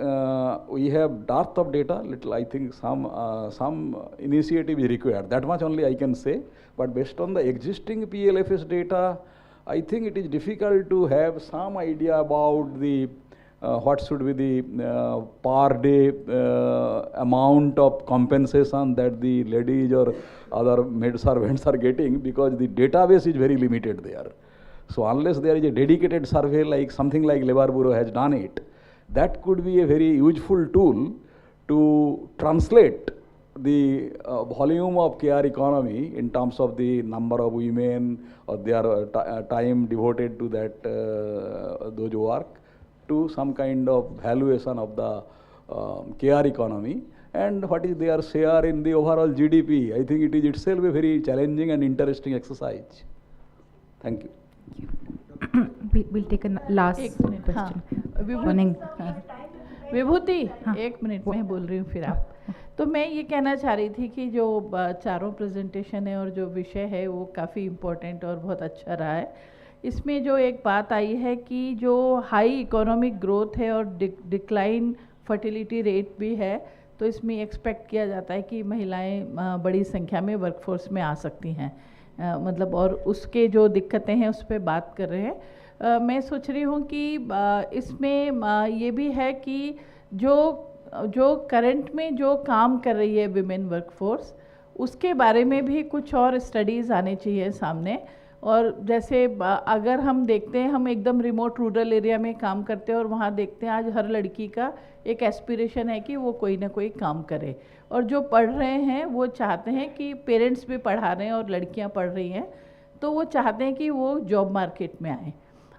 we have dearth of data, little. I think some initiative is required. That much only I can say. But based on the existing PLFS data, I think it is difficult to have some idea about the what should be the per day amount of compensation that the ladies or other maid servants are getting, because the database is very limited there. So unless there is a dedicated survey like something like Labour Bureau has done it, that could be a very useful tool to translate the volume of care economy in terms of the number of women or their time devoted to that those work, to some kind of valuation of the care economy. and what is their share in the overall GDP. I think it is itself a very challenging and interesting exercise. Thank you. We'll take a last question. Morning. विभूति, एक minute मैं बोल रही हूँ फिर आप. तो मैं ये कहना चाह रही थी कि जो चारों प्रेजेंटेशन है और जो विषय है वो काफ़ी इम्पोर्टेंट और बहुत अच्छा रहा है. इसमें जो एक बात आई है कि जो हाई इकोनॉमिक ग्रोथ है और डिक्लाइन फर्टिलिटी रेट भी है, तो इसमें एक्सपेक्ट किया जाता है कि महिलाएं बड़ी संख्या में वर्कफोर्स में आ सकती हैं. मतलब और उसके जो दिक्कतें हैं उस पर बात कर रहे हैं. मैं सोच रही हूँ कि इसमें ये भी है कि जो करंट में जो काम कर रही है विमेन वर्कफोर्स, उसके बारे में भी कुछ और स्टडीज़ आने चाहिए सामने. और जैसे अगर हम देखते हैं, हम एकदम रिमोट रूरल एरिया में काम करते हैं और वहाँ देखते हैं आज हर लड़की का एक एस्पिरेशन है कि वो कोई ना कोई काम करे. और जो पढ़ रहे हैं वो चाहते हैं कि पेरेंट्स भी पढ़ा रहे हैं और लड़कियाँ पढ़ रही हैं, तो वो चाहते हैं कि वो जॉब मार्केट में आएँ.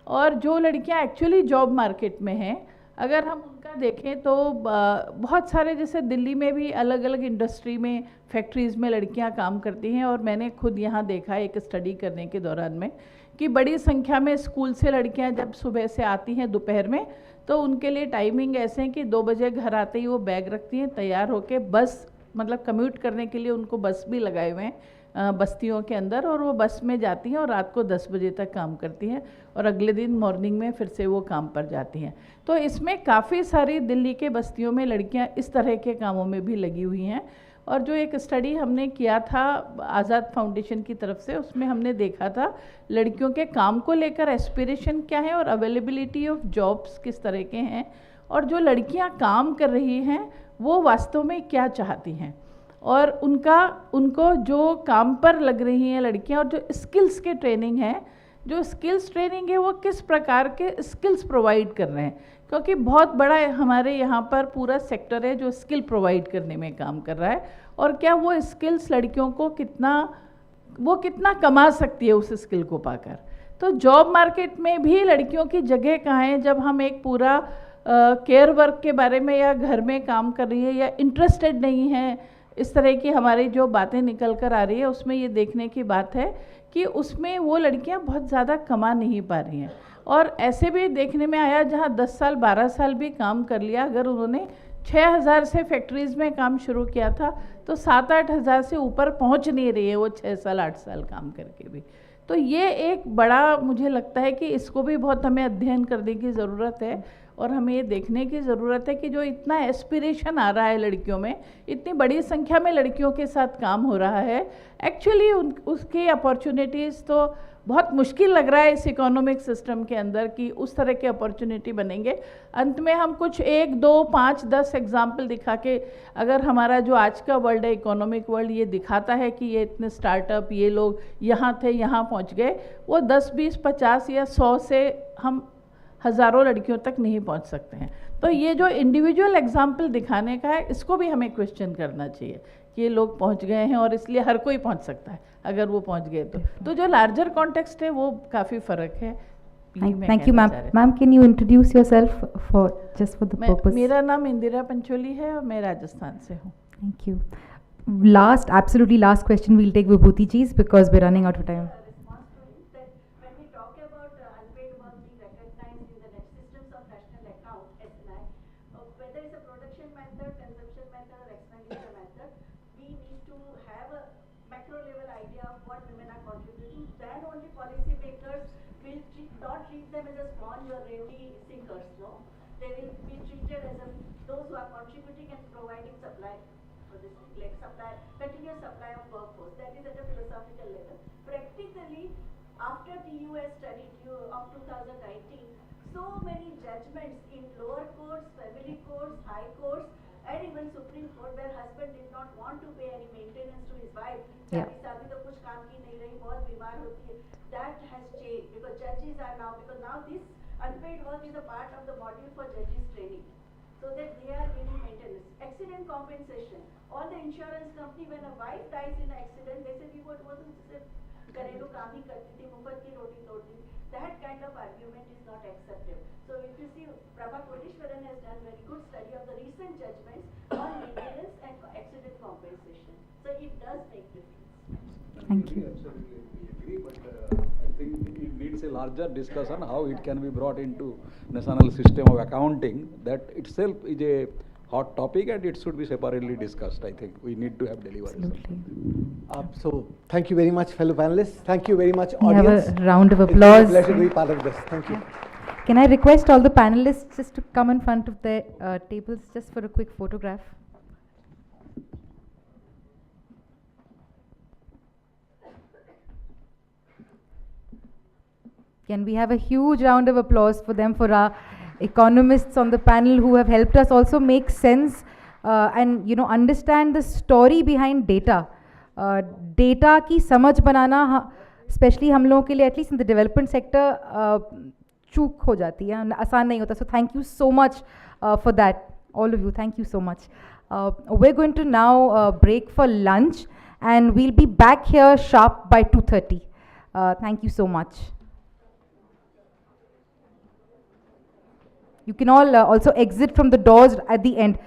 और जो लड़कियां एक्चुअली जॉब मार्केट में हैं, अगर हम उनका देखें तो बहुत सारे, जैसे दिल्ली में भी अलग अलग इंडस्ट्री में, फैक्ट्रीज़ में लड़कियां काम करती हैं. और मैंने खुद यहाँ देखा एक स्टडी करने के दौरान में कि बड़ी संख्या में स्कूल से लड़कियां जब सुबह से आती हैं दोपहर में, तो उनके लिए टाइमिंग ऐसे हैं कि 2 बजे घर आते ही वो बैग रखती हैं, तैयार होकर बस, मतलब कम्यूट करने के लिए उनको बस भी लगाए हुए हैं बस्तियों के अंदर, और वो बस में जाती हैं और रात को 10 बजे तक काम करती हैं और अगले दिन मॉर्निंग में फिर से वो काम पर जाती हैं. तो इसमें काफ़ी सारी दिल्ली के बस्तियों में लड़कियां इस तरह के कामों में भी लगी हुई हैं. और जो एक स्टडी हमने किया था आज़ाद फाउंडेशन की तरफ से, उसमें हमने देखा था लड़कियों के काम को लेकर एस्पिरेशन क्या है और अवेलेबिलिटी ऑफ जॉब्स किस तरह के हैं, और जो लड़कियां काम कर रही हैं वो वास्तव में क्या चाहती हैं, और उनको जो काम पर लग रही हैं लड़कियां, और जो स्किल्स के ट्रेनिंग है, जो स्किल्स ट्रेनिंग है वो किस प्रकार के स्किल्स प्रोवाइड कर रहे हैं. क्योंकि बहुत बड़ा हमारे यहाँ पर पूरा सेक्टर है जो स्किल प्रोवाइड करने में काम कर रहा है, और क्या वो स्किल्स लड़कियों को कितना कमा सकती है उस स्किल को पाकर. तो जॉब मार्केट में भी लड़कियों की जगह कहाँ है, जब हम एक पूरा केयर वर्क के बारे में या घर में काम कर रही है या इंटरेस्टेड नहीं है, इस तरह की हमारी जो बातें निकल कर आ रही है, उसमें ये देखने की बात है कि उसमें वो लड़कियां बहुत ज़्यादा कमा नहीं पा रही हैं. और ऐसे भी देखने में आया जहाँ 10 साल 12 साल भी काम कर लिया, अगर उन्होंने 6,000 से फैक्ट्रीज़ में काम शुरू किया था तो 7-8 हज़ार से ऊपर पहुँच नहीं रही है वो 6 साल 8 साल काम करके भी. तो ये एक बड़ा, मुझे लगता है कि इसको भी बहुत हमें अध्ययन करने की ज़रूरत है, और हमें ये देखने की ज़रूरत है कि जो इतना एस्पिरेशन आ रहा है लड़कियों में, इतनी बड़ी संख्या में लड़कियों के साथ काम हो रहा है, एक्चुअली उसकी अपॉर्चुनिटीज़ तो बहुत मुश्किल लग रहा है इस इकोनॉमिक सिस्टम के अंदर कि उस तरह के अपॉर्चुनिटी बनेंगे. अंत में हम कुछ 1, 2, 5, 10 एग्जाम्पल दिखा के, अगर हमारा जो आज का वर्ल्ड है, इकोनॉमिक वर्ल्ड, ये दिखाता है कि ये इतने स्टार्टअप, ये लोग यहाँ थे, यहाँ पहुँच गए, वो 10, 20, 50 या 100 से हम हज़ारों लड़कियों तक नहीं पहुंच सकते हैं. तो ये जो इंडिविजुअल एग्जाम्पल दिखाने का है, इसको भी हमें क्वेश्चन करना चाहिए कि ये लोग पहुंच गए हैं और इसलिए हर कोई पहुंच सकता है अगर वो पहुंच गए तो जो लार्जर कॉन्टेक्स्ट है वो काफ़ी फ़र्क है. Thank you ma'am. Ma'am, can you introduce yourself just for the purpose? मेरा नाम इंदिरा पंचोली है और मैं राजस्थान से हूँ. Thank you. Absolutely last question we'll take Vibhuti ji's because we're running out of time. Yeah. That has changed because judges are now, because now this unpaid work is a part of the module for judges training, so that they are getting maintenance, accident compensation. All the insurance company, when a wife dies in an accident, they say we want to घरेलू काम ही करती थी, मुफ्त की रोटी तोड़ती थी. That kind of argument is not accepted. So if you see, Prabha Kodishwaran has done very good study of the recent judgments on maintenance and accident compensation. So it does make difference. Thank you. Absolutely, we agree, but I think it needs a larger discussion how it can be brought into national system of accounting. That itself is a hot topic and it should be separately discussed. I think we need to have deliveries. So thank you very much, fellow panelists. Thank you very much, We audience. have a round of It's been a applause. pleasure to be part of this. Thank you. Can I request all the panelists just to come in front of their tables just for a quick photograph? Can we have a huge round of applause for them, for our economists on the panel who have helped us also make sense and understand the story behind data. Data की समझ बनाना, especially हम लोगों के लिए, at least in the development sector, चूक हो जाती है, आसान नहीं होता. So thank you so much for that, all of you. Thank you so much. We're going to now break for lunch, and we'll be back here sharp by 2:30. Thank you so much. You can all also exit from the doors at the end.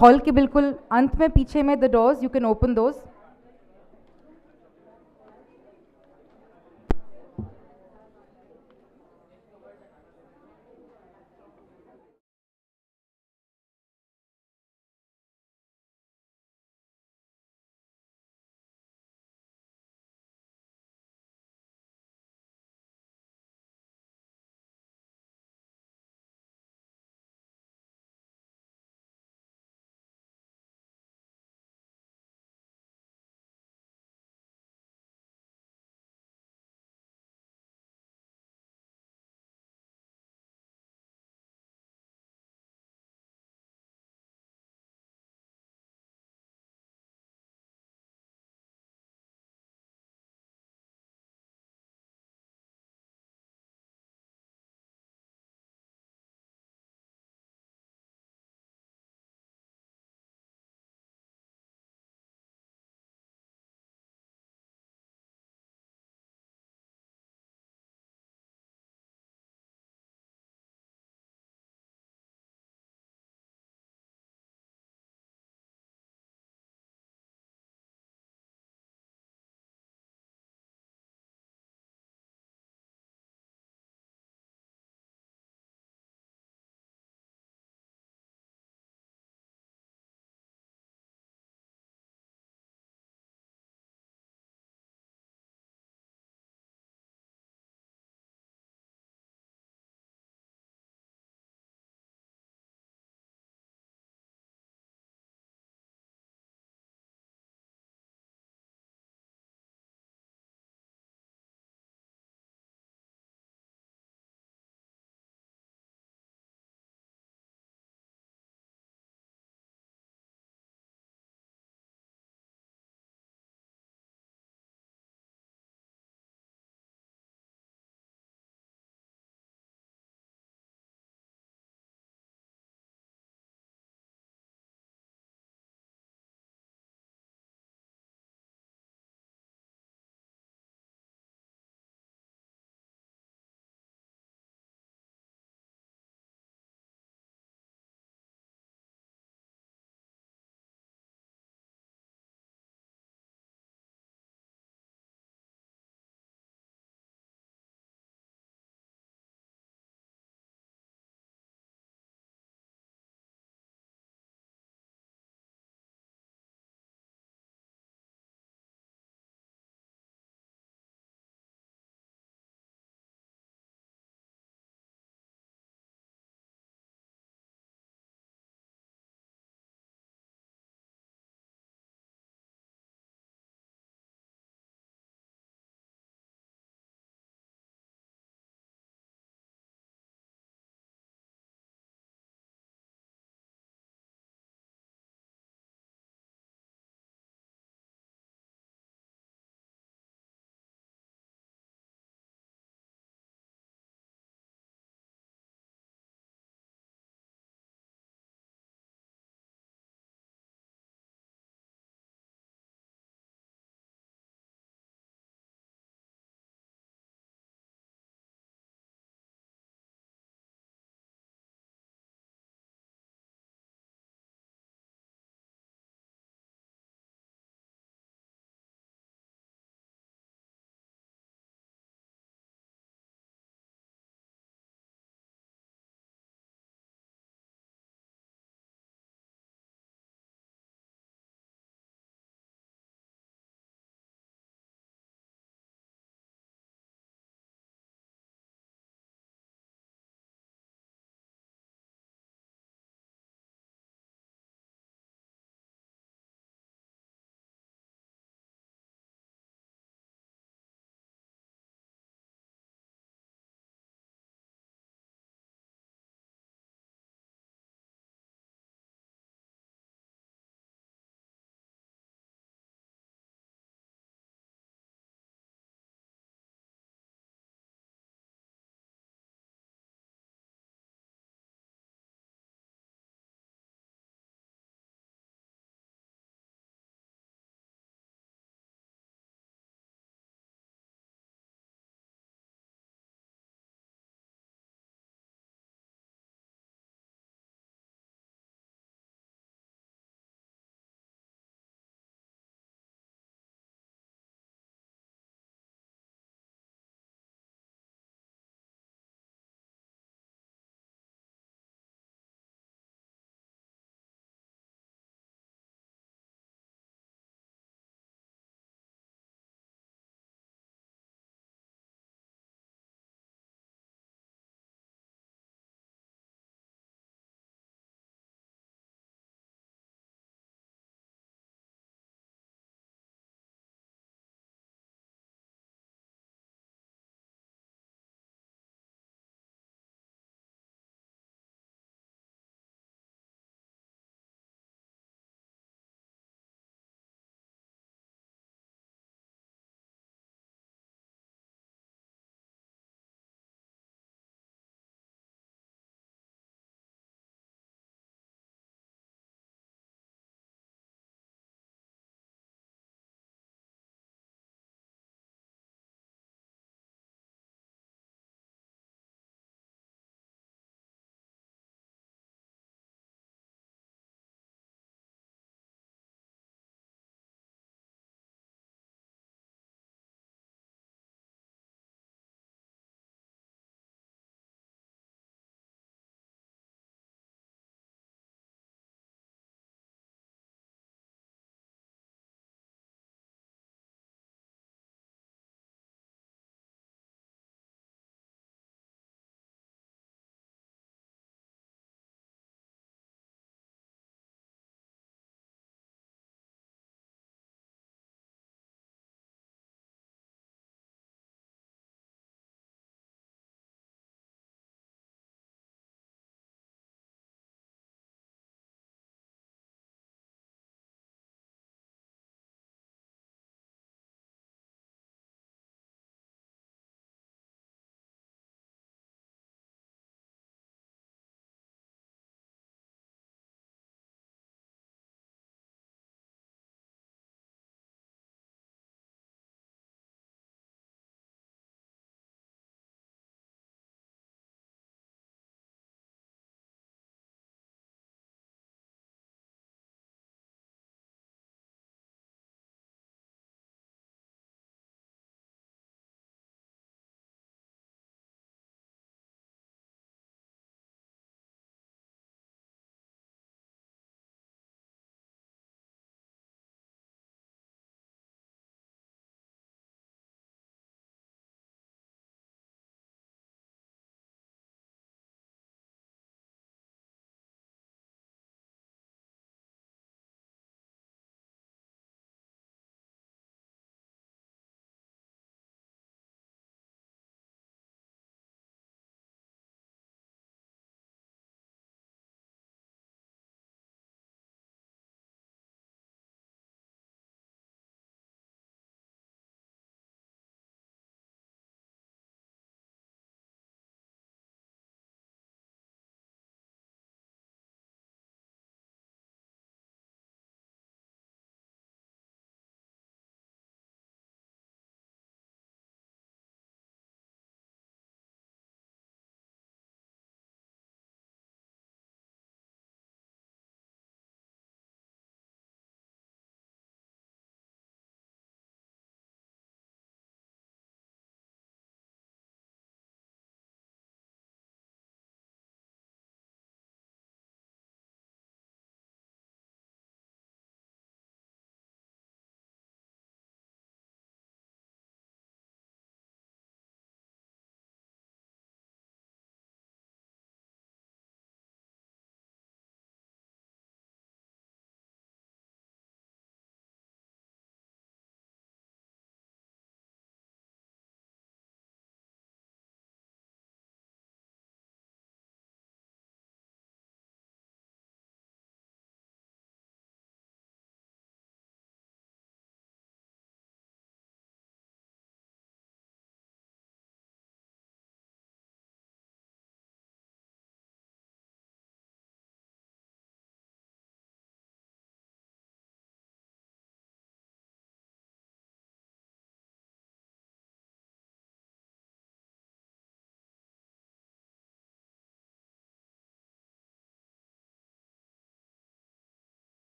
Hall के बिल्कुल अंत में पीछे में the doors, you can open those.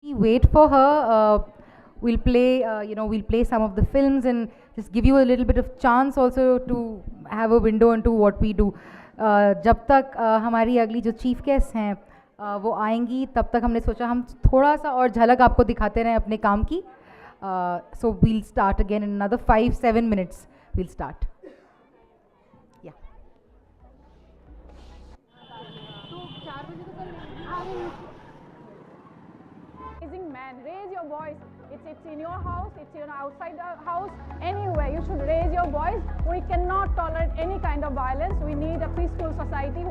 We wait for her. We'll play, we'll play some of the films and just give you a little bit of chance also to have a window into what we do. जब तक हमारी अगली जो chief guest हैं वो आएंगी, तब तक हमने सोचा हम थोड़ा सा और झलक आपको दिखाते रहें अपने काम की. So we'll start again in another 5-7 minutes. We'll start. Yeah. Amazing man, raise your voice. It's in your house, it's outside the house, anywhere. You should raise your voice. We cannot tolerate any kind of violence. We need a peaceful society.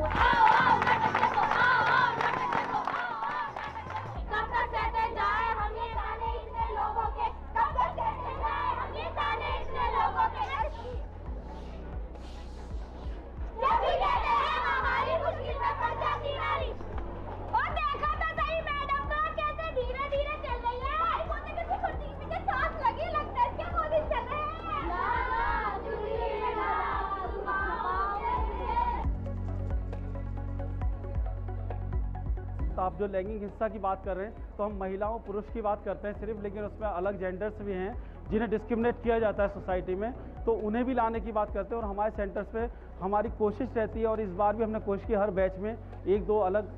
तो आप जो लैंगिक हिस्सा की बात कर रहे हैं, तो हम महिलाओं पुरुष की बात करते हैं सिर्फ, लेकिन उसमें अलग जेंडर्स भी हैं जिन्हें डिस्क्रिमिनेट किया जाता है सोसाइटी में, तो उन्हें भी लाने की बात करते हैं. और हमारे सेंटर्स पे हमारी कोशिश रहती है, और इस बार भी हमने कोशिश की हर बैच में 1-2 अलग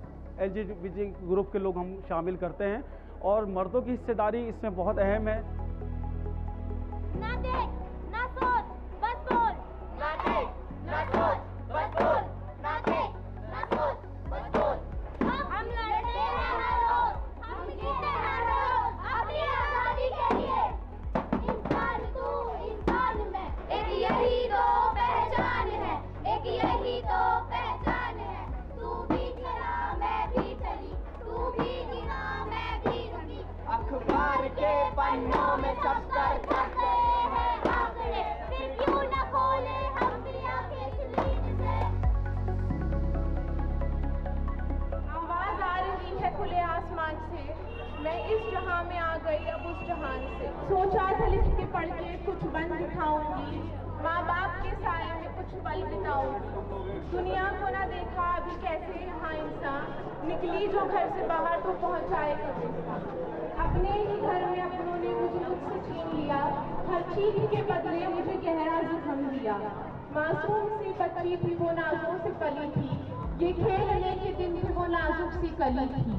LGBT ग्रुप के लोग हम शामिल करते हैं, और मर्दों की हिस्सेदारी इसमें बहुत अहम है. ना देख, ना सोच, बस बोल. ना देख, ना सोच, बस बोल. ना देख, ना सोच, बस बोल. हम लड़ते हैं हर रोज, हम जीते हर रोज अपनी आजादी के लिए. इंसान तू, इंसान मैं, एक यही तो पहचान है, एक यही तो पहचान है. तू भी चला, मैं भी चली, तू भी गिरा, मैं भी रुकी. अखबार के पन्नों में छप कर छपते हैं आंकड़े, फिर क्यों न खोले हम भी आंखें स्क्रीन से. आवाज आ रही है खुले आसमान से, मैं इस जहां में आ गई अब उस जहान से. सोचा था लिख के पढ़ के कुछ बन दिखाऊंगी, माँ बाप के साए में कुछ पल बिताऊंगी. दुनिया को ना देखा अभी कैसे यहाँ इंसान, निकली जो घर से बाहर तो पहुँचाए कब्रिस्तान. अपने ही घर में अपनों ने मुझे मुझसे छीन लिया, हर चीज के बदले मुझे गहरा जख्म दिया. मासूम सी बच्ची थी वो नाजुक से पली थी, ये खेलने के दिन थे वो नाजुक सी कली थी.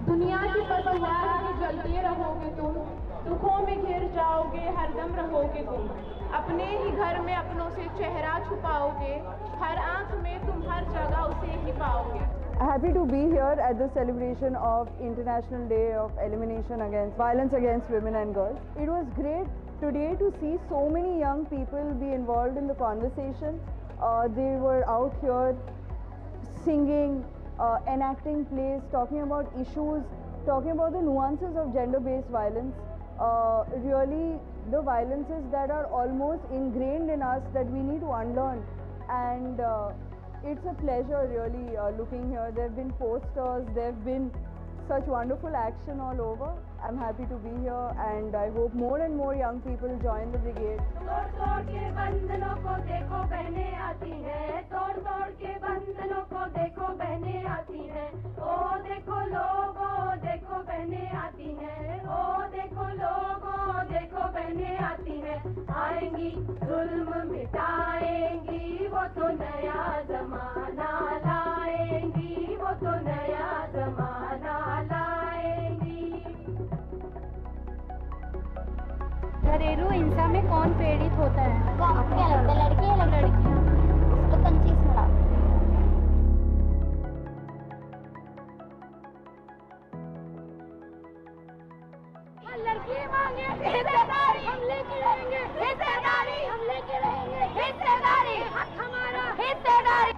दुनिया की पतवार में जलते रहोगे तुम, दुखों में घिर जाओगे हरदम रहोगे तुम. अपने ही घर में अपनों से चेहरा छुपाओगे, हर आंख में तुम हर जगह उसे ही पाओगे. Happy to be here at the celebration of International Day of Elimination Against Violence Against Women and Girls. It was great today to see so many young people be involved in the conversation. They were out here singing, enacting plays, talking about issues, talking about the nuances of gender-based violence. Really, the violences that are almost ingrained in us that we need to unlearn. And it's a pleasure really looking here. There have been posters, there have been such wonderful action all over. I'm happy to be here, and I hope more and more young people join the brigade. तोड़ के बंधनों को देखो बहनें आती हैं, तोड़ के बंधनों को देखो बहनें आती हैं. ओ देखो लोगो देखो बहनें आती हैं, ओ देखो लोगो देखो बहनें आती हैं. आएंगी जुल्म मिटाएंगी, वो तो नया जमाना लाएंगी, वो तो नया जमाना लाएंगी. घरेलू हिंसा में कौन पीड़ित होता है? आपको क्या लगता है, लड़के या लड़की? इसको कंचीस में डाल. लड़की मांगे हिस्सेदारी, हम लेके रहेंगे हिस्सेदारी, हम लेके रहेंगे हिस्सेदारी. हक हमारा हिस्सेदारी.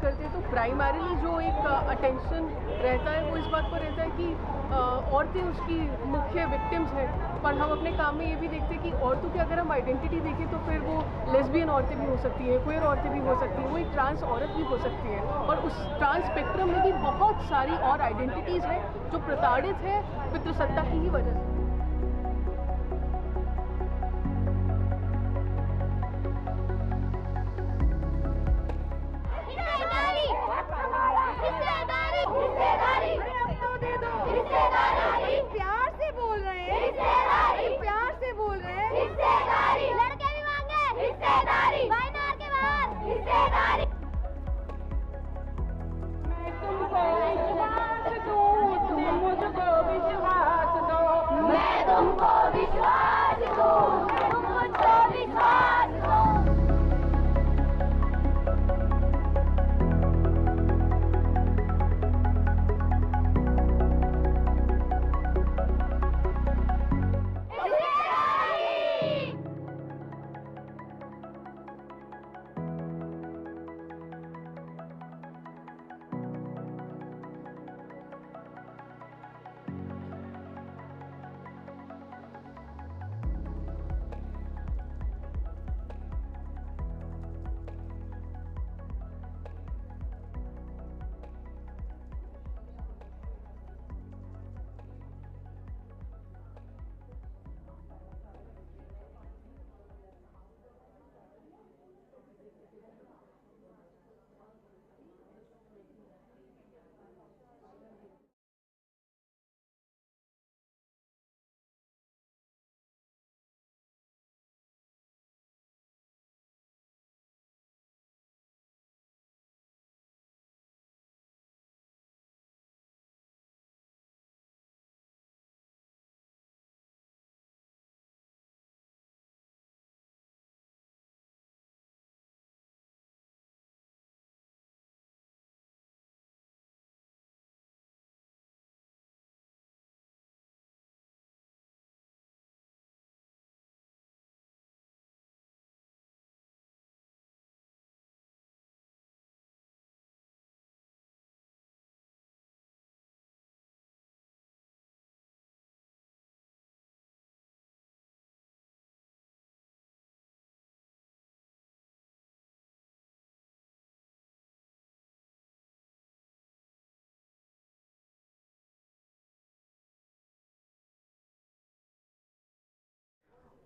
करते हैं तो प्राइमरीली जो एक अटेंशन रहता है वो इस बात पर रहता है कि औरतें उसकी मुख्य विक्टिम्स हैं, पर हम अपने काम में ये भी देखते हैं कि औरतों की अगर हम आइडेंटिटी देखें तो फिर वो लेस्बियन औरतें भी हो सकती हैं, क्वेयर औरतें भी हो सकती हैं, वो एक ट्रांस औरत भी हो सकती है, और उस ट्रांस स्पेक्ट्रम में भी बहुत सारी और आइडेंटिटीज़ हैं जो प्रताड़ित है पितृसत्ता की ही वजह से। प्यार से बोल रहे हैं, प्यार से बोल रहे हैं, लड़के भी मांगे हिस्सेदारी, बाइनार के बाद हिस्सेदारी। मैं तुमको विश्वास दूं, तुम मुझको विश्वास दो, मैं तुमको विश्वास दूं, तुम मुझको विश्वास दो।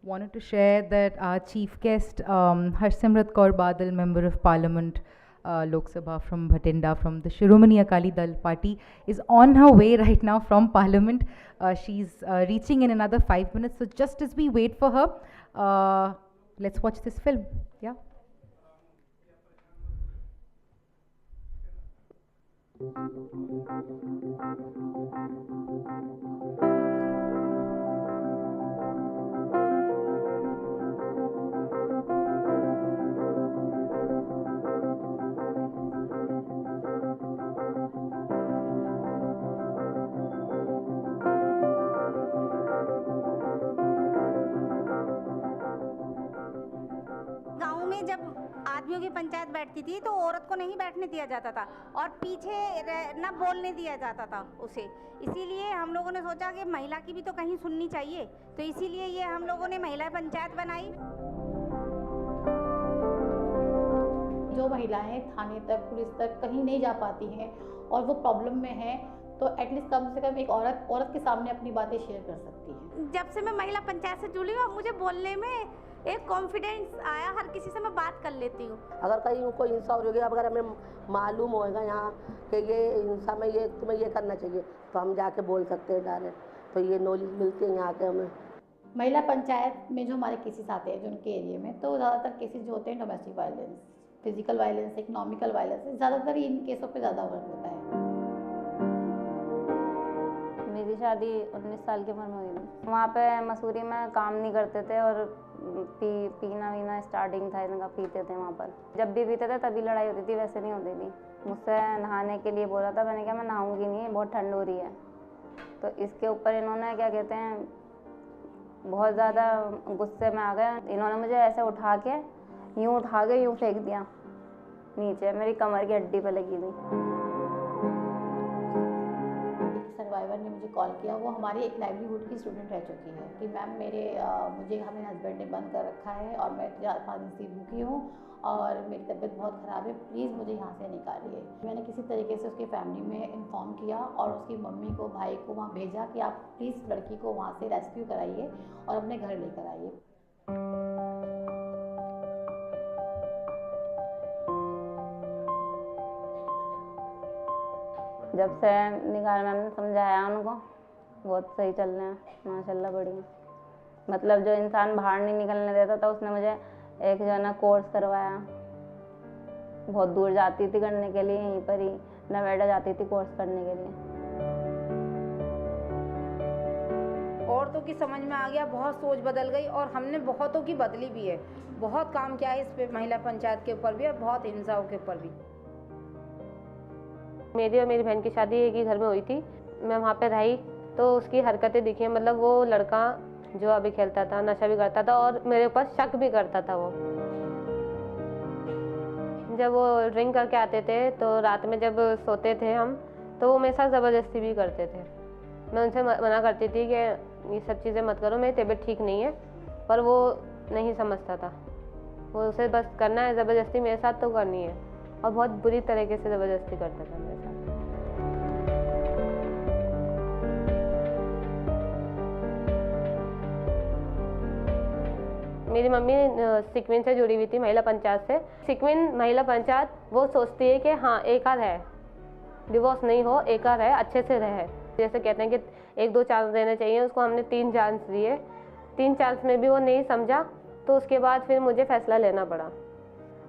Wanted to share that our chief guest, Harsimrat Kaur Badal, Member of Parliament, Lok Sabha from Bhatinda, from the Shiromani Akali Dal Party, is on her way right now from Parliament. She's reaching in another 5 minutes. So just as we wait for her, let's watch this film. Yeah. गाँव में जब आदमियों की पंचायत बैठती थी तो औरत को नहीं बैठने दिया जाता था और पीछे न बोलने दिया जाता था उसे, इसीलिए हम लोगों ने सोचा कि महिला की भी तो कहीं सुननी चाहिए, तो इसीलिए ये हम लोगों ने महिला पंचायत बनाई। जो महिलाएं थाने तक, पुलिस तक कहीं नहीं जा पाती हैं और वो प्रॉब्लम में हैं, तो एटलीस्ट कम से कम एक औरत के सामने अपनी बातें शेयर कर सकती है। जब से मैं महिला पंचायत से जुड़ी हूँ, मुझे बोलने में एक कॉन्फिडेंस आया, हर किसी से मैं बात कर लेती हूँ। अगर कहीं कोई हिंसा हो रही है, अगर हमें मालूम होएगा यहाँ कि ये हिंसा में ये तुम्हें ये करना चाहिए, तो हम जाके बोल सकते हैं डायरेक्ट, तो ये नॉलेज मिलती है यहाँ के हमें। महिला पंचायत में जो हमारे केसेस आते हैं जो उनके एरिया में, तो ज़्यादातर केसेस जो होते हैं domestic violence, physical violence, economical violence, ज़्यादातर इन केसों पे ज़्यादा वर्क होता है। मेरी शादी 19 साल की उम्र में हुई थी। वहाँ पे मसूरी में काम नहीं करते थे और पीना वीना स्टार्टिंग था, इनका पीते थे वहाँ पर। जब भी पीते थे तभी लड़ाई होती थी, वैसे नहीं होती थी। मुझसे नहाने के लिए बोला था, मैंने कहा मैं नहाऊंगी नहीं, बहुत ठंड हो रही है। तो इसके ऊपर इन्होंने क्या कहते हैं, बहुत ज़्यादा गुस्से में आ गए। इन्होंने मुझे ऐसे उठा के यूँ फेंक दिया नीचे मेरी कमर की हड्डी पे लगी थी। सर्वाइवर ने मुझे कॉल किया, वो हमारी एक लाइवलीहुड की स्टूडेंट रह चुकी है कि मैम मुझे हमें हस्बैंड ने बंद कर रखा है और मैं 4-5 दिन से भूखी हूँ और मेरी तबीयत बहुत ख़राब है, प्लीज़ मुझे यहाँ से निकालिए। मैंने किसी तरीके से उसकी फैमिली में इन्फॉर्म किया और उसकी मम्मी को, भाई को वहाँ भेजा कि आप प्लीज़ लड़की को वहाँ से रेस्क्यू कराइए और अपने घर लेकर आइए। जब से निकाल मैम ने समझाया उनको, बहुत सही चल रहे हैं माशाल्लाह, बढ़िया। मतलब जो इंसान बाहर नहीं निकलने देता था, उसने मुझे एक जो है ना कोर्स करवाया। बहुत दूर जाती थी करने के लिए, यहीं पर ही नोएडा जाती थी कोर्स करने के लिए। औरतों की समझ में आ गया, बहुत सोच बदल गई और हमने बहुतों की बदली भी है। बहुत काम किया है इस पे, महिला पंचायत के ऊपर भी और बहुत हिंसाओं के ऊपर भी। मेरी और मेरी बहन की शादी एक ही घर में हुई थी। मैं वहाँ पे रही तो उसकी हरकतें दिखी, मतलब वो लड़का जुआ भी खेलता था, नशा भी करता था और मेरे ऊपर शक भी करता था। वो जब वो ड्रिंक करके आते थे तो रात में जब सोते थे हम, तो वो मेरे साथ ज़बरदस्ती भी करते थे। मैं उनसे मना करती थी कि ये सब चीज़ें मत करो, मेरी तबीयत ठीक नहीं है, पर वो नहीं समझता था। वो उसे बस करना है ज़बरदस्ती, मेरे साथ तो करनी है, और बहुत बुरी तरीके से ज़बरदस्ती करता था मेरे साथ। मेरी मम्मी सिक्विन से जुड़ी हुई थी, महिला पंचायत से। सिक्विन महिला पंचायत वो सोचती है कि हाँ एकार है, डिवोर्स नहीं हो, एकार है, अच्छे से रहे। जैसे कहते हैं कि 1-2 चांस देने चाहिए, उसको हमने 3 चांस दिए। 3 चांस में भी वो नहीं समझा, तो उसके बाद फिर मुझे फैसला लेना पड़ा।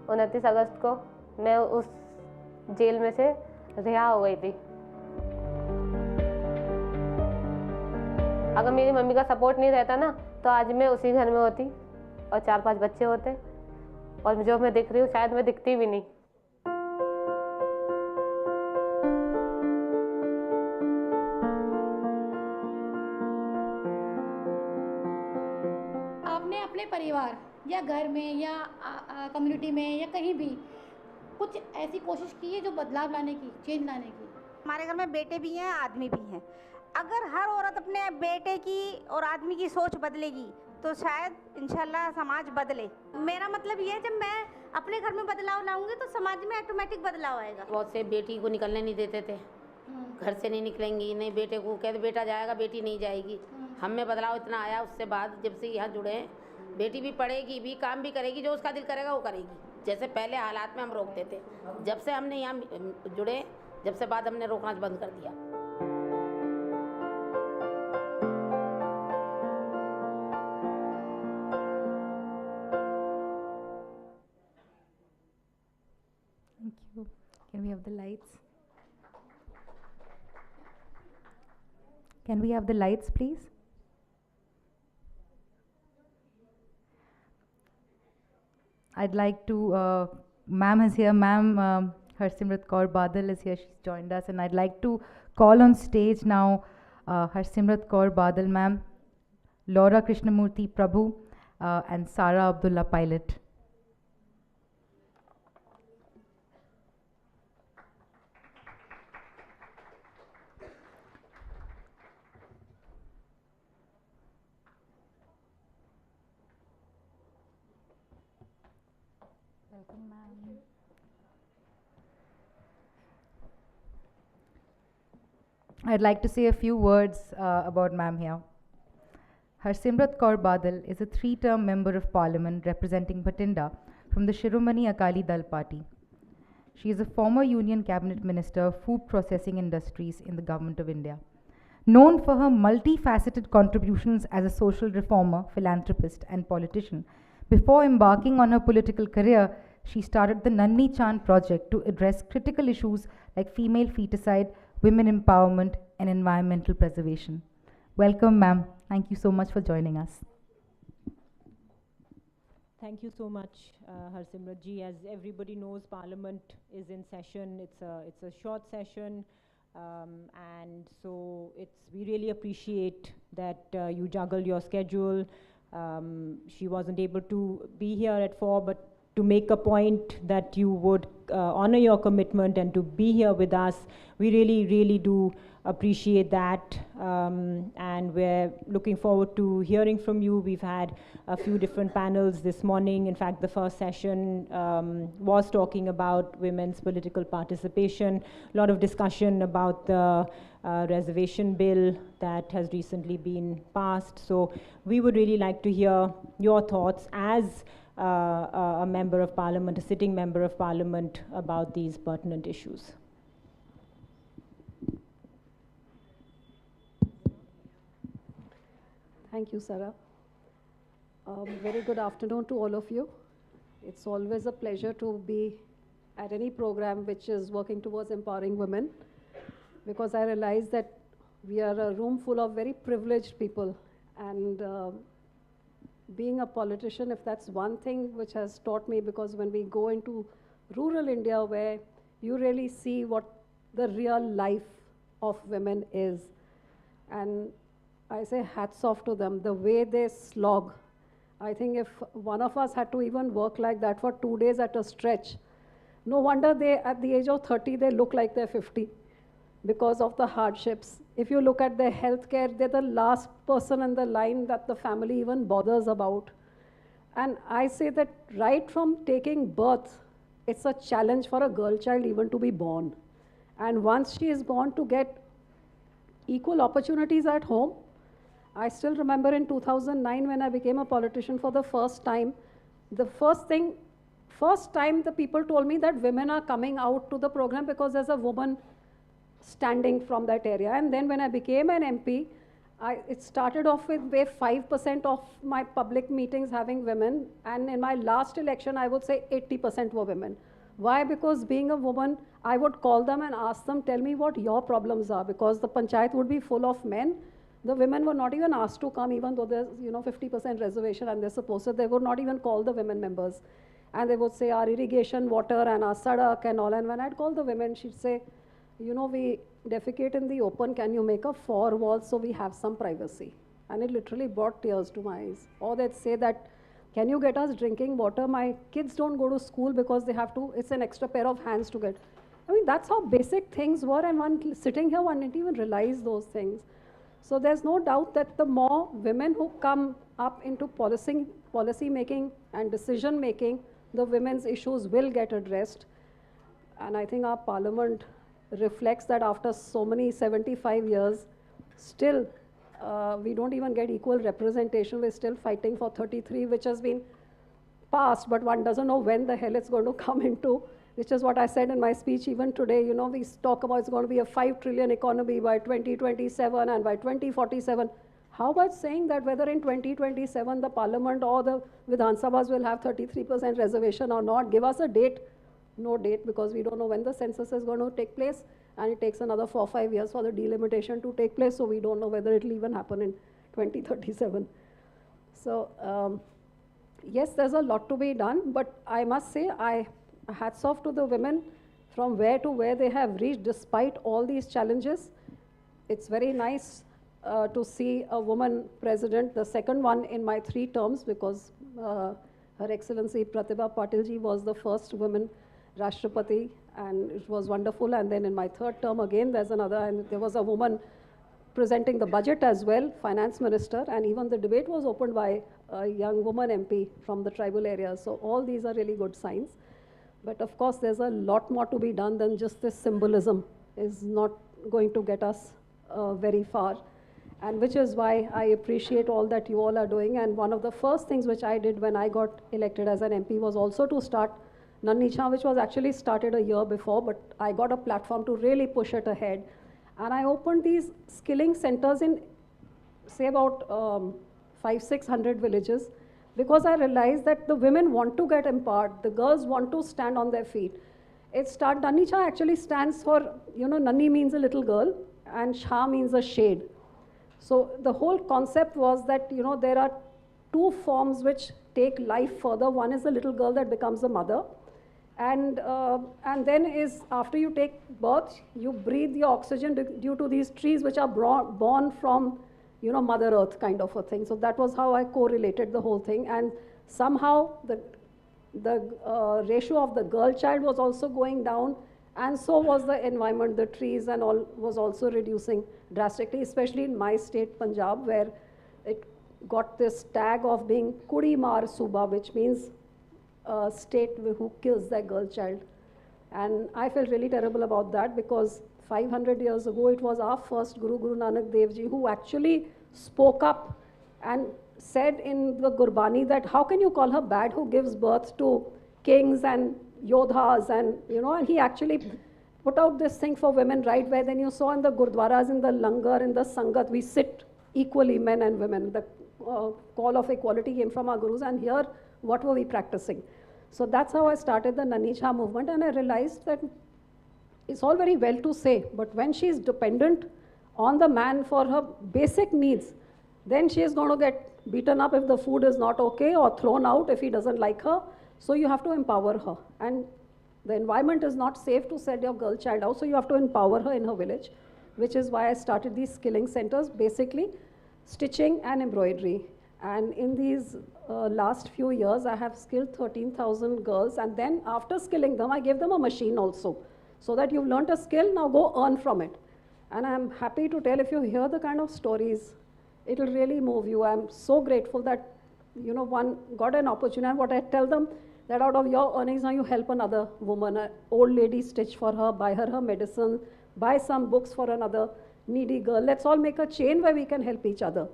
29 अगस्त को मैं उस जेल में से रिहा हो गई थी। अगर मेरी मम्मी का सपोर्ट नहीं रहता ना, तो आज मैं उसी घर में होती और 4-5 बच्चे होते, और जो मैं दिख रही हूँ शायद मैं दिखती भी नहीं। आपने अपने परिवार या घर में या कम्युनिटी में या कहीं भी कुछ ऐसी कोशिश की है जो बदलाव लाने की, चेंज लाने की? हमारे घर में बेटे भी हैं, आदमी भी हैं। अगर हर औरत अपने बेटे की और आदमी की सोच बदलेगी तो शायद इंशाल्लाह समाज बदले। मेरा मतलब ये है, जब मैं अपने घर में बदलाव लाऊंगी तो समाज में ऑटोमेटिक बदलाव आएगा। बहुत से बेटी को निकलने नहीं देते थे, घर से नहीं निकलेंगी, नहीं बेटे को कहते बेटा जाएगा, बेटी नहीं जाएगी। हम में बदलाव इतना आया उससे बाद, जब से यहाँ जुड़े हैं। बेटी भी पढ़ेगी भी, काम भी करेगी, जो उसका दिल करेगा वो करेगी। जैसे पहले हालात में हम रोकते थे, जब से हमने यहाँ जुड़े, जब से बाद हमने रोकना बंद कर दिया। Thank you. Can we have the lights? Can we have the lights, please? I'd like to, ma'am is here, ma'am, Harsimrat Kaur Badal is here, she's joined us, and I'd like to call on stage now Harsimrat Kaur Badal, ma'am, Laura Krishnamurthy Prabhu, and Sara Abdullah Pilot. Welcome, ma'am. I'd like to say a few words about ma'am here. Harsimrat Kaur Badal is a 3-term member of parliament representing Bhatinda from the Shiromani Akali Dal party. She is a former Union Cabinet Minister of Food Processing Industries in the Government of India. Known for her multifaceted contributions as a social reformer, philanthropist, and politician, before embarking on her political career, she started the Nanni Chand project to address critical issues like female feticide, women empowerment, and environmental preservation. Welcome, ma'am. Thank you so much for joining us. Thank you so much, Harsimrat ji. As everybody knows, Parliament is in session. It's a short session, and so we really appreciate that you juggle your schedule. She wasn't able to be here at 4, but to make a point that you would honor your commitment and to be here with us. We really, really do appreciate that, and we're looking forward to hearing from you. We've had a few different panels this morning. In fact, the first session was talking about women's political participation, a lot of discussion about the reservation bill that has recently been passed. So we would really like to hear your thoughts as a member of parliament, a sitting member of parliament, about these pertinent issues. Thank you, Sarah. Very good afternoon to all of you. It's always a pleasure to be at any program which is working towards empowering women, because I realize that we are a room full of very privileged people, and being a politician, if that's one thing which has taught me, because when we go into rural India where you really see what the real life of women is, and I say hats off to them, the way they slog. I think if one of us had to even work like that for 2 days at a stretch, no wonder they, at the age of 30, they look like they're 50 because of the hardships. If you look at their healthcare, they're the last person in the line that the family even bothers about. And I say that right from taking birth, it's a challenge for a girl child even to be born. And once she is born, to get equal opportunities at home. I still remember in 2009 when I became a politician for the first time, first time the people told me that women are coming out to the program because there's a woman standing from that area. And then when I became an MP, it started off with 5% of my public meetings having women, and in my last election I would say 80% were women. Why? Because being a woman, I would call them and ask them, tell me what your problems are, because the panchayat would be full of men. The women were not even asked to come, even though there's 50% reservation and they're supposed to. They would not even call the women members. And they would say our irrigation water and our sadak and all. And when I'd call the women, she'd say, we defecate in the open, can you make a 4 walls so we have some privacy? And it literally brought tears to my eyes. Or they'd say that, can you get us drinking water? My kids don't go to school because they have to, it's an extra pair of hands to get. I mean, that's how basic things were, and one sitting here, one didn't even realize those things. So there's no doubt that the more women who come up into policy making and decision making, the women's issues will get addressed. And I think our parliament reflects that after so many 75 years, still we don't even get equal representation. We're still fighting for 33, which has been passed, but one doesn't know when the hell it's going to come into, which is what I said in my speech even today. We talk about it's going to be a 5 trillion economy by 2027 and by 2047. How about saying that whether in 2027 the parliament or the Vidhan Sabhas will have 33% reservation or not? Give us a date. No date, because we don't know when the census is going to take place, and it takes another 4 or 5 years for the delimitation to take place, so we don't know whether it will even happen in 2037. So yes, there's a lot to be done, but I must say, hats off to the women from where to where they have reached despite all these challenges. It's very nice to see a woman president, the second one in my 3 terms, because Her Excellency Pratibha Patilji was the first woman Rashtrapati, and it was wonderful. And then in my 3rd term again, there's another, and there was a woman presenting the budget as well, finance minister, and even the debate was opened by a young woman MP from the tribal area. So all these are really good signs. But of course, there's a lot more to be done than just this symbolism is not going to get us very far. And which is why I appreciate all that you all are doing. And one of the first things which I did when I got elected as an MP was also to start Nannicha, which was actually started a year before, but I got a platform to really push it ahead. And I opened these skilling centers in, say, about 500-600 villages, because I realized that the women want to get empowered, the girls want to stand on their feet. Nannicha actually stands for, Nanni means a little girl, and Shah means a shade. So the whole concept was that, there are 2 forms which take life further. One is the little girl that becomes a mother. And then is, after you take birth, you breathe the oxygen due to these trees which are born from, Mother Earth kind of a thing. So that was how I correlated the whole thing. And somehow the the ratio of the girl child was also going down, and so was the environment. The trees and all was also reducing drastically, especially in my state, Punjab, where it got this tag of being Kudi Maar Suba, which means a state who kills their girl child. And I felt really terrible about that, because 500 years ago, it was our first Guru, Guru Nanak Dev Ji, who actually spoke up and said in the Gurbani that how can you call her bad who gives birth to kings and yodhas, and and he actually put out this thing for women, right, where then you saw in the gurdwaras, in the langar, in the sangat, we sit equally, men and women. The call of equality came from our gurus, and here what were we practicing? So that's how I started the Nani Jha movement, and I realized that it's all very well to say, but when she is dependent on the man for her basic needs, then she is going to get beaten up if the food is not okay, or thrown out if he doesn't like her. So you have to empower her. And the environment is not safe to send your girl child out, so you have to empower her in her village, which is why I started these skilling centers, basically stitching and embroidery. And in these last few years, I have skilled 13,000 girls, and then after skilling them, I gave them a machine also, so that you've learned a skill, now go earn from it. And I'm happy to tell, if you hear the kind of stories, it will really move you. I'm so grateful that, one got an opportunity. And what I tell them, that out of your earnings, now you help another woman, an old lady, stitch for her, buy her medicine, buy some books for another needy girl. Let's all make a chain where we can help each other.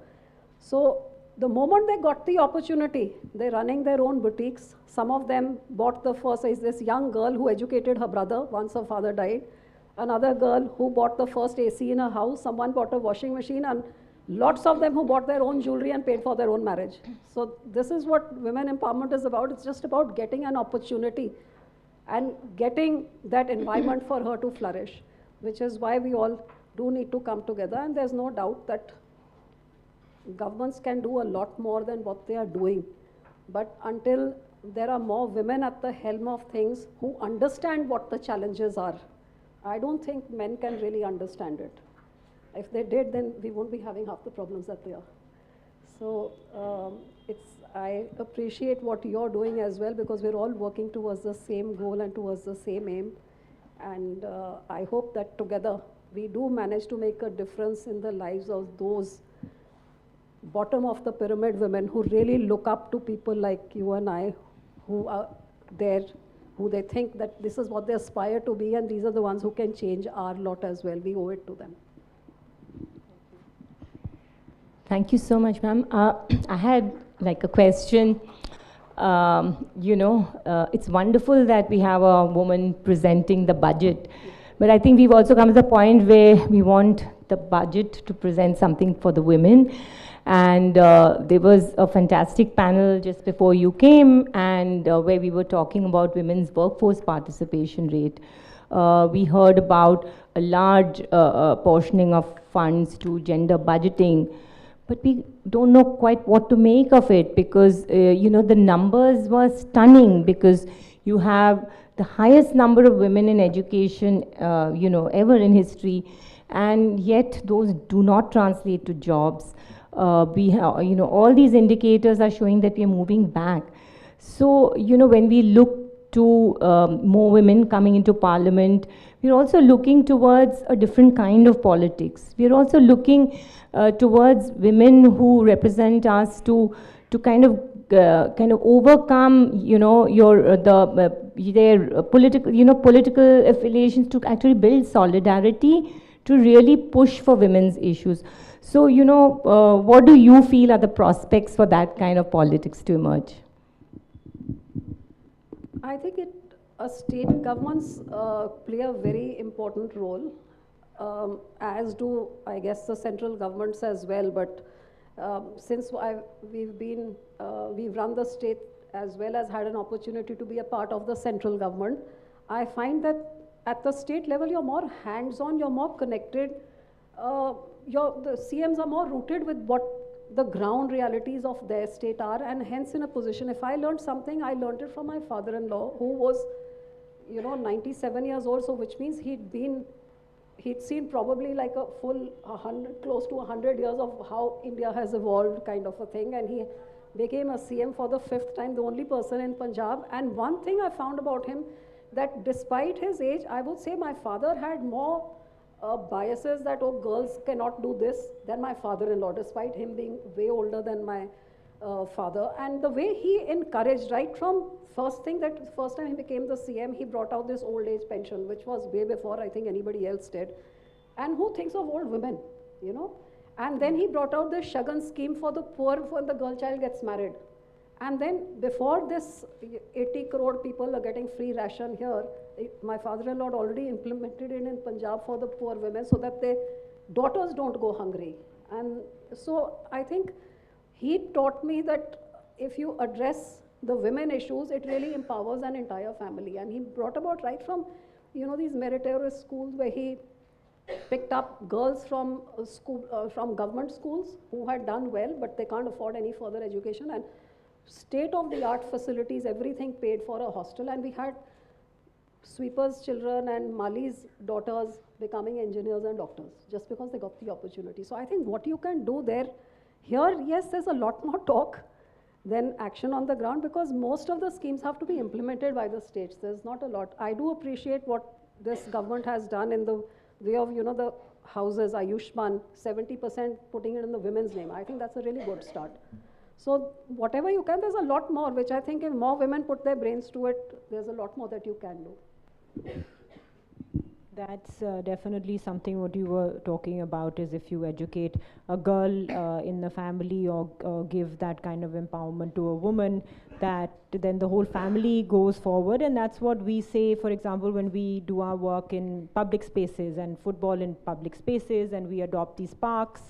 So the moment they got the opportunity, they're running their own boutiques. Some of them bought the first, is this young girl who educated her brother once her father died. Another girl who bought the first AC in her house. Someone bought a washing machine, and lots of them who bought their own jewelry and paid for their own marriage. So this is what women empowerment is about. It's just about getting an opportunity and getting that environment for her to flourish, which is why we all do need to come together. And there's no doubt that governments can do a lot more than what they are doing. But until there are more women at the helm of things who understand what the challenges are, I don't think men can really understand it. If they did, then we won't be having half the problems that they are. So I appreciate what you're doing as well, because we're all working towards the same goal and towards the same aim. And I hope that together we do manage to make a difference in the lives of those bottom of the pyramid women who really look up to people like you and I, who are there, who they think that this is what they aspire to be, and these are the ones who can change our lot as well. We owe it to them. Thank you so much, ma'am. I had like a question. It's wonderful that we have a woman presenting the budget, but I think we've also come to the point where we want the budget to present something for the women. And there was a fantastic panel just before you came, and where we were talking about women's workforce participation rate. We heard about a large portioning of funds to gender budgeting, but we don't know quite what to make of it, because the numbers were stunning, because you have the highest number of women in education ever in history, and yet those do not translate to jobs. We have, all these indicators are showing that we are moving back. So, when we look to more women coming into parliament, we're also looking towards a different kind of politics. We're also looking towards women who represent us to kind of overcome, their political affiliations, to actually build solidarity, to really push for women's issues. So, what do you feel are the prospects for that kind of politics to emerge? I think state governments play a very important role, as do, I guess, the central governments as well. But since we've run the state as well as had an opportunity to be a part of the central government, I find that at the state level, you're more hands-on, you're more connected. The CMs are more rooted with what the ground realities of their state are, and hence in a position, if I learned something, I learned it from my father-in-law, who was, 97 years old, so which means he'd seen probably like a full 100, close to 100 years of how India has evolved, kind of a thing, and he became a CM for the 5th time, the only person in Punjab. And one thing I found about him, that despite his age, I would say my father had more biases that, oh, girls cannot do this, than my father-in-law, despite him being way older than my father. And the way he encouraged, right from first time he became the CM, he brought out this old age pension, which was way before I think anybody else did. And who thinks of old women, you know? And then he brought out this Shagan scheme for the poor when the girl child gets married. And then before this 80 crore people are getting free ration here, my father-in-law had already implemented it in Punjab for the poor women so that their daughters don't go hungry. And so I think he taught me that if you address the women issues, it really empowers an entire family. And he brought about right from, you know, these meritorious schools where he picked up girls from from government schools who had done well, but they can't afford any further education, and state-of-the-art facilities, everything paid for a hostel. And we had sweepers' children and Mali's daughters becoming engineers and doctors just because they got the opportunity. So I think what you can do there, here, yes, there's a lot more talk than action on the ground, because most of the schemes have to be implemented by the states. There's not a lot. I do appreciate what this government has done in the way of, you know, the houses, Ayushman, 70% putting it in the women's name. I think that's a really good start. So whatever you can, there's a lot more, which I think if more women put their brains to it, there's a lot more that you can do. That's definitely something what you were talking about, is if you educate a girl in the family or give that kind of empowerment to a woman, that then the whole family goes forward. And that's what we say, for example, when we do our work in public spaces and football in public spaces and we adopt these parks.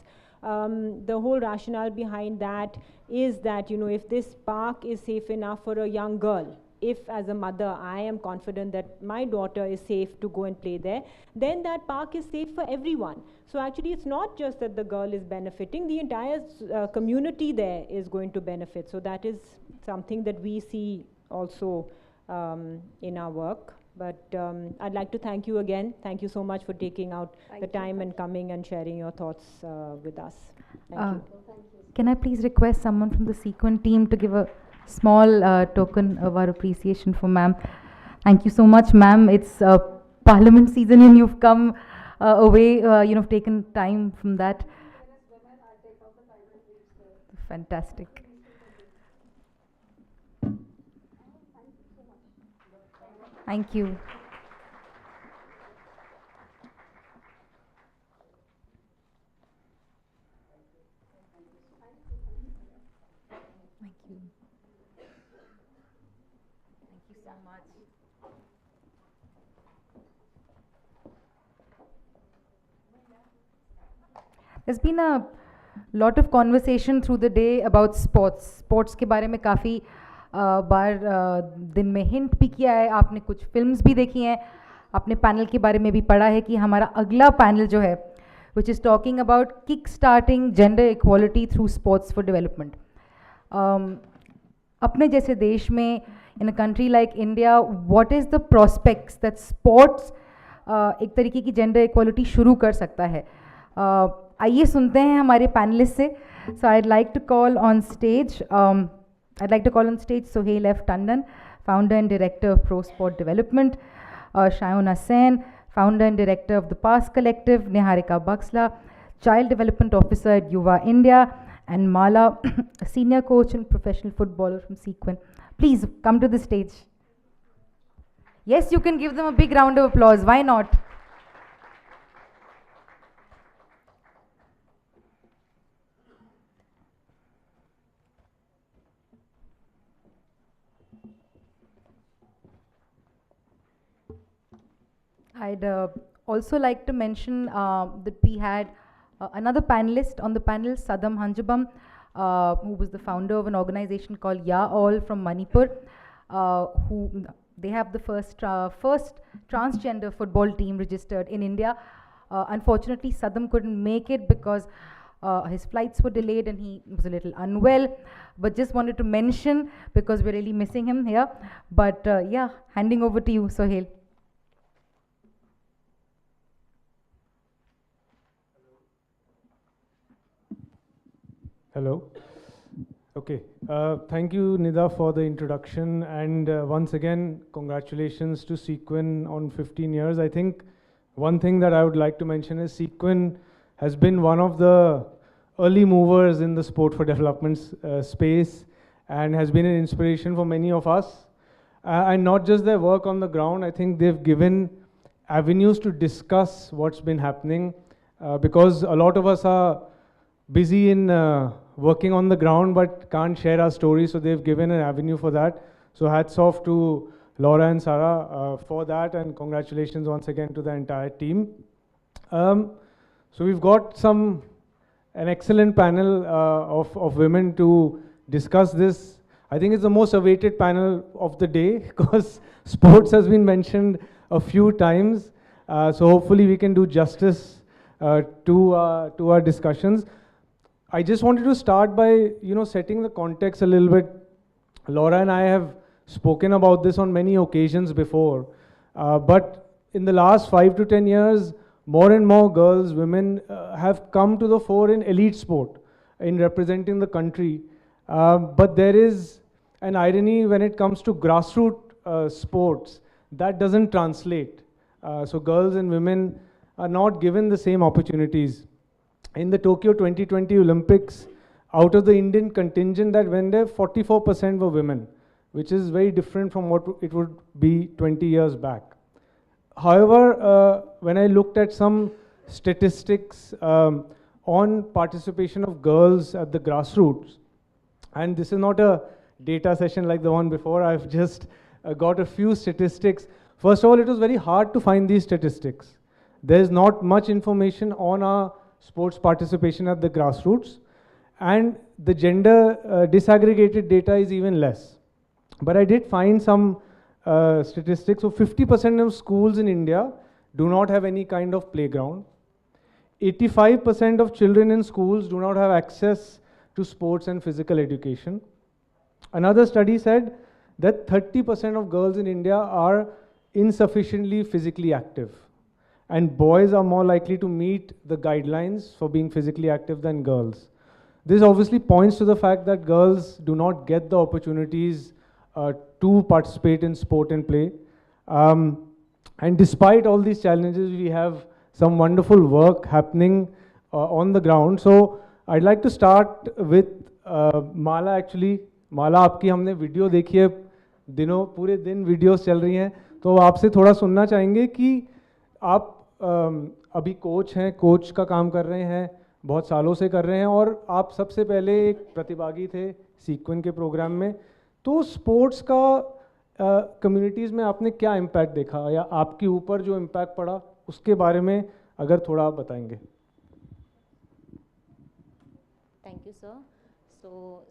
The whole rationale behind that is that, you know, if this park is safe enough for a young girl, if as a mother I am confident that my daughter is safe to go and play there, then that park is safe for everyone. So actually it's not just that the girl is benefiting, the entire community there is going to benefit. So that is something that we see also in our work. But I'd like to thank you again. Thank you so much for taking out the time and coming and sharing your thoughts with us. Thank you. Can I please request someone from the Sequin team to give a small token of our appreciation for ma'am? Thank you so much, ma'am. It's Parliament season and you've come away, you know, taken time from that. Fantastic. Thank you. Thank you. Thank you so much. There's been a lot of conversation through the day about sports. Sports के बारे में काफ़ी बार दिन में hint भी किया है, आपने कुछ फिल्म्स भी देखी हैं, आपने पैनल के बारे में भी पढ़ा है कि हमारा अगला पैनल जो है which is talking about kick-starting gender equality through sports for development. अपने जैसे देश में in a country like India, what is the prospects that sports एक तरीके की gender equality शुरू कर सकता है? आइए सुनते हैं हमारे पैनलिस्ट से. So I'd like to call on stage Sohail F. Tandon, founder and director of Pro Sport Development, Shayona Sen, founder and director of the Pass Collective, Niharika Baksla, child development officer at Yuva India, and Mala, senior coach and professional footballer from Sequin. Please come to the stage. Yes, you can give them a big round of applause. Why not? I'd also like to mention that we had another panelist on the panel, Sadam Hanjabam, who was the founder of an organization called Ya All from Manipur, who they have the first transgender football team registered in India. Unfortunately, Sadam couldn't make it because his flights were delayed and he was a little unwell, but just wanted to mention because we're really missing him here. But yeah, handing over to you, Sohail. Hello. Okay, thank you Nida for the introduction, and once again congratulations to Sequin on 15 years. I think one thing that I would like to mention is Sequin has been one of the early movers in the sport for development space and has been an inspiration for many of us. And not just their work on the ground, I think they've given avenues to discuss what's been happening because a lot of us are busy in working on the ground but can't share our stories, so they've given an avenue for that. So hats off to Laura and Sarah for that, and congratulations once again to the entire team. So we've got an excellent panel of women to discuss this. I think it's the most awaited panel of the day because sports has been mentioned a few times. So hopefully we can do justice to our discussions. I just wanted to start by setting the context a little bit. Laura and I have spoken about this on many occasions before, but in the last 5 to 10 years, more and more girls, women have come to the fore in elite sport, in representing the country. But there is an irony when it comes to grassroots sports, that doesn't translate. So girls and women are not given the same opportunities. In the Tokyo 2020 Olympics, out of the Indian contingent that went there, 44% were women, which is very different from what it would be 20 years back. However, when I looked at some statistics on participation of girls at the grassroots, and this is not a data session like the one before, I've just got a few statistics. First of all, it was very hard to find these statistics. There's not much information on our sports participation at the grassroots, and the gender disaggregated data is even less. But I did find some statistics. So 50% of schools in India do not have any kind of playground. 85% of children in schools do not have access to sports and physical education. Another study said that 30% of girls in India are insufficiently physically active, and boys are more likely to meet the guidelines for being physically active than girls. This obviously points to the fact that girls do not get the opportunities to participate in sport and play. And despite all these challenges, we have some wonderful work happening on the ground. So I'd like to start with Mala actually. माला, आपकी हमने video देखी है, पूरे दिन videos चल रही हैं, तो आपसे थोड़ा सुनना चाहेंगे कि आप अभी कोच हैं, कोच का काम कर रहे हैं, बहुत सालों से कर रहे हैं, और आप सबसे पहले एक प्रतिभागी थे सीक्विन के प्रोग्राम में. तो स्पोर्ट्स का कम्युनिटीज़ में आपने क्या इम्पैक्ट देखा, या आपके ऊपर जो इम्पैक्ट पड़ा उसके बारे में अगर थोड़ा आप बताएंगे. Thank you sir.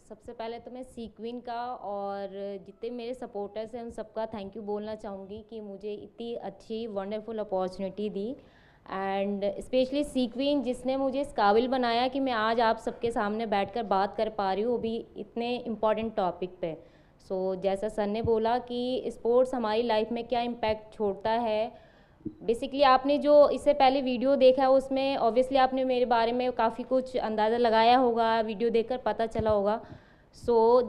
सबसे पहले तो मैं सीक्विन का और जितने मेरे सपोर्टर्स हैं उन सबका थैंक यू बोलना चाहूँगी कि मुझे इतनी अच्छी wonderful opportunity the, and specially sequin जिसने मुझे इस काबिल बनाया कि मैं आज आप सबके सामने बैठकर बात कर पा रही हूँ, वो भी इतने इम्पॉर्टेंट टॉपिक पे. जैसा सर ने बोला कि स्पोर्ट्स हमारी लाइफ में क्या इम्पैक्ट छोड़ता है. बेसिकली आपने जो इससे पहले वीडियो देखा है उसमें ऑब्वियसली आपने मेरे बारे में काफ़ी कुछ अंदाज़ा लगाया होगा, वीडियो देखकर पता चला होगा.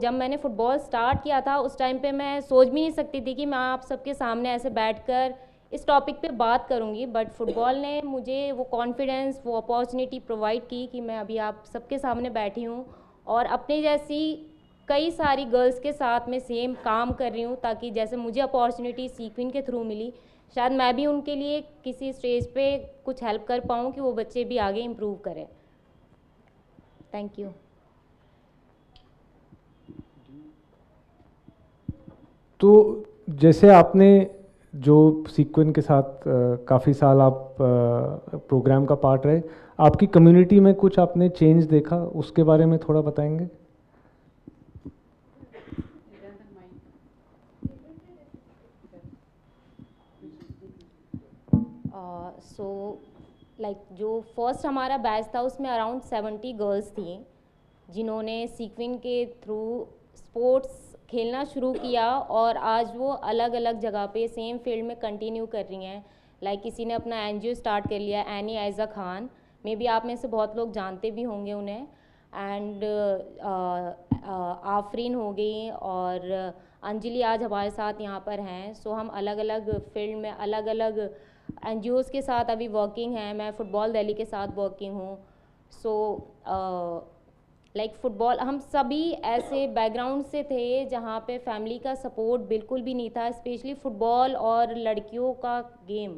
जब मैंने फ़ुटबॉल स्टार्ट किया था उस टाइम पे मैं सोच भी नहीं सकती थी कि मैं आप सबके सामने ऐसे बैठकर इस टॉपिक पे बात करूँगी, बट फुटबॉल ने मुझे वो कॉन्फिडेंस, वो अपॉर्चुनिटी प्रोवाइड की कि मैं अभी आप सबके सामने बैठी हूँ और अपने जैसी कई सारी गर्ल्स के साथ में सेम काम कर रही हूँ, ताकि जैसे मुझे अपॉर्चुनिटी सीक्विन के थ्रू मिली, शायद मैं भी उनके लिए किसी स्टेज पे कुछ हेल्प कर पाऊँ कि वो बच्चे भी आगे इम्प्रूव करें. Thank you. तो जैसे आपने जो सीक्विन के साथ काफ़ी साल आप प्रोग्राम का पार्ट रहे, आपकी कम्युनिटी में कुछ आपने चेंज देखा, उसके बारे में थोड़ा बताएंगे. जो फर्स्ट हमारा बैच था उसमें अराउंड 70 गर्ल्स थी जिन्होंने सीक्विन के थ्रू स्पोर्ट्स खेलना शुरू किया और आज वो अलग अलग जगह पे सेम फील्ड में कंटिन्यू कर रही हैं. किसी ने अपना एनजीओ स्टार्ट कर लिया, any Aiza Khan, may be आप में से बहुत लोग जानते भी होंगे उन्हें. एंड आफरीन हो गई और अंजलि आज हमारे साथ यहाँ पर हैं. सो हम अलग अलग फील्ड में अलग अलग NGOs के साथ अभी वर्किंग हैं. मैं फुटबॉल दिल्ली के साथ वर्किंग हूँ. सो लाइक फुटबॉल हम सभी ऐसे बैकग्राउंड से थे जहाँ पे फैमिली का सपोर्ट बिल्कुल भी नहीं था. स्पेशली फुटबॉल और लड़कियों का गेम,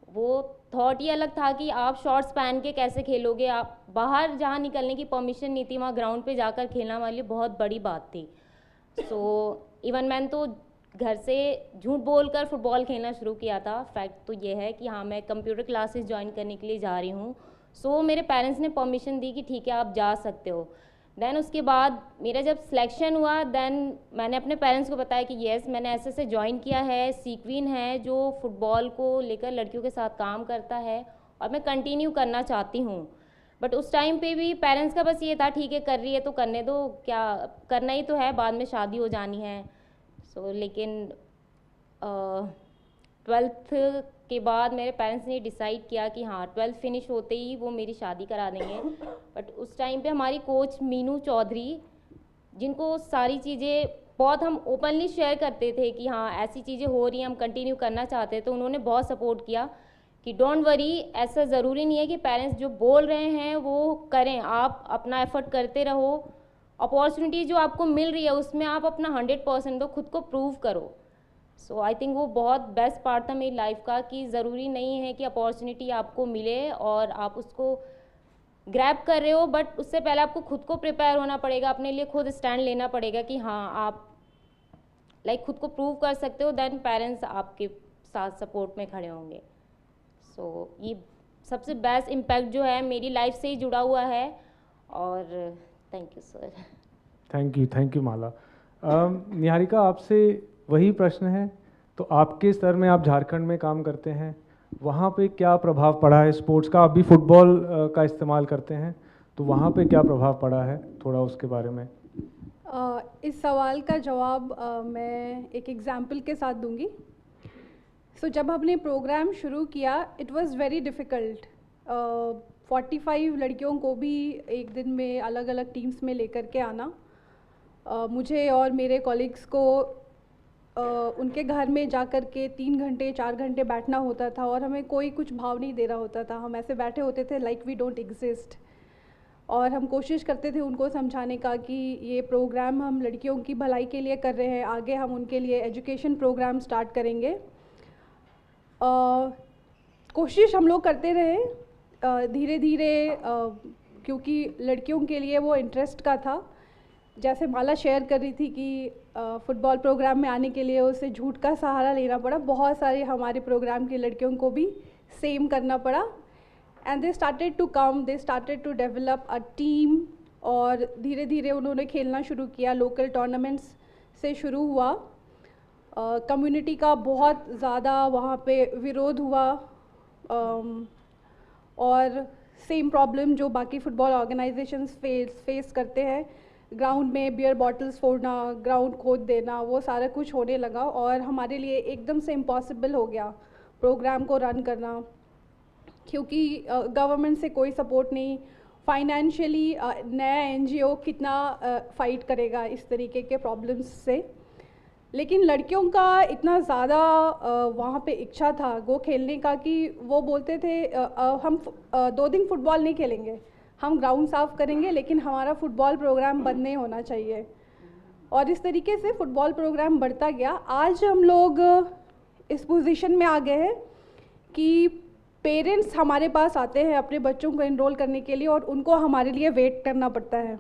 वो थॉट ही अलग था कि आप शॉर्ट्स पहन के कैसे खेलोगे. आप बाहर जहाँ निकलने की परमिशन नहीं थी, वहाँ ग्राउंड पे जाकर खेलना हमारे लिए बहुत बड़ी बात थी. सो इवन मैंने तो घर से झूठ बोलकर फुटबॉल खेलना शुरू किया था. फैक्ट तो ये है कि हाँ, मैं कंप्यूटर क्लासेस ज्वाइन करने के लिए जा रही हूँ. सो मेरे पेरेंट्स ने परमिशन दी कि ठीक है आप जा सकते हो. देन उसके बाद मेरा जब सिलेक्शन हुआ, देन मैंने अपने पेरेंट्स को बताया कि येस मैंने ऐसे ज्वाइन किया है. सीक्विन है जो फुटबॉल को लेकर लड़कियों के साथ काम करता है और मैं कंटिन्यू करना चाहती हूँ. बट उस टाइम पे भी पेरेंट्स का बस ये था ठीक है कर रही है तो करने दो, क्या करना ही तो है, बाद में शादी हो जानी है. सो लेकिन 12th के बाद मेरे पेरेंट्स ने डिसाइड किया कि हाँ 12th फिनिश होते ही वो मेरी शादी करा देंगे. बट उस टाइम पे हमारी कोच मीनू चौधरी, जिनको सारी चीज़ें बहुत हम ओपनली शेयर करते थे कि हाँ ऐसी चीज़ें हो रही हैं, हम कंटिन्यू करना चाहते हैं, तो उन्होंने बहुत सपोर्ट किया कि डोंट वरी, ऐसा ज़रूरी नहीं है कि पेरेंट्स जो बोल रहे हैं वो करें, आप अपना एफर्ट करते रहो. अपॉर्चुनिटी जो आपको मिल रही है उसमें आप अपना 100% दो, खुद को प्रूव करो. सो आई थिंक वो बहुत बेस्ट पार्ट था मेरी लाइफ का कि ज़रूरी नहीं है कि अपॉर्चुनिटी आपको मिले और आप उसको ग्रैब कर रहे हो, बट उससे पहले आपको खुद को प्रिपेयर होना पड़ेगा, अपने लिए खुद स्टैंड लेना पड़ेगा कि हाँ आप लाइक खुद को प्रूव कर सकते हो. देन पेरेंट्स आपके साथ सपोर्ट में खड़े होंगे. सो ये सबसे बेस्ट इम्पैक्ट जो है मेरी लाइफ से ही जुड़ा हुआ है. और thank you sir. Thank you Mala. Niharika, आपसे वही प्रश्न है. तो आपके स्तर में आप झारखंड में काम करते हैं, वहाँ पे क्या प्रभाव पड़ा है स्पोर्ट्स का? आप भी फुटबॉल का इस्तेमाल करते हैं, तो वहाँ पे क्या प्रभाव पड़ा है, थोड़ा उसके बारे में. इस सवाल का जवाब मैं एक एग्जाम्पल के साथ दूंगी. सो जब हमने प्रोग्राम शुरू किया इट वाज वेरी डिफ़िकल्ट. 45 लड़कियों को भी एक दिन में अलग अलग टीम्स में लेकर के आना. मुझे और मेरे कॉलीग्स को उनके घर में जाकर के 3 घंटे 4 घंटे बैठना होता था और हमें कोई कुछ भाव नहीं दे रहा होता था. हम ऐसे बैठे होते थे लाइक वी डोंट एग्जिस्ट. और हम कोशिश करते थे उनको समझाने का कि ये प्रोग्राम हम लड़कियों की भलाई के लिए कर रहे हैं, आगे हम उनके लिए एजुकेशन प्रोग्राम स्टार्ट करेंगे. कोशिश हम लोग करते रहे. धीरे धीरे क्योंकि लड़कियों के लिए वो इंटरेस्ट का था, जैसे माला शेयर कर रही थी कि फुटबॉल प्रोग्राम में आने के लिए उसे झूठ का सहारा लेना पड़ा. बहुत सारे हमारे प्रोग्राम की लड़कियों को भी सेम करना पड़ा. And they started to come, they started to develop a team. और धीरे धीरे उन्होंने खेलना शुरू किया. लोकल टूर्नामेंट्स से शुरू हुआ. कम्युनिटी का बहुत ज़्यादा वहाँ पे विरोध हुआ. और सेम प्रॉब्लम जो बाकी फुटबॉल ऑर्गेनाइजेशंस फेस करते हैं, ग्राउंड में बियर बॉटल्स फोड़ना, ग्राउंड खोद देना, वो सारा कुछ होने लगा. और हमारे लिए एकदम से इम्पॉसिबल हो गया प्रोग्राम को रन करना, क्योंकि गवर्नमेंट से कोई सपोर्ट नहीं. फाइनेंशियली नया NGO कितना फ़ाइट करेगा इस तरीके के प्रॉब्लम्स से. लेकिन लड़कियों का इतना ज़्यादा वहाँ पे इच्छा था वो खेलने का कि वो बोलते थे हम 2 दिन फुटबॉल नहीं खेलेंगे, हम ग्राउंड साफ़ करेंगे, लेकिन हमारा फुटबॉल प्रोग्राम बंद नहीं होना चाहिए. और इस तरीके से फुटबॉल प्रोग्राम बढ़ता गया. आज हम लोग इस पोजीशन में आ गए हैं कि पेरेंट्स हमारे पास आते हैं अपने बच्चों को एनरोल करने के लिए और उनको हमारे लिए वेट करना पड़ता है.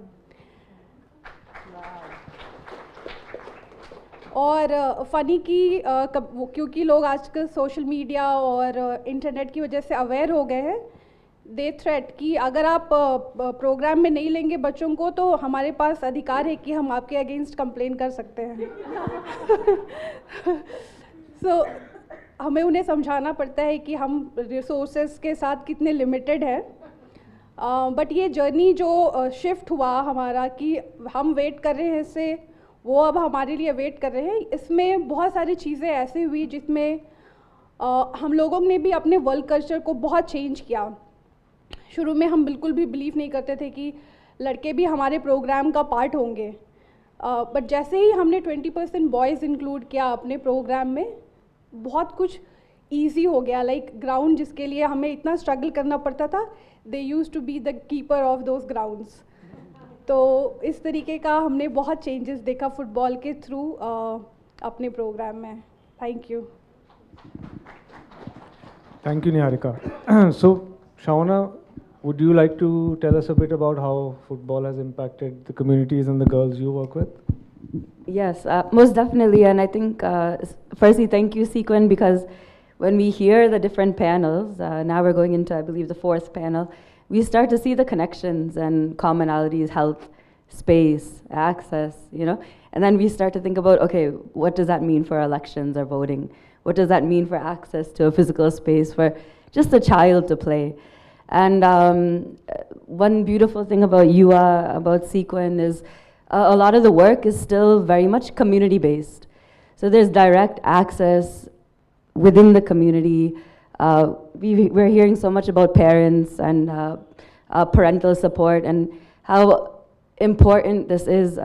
और फ़नी की क्योंकि लोग आजकल सोशल मीडिया और इंटरनेट की वजह से अवेयर हो गए हैं, दे थ्रेट कि अगर आप प्रोग्राम में नहीं लेंगे बच्चों को तो हमारे पास अधिकार है कि हम आपके अगेंस्ट कंप्लेन कर सकते हैं. सो हमें उन्हें समझाना पड़ता है कि हम रिसोर्सेज के साथ कितने लिमिटेड हैं. बट ये जर्नी जो शिफ्ट हुआ हमारा कि हम वेट कर रहे हैं इससे वो अब हमारे लिए वेट कर रहे हैं, इसमें बहुत सारी चीज़ें ऐसी हुई जिसमें हम लोगों ने भी अपने वर्क कल्चर को बहुत चेंज किया. शुरू में हम बिल्कुल भी बिलीव नहीं करते थे कि लड़के भी हमारे प्रोग्राम का पार्ट होंगे। बट जैसे ही हमने 20% बॉयज़ इंक्लूड किया अपने प्रोग्राम में, बहुत कुछ ईजी हो गया। लाइक ग्राउंड जिसके लिए हमें इतना स्ट्रगल करना पड़ता था, they used to be the keeper of those grounds. तो इस तरीके का हमने बहुत चेंजेस देखा फुटबॉल के थ्रू अपने प्रोग्राम में। Thank you. Thank you, Niharika. So, Shauna, would you like to tell us a bit about how football has impacted the communities and the girls you work with? Yes, most definitely. And I think, firstly, thank you, Sequin, because when we hear the different panels, now we're going into, I believe, the 4th panel, we start to see the connections and commonalities, health, space, access, you know, and then we start to think about, okay, what does that mean for elections or voting? What does that mean for access to a physical space for just a child to play? And one beautiful thing about UA, about Sequin, is a lot of the work is still very much community-based. So there's direct access within the community. We're hearing so much about parents and parental support and how important this is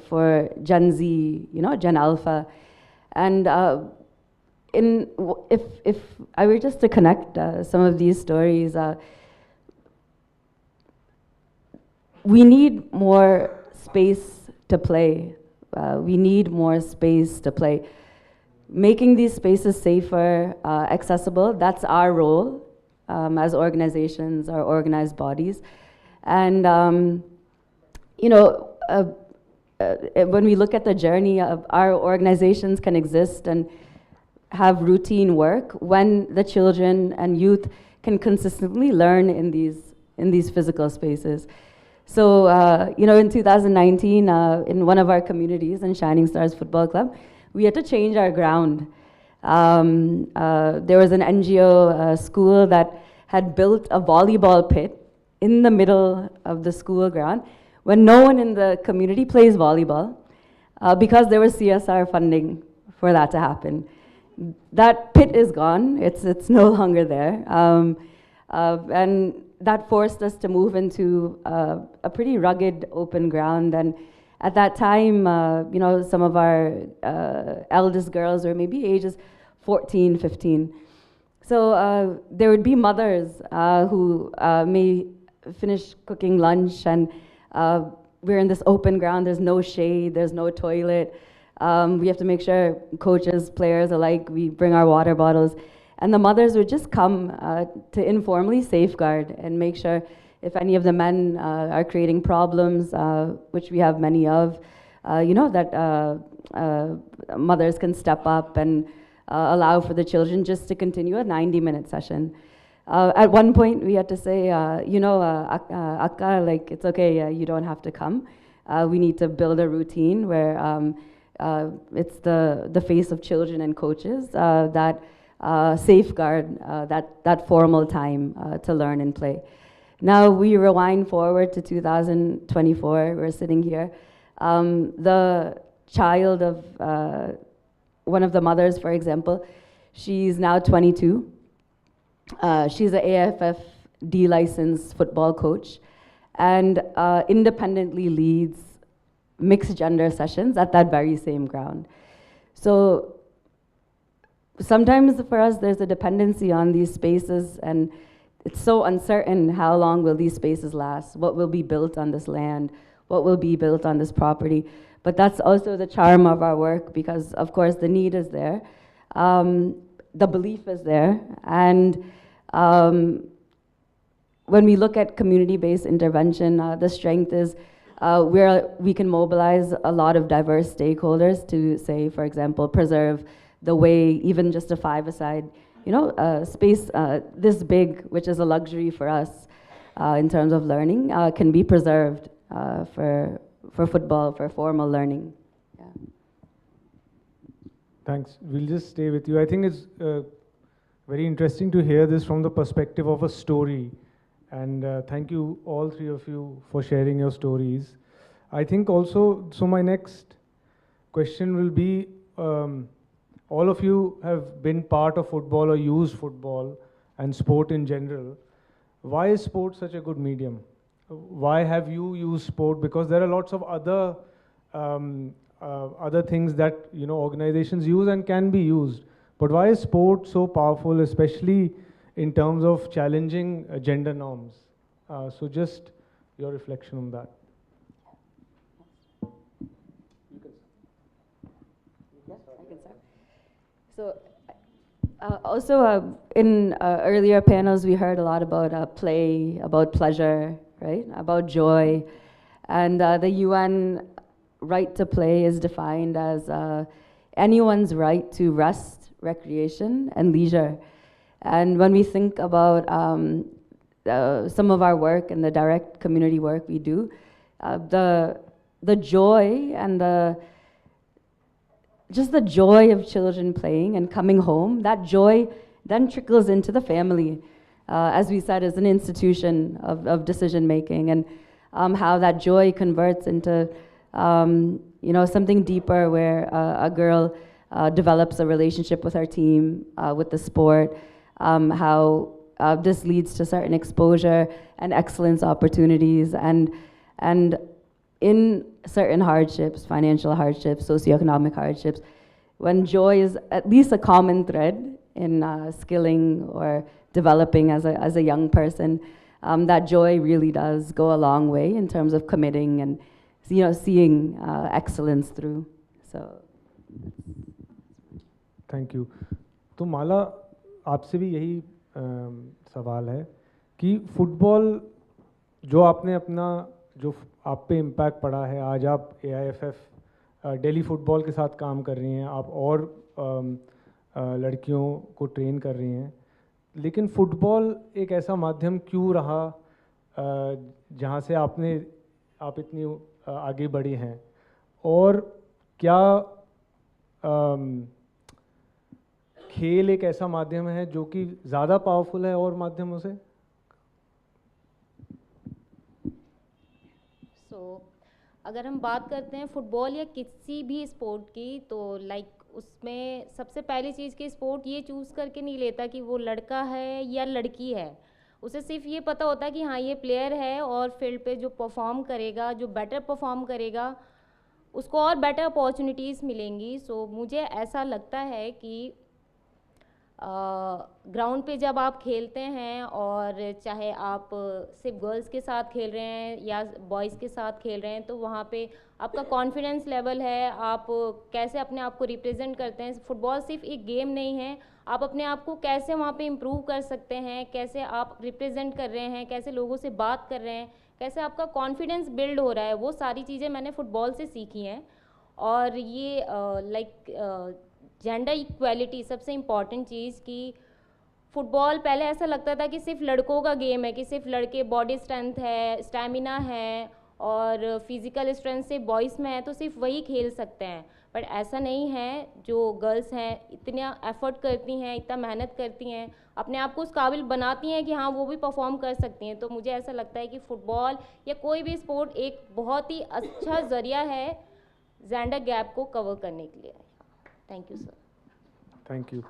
for Gen Z, you know, Gen Alpha. And if I were just to connect some of these stories, we need more space to play. We need more space to play. Making these spaces safer, accessible, that's our role as organizations or organized bodies. And, you know, when we look at the journey of our organizations can exist and have routine work when the children and youth can consistently learn in these physical spaces. So, you know, in 2019, in one of our communities, in Shining Stars Football Club, we had to change our ground. There was an NGO school that had built a volleyball pit in the middle of the school ground when no one in the community plays volleyball because there was CSR funding for that to happen. That pit is gone. It's no longer there. And that forced us to move into a pretty rugged open ground. And at that time, you know, some of our eldest girls were maybe ages 14, 15. So there would be mothers who may finish cooking lunch, and we're in this open ground. There's no shade. There's no toilet. We have to make sure coaches, players alike, we bring our water bottles. And the mothers would just come to informally safeguard and make sure if any of the men are creating problems, which we have many of, you know, that mothers can step up and allow for the children just to continue a 90-minute session. At one point, we had to say, you know, Akka, like, it's okay, you don't have to come. We need to build a routine where it's the face of children and coaches that safeguard that formal time to learn and play. Now we rewind forward to 2024, we're sitting here. The child of one of the mothers, for example, she's now 22. She's an AFF D licensed football coach and independently leads mixed gender sessions at that very same ground. So sometimes for us, there's a dependency on these spaces, and it's so uncertain how long will these spaces last, what will be built on this land, what will be built on this property. But that's also the charm of our work, because of course the need is there, the belief is there, and when we look at community-based intervention, the strength is where we can mobilize a lot of diverse stakeholders to, say, for example, preserve the way even just a five-a-side, you know, space this big, which is a luxury for us in terms of learning, can be preserved for football, for formal learning. Yeah. Thanks. We'll just stay with you. I think it's very interesting to hear this from the perspective of a story. And thank you, all three of you, for sharing your stories. I think also, so my next question will be, all of you have been part of football or used football and sport in general. Why is sport such a good medium? why have you used sport? Because there are lots of other things that organizations use and can be used. But why is sport so powerful, especially in terms of challenging gender norms? So just your reflection on that. So also in earlier panels, we heard a lot about play, about pleasure, right? About joy. And the UN right to play is defined as anyone's right to rest, recreation, and leisure. And when we think about some of our work and the direct community work we do, the joy and just the joy of children playing and coming home, that joy then trickles into the family, as we said, as an institution of decision making, and how that joy converts into something deeper, where a girl develops a relationship with her team, with the sport, how this leads to certain exposure and excellence opportunities, and in certain hardships, financial hardships, socioeconomic hardships, when joy is at least a common thread in skilling or developing as a young person, that joy really does go a long way in terms of committing and seeing excellence through. So, thank you. तो माला, आपसे भी यही सवाल है कि football जो आपने अपना जो आप पे इम्पैक्ट पड़ा है, आज आप AIFF दिल्ली फुटबॉल के साथ काम कर रही हैं, आप और लड़कियों को ट्रेन कर रही हैं, लेकिन फुटबॉल एक ऐसा माध्यम क्यों रहा जहाँ से आप इतनी आगे बढ़ी हैं, और क्या खेल एक ऐसा माध्यम है जो कि ज़्यादा पावरफुल है और माध्यमों से? अगर हम बात करते हैं फुटबॉल या किसी भी स्पोर्ट की, तो उसमें सबसे पहली चीज़ कि स्पोर्ट ये चूज़ करके नहीं लेता कि वो लड़का है या लड़की है, उसे सिर्फ ये पता होता है कि हाँ ये प्लेयर है, और फील्ड पे जो परफॉर्म करेगा, जो बेटर परफॉर्म करेगा, उसको और बेटर अपॉर्चुनिटीज़ मिलेंगी. सो मुझे ऐसा लगता है कि ग्राउंड पे जब आप खेलते हैं, और चाहे आप सिर्फ गर्ल्स के साथ खेल रहे हैं या बॉयज़ के साथ खेल रहे हैं, तो वहाँ पे आपका कॉन्फिडेंस लेवल है, आप कैसे अपने आप को रिप्रेजेंट करते हैं. फुटबॉल सिर्फ एक गेम नहीं है, आप अपने आप को कैसे वहाँ पे इम्प्रूव कर सकते हैं, कैसे आप रिप्रेजेंट कर रहे हैं, कैसे लोगों से बात कर रहे हैं, कैसे आपका कॉन्फिडेंस बिल्ड हो रहा है, वो सारी चीज़ें मैंने फ़ुटबॉल से सीखी हैं. और ये जेंडर इक्वालिटी सबसे इम्पॉर्टेंट चीज़, कि फ़ुटबॉल पहले ऐसा लगता था कि सिर्फ लड़कों का गेम है, कि सिर्फ लड़के बॉडी स्ट्रेंथ है, स्टैमिना है और फिज़िकल स्ट्रेंथ से बॉयज़ में है तो सिर्फ वही खेल सकते हैं. बट ऐसा नहीं है. जो गर्ल्स हैं इतना एफर्ट करती हैं, इतना मेहनत करती हैं, अपने आप को उस काबिल बनाती हैं कि हाँ वो भी परफॉर्म कर सकती हैं. तो मुझे ऐसा लगता है कि फ़ुटबॉल या कोई भी स्पोर्ट एक बहुत ही अच्छा ज़रिया है जेंडर गैप को कवर करने के लिए. Thank you sir. Thank you.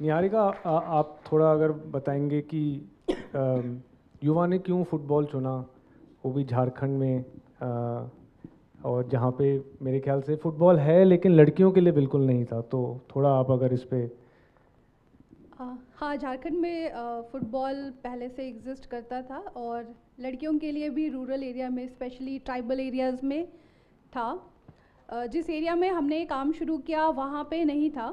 Niharika, आप थोड़ा अगर बताएंगे कि युवा ने क्यों फुटबॉल चुना, वो भी झारखंड में, और जहाँ पे मेरे ख्याल से फुटबॉल है लेकिन लड़कियों के लिए बिल्कुल नहीं था, तो थोड़ा आप अगर इस पे. हाँ, झारखंड में फुटबॉल पहले से एग्जिस्ट करता था, और लड़कियों के लिए भी रूरल एरिया में, स्पेशली ट्राइबल एरियाज़ में था. जिस एरिया में हमने काम शुरू किया वहाँ पे नहीं था.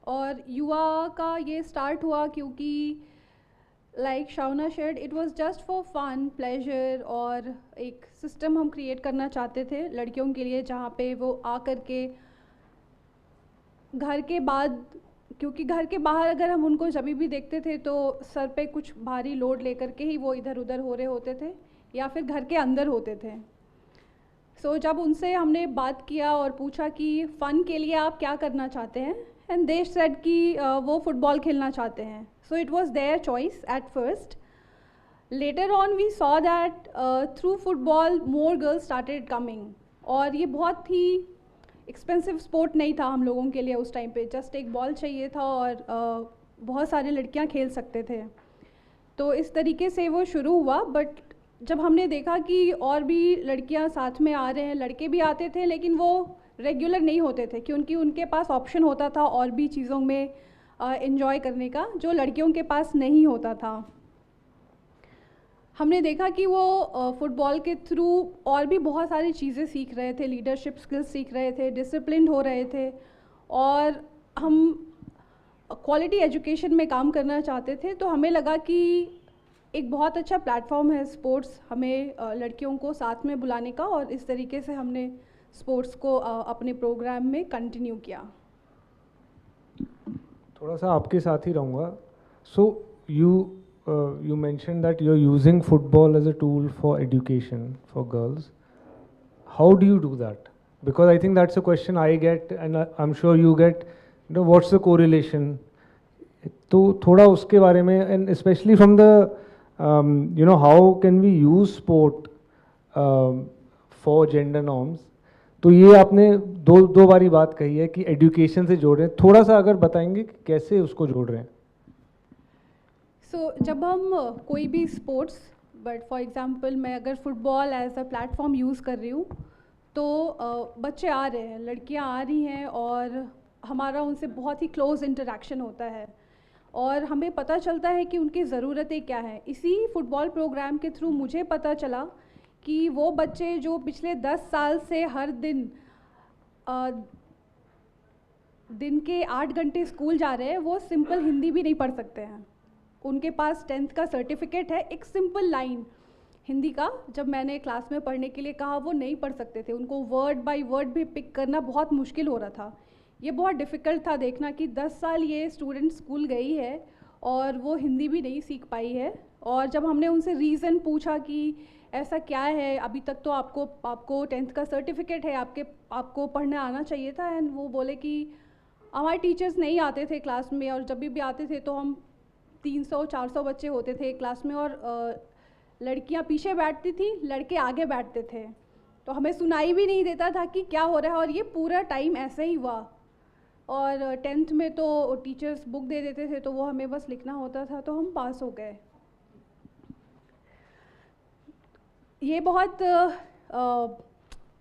और युवा का ये स्टार्ट हुआ क्योंकि like Shauna said, it was just for fun, pleasure, और एक सिस्टम हम क्रिएट करना चाहते थे लड़कियों के लिए, जहाँ पे वो आकर के घर के बाद, क्योंकि घर के बाहर अगर हम उनको जब भी देखते थे तो सर पे कुछ भारी लोड लेकर के ही वो इधर उधर हो रहे होते थे, या फिर घर के अंदर होते थे. सो जब उनसे हमने बात किया और पूछा कि फ़न के लिए आप क्या करना चाहते हैं, एंड दे सेड कि वो फुटबॉल खेलना चाहते हैं. So it was their choice at first. Later on we saw that through football more girls started coming, और ये बहुत ही एक्सपेंसिव स्पोर्ट नहीं था हम लोगों के लिए उस टाइम पे. जस्ट एक बॉल चाहिए था और बहुत सारी लड़कियां खेल सकते थे. तो इस तरीके से वो शुरू हुआ. बट जब हमने देखा कि और भी लड़कियां साथ में आ रहे हैं, लड़के भी आते थे लेकिन वो रेगुलर नहीं होते थे क्योंकि उनके पास ऑप्शन होता था और भी चीज़ों में एंजॉय करने का जो लड़कियों के पास नहीं होता था। हमने देखा कि वो फुटबॉल के थ्रू और भी बहुत सारी चीज़ें सीख रहे थे, लीडरशिप स्किल्स सीख रहे थे, डिसिप्लिन्ड हो रहे थे और हम क्वालिटी एजुकेशन में काम करना चाहते थे। तो हमें लगा कि एक बहुत अच्छा प्लेटफॉर्म है स्पोर्ट्स हमें लड़कियों को साथ में बुलाने का, और इस तरीके से हमने स्पोर्ट्स को अपने प्रोग्राम में कंटिन्यू किया। थोड़ा सा आपके साथ ही रहूँगा। सो you mentioned that you're using football as a tool for education for girls. How do you do that? Because I think that's a question I get and I'm sure you get, you know, what's the correlation? तो थोड़ा उसके बारे में, and especially from the you know, how can we use sport for gender norms? तो ये आपने दो बारी बात कही है कि एजुकेशन से जोड़ रहे हैं, थोड़ा सा अगर बताएंगे कि कैसे उसको जोड़ रहे हैं। जब हम कोई भी स्पोर्ट्स, बट फॉर एग्जांपल मैं अगर football as a platform use कर रही हूँ तो बच्चे आ रहे हैं, लड़कियाँ आ रही हैं और हमारा उनसे बहुत ही क्लोज इंटरेक्शन होता है और हमें पता चलता है कि उनकी ज़रूरतें क्या हैं। इसी फुटबॉल प्रोग्राम के थ्रू मुझे पता चला कि वो बच्चे जो पिछले 10 साल से हर दिन के 8 घंटे स्कूल जा रहे हैं, वो सिंपल हिंदी भी नहीं पढ़ सकते हैं। उनके पास 10th का सर्टिफिकेट है, एक सिंपल लाइन हिंदी का जब मैंने क्लास में पढ़ने के लिए कहा वो नहीं पढ़ सकते थे। उनको वर्ड बाय वर्ड भी पिक करना बहुत मुश्किल हो रहा था। ये बहुत डिफ़िकल्ट था देखना कि 10 साल ये स्टूडेंट स्कूल गई है और वो हिंदी भी नहीं सीख पाई है। और जब हमने उनसे रीज़न पूछा कि ऐसा क्या है, अभी तक तो आपको 10th का सर्टिफिकेट है, आपको पढ़ने आना चाहिए था, एंड वो बोले कि हमारे टीचर्स नहीं आते थे क्लास में और जब भी आते थे तो हम 300-400 बच्चे होते थे क्लास में और लड़कियां पीछे बैठती थी, लड़के आगे बैठते थे, तो हमें सुनाई भी नहीं देता था कि क्या हो रहा है। और ये पूरा टाइम ऐसे ही हुआ। और 10th में तो टीचर्स बुक दे देते थे तो वो हमें बस लिखना होता था तो हम पास हो गए। ये बहुत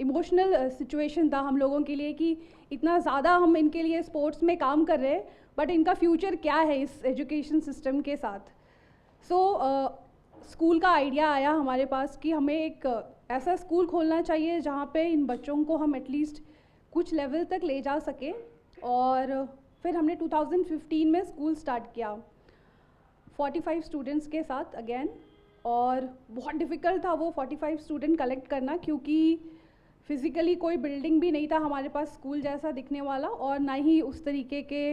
इमोशनल सिचुएशन था हम लोगों के लिए कि इतना ज़्यादा हम इनके लिए स्पोर्ट्स में काम कर रहे हैं, बट इनका फ्यूचर क्या है इस एजुकेशन सिस्टम के साथ। स्कूल का आइडिया आया हमारे पास कि हमें एक ऐसा स्कूल खोलना चाहिए जहाँ पे इन बच्चों को हम एटलीस्ट कुछ लेवल तक ले जा सकें। और फिर हमने 2015 में स्कूल स्टार्ट किया 45 स्टूडेंट्स के साथ अगेन, और बहुत डिफ़िकल्ट था वो 45 स्टूडेंट कलेक्ट करना क्योंकि फिज़िकली कोई बिल्डिंग भी नहीं था हमारे पास स्कूल जैसा दिखने वाला, और ना ही उस तरीके के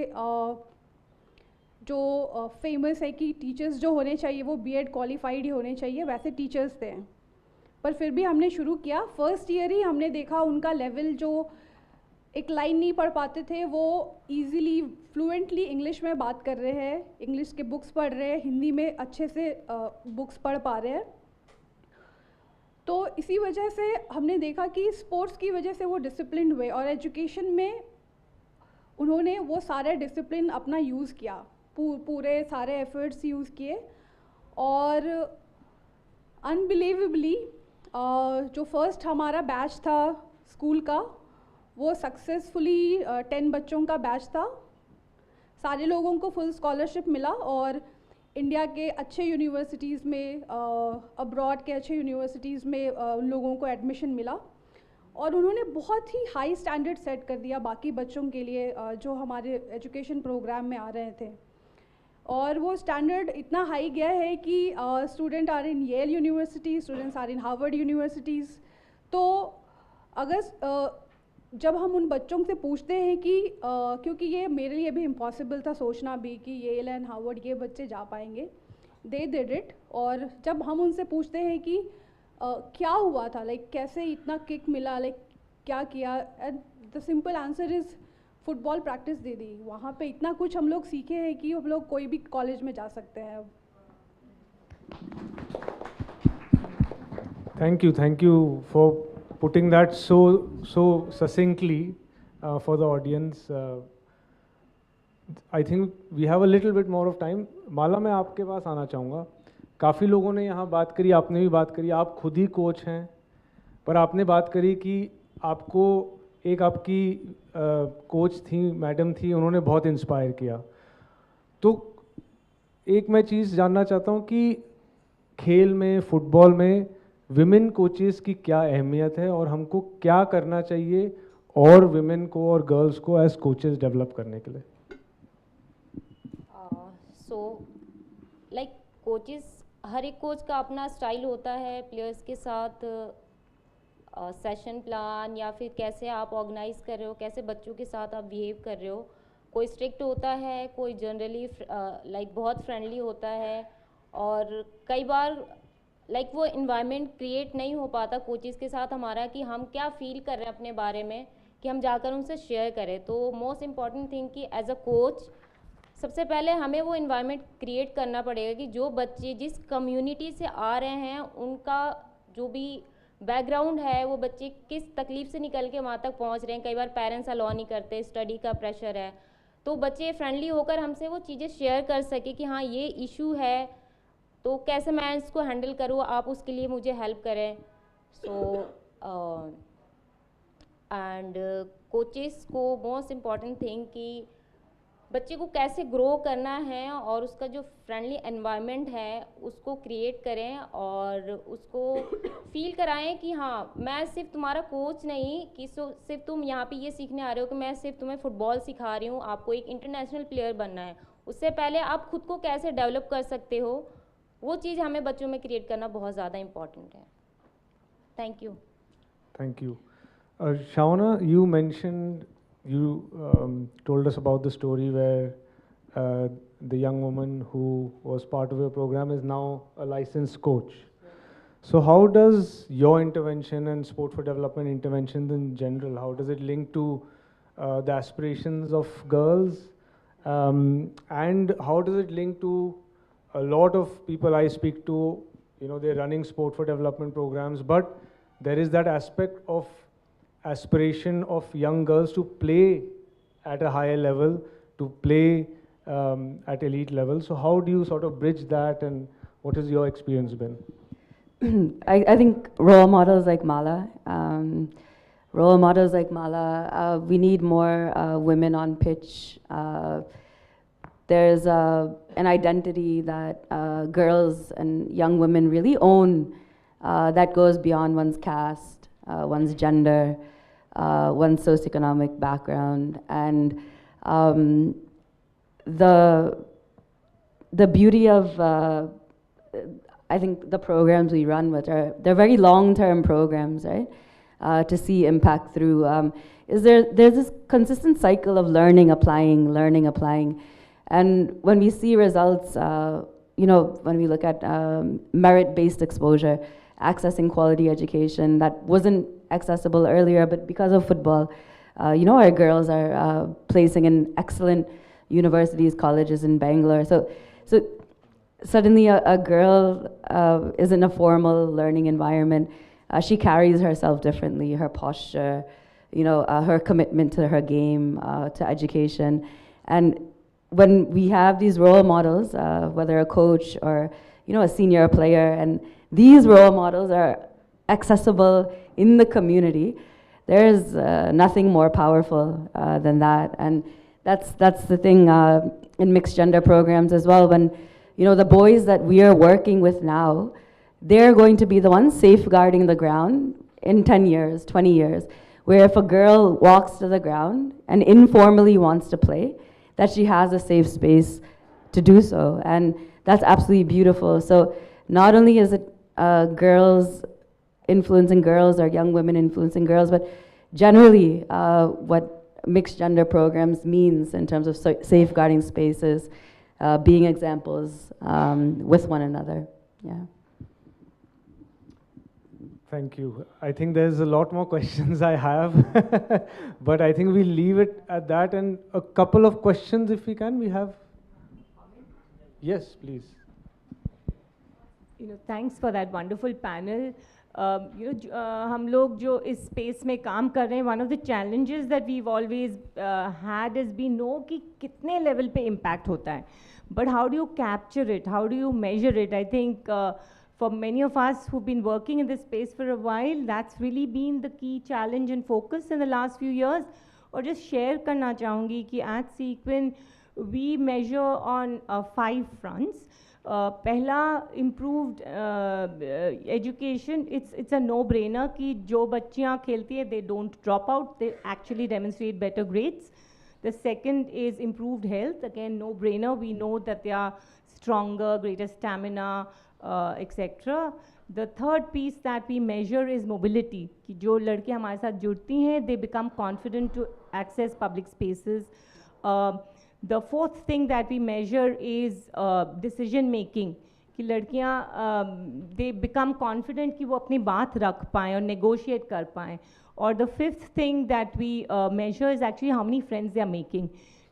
जो फेमस है कि टीचर्स जो होने चाहिए वो बीएड क्वालिफाइड ही होने चाहिए, वैसे टीचर्स थे। पर फिर भी हमने शुरू किया। फर्स्ट ईयर ही हमने देखा उनका लेवल, जो एक लाइन नहीं पढ़ पाते थे वो ईज़िली फ्लुएंटली इंग्लिश में बात कर रहे हैं, इंग्लिश के बुक्स पढ़ रहे हैं, हिंदी में अच्छे से बुक्स पढ़ पा रहे हैं। तो इसी वजह से हमने देखा कि स्पोर्ट्स की वजह से वो डिसिप्लिन हुए और एजुकेशन में उन्होंने वो सारे डिसिप्लिन अपना यूज़ किया, पूरे सारे एफर्ट्स यूज़ किए। और अनबिलीवेबली जो फर्स्ट हमारा बैच था स्कूल का वो सक्सेसफुली 10 बच्चों का बैच था। सारे लोगों को फुल स्कॉलरशिप मिला और इंडिया के अच्छे यूनिवर्सिटीज़ में, अब्रॉड के अच्छे यूनिवर्सिटीज़ में उन लोगों को एडमिशन मिला। और उन्होंने बहुत ही हाई स्टैंडर्ड सेट कर दिया बाकी बच्चों के लिए जो हमारे एजुकेशन प्रोग्राम में आ रहे थे। और वो स्टैंडर्ड इतना हाई गया है कि student are in Yale university, students are in Harvard universities. तो अगर जब हम उन बच्चों से पूछते हैं कि क्योंकि ये मेरे लिए भी इम्पॉसिबल था सोचना भी कि येल एंड हार्वर्ड ये बच्चे जा पाएंगे, दे डिड इट। और जब हम उनसे पूछते हैं कि क्या हुआ था, लाइक कैसे इतना किक मिला, लाइक क्या किया, and the simple answer is football practice दे दी। वहाँ पे इतना कुछ हम लोग सीखे हैं कि हम लोग कोई भी कॉलेज में जा सकते हैं अब। Thank you for putting that so succinctly for the audience. I think we have a little bit more of time. माला, मैं आपके पास आना चाहूँगा काफ़ी लोगों ने यहाँ बात करी, आपने भी बात करी, आप खुद ही कोच हैं, पर आपने बात करी कि आपको एक आपकी कोच थी, मैडम थी, उन्होंने बहुत इंस्पायर किया। तो एक मैं चीज़ जानना चाहता हूँ कि खेल में, फुटबॉल में विमेन कोचेस की क्या अहमियत है और हमको क्या करना चाहिए और विमेन को और गर्ल्स को एज कोचेस डेवलप करने के लिए? सो लाइक कोचेस, हर एक कोच का अपना स्टाइल होता है प्लेयर्स के साथ, सेशन प्लान या फिर कैसे आप ऑर्गेनाइज कर रहे हो, कैसे बच्चों के साथ आप बिहेव कर रहे हो। कोई स्ट्रिक्ट होता है, कोई जनरली लाइक बहुत फ्रेंडली होता है, और कई बार लाइक वो इन्वायरमेंट क्रिएट नहीं हो पाता कोचेस के साथ हमारा कि हम क्या फील कर रहे हैं अपने बारे में, कि हम जाकर उनसे शेयर करें। तो मोस्ट इम्पॉर्टेंट थिंग कि एज अ कोच सबसे पहले हमें वो इन्वायरमेंट क्रिएट करना पड़ेगा कि जो बच्चे जिस कम्युनिटी से आ रहे हैं, उनका जो भी बैकग्राउंड है, वो बच्चे किस तकलीफ से निकल के वहाँ तक पहुँच रहे हैं। कई बार पेरेंट्स अलाउ नहीं करते, स्टडी का प्रेशर है, तो बच्चे फ्रेंडली होकर हमसे वो चीज़ें शेयर कर सके कि हाँ ये इशू है, तो कैसे मैं इसको हैंडल करूँ, आप उसके लिए मुझे हेल्प करें। सो एंड कोचेस को मोस्ट इम्पॉर्टेंट थिंग कि बच्चे को कैसे ग्रो करना है और उसका जो फ्रेंडली एनवायरनमेंट है उसको क्रिएट करें और उसको फील कराएं कि हाँ मैं सिर्फ तुम्हारा कोच नहीं, कि सिर्फ तुम यहाँ पे ये सीखने आ रहे हो कि मैं सिर्फ तुम्हें फुटबॉल सिखा रही हूँ, आपको एक इंटरनेशनल प्लेयर बनना है। उससे पहले आप खुद को कैसे डेवलप कर सकते हो, वो चीज़ हमें बच्चों में क्रिएट करना बहुत ज़्यादा इम्पॉर्टेंट है। Thank you. Thank you. Shauna, you mentioned, you told us about the story where the young woman who was part of your program is now a licensed coach. So how does your intervention and sport for development interventions in general, how does it link to the aspirations of girls, and how does it link to a lot of people I speak to, you know, they're running sport for development programs, but there is that aspect of aspiration of young girls to play at a higher level, to play at elite level. So how do you sort of bridge that, and what has your experience been? I think role models like Mala, we need more women on pitch. There's an identity that girls and young women really own that goes beyond one's caste, one's gender, one's socioeconomic background, and the beauty of I think the programs we run with they're very long-term programs, right? To see impact through. There's this consistent cycle of learning, applying. And when we see results, you know, when we look at merit-based exposure, accessing quality education that wasn't accessible earlier, but because of football, you know, our girls are placing in excellent universities, colleges in Bangalore. So suddenly a girl is in a formal learning environment. She carries herself differently, her posture, you know, her commitment to her game, to education. And when we have these role models, whether a coach or, you know, a senior player, and these role models are accessible in the community, there's nothing more powerful than that. And that's the thing in mixed gender programs as well. When, you know, the boys that we are working with now, they're going to be the ones safeguarding the ground in 10 years, 20 years, where if a girl walks to the ground and informally wants to play, that she has a safe space to do so. And that's absolutely beautiful. So not only is it girls influencing girls or young women influencing girls, but generally what mixed gender programs means in terms of safeguarding spaces, being examples with one another. Yeah. Thank you. I think there's a lot more questions I have, but I think we'll leave it at that. And a couple of questions if we can. We have. Yes, please. You know, thanks for that wonderful panel. You know, हम लोग जो इस space में काम कर रहे हैं, one of the challenges that we've always had has been know कि कितने level पे impact होता है. but how do you capture it? How do you measure it? I think for many of us who've been working in this space for a while, that's really been the key challenge and focus in the last few years. Or just share करना चाहूँगी कि at Sequin we measure on 5 fronts. पहला improved education. It's a no-brainer कि जो बच्चियाँ खेलती हैं, they don't drop out, they actually demonstrate better grades. The second is improved health. Again, no-brainer. We know that they are stronger, greater stamina, etc. The third piece that we measure is mobility. कि जो लड़के हमारे साथ जुड़ती हैं, they become confident to access public spaces. The fourth thing that we measure is decision making. कि लड़कियाँ they become confident कि वो अपनी बात रख पाएँ और negotiate कर पाएँ. Or the fifth thing that we measure is actually how many friends they are making.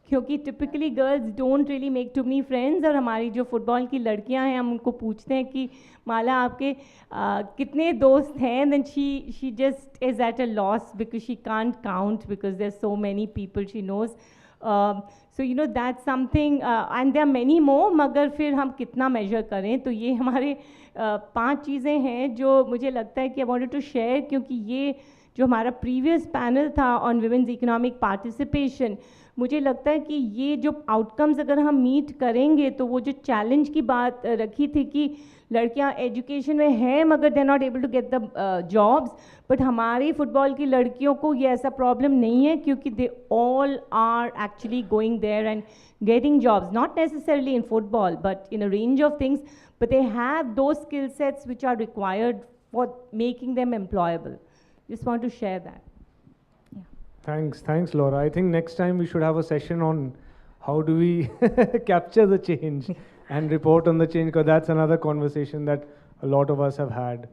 क्योंकि typically girls don't really make too many friends, और हमारी जो फुटबॉल की लड़कियां हैं हम उनको पूछते हैं कि माला आपके कितने दोस्त हैं, then she just is at a loss because she can't count because there's so many people she knows. So you know that's something and there are many more, मगर फिर हम कितना measure करें. तो ये हमारे 5 चीज़ें हैं जो मुझे लगता है कि I wanted to share, क्योंकि ये जो हमारा प्रीवियस पैनल था ऑन विमेंस इकोनॉमिक पार्टिसिपेशन, मुझे लगता है कि ये जो आउटकम्स अगर हम मीट करेंगे तो वो जो चैलेंज की बात रखी थी कि लड़कियां एजुकेशन में हैं मगर they are not able to get the jobs, but हमारी फुटबॉल की लड़कियों को ये ऐसा प्रॉब्लम नहीं है क्योंकि they all are actually going there and getting jobs, not necessarily in football but in a range of things, but they have those skill sets which are required for making them employable. Just want to share that. Thanks Laura. I think next time we should have a session on how do we capture the change and report on the change, because that's another conversation that a lot of us have had.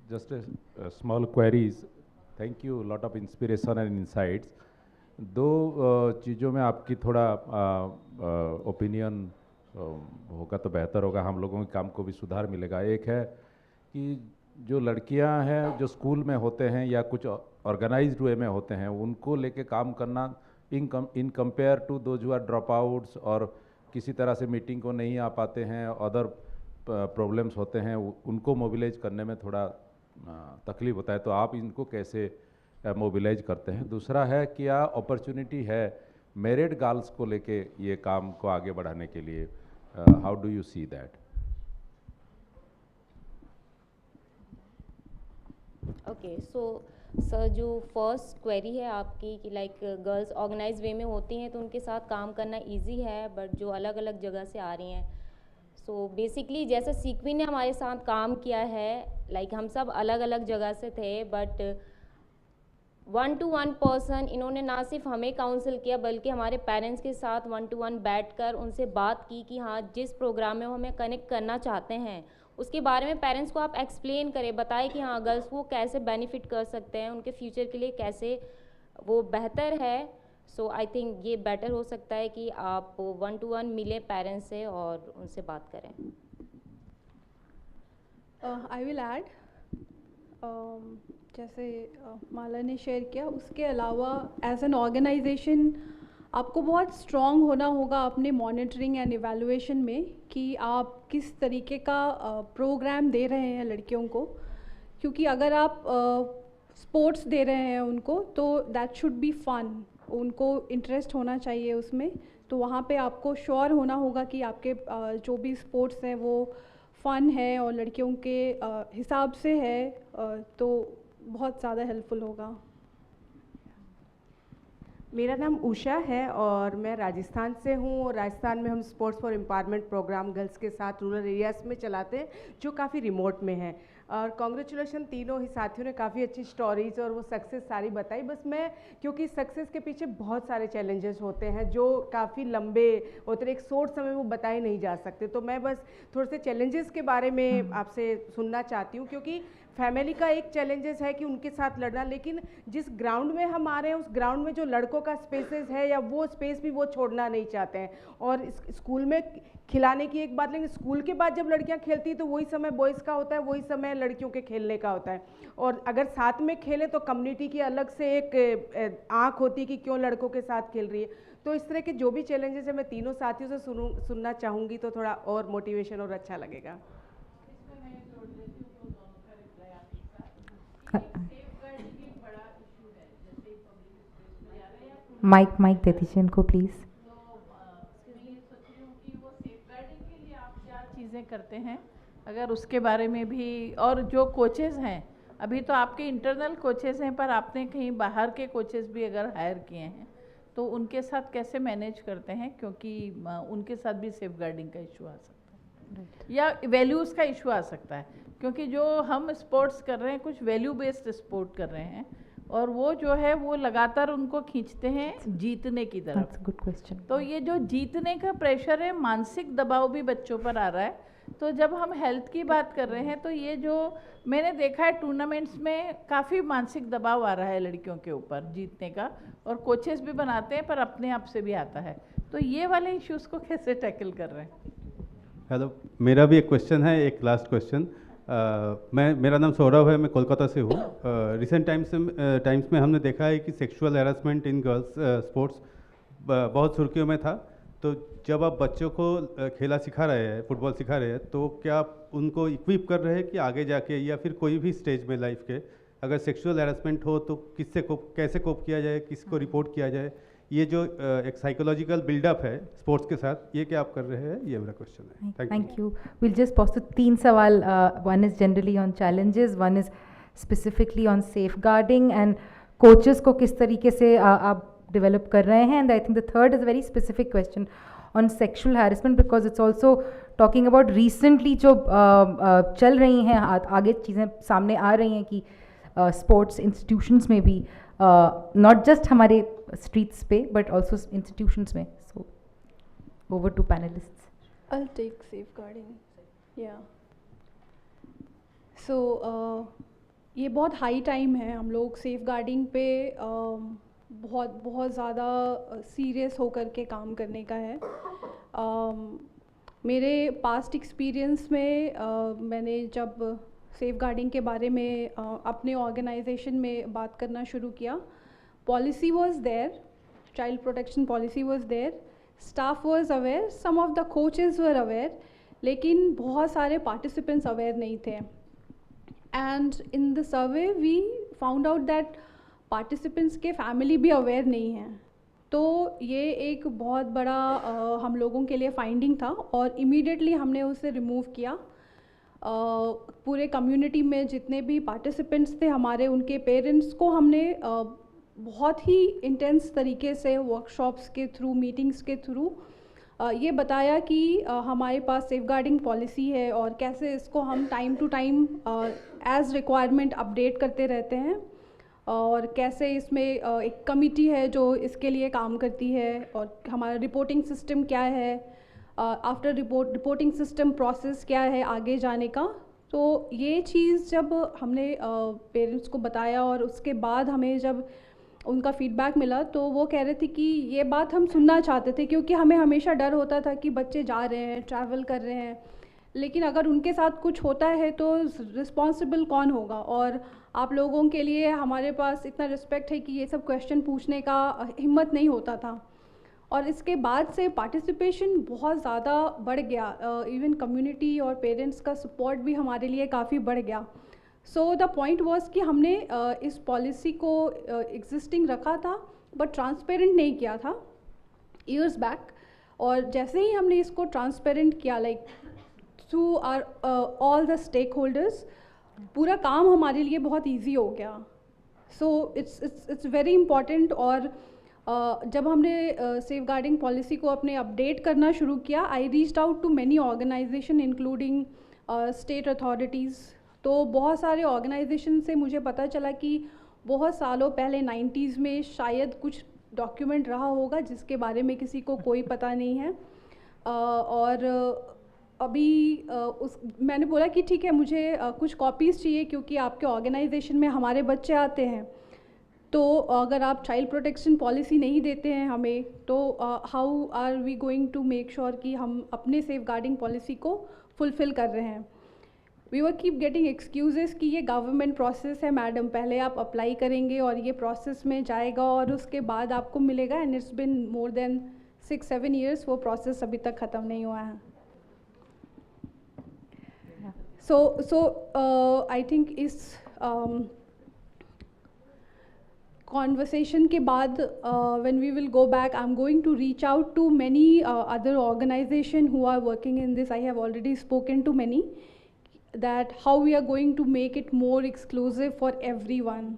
Just a small queries. Thank you, a lot of inspiration and insights. दो चीज़ों में आपकी थोड़ा opinion होगा तो बेहतर होगा, हम लोगों के काम को भी सुधार मिलेगा. एक है कि जो लड़कियां हैं जो स्कूल में होते हैं या कुछ ऑर्गेनाइज्ड वे में होते हैं, उनको लेके काम करना in compare to those who are dropouts और किसी तरह से मीटिंग को नहीं आ पाते हैं, अदर प्रॉब्लम्स होते हैं, उनको मोबिलाइज करने में थोड़ा तकलीफ होता है. तो आप इनको कैसे मोबिलाइज करते हैं? दूसरा है क्या अपॉर्चुनिटी है मैरिड गर्ल्स को लेके ये काम को आगे बढ़ाने के लिए? How do you see that? Okay, so sir जो फर्स्ट क्वेरी है आपकी कि लाइक गर्ल्स ऑर्गेनाइज वे में होती हैं तो उनके साथ काम करना इजी है, बट जो अलग अलग जगह से आ रही हैं, सो बेसिकली जैसे सीक्विन ने हमारे साथ काम किया है, लाइक हम सब अलग अलग जगह से थे, बट 1-to-1 पर्सन इन्होंने ना सिर्फ हमें काउंसिल किया बल्कि हमारे पेरेंट्स के साथ 1-to-1 बैठकर उनसे बात की कि हाँ जिस प्रोग्राम में वो हमें कनेक्ट करना चाहते हैं उसके बारे में पेरेंट्स को आप एक्सप्लेन करें, बताएं कि हाँ गर्ल्स वो कैसे बेनिफिट कर सकते हैं, उनके फ्यूचर के लिए कैसे वो बेहतर है. सो आई थिंक ये बेटर हो सकता है कि आप 1-to-1 मिलें पेरेंट्स से और उनसे बात करें. आई विल ऐड, जैसे माला ने शेयर किया, उसके अलावा एज एन ऑर्गेनाइजेशन आपको बहुत स्ट्रॉन्ग होना होगा अपने मॉनिटरिंग एंड इवैल्यूएशन में कि आप किस तरीके का प्रोग्राम दे रहे हैं लड़कियों को, क्योंकि अगर आप स्पोर्ट्स दे रहे हैं उनको तो दैट शुड बी फन, उनको इंटरेस्ट होना चाहिए उसमें. तो वहाँ पे आपको श्योर होना होगा कि आपके जो भी स्पोर्ट्स हैं वो फ़न है और लड़कियों के हिसाब से है, तो बहुत ज़्यादा हेल्पफुल होगा. मेरा नाम उषा है और मैं राजस्थान से हूँ, और राजस्थान में हम sports for empowerment programme girls के साथ रूरल एरियाज़ में चलाते हैं जो काफ़ी रिमोट में है. और कॉन्ग्रेचुलेशन तीनों ही साथियों ने काफ़ी अच्छी स्टोरीज और वो सक्सेस सारी बताई. बस मैं क्योंकि सक्सेस के पीछे बहुत सारे चैलेंजेस होते हैं जो काफ़ी लंबे होते हैं, एक शॉर्ट समय में वो बताए नहीं जा सकते, तो मैं बस थोड़े से चैलेंजेस के बारे में आपसे सुनना चाहती हूँ. क्योंकि फैमिली का एक चैलेंजेस है कि उनके साथ लड़ना, लेकिन जिस ग्राउंड में हम आ रहे हैं उस ग्राउंड में जो लड़कों का स्पेसेस है या वो स्पेस भी वो छोड़ना नहीं चाहते हैं. और स्कूल में खिलाने की एक बात, लेकिन स्कूल के बाद जब लड़कियां खेलती हैं तो वही समय बॉयज़ का होता है, वही समय लड़कियों के खेलने का होता है, और अगर साथ में खेले तो कम्युनिटी की अलग से एक आँख होती है कि क्यों लड़कों के साथ खेल रही है। तो इस तरह के जो भी चैलेंजेस है मैं तीनों साथियों से सुनना चाहूँगी, तो थोड़ा और मोटिवेशन और अच्छा लगेगा। माइक दे दीजिए इनको प्लीज़। चीज़ें करते हैं अगर उसके बारे में भी, और जो कोचेज़ हैं अभी तो आपके इंटरनल कोचेज़ हैं, पर आपने कहीं बाहर के कोचेज़ भी अगर हायर किए हैं तो उनके साथ कैसे मैनेज करते हैं, क्योंकि उनके साथ भी सेफ गार्डिंग का इशू आ सकता है या वैल्यूज़ का इशू आ सकता है, क्योंकि जो हम स्पोर्ट्स कर रहे हैं कुछ वैल्यू बेस्ड स्पोर्ट कर रहे हैं और वो जो है वो लगातार उनको खींचते हैं जीतने की तरफ। Good question. तो ये जो जीतने का प्रेशर है, मानसिक दबाव भी बच्चों पर आ रहा है। तो जब हम हेल्थ की बात कर रहे हैं तो ये जो मैंने देखा है टूर्नामेंट्स में काफ़ी मानसिक दबाव आ रहा है लड़कियों के ऊपर जीतने का, और कोचेस भी बनाते हैं पर अपने आप से भी आता है। तो ये वाले इश्यूज़ को कैसे टैकल कर रहे हैं? हेलो, मेरा भी एक क्वेश्चन है, एक लास्ट क्वेश्चन। मेरा नाम सौरभ है, मैं कोलकाता से हूँ। रिसेंट टाइम्स में हमने देखा है कि sexual harassment in girls sports बहुत सुर्खियों में था। तो जब आप बच्चों को खेला सिखा रहे हैं, फुटबॉल सिखा रहे हैं, तो क्या आप उनको इक्विप कर रहे हैं कि आगे जाके या फिर कोई भी स्टेज में लाइफ के अगर सेक्सुअल हैरेसमेंट हो तो कैसे कोप किया जाए, किसको रिपोर्ट किया जाए, ये जो एक साइकोलॉजिकल बिल्डअप है स्पोर्ट्स के साथ, ये क्या आप कर रहे हैं, ये मेरा क्वेश्चन है। Thank you. Will just pause to 3 सवाल। One is generally on challenges, one is specifically on safeguarding and coaches को किस तरीके से आप डेवलप कर रहे हैं, and I think the third is a very specific question on sexual harassment because it's also talking about recently जो चल रही हैं, आगे चीज़ें सामने आ रही हैं कि स्पोर्ट्स इंस्टीट्यूशंस में भी नॉट जस्ट हमारे स्ट्रीट्स पे बट ऑल्सो इंस्टीट्यूशंस में। So over to panellists. I'll take safeguarding. Yeah. So ये बहुत हाई टाइम है, हम लोग सेफ गार्डिंग पे बहुत ज़्यादा सीरियस होकर के काम करने का है। मेरे पास्ट एक्सपीरियंस में मैंने जब सेफ गार्डिंग के बारे में अपने ऑर्गेनाइजेशन में बात करना शुरू किया, policy was there, child protection policy was there, staff was aware, some of the coaches were aware, लेकिन बहुत सारे पार्टिसिपेंट्स अवेयर नहीं थे। And in the survey we found out that participants के फैमिली भी अवेयर नहीं हैं। तो ये एक बहुत बड़ा हम लोगों के लिए फाइंडिंग था और इमीडिएटली हमने उसे रिमूव किया। पूरे कम्युनिटी में जितने भी पार्टिसिपेंट्स थे हमारे, उनके पेरेंट्स को हमने बहुत ही इंटेंस तरीके से वर्कशॉप्स के थ्रू, मीटिंग्स के थ्रू ये बताया कि हमारे पास सेफ गार्डिंग पॉलिसी है और कैसे इसको हम time to time as requirement update करते रहते हैं, और कैसे इसमें एक कमिटी है जो इसके लिए काम करती है, और हमारा रिपोर्टिंग सिस्टम क्या है, आफ्टर रिपोर्टिंग सिस्टम प्रोसेस क्या है आगे जाने का। तो ये चीज़ जब हमने पेरेंट्स को बताया और उसके बाद हमें जब उनका फीडबैक मिला तो वो कह रहे थे कि ये बात हम सुनना चाहते थे, क्योंकि हमें हमेशा डर होता था कि बच्चे जा रहे हैं, ट्रैवल कर रहे हैं, लेकिन अगर उनके साथ कुछ होता है तो रिस्पॉन्सिबल कौन होगा। और आप लोगों के लिए हमारे पास इतना रिस्पेक्ट है कि ये सब क्वेश्चन पूछने का हिम्मत नहीं होता था। और इसके बाद से पार्टिसिपेशन बहुत ज़्यादा बढ़ गया, इवन कम्युनिटी और पेरेंट्स का सपोर्ट भी हमारे लिए काफ़ी बढ़ गया। सो द पॉइंट वॉज कि हमने इस पॉलिसी को एग्जिस्टिंग रखा था बट ट्रांसपेरेंट नहीं किया था ईयर्स बैक, और जैसे ही हमने इसको ट्रांसपेरेंट किया like through our all the stakeholders, पूरा काम हमारे लिए बहुत ईजी हो गया। So it's very important. और जब हमने सेफ गार्डिंग पॉलिसी को अपने अपडेट करना शुरू किया, I reached out to many organisation including state authorities. तो बहुत सारे ऑर्गेनाइजेशन से मुझे पता चला कि बहुत सालों पहले 90s में शायद कुछ डॉक्यूमेंट रहा होगा जिसके बारे में किसी को कोई पता नहीं है। और अभी मैंने बोला कि ठीक है, मुझे कुछ कॉपीज़ चाहिए क्योंकि आपके ऑर्गेनाइजेशन में हमारे बच्चे आते हैं, तो अगर आप चाइल्ड प्रोटेक्शन पॉलिसी नहीं देते हैं हमें, तो how are we going to make sure कि हम अपने सेफ गार्डिंग पॉलिसी को फुलफ़िल कर रहे हैं। We were keep getting excuses कि ये गवर्नमेंट प्रोसेस है मैडम, पहले आप अप्लाई करेंगे और ये प्रोसेस में जाएगा और उसके बाद आपको मिलेगा, and it's been more than 6-7 years, वो प्रोसेस अभी तक ख़त्म नहीं हुआ है. So I think इस conversation के बाद when we will go back, I'm going to reach out to many other organizations who are working in this. I have already spoken to many, that how we are going to make it more exclusive for everyone.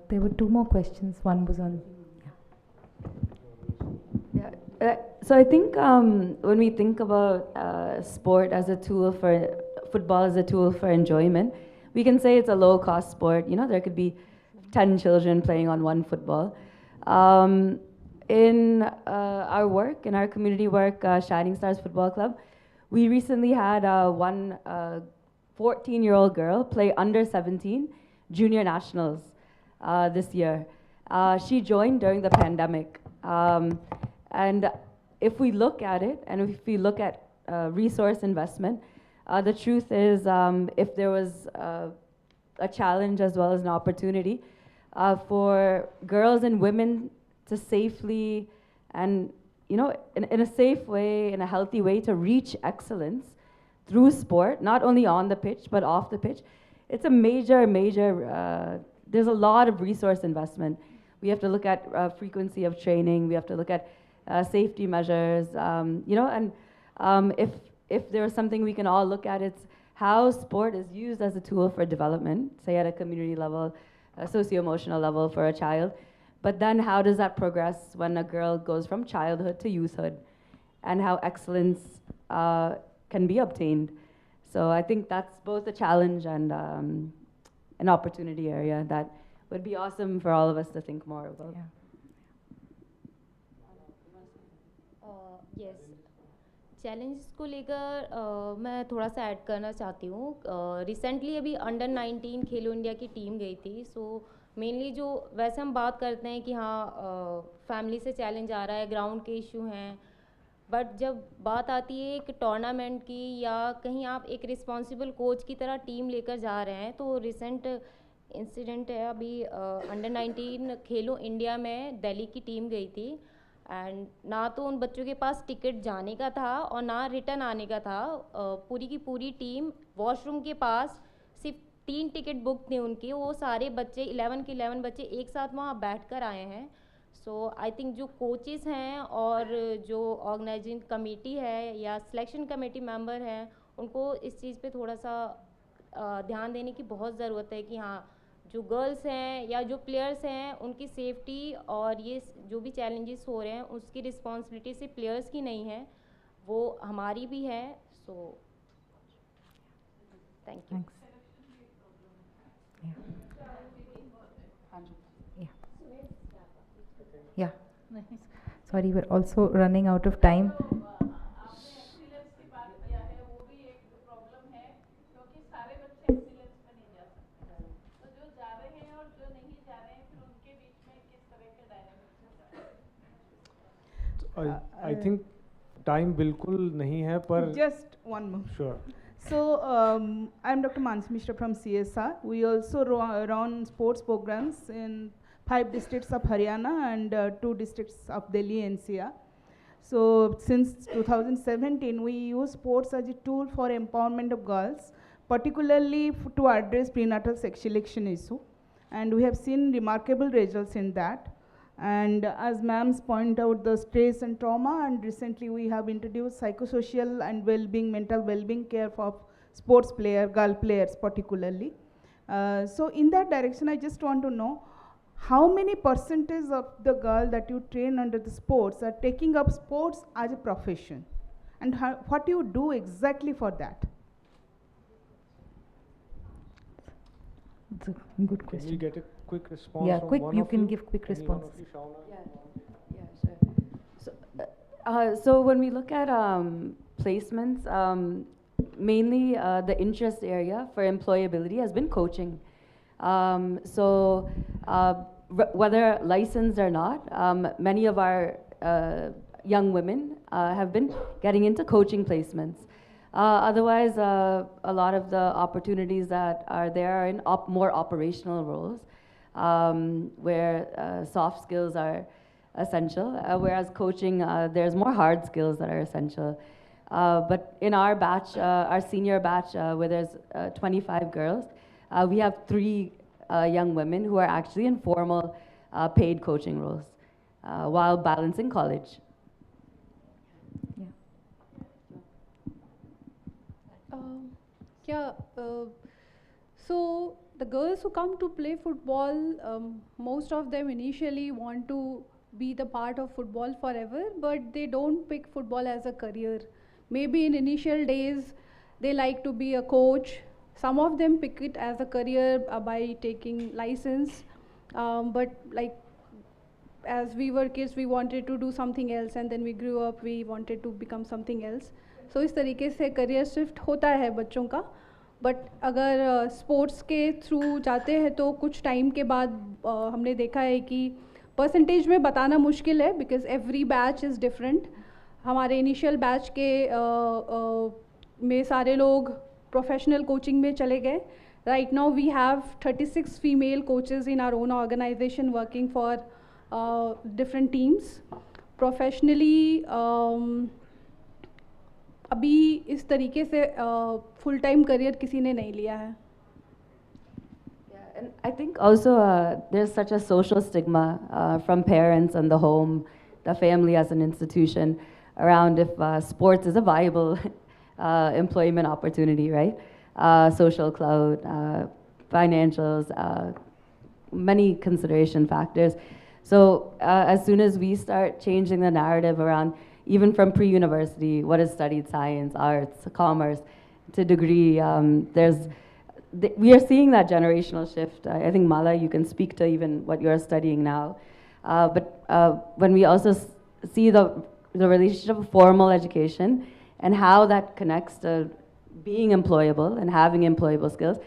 There were two more questions. One was on. So I think when we think about sport as a tool for, football as a tool for enjoyment, we can say it's a low-cost sport. You know, there could be 10 children playing on one football. In our work, in our community work, Shining Stars Football Club, we recently had one 14-year-old girl play under 17 junior nationals this year. She joined during the pandemic. And if we look at it, and if we look at resource investment, the truth is if there was a challenge as well as an opportunity for girls and women to safely and, you know, in a safe way, in a healthy way, to reach excellence through sport, not only on the pitch, but off the pitch, it's a major, there's a lot of resource investment. We have to look at frequency of training, we have to look at safety measures, you know, and if there is something we can all look at, it's how sport is used as a tool for development, say at a community level, a socio-emotional level for a child. But then how does that progress when a girl goes from childhood to youthhood, and how excellence can be obtained? So I think that's both a challenge and an opportunity area that would be awesome for all of us to think more about. Yeah. Yes, challenges को लेकर मैं थोड़ा सा add करना चाहती हूँ. Recently अभी under 19 खेलो India की टीम गई थी. सो मेनली जो वैसे हम बात करते हैं कि हाँ फैमिली से चैलेंज आ रहा है, ग्राउंड के इशू हैं, बट जब बात आती है एक टूर्नामेंट की या कहीं आप एक रिस्पॉन्सिबल कोच की तरह टीम लेकर जा रहे हैं, तो रिसेंट इंसिडेंट है अभी अंडर 19 खेलो इंडिया में दिल्ली की टीम गई थी, एंड ना तो उन बच्चों के पास टिकट जाने का था और ना रिटर्न आने का था. पूरी की पूरी टीम वॉशरूम के पास सिर्फ 3 टिकट बुक थे उनके, वो सारे बच्चे 11 के 11 बच्चे एक साथ वहाँ बैठ कर आए हैं. सो आई थिंक जो कोचेस हैं और जो ऑर्गेनाइजिंग कमेटी है या सिलेक्शन कमेटी मेंबर हैं, उनको इस चीज़ पे थोड़ा सा ध्यान देने की बहुत ज़रूरत है कि हाँ जो गर्ल्स हैं या जो प्लेयर्स हैं उनकी सेफ्टी और ये जो भी चैलेंजेस हो रहे हैं उसकी रिस्पॉन्सिबिलिटी सिर्फ प्लेयर्स की नहीं है, वो हमारी भी है. सो thank you. Yeah. Sorry, we're also running out of time. I think time बिल्कुल नहीं है पर. Just one more. Sure. So I'm Dr. Mansi Mishra from CSR. We also run sports programs in 5 districts of Haryana and 2 districts of Delhi NCR. So since 2017, we use sports as a tool for empowerment of girls, particularly to address prenatal sex selection issue. And we have seen remarkable results in that. And as ma'ams point out, the stress and trauma, and recently we have introduced psychosocial and well-being, mental well-being care for sports player, girl players particularly. So in that direction, I just want to know, how many percentage of the girl that you train under the sports are taking up sports as a profession? And what do you do exactly for that? It's a good question. Can we get a quick response? Yeah, from quick. one You of can give quick response. So when we look at placements, mainly the interest area for employability has been coaching. Whether licensed or not, many of our young women have been getting into coaching placements. Otherwise, a lot of the opportunities that are there are in more operational roles, where soft skills are essential, whereas coaching, there's more hard skills that are essential. But in our batch, our senior batch, where there's 25 girls, we have 3 young women who are actually in formal paid coaching roles while balancing college. So the girls who come to play football, most of them initially want to be the part of football forever, but they don't pick football as a career. Maybe in initial days, they like to be a coach. Some of them pick it as a career by taking license, but like as we were kids, we wanted to do something else, and then we grew up, we wanted to become something else. So इस तरीके से career shift होता है बच्चों का, but अगर sports के through जाते हैं तो कुछ time के बाद हमने देखा है कि percentage में बताना मुश्किल है, because every batch is different. हमारे initial batch के में सारे लोग professional coaching में चले गए. Right now we have 36 female coaches in our own organization working for different teams. Professionally, अभी इस तरीके से full time career किसी ने नहीं लिया है. And I think also there's such a social stigma from parents and the home, the family as an institution, around if sports is a viable employment opportunity, right? Social clout, financials, many consideration factors. So as soon as we start changing the narrative around, even from pre-university, what is studied, science, arts, commerce, to degree, we are seeing that generational shift. I think, Mala, you can speak to even what you're studying now. But when we also see the relationship of formal education and how that connects to being employable and having employable skills,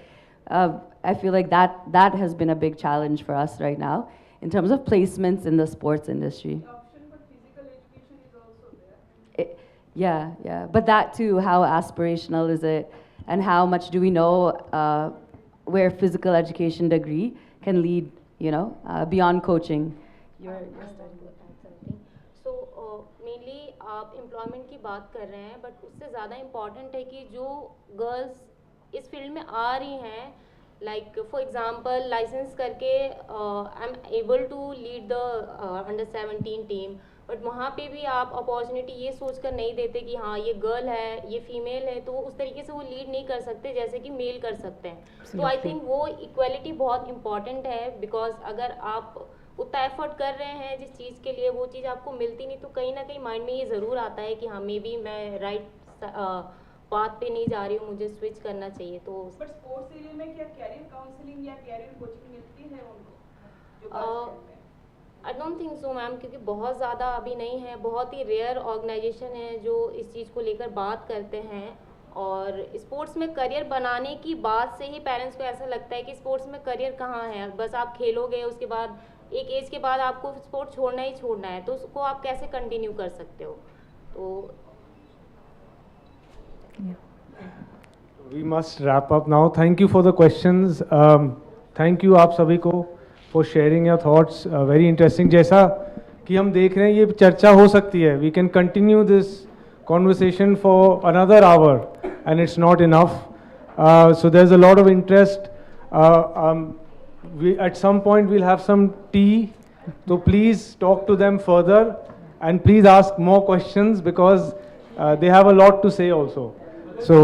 I feel like that has been a big challenge for us right now in terms of placements in the sports industry. Yeah. But that too, how aspirational is it? And how much do we know where physical education degree can lead, beyond coaching? So mainly आप employment की बात कर रहे हैं, but उससे ज़्यादा important है कि जो girls इस field में आ रही हैं, like for example license करके I'm able to lead the under 17 team. But वहाँ पे भी आप अपॉर्चुनिटी ये सोच कर नहीं देते कि हाँ ये गर्ल है, ये फीमेल है, तो उस तरीके से वो लीड नहीं कर सकते जैसे कि मेल कर सकते हैं. तो आई थिंक वो इक्वलिटी बहुत इंपॉर्टेंट है, बिकॉज अगर आप उतना एफर्ट कर रहे हैं जिस चीज़ के लिए, वो चीज़ आपको मिलती नहीं, तो कहीं ना कहीं माइंड में ये ज़रूर आता है कि हाँ मे बी मैं राइट पाथ पे नहीं जा रही हूँ, मुझे स्विच करना चाहिए. तो बट स्पोर्ट्स एरिया में क्या कैरियर काउंसलिंग या कैरियर कोचिंग मिलती है उनको? I don't think so ma'am, क्योंकि बहुत ज़्यादा अभी नहीं है. बहुत ही रेयर ऑर्गेनाइजेशन है जो इस चीज़ को लेकर बात करते हैं. और स्पोर्ट्स में करियर बनाने की बात से ही पेरेंट्स को ऐसा लगता है कि स्पोर्ट्स में करियर कहाँ है, बस आप खेलोगे, उसके बाद एक एज के बाद आपको स्पोर्ट्स छोड़ना ही छोड़ना है, तो उसको आप कैसे कंटिन्यू कर सकते हो. तो We must wrap up now. Thank you for the questions. Thank you आप सभी को for sharing your thoughts. Very interesting. जैसा कि हम देख रहे हैं ये चर्चा हो सकती है. We can continue this conversation for another hour and it's not enough. So there's a lot of interest. We at some point we'll have some tea. So please talk to them further and please ask more questions because they have a lot to say also. So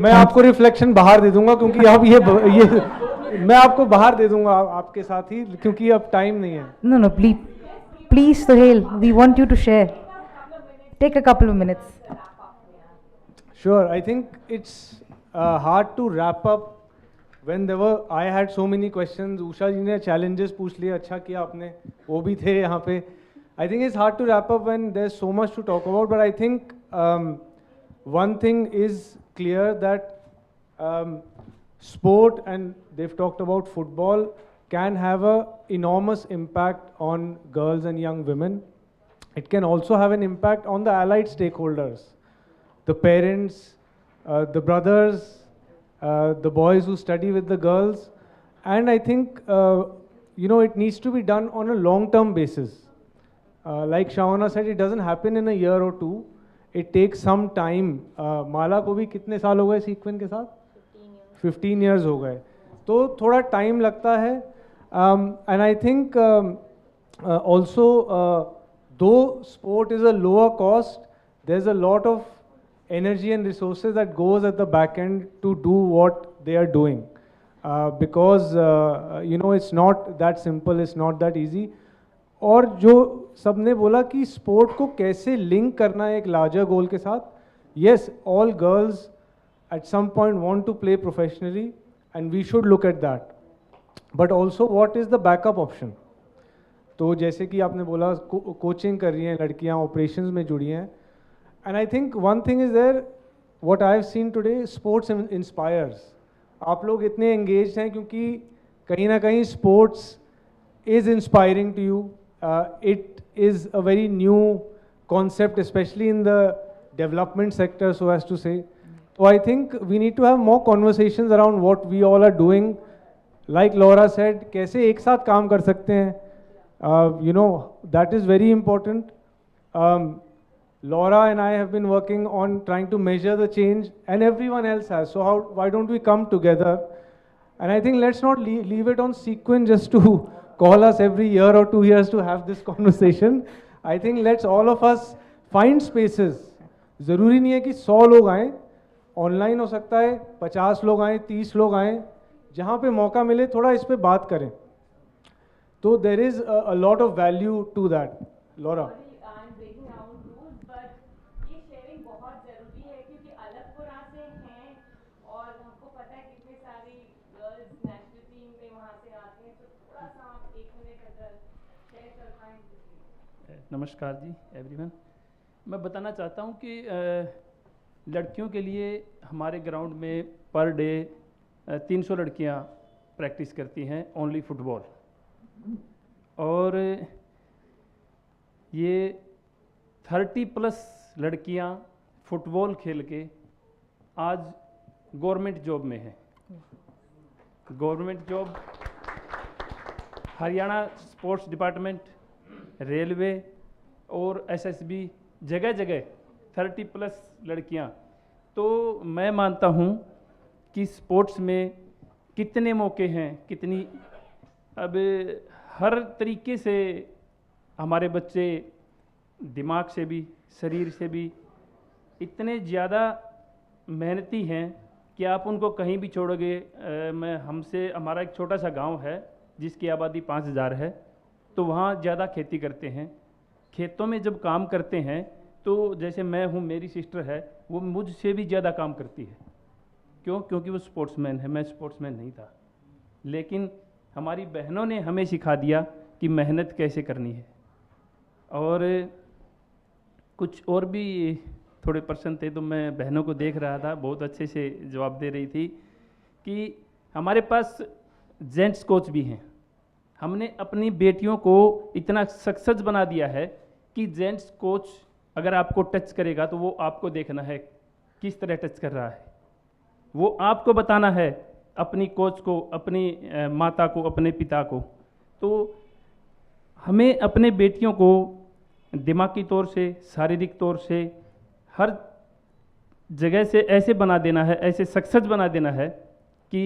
मैं आपको reflection बाहर दे दूंगा क्योंकि अब ये मैं आपको बाहर दे दूंगा आपके साथ ही, क्योंकि अब टाइम नहीं है. No, please Sohail, we want you to share. Take a couple of minutes. Sure, I think it's hard to wrap up when I had so many questions. Usha जी ने challenges पूछ लिए, अच्छा किया आपने, वो भी थे यहाँ पे. I think it's hard to wrap up when there's so much to talk about, but I think one thing is clear that sport, and they've talked about football, can have an enormous impact on girls and young women. it can also have an impact on the allied stakeholders, the parents, the brothers, the boys who study with the girls. And I think, it needs to be done on a long-term basis. Like Shawana said, it doesn't happen in a year or two. It takes some time. माला को भी कितने साल हो गए sequin के साथ? 15 years हो गए. तो थोड़ा time लगता है. And I think also, though sport is a lower cost, there's a lot of energy and resources that goes at the back end to do what they are doing. Because, it's not that simple, it's not that easy. और जो सबने बोला कि sport को कैसे link करना है एक लार्जर गोल के साथ. Yes, all girls at some point want to play professionally and we should look at that. But also what is the backup option? तो जैसे कि आपने बोला कोचिंग कर रही हैं लड़कियां, ऑपरेशंस में जुड़ी हैं. And I think one thing is there, what I have seen today, sports inspires. आप लोग इतने एंगेज्ड हैं क्योंकि कहीं ना कहीं sports is inspiring to you. It is a very new concept, especially in the development sector, so as to say. So I think we need to have more conversations around what we all are doing. Like Laura said, कैसे एक साथ काम कर सकते हैं. That is very important. Laura and I have been working on trying to measure the change, and everyone else has. So why don't we come together? And I think let's not leave it on Sequin just to call us every year or 2 years to have this conversation. I think let's all of us find spaces. ज़रूरी नहीं है कि 100 लोग आएँ, online हो सकता है 50 लोग आएँ, 30 लोग आएँ, जहाँ पे मौका मिले थोड़ा इस पे बात करें. तो there is a lot of value to that. Laura. नमस्कार जी एवरीवन. मैं बताना चाहता हूँ कि लड़कियों के लिए हमारे ग्राउंड में पर डे 300 लड़कियाँ प्रैक्टिस करती हैं ओनली फुटबॉल. और ये 30+ लड़कियाँ फुटबॉल खेल के आज गवर्नमेंट जॉब में हैं. Government job, Haryana sports department, railway और एसएसबी, जगह जगह 30+ लड़कियां. तो मैं मानता हूं कि स्पोर्ट्स में कितने मौके हैं, कितनी, अब हर तरीके से हमारे बच्चे दिमाग से भी शरीर से भी इतने ज़्यादा मेहनती हैं कि आप उनको कहीं भी छोड़ोगे. हमारा एक छोटा सा गांव है जिसकी आबादी 5000 है. तो वहाँ ज़्यादा खेती करते हैं. खेतों में जब काम करते हैं तो जैसे मैं हूँ, मेरी सिस्टर है, वो मुझसे भी ज़्यादा काम करती है. क्यों? क्योंकि वो स्पोर्ट्समैन है, मैं स्पोर्ट्समैन नहीं था. लेकिन हमारी बहनों ने हमें सिखा दिया कि मेहनत कैसे करनी है. और कुछ और भी थोड़े पर्सन थे तो मैं बहनों को देख रहा था, बहुत अच्छे से जवाब दे रही थी कि हमारे पास जेंट्स कोच भी हैं. हमने अपनी बेटियों को इतना सक्सेस बना दिया है कि जेंट्स कोच अगर आपको टच करेगा तो वो आपको देखना है किस तरह टच कर रहा है. वो आपको बताना है अपनी कोच को, अपनी माता को, अपने पिता को. तो हमें अपने बेटियों को दिमागी तौर से, शारीरिक तौर से, हर जगह से ऐसे बना देना है, ऐसे सक्सेस बना देना है कि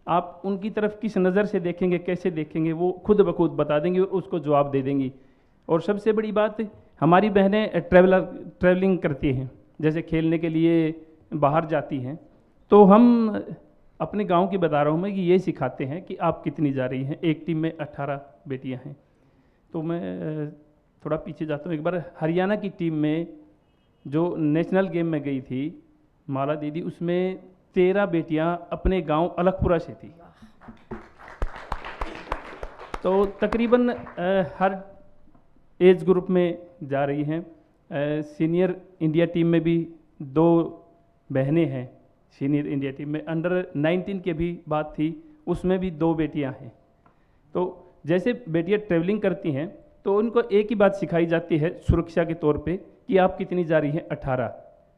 आप उनकी तरफ किस नज़र से देखेंगे, कैसे देखेंगे, वो खुद ब खुद बता देंगी और उसको जवाब दे देंगी. और सबसे बड़ी बात, हमारी बहनें ट्रैवलिंग करती हैं, जैसे खेलने के लिए बाहर जाती हैं. तो हम अपने गांव की बता रहा हूँ मैं कि ये सिखाते हैं कि आप कितनी जा रही हैं. एक टीम में 18 बेटियां हैं. तो मैं थोड़ा पीछे जाता हूँ. एक बार हरियाणा की टीम में जो नेशनल गेम में गई थी माला दीदी, उसमें 13 बेटियां अपने गांव अलगपुरा से थी. तो तकरीबन हर एज ग्रुप में जा रही हैं. सीनियर इंडिया टीम में भी 2 बहनें हैं. सीनियर इंडिया टीम में अंडर 19 की भी बात थी, उसमें भी 2 बेटियां हैं. तो जैसे बेटियां ट्रैवलिंग करती हैं तो उनको एक ही बात सिखाई जाती है सुरक्षा के तौर पे कि आप कितनी जा रही हैं 18।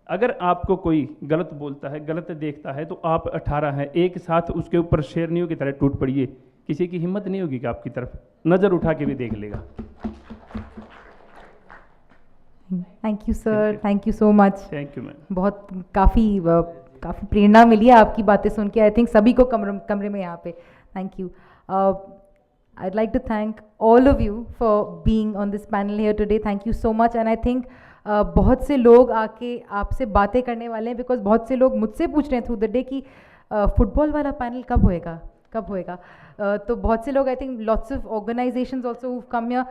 अगर आपको कोई गलत बोलता है, गलत देखता है, तो आप 18 हैं, एक साथ उसके ऊपर शेरनियों की तरह टूट पड़िए। किसी की हिम्मत नहीं होगी कि आपकी तरफ नज़र उठा के भी देख लेगा। Thank you sir, thank you so much. Thank you ma'am. बहुत काफ़ी प्रेरणा मिली है आपकी बातें सुन के। आई थिंक सभी को कमरे में यहाँ पे। Thank you. I'd like to thank all of you for being on this panel here today. Thank you so much. And I think बहुत से लोग आके आपसे बातें करने वाले हैं, बिकॉज बहुत से लोग मुझसे पूछ रहे हैं थ्रू द डे कि फुटबॉल वाला पैनल कब होएगा, कब होएगा। तो बहुत से लोग, I think lots of organisations also who come here,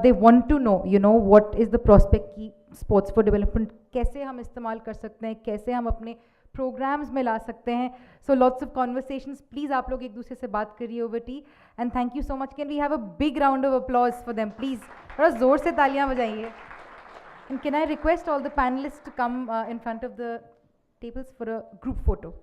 they want to know what is the prospect की स्पोर्ट्स फॉर डेवलपमेंट कैसे हम इस्तेमाल कर सकते हैं, कैसे हम अपने प्रोग्राम्स में ला सकते हैं। So lots of conversations, please आप लोग एक दूसरे से बात करिए over tea. And thank you so much. Can we have a big round of applause for them please? थोड़ा ज़ोर से तालियां बजाइए। And can I request all the panelists to come in front of the tables for a group photo?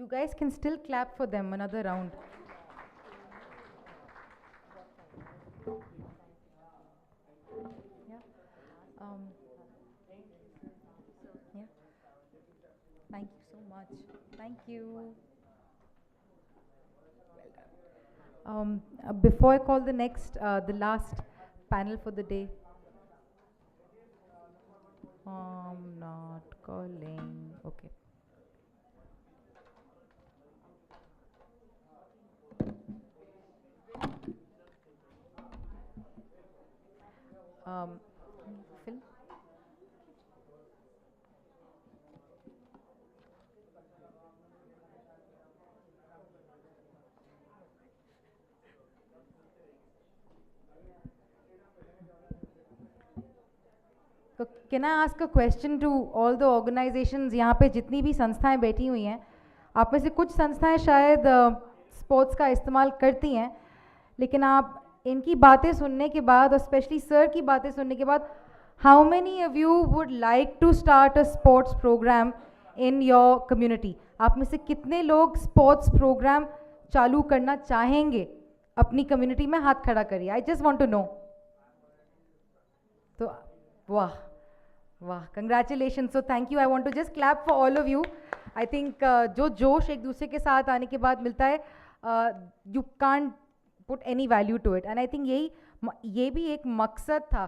You guys can still clap for them another round. Yeah. Yeah. Thank you so much. Thank you. Before I call the next, the last panel for the day. I'm not calling. Okay. Phil? So can I ask a question to all the organizations? यहाँ पे जितनी भी संस्थाएं बैठी हुई हैं, आप में से कुछ संस्थाएं शायद स्पोर्ट्स का इस्तेमाल करती हैं, लेकिन आप इनकी बातें सुनने के बाद और स्पेशली सर की बातें सुनने के बाद, how many of you would like to start a sports program in your community? आप में से कितने लोग स्पोर्ट्स प्रोग्राम चालू करना चाहेंगे अपनी कम्युनिटी में? हाथ खड़ा करिए। I just want to know. तो वाह वाह, congratulation. So thank you. I want to just clap for all of you. I think जो जोश एक दूसरे के साथ आने के बाद मिलता है, you can't put any value to it. And I think ये भी एक मकसद था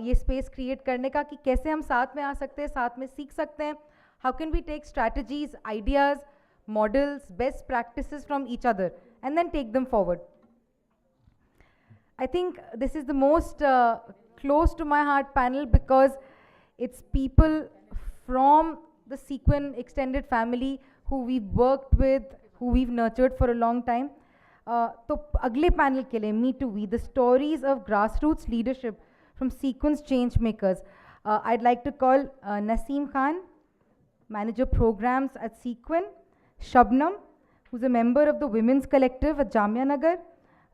ये स्पेस क्रिएट करने का, कि कैसे हम साथ में आ सकते हैं, साथ में सीख सकते हैं। How can we take strategies, ideas, models, best practices from each other and then take them forward. I think this is the most close to my heart panel, because it's people from the Sequin extended family who we've worked with, who we've nurtured for a long time. तो अगले panel के लिए Me to We, the stories of grassroots leadership from Sequin's change makers. I'd like to call Naseem Khan, manager programs at Sequin; Shabnam, who's a member of the women's collective at Jamia Nagar;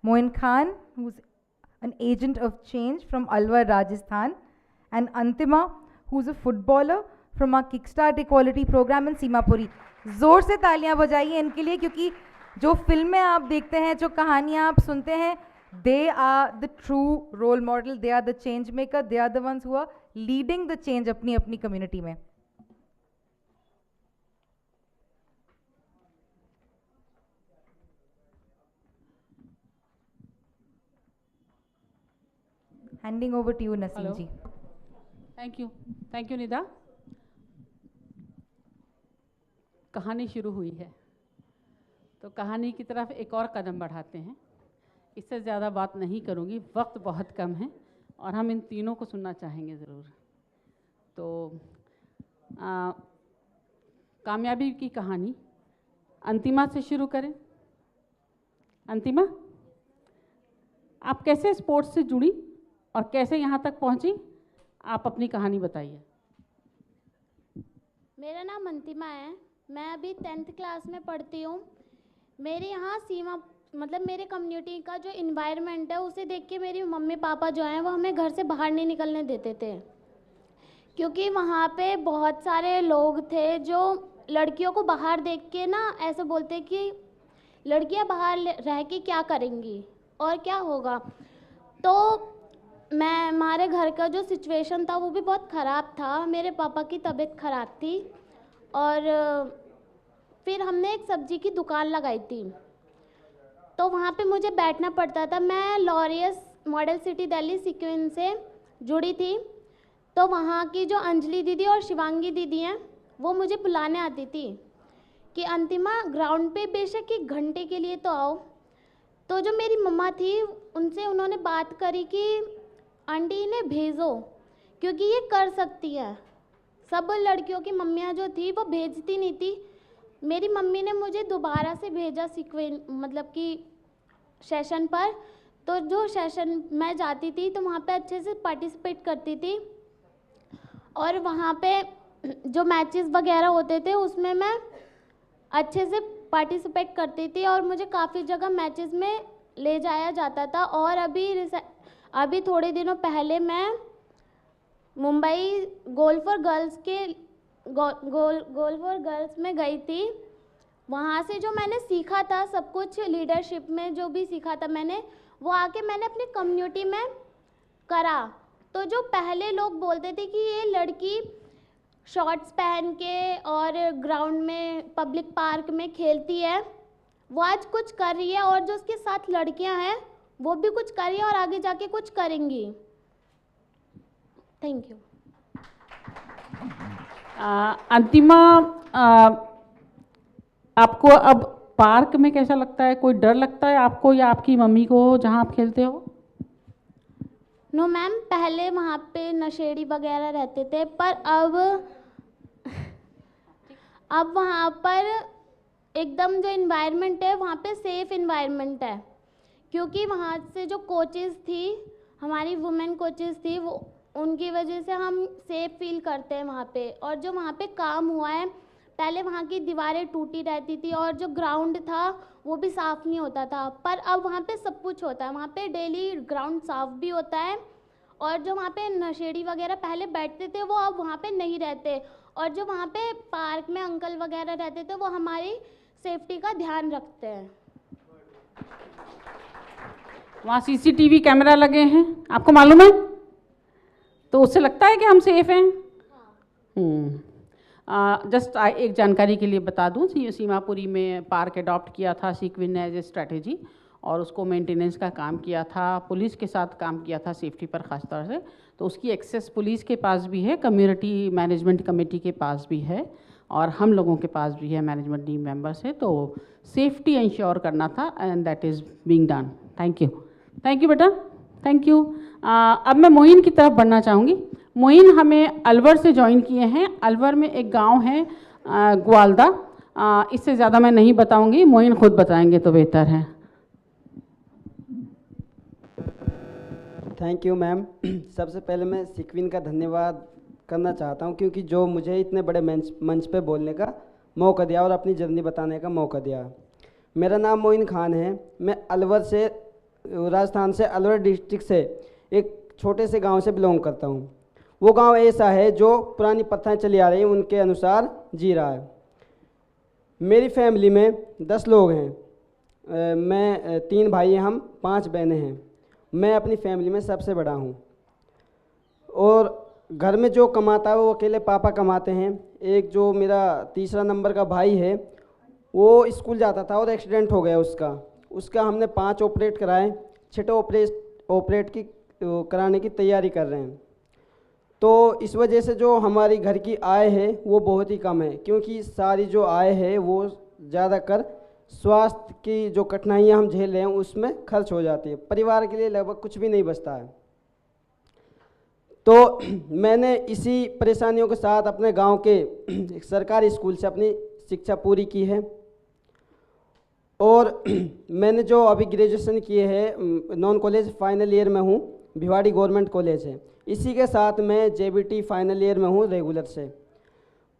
Moin Khan, who's an agent of change from Alwar, Rajasthan; and Antima, who's a footballer from our Kickstart Equality program in Simapuri. जोर से तालियां बजाइए इनके लिए, क्योंकि जो फिल्में आप देखते हैं, जो कहानियां आप सुनते हैं, they are the true role model, they are the change maker, they are the ones who are leading the change अपनी अपनी community में. Handing over to you, Naseem ji. Thank you Nida. कहानी शुरू हुई है, तो कहानी की तरफ एक और कदम बढ़ाते हैं। इससे ज़्यादा बात नहीं करूँगी, वक्त बहुत कम है और हम इन तीनों को सुनना चाहेंगे ज़रूर। तो कामयाबी की कहानी अंतिमा से शुरू करें। अंतिमा, आप कैसे स्पोर्ट्स से जुड़ी और कैसे यहाँ तक पहुँची? आप अपनी कहानी बताइए। मेरा नाम अंतिमा है, मैं अभी 10th क्लास में पढ़ती हूँ। मेरे यहाँ मतलब मेरे कम्युनिटी का जो इन्वायरमेंट है उसे देख के मेरी मम्मी पापा जो हैं वो हमें घर से बाहर नहीं निकलने देते थे, क्योंकि वहाँ पे बहुत सारे लोग थे जो लड़कियों को बाहर देख के ना ऐसे बोलते कि लड़कियाँ बाहर रह के क्या करेंगी और क्या होगा। तो हमारे घर का जो सिचुएशन था वो भी बहुत ख़राब था, मेरे पापा की तबीयत ख़राब थी और फिर हमने एक सब्जी की दुकान लगाई थी, तो वहाँ पे मुझे बैठना पड़ता था। मैं Laureus model city Delhi sequin से जुड़ी थी, तो वहाँ की जो अंजलि दीदी और शिवांगी दीदी हैं वो मुझे बुलाने आती थी कि अंतिमा ग्राउंड पे बेशक 1 घंटे के लिए तो आओ। तो जो मेरी मम्मा थी उनसे उन्होंने बात करी कि आंटी इन्हें भेजो क्योंकि ये कर सकती है। सब लड़कियों की मम्मियाँ जो थी वो भेजती नहीं थी, मेरी मम्मी ने मुझे दोबारा से भेजा सिक्विन मतलब कि सेशन पर। तो जो सेशन मैं जाती थी तो वहाँ पे अच्छे से पार्टिसिपेट करती थी और वहाँ पे जो मैचेस वगैरह होते थे उसमें मैं अच्छे से पार्टिसिपेट करती थी और मुझे काफ़ी जगह मैचेस में ले जाया जाता था। और अभी थोड़े दिनों पहले मैं मुंबई गोल फॉर गर्ल्स में गई थी। वहाँ से जो मैंने सीखा था सब कुछ लीडरशिप में जो भी सीखा था मैंने वो आके मैंने अपनी कम्युनिटी में करा। तो जो पहले लोग बोलते थे कि ये लड़की शॉर्ट्स पहन के और ग्राउंड में पब्लिक पार्क में खेलती है, वो आज कुछ कर रही है और जो उसके साथ लड़कियां हैं वो भी कुछ कर रही है और आगे जाके कुछ करेंगी। Thank you. अंतिमा, आपको अब पार्क में कैसा लगता है? कोई डर लगता है आपको या आपकी मम्मी को जहाँ आप खेलते हो? नो मैम, पहले वहाँ पे नशेड़ी वगैरह रहते थे पर अब वहाँ पर एकदम जो इन्वायरमेंट है वहाँ पे सेफ़ इन्वायरमेंट है, क्योंकि वहाँ से जो कोचेज़ थी हमारी वुमेन कोचेज़ थी वो उनकी वजह से हम सेफ़ फील करते हैं वहाँ पे। और जो वहाँ पे काम हुआ है, पहले वहाँ की दीवारें टूटी रहती थी और जो ग्राउंड था वो भी साफ़ नहीं होता था, पर अब वहाँ पे सब कुछ होता है। वहाँ पे डेली ग्राउंड साफ़ भी होता है और जो वहाँ पे नशेड़ी वगैरह पहले बैठते थे वो अब वहाँ पे नहीं रहते, और जो वहाँ पे पार्क में अंकल वगैरह रहते थे वो हमारी सेफ्टी का ध्यान रखते हैं। वहाँ सीसीटीवी कैमरा लगे हैं, आपको मालूम है? तो उससे लगता है कि हम सेफ हैं। जस्ट एक जानकारी के लिए बता दूं, सीमापुरी में पार्क अडॉप्ट किया था सिक्विन ने एज ए स्ट्रैटेजी और उसको मेंटेनेंस का काम किया था, पुलिस के साथ काम किया था सेफ्टी पर ख़ास तौर से। तो उसकी एक्सेस पुलिस के पास भी है, कम्युनिटी मैनेजमेंट कमेटी के पास भी है और हम लोगों के पास भी है, मैनेजमेंट टीम मेंबर्स है। तो सेफ्टी इंश्योर करना था and that is being done. Thank you बेटा, थैंक यू। अब मैं मोइन की तरफ बढ़ना चाहूँगी। मोइन हमें अलवर से ज्वाइन किए हैं। अलवर में एक गांव है ग्वालदा। इससे ज़्यादा मैं नहीं बताऊंगी, मोइन खुद बताएंगे तो बेहतर है। Thank you ma'am. सबसे पहले मैं सिक्विन का धन्यवाद करना चाहता हूं क्योंकि जो मुझे इतने बड़े मंच पे बोलने का मौका दिया और अपनी जर्नी बताने का मौका दिया। मेरा नाम मोइन खान है। मैं अलवर से, राजस्थान से, अलवर डिस्ट्रिक्ट से एक छोटे से गांव से बिलोंग करता हूं। वो गांव ऐसा है जो पुरानी प्रथाएं चली आ रही हैं उनके अनुसार जी रहा है। मेरी फैमिली में 10 लोग हैं। मैं 3 भाई हैं, हम 5 बहनें हैं। मैं अपनी फैमिली में सबसे बड़ा हूँ और घर में जो कमाता है वो अकेले पापा कमाते हैं। एक जो मेरा तीसरा नंबर का भाई है वो स्कूल जाता था और एक्सीडेंट हो गया उसका हमने 5 ऑपरेट कराए, 6 ऑपरेट कराने की तैयारी कर रहे हैं। तो इस वजह से जो हमारी घर की आय है वो बहुत ही कम है, क्योंकि सारी जो आय है वो ज़्यादातर स्वास्थ्य की जो कठिनाइयाँ हम झेल रहे हैं उसमें खर्च हो जाती है। परिवार के लिए लगभग कुछ भी नहीं बचता है। तो मैंने इसी परेशानियों के साथ अपने गांव के एक सरकारी स्कूल से अपनी शिक्षा पूरी की है और मैंने जो अभी ग्रेजुएशन किए है नॉन कॉलेज फाइनल ईयर में हूँ, भिवाड़ी गवर्नमेंट कॉलेज है। इसी के साथ मैं जेबीटी फाइनल ईयर में हूँ रेगुलर से,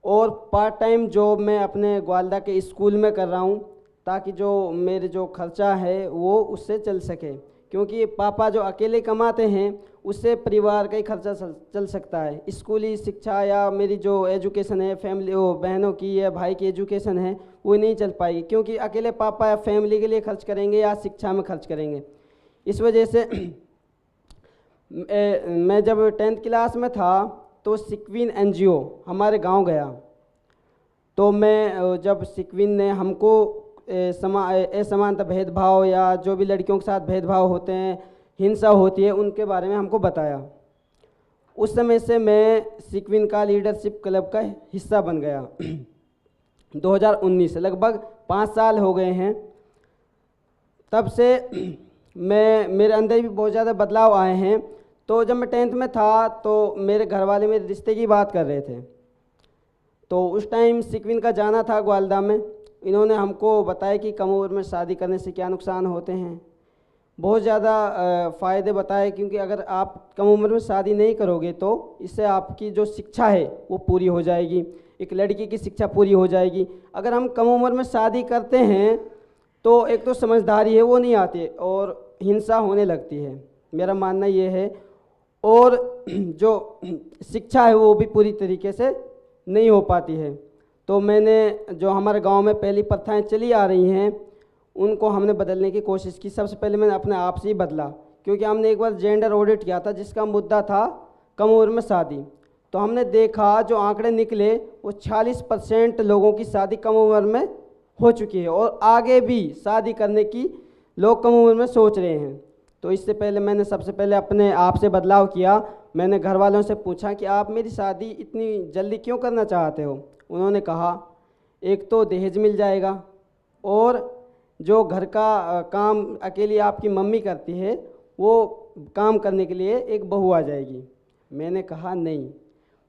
और पार्ट टाइम जॉब मैं अपने ग्वालदा के स्कूल में कर रहा हूँ ताकि जो मेरे जो खर्चा है वो उससे चल सके, क्योंकि पापा जो अकेले कमाते हैं उससे परिवार का ही खर्चा चल सकता है। स्कूली शिक्षा या मेरी जो एजुकेशन है फैमिली वो बहनों की या भाई की एजुकेशन है वो नहीं चल पाएगी, क्योंकि अकेले पापा या फैमिली के लिए खर्च करेंगे या शिक्षा में खर्च करेंगे। इस वजह से मैं जब 10th क्लास में था तो सिक्विन NGO हमारे गांव गया। तो मैं जब सिक्विन ने हमको असमानता भेदभाव या जो भी लड़कियों के साथ भेदभाव होते हैं, हिंसा होती है, उनके बारे में हमको बताया। उस समय से मैं सिक्विन का लीडरशिप क्लब का हिस्सा बन गया। 2019 लगभग 5 साल हो गए हैं। तब से मेरे अंदर भी बहुत ज़्यादा बदलाव आए हैं। तो जब मैं 10th में था तो मेरे घर वाले मेरे रिश्ते की बात कर रहे थे, तो उस टाइम सिक्विन का जाना था ग्वालदा में। इन्होंने हमको बताया कि कम उम्र में शादी करने से क्या नुकसान होते हैं, बहुत ज़्यादा फ़ायदे बताए, क्योंकि अगर आप कम उम्र में शादी नहीं करोगे तो इससे आपकी जो शिक्षा है वो पूरी हो जाएगी, एक लड़की की शिक्षा पूरी हो जाएगी। अगर हम कम उम्र में शादी करते हैं तो एक तो समझदारी है वो नहीं आती और हिंसा होने लगती है, मेरा मानना ये है। और जो शिक्षा है वो भी पूरी तरीके से नहीं हो पाती है। तो मैंने जो हमारे गांव में पहली प्रथाएं चली आ रही हैं उनको हमने बदलने की कोशिश की। सबसे पहले मैंने अपने आप से ही बदला, क्योंकि हमने एक बार जेंडर ऑडिट किया था जिसका मुद्दा था कम उम्र में शादी। तो हमने देखा जो आंकड़े निकले वो 46% लोगों की शादी कम उम्र में हो चुकी है और आगे भी शादी करने की लोग कम उम्र में सोच रहे हैं। तो इससे पहले मैंने सबसे पहले अपने आप से बदलाव किया। मैंने घर वालों से पूछा कि आप मेरी शादी इतनी जल्दी क्यों करना चाहते हो। उन्होंने कहा एक तो दहेज मिल जाएगा और जो घर का काम अकेली आपकी मम्मी करती है वो काम करने के लिए एक बहू आ जाएगी। मैंने कहा नहीं,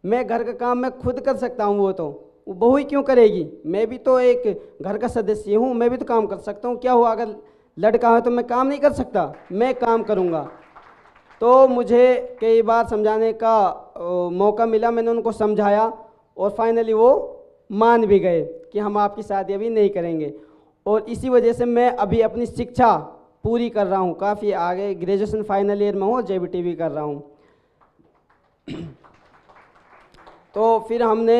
मैं घर का काम मैं खुद कर सकता हूँ, वो बहू ही क्यों करेगी, मैं भी तो एक घर का सदस्य हूँ, मैं भी तो काम कर सकता हूँ। क्या हुआ अगर लड़का है तो मैं काम नहीं कर सकता, मैं काम करूँगा। तो मुझे कई बार समझाने का मौका मिला, मैंने उनको समझाया और फाइनली वो मान भी गए कि हम आपकी शादी अभी नहीं करेंगे। और इसी वजह से मैं अभी अपनी शिक्षा पूरी कर रहा हूँ, काफ़ी आगे ग्रेजुएशन फाइनल ईयर में हूँ और JBT भी कर रहा हूँ। तो फिर हमने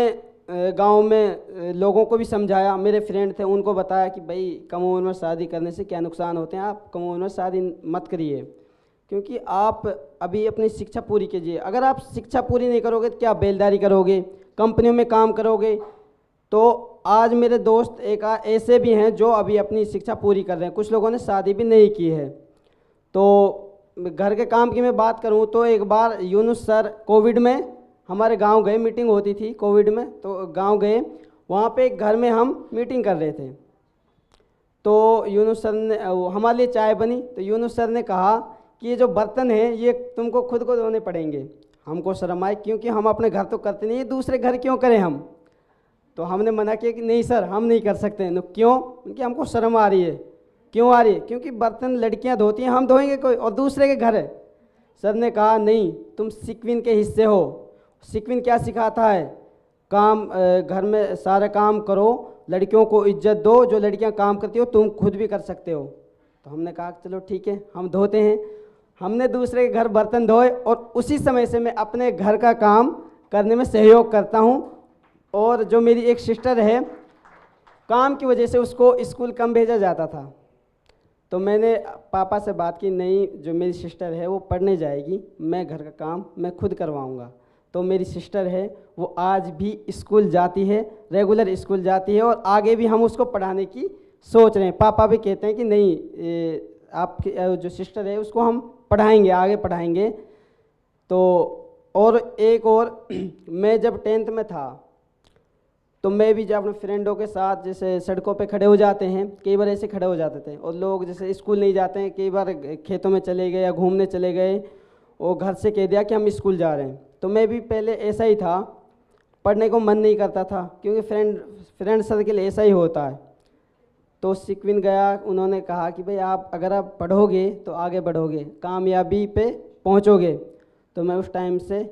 गांव में लोगों को भी समझाया, मेरे फ्रेंड थे उनको बताया कि भाई कम उम्र में शादी करने से क्या नुकसान होते हैं, आप कम उम्र में शादी मत करिए, क्योंकि आप अभी अपनी शिक्षा पूरी कीजिए। अगर आप शिक्षा पूरी नहीं करोगे तो क्या बेलदारी करोगे, कंपनियों में काम करोगे। तो आज मेरे दोस्त एक ऐसे भी हैं जो अभी अपनी शिक्षा पूरी कर रहे हैं, कुछ लोगों ने शादी भी नहीं की है। तो घर के काम की मैं बात करूं तो एक बार यूनुस सर कोविड में हमारे गांव गए, मीटिंग होती थी कोविड में, तो गांव गए, वहाँ पे एक घर में हम मीटिंग कर रहे थे। तो यूनुस सर ने हमारे लिए चाय बनी, तो यूनुस सर ने कहा कि ये जो बर्तन हैं ये तुमको खुद को धोने पड़ेंगे। हमको शर्म आई, क्योंकि हम अपने घर तो करते नहीं, दूसरे घर क्यों करें हम। तो हमने मना किया कि नहीं सर हम नहीं कर सकते हैं। क्यों? क्योंकि हमको शर्म आ रही है। क्यों आ रही है? क्योंकि बर्तन लड़कियां धोती हैं, हम धोएंगे कोई और दूसरे के घर है। सर ने कहा नहीं, तुम सिक्विन के हिस्से हो। सिक्विन क्या सिखाता है, काम घर में सारा काम करो, लड़कियों को इज्जत दो, जो लड़कियां काम करती हो तुम खुद भी कर सकते हो। तो हमने कहा चलो ठीक है हम धोते हैं। हमने दूसरे के घर बर्तन धोए और उसी समय से मैं अपने घर का काम करने में सहयोग करता हूँ। और जो मेरी एक सिस्टर है, काम की वजह से उसको स्कूल कम भेजा जाता था, तो मैंने पापा से बात की, नहीं जो मेरी सिस्टर है वो पढ़ने जाएगी, मैं घर का काम मैं खुद करवाऊँगा। तो मेरी सिस्टर है वो आज भी स्कूल जाती है, रेगुलर स्कूल जाती है और आगे भी हम उसको पढ़ाने की सोच रहे हैं। पापा भी कहते हैं कि नहीं आपकी जो सिस्टर है उसको हम पढ़ाएंगे, आगे पढ़ाएंगे। तो और एक और मैं जब 10th में था तो मैं भी जब अपने फ्रेंडों के साथ जैसे सड़कों पे खड़े हो जाते हैं, कई बार ऐसे खड़े हो जाते थे और लोग जैसे स्कूल नहीं जाते हैं, कई बार खेतों में चले गए या घूमने चले गए और घर से कह दिया कि हम स्कूल जा रहे हैं। तो मैं भी पहले ऐसा ही था, पढ़ने को मन नहीं करता था, क्योंकि फ्रेंड सर्कल ऐसा ही होता है। तो सिक्विन गया, उन्होंने कहा कि भाई आप अगर आप पढ़ोगे तो आगे बढ़ोगे, कामयाबी पे पहुंचोगे। तो मैं उस टाइम से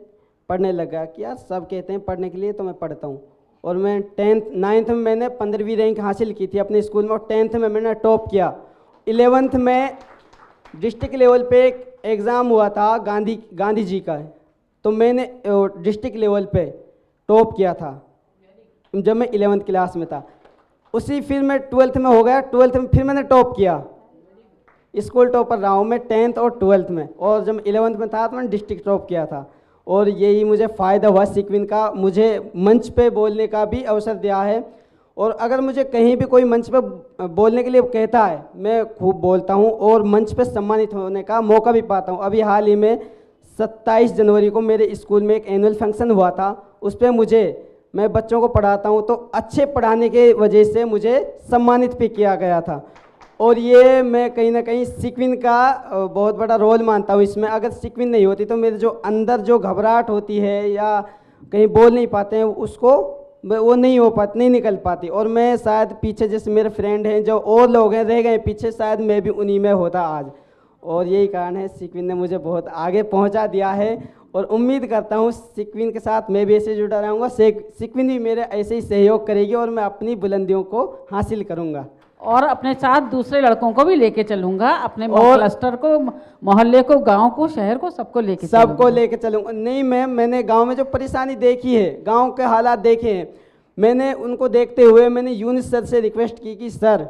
पढ़ने लगा कि यार सब कहते हैं पढ़ने के लिए तो मैं पढ़ता हूँ। और मैं 9th में मैंने 15वीं रैंक हासिल की थी अपने स्कूल में, और 10th में मैंने टॉप किया। 11th में डिस्ट्रिक्ट लेवल पे एक एग्ज़ाम हुआ था गांधी जी का, तो मैंने डिस्ट्रिक्ट लेवल पे टॉप किया था जब मैं 11th क्लास में था। उसी फिर मैं 12th में हो गया, 12th में फिर मैंने टॉप किया, स्कूल टॉपर रहा हूँ मैं 10th और 12th में, और जब 11th में था तो मैंने डिस्ट्रिक्ट टॉप किया था। और यही मुझे फ़ायदा हुआ सीक्विन का, मुझे मंच पे बोलने का भी अवसर दिया है। और अगर मुझे कहीं भी कोई मंच पे बोलने के लिए कहता है, मैं खूब बोलता हूँ और मंच पे सम्मानित होने का मौका भी पाता हूँ। अभी हाल ही में 27 जनवरी को मेरे स्कूल में एक एनुअल फंक्शन हुआ था, उस पर मैं बच्चों को पढ़ाता हूँ, तो अच्छे पढ़ाने के वजह से मुझे सम्मानित भी किया गया था। और ये मैं कहीं ना कहीं सीक्विन का बहुत बड़ा रोल मानता हूँ इसमें। अगर सीक्विन नहीं होती तो मेरे जो अंदर जो घबराहट होती है या कहीं बोल नहीं पाते हैं, उसको वो नहीं हो पाती, नहीं निकल पाती। और मैं शायद पीछे, जैसे मेरे फ्रेंड हैं जो और लोग हैं रह गए पीछे, शायद मैं भी उन्हीं में होता आज। और यही कारण है सीक्विन ने मुझे बहुत आगे पहुंचा दिया है, और उम्मीद करता हूं सीक्विन के साथ मैं भी ऐसे जुड़ा रहूँगा, सीक्विन भी मेरे ऐसे ही सहयोग करेगी और मैं अपनी बुलंदियों को हासिल करूँगा। और अपने साथ दूसरे लड़कों को भी लेके चलूंगा, अपने क्लस्टर को, मोहल्ले को, गांव को, शहर को, सबको लेके चलूंगा। नहीं मैम, मैंने गांव में जो परेशानी देखी है, गांव के हालात देखे हैं, मैंने उनको देखते हुए मैंने यूनिस सर से रिक्वेस्ट की कि सर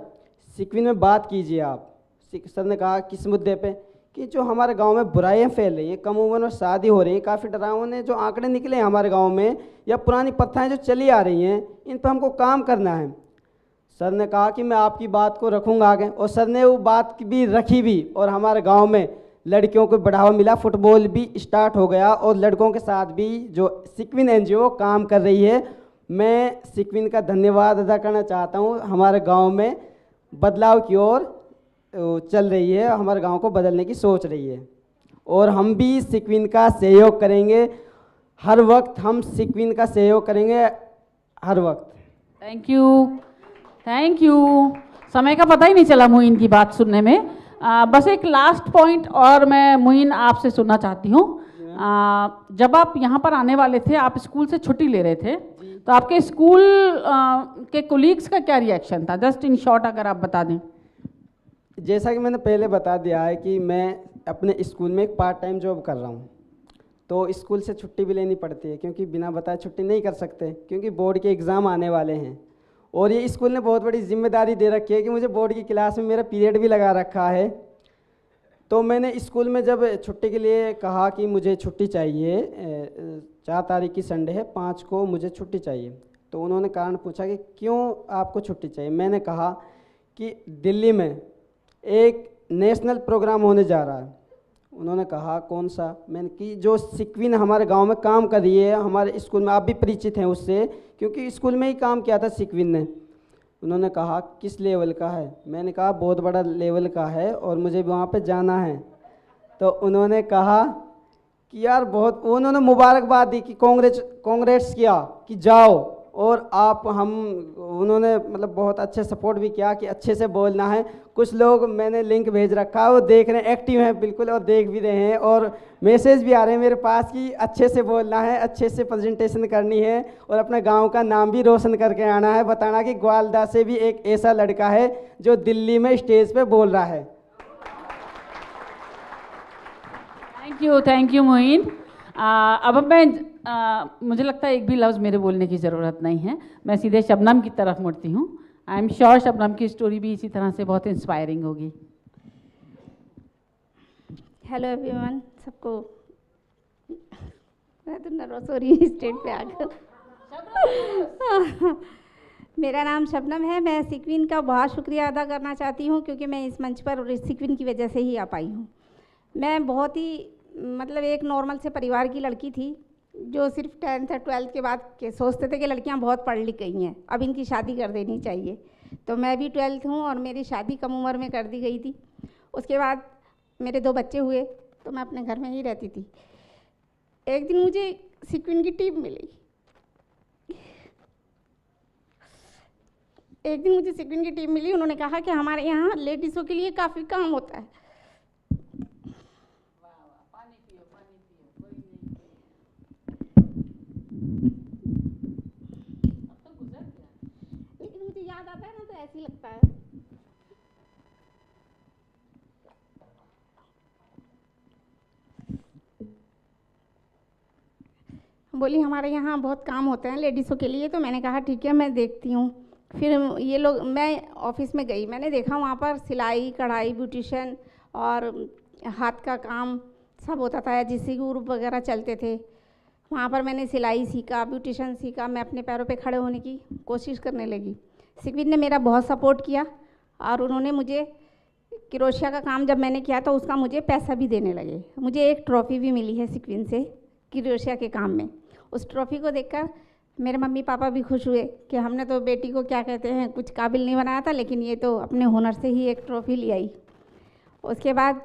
सीक्विन में बात कीजिए आप। सर ने कहा किस मुद्दे पे, कि जो हमारे गांव में बुराइयां फैल रही हैं, कम उम्र में शादी हो रही है, काफ़ी डरावने जो आंकड़े निकले हैं हमारे गाँव में, या पुरानी प्रथाएँ जो चली आ रही हैं, इन पर हमको काम करना है। सर ने कहा कि मैं आपकी बात को रखूंगा आगे, और सर ने वो बात भी रखी भी, और हमारे गांव में लड़कियों को बढ़ावा मिला, फुटबॉल भी स्टार्ट हो गया, और लड़कों के साथ भी जो सीक्विन एनजीओ काम कर रही है। मैं सीक्विन का धन्यवाद अदा करना चाहता हूं। हमारे गांव में बदलाव की ओर चल रही है, हमारे गांव को बदलने की सोच रही है, और हम भी सीक्विन का सहयोग करेंगे हर वक्त, हम सीक्विन का सहयोग करेंगे हर वक्त। Thank you. समय का पता ही नहीं चला मुइन की बात सुनने में। बस एक लास्ट पॉइंट और मैं मुइन आपसे सुनना चाहती हूँ। जब आप यहाँ पर आने वाले थे, आप स्कूल से छुट्टी ले रहे थे, तो आपके स्कूल के कोलीग्स का क्या रिएक्शन था? जस्ट इन शॉर्ट अगर आप बता दें। जैसा कि मैंने पहले बता दिया है कि मैं अपने स्कूल में एक पार्ट टाइम जॉब कर रहा हूँ, तो स्कूल से छुट्टी भी लेनी पड़ती है, क्योंकि बिना बताए छुट्टी नहीं कर सकते, क्योंकि बोर्ड के एग्ज़ाम आने वाले हैं। और ये स्कूल ने बहुत बड़ी जिम्मेदारी दे रखी है कि मुझे बोर्ड की क्लास में मेरा पीरियड भी लगा रखा है। तो मैंने स्कूल में जब छुट्टी के लिए कहा कि मुझे छुट्टी चाहिए, 4 तारीख की संडे है, 5 को मुझे छुट्टी चाहिए, तो उन्होंने कारण पूछा कि क्यों आपको छुट्टी चाहिए। मैंने कहा कि दिल्ली में एक नेशनल प्रोग्राम होने जा रहा है। उन्होंने कहा कौन सा? मैंने कि जो सीक्विन हमारे गांव में काम कर रही है, हमारे स्कूल में, आप भी परिचित हैं उससे, क्योंकि स्कूल में ही काम किया था सीक्विन ने। उन्होंने कहा किस लेवल का है? मैंने कहा बहुत बड़ा लेवल का है और मुझे भी वहाँ पे जाना है। तो उन्होंने कहा कि यार बहुत, उन्होंने मुबारकबाद दी कि कांग्रेस किया कि जाओ, और आप उन्होंने मतलब बहुत अच्छे सपोर्ट भी किया कि अच्छे से बोलना है। कुछ लोग, मैंने लिंक भेज रखा है, वो देख रहे हैं, एक्टिव हैं बिल्कुल, और देख भी रहे हैं, और मैसेज भी आ रहे हैं मेरे पास कि अच्छे से बोलना है, अच्छे से प्रेजेंटेशन करनी है, और अपने गांव का नाम भी रोशन करके आना है, बताना कि ग्वालदा से भी एक ऐसा लड़का है जो दिल्ली में स्टेज पे बोल रहा है। Thank you Moin. अब मैं मुझे लगता है एक भी लफ्ज़ मेरे बोलने की ज़रूरत नहीं है, मैं सीधे शबनम की तरफ मुड़ती हूँ। आई एम श्योर शबनम की स्टोरी भी इसी तरह से बहुत इंस्पायरिंग होगी। हेलो एवरीवन, सबको, मैं तो नर्वस हो रही हूँ स्टेज पे आकर। मेरा नाम शबनम है। मैं सीक्विन का बहुत शुक्रिया अदा करना चाहती हूँ, क्योंकि मैं इस मंच पर सीक्विन की वजह से ही आ पाई हूँ। मैं बहुत ही मतलब एक नॉर्मल से परिवार की लड़की थी, जो सिर्फ 10th और 12th के बाद के सोचते थे कि लड़कियां बहुत पढ़ लिख गई हैं, अब इनकी शादी कर देनी चाहिए। तो मैं भी 12th हूँ और मेरी शादी कम उम्र में कर दी गई थी। उसके बाद मेरे 2 बच्चे हुए, तो मैं अपने घर में ही रहती थी। एक दिन मुझे सीक्विन की टीम मिली। उन्होंने कहा कि हमारे यहाँ लेडीज़ों के लिए काफ़ी काम होता है। ऐसे ही लगता है। बोली हमारे यहाँ बहुत काम होते हैं लेडीज़ों के लिए, तो मैंने कहा ठीक है मैं देखती हूँ। फिर ये लोग, मैं ऑफिस में गई, मैंने देखा वहाँ पर सिलाई कढ़ाई ब्यूटिशियन और हाथ का काम सब होता था, जिससे ग्रुप वगैरह चलते थे। वहाँ पर मैंने सिलाई सीखा, ब्यूटिशियन सीखा, मैं अपने पैरों पे खड़े होने की कोशिश करने लगी। सिक्विन ने मेरा बहुत सपोर्ट किया और उन्होंने मुझे क्रोशिया का काम जब मैंने किया तो उसका मुझे पैसा भी देने लगे। मुझे एक ट्रॉफ़ी भी मिली है सिक्विन से क्रोशिया के काम में। उस ट्रॉफ़ी को देखकर मेरे मम्मी पापा भी खुश हुए कि हमने तो बेटी को क्या कहते हैं कुछ काबिल नहीं बनाया था, लेकिन ये तो अपने हुनर से ही एक ट्रॉफ़ी ले आई। उसके बाद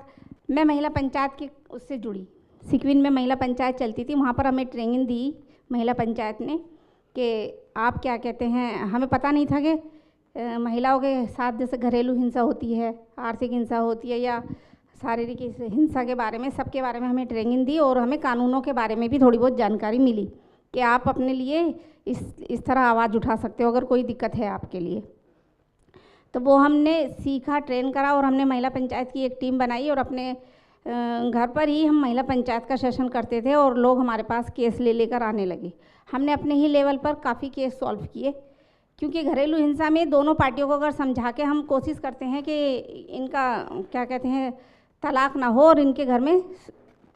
मैं महिला पंचायत की उससे जुड़ी। सिक्विन में महिला पंचायत चलती थी, वहाँ पर हमें ट्रेनिंग दी महिला पंचायत ने कि आप क्या कहते हैं, हमें पता नहीं था कि महिलाओं के साथ जैसे घरेलू हिंसा होती है, आर्थिक हिंसा होती है या शारीरिक हिंसा के बारे में, सबके बारे में हमें ट्रेनिंग दी और हमें कानूनों के बारे में भी थोड़ी बहुत जानकारी मिली कि आप अपने लिए इस तरह आवाज़ उठा सकते हो अगर कोई दिक्कत है आपके लिए। तो वो हमने सीखा, ट्रेन करा और हमने महिला पंचायत की एक टीम बनाई और अपने घर पर ही हम महिला पंचायत का सेशन करते थे और लोग हमारे पास केस ले लेकर आने लगे। हमने अपने ही लेवल पर काफ़ी केस सॉल्व किए, क्योंकि घरेलू हिंसा में दोनों पार्टियों को अगर समझा के हम कोशिश करते हैं कि इनका क्या कहते हैं तलाक ना हो और इनके घर में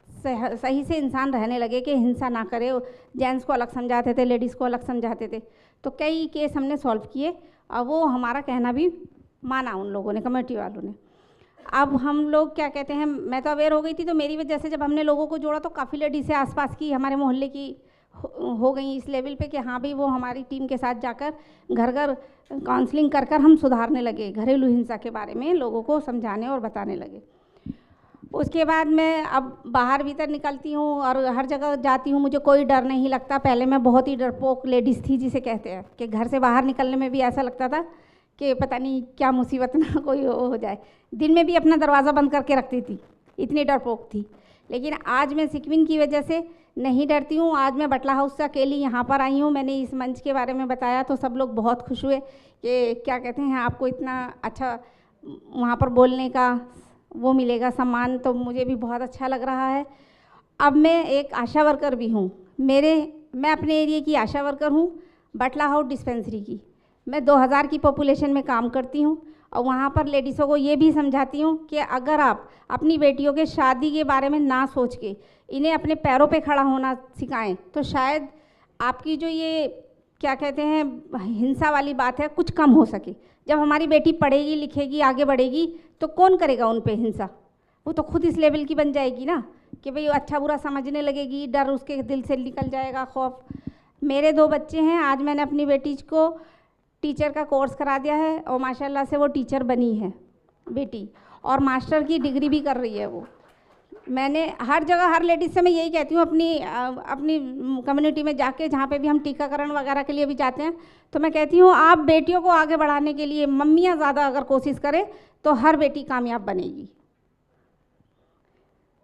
सही से इंसान रहने लगे कि हिंसा ना करे। जेंट्स को अलग समझाते थे, लेडीज़ को अलग समझाते थे, तो कई केस हमने सॉल्व किए और वो हमारा कहना भी माना उन लोगों ने, कमेटी वालों ने। अब हम लोग क्या कहते हैं, मैं तो अवेयर हो गई थी, तो मेरी वजह से जब हमने लोगों को जोड़ा तो काफ़ी लेडीज़ से आसपास की हमारे मोहल्ले की हो गई इस लेवल पे कि हाँ भाई वो हमारी टीम के साथ जाकर घर घर काउंसलिंग कर कर हम सुधारने लगे, घरेलू हिंसा के बारे में लोगों को समझाने और बताने लगे। उसके बाद मैं अब बाहर भीतर निकलती हूँ और हर जगह जाती हूँ, मुझे कोई डर नहीं लगता। पहले मैं बहुत ही डरपोक लेडीज़ थी, जिसे कहते हैं कि घर से बाहर निकलने में भी ऐसा लगता था कि पता नहीं क्या मुसीबत ना कोई हो जाए। दिन में भी अपना दरवाज़ा बंद करके रखती थी, इतनी डरपोक थी। लेकिन आज मैं सिक्विन की वजह से नहीं डरती हूँ। आज मैं बटला हाउस से अकेली यहाँ पर आई हूँ, मैंने इस मंच के बारे में बताया तो सब लोग बहुत खुश हुए कि क्या कहते हैं आपको इतना अच्छा वहाँ पर बोलने का वो मिलेगा सम्मान, तो मुझे भी बहुत अच्छा लग रहा है। अब मैं एक आशा वर्कर भी हूँ, मैं अपने एरिया की आशा वर्कर हूँ, बटला हाउस डिस्पेंसरी की। मैं 2000 की पॉपुलेशन में काम करती हूँ और वहाँ पर लेडीज़ों को ये भी समझाती हूँ कि अगर आप अपनी बेटियों के शादी के बारे में ना सोच के इन्हें अपने पैरों पे खड़ा होना सिखाएं तो शायद आपकी जो ये क्या कहते हैं हिंसा वाली बात है कुछ कम हो सके। जब हमारी बेटी पढ़ेगी लिखेगी आगे बढ़ेगी तो कौन करेगा उन पे हिंसा? वो तो खुद इस लेवल की बन जाएगी ना कि भाई अच्छा बुरा समझने लगेगी, डर उसके दिल से निकल जाएगा, खौफ। मेरे 2 बच्चे हैं, आज मैंने अपनी बेटी को टीचर का कोर्स करा दिया है और माशाल्लाह से वो टीचर बनी है बेटी, और मास्टर की डिग्री भी कर रही है वो। मैंने हर जगह हर लेडीज़ से मैं यही कहती हूँ, अपनी कम्युनिटी में जाके जहाँ पे भी हम टीकाकरण वगैरह के लिए भी जाते हैं तो मैं कहती हूँ आप बेटियों को आगे बढ़ाने के लिए मम्मियाँ ज़्यादा अगर कोशिश करें तो हर बेटी कामयाब बनेगी।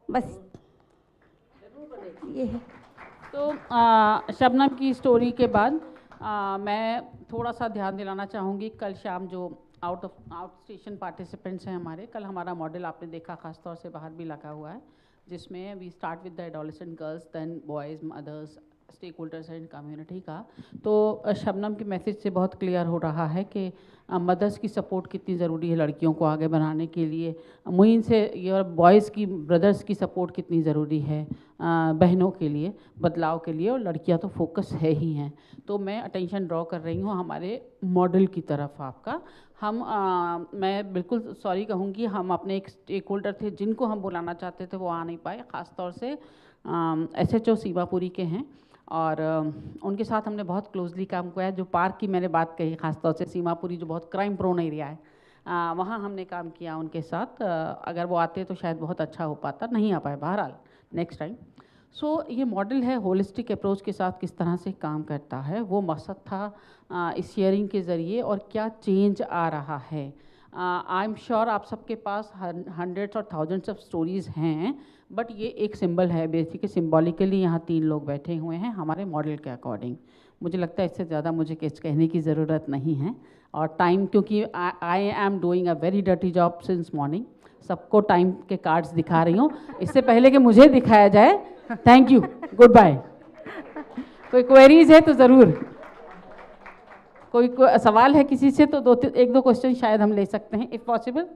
बस ये है। तो शबनम की स्टोरी के बाद मैं थोड़ा सा ध्यान दिलाना चाहूँगी। कल शाम जो आउट स्टेशन पार्टिसिपेंट्स हैं हमारे, कल हमारा मॉडल आपने देखा खास तौर से बाहर भी लगा हुआ है, जिसमें we start with the adolescent girls, then boys, mothers, stakeholders and community का। तो शबनम के मैसेज से बहुत क्लियर हो रहा है कि मदर्स की सपोर्ट कितनी ज़रूरी है लड़कियों को आगे बढ़ाने के लिए। मुइन से योर बॉयज़ की, ब्रदर्स की सपोर्ट कितनी ज़रूरी है बहनों के लिए, बदलाव के लिए, और लड़कियां तो फोकस है ही हैं। तो मैं अटेंशन ड्रॉ कर रही हूँ हमारे मॉडल की तरफ आपका। मैं बिल्कुल सॉरी कहूँगी, हम अपने एक स्टेक होल्डर थे जिनको हम बुलाना चाहते थे वो आ नहीं पाए, ख़ास तौर से SHO सीमापुरी के हैं, और उनके साथ हमने बहुत क्लोजली काम किया है। जो पार्क की मैंने बात कही, ख़ास तौर से सीमापुरी जो बहुत क्राइम प्रोन एरिया है, वहाँ हमने काम किया उनके साथ। अगर वो आते तो शायद बहुत अच्छा हो पाता, नहीं आ पाए, बहरहाल नेक्स्ट टाइम। सो ये मॉडल है होलिस्टिक अप्रोच के साथ किस तरह से काम करता है, वो मकसद था इस शेयरिंग के ज़रिए, और क्या चेंज आ रहा है। आई एम श्योर आप सबके पास हंड्रेड्स और थाउजेंड्स ऑफ स्टोरीज़ हैं, बट ये एक सिंबल है, बेसिकली सिंबॉलिकली यहाँ 3 लोग बैठे हुए हैं हमारे मॉडल के अकॉर्डिंग। मुझे लगता है इससे ज़्यादा मुझे कुछ कहने की ज़रूरत नहीं है, और टाइम, क्योंकि I am doing a very dirty job since morning, सबको टाइम के कार्ड्स दिखा रही हूँ इससे पहले कि मुझे दिखाया जाए। Thank you, goodbye. कोई क्वेरीज है तो ज़रूर, कोई सवाल है किसी से तो एक दो क्वेश्चन शायद हम ले सकते हैं इफ पॉसिबल।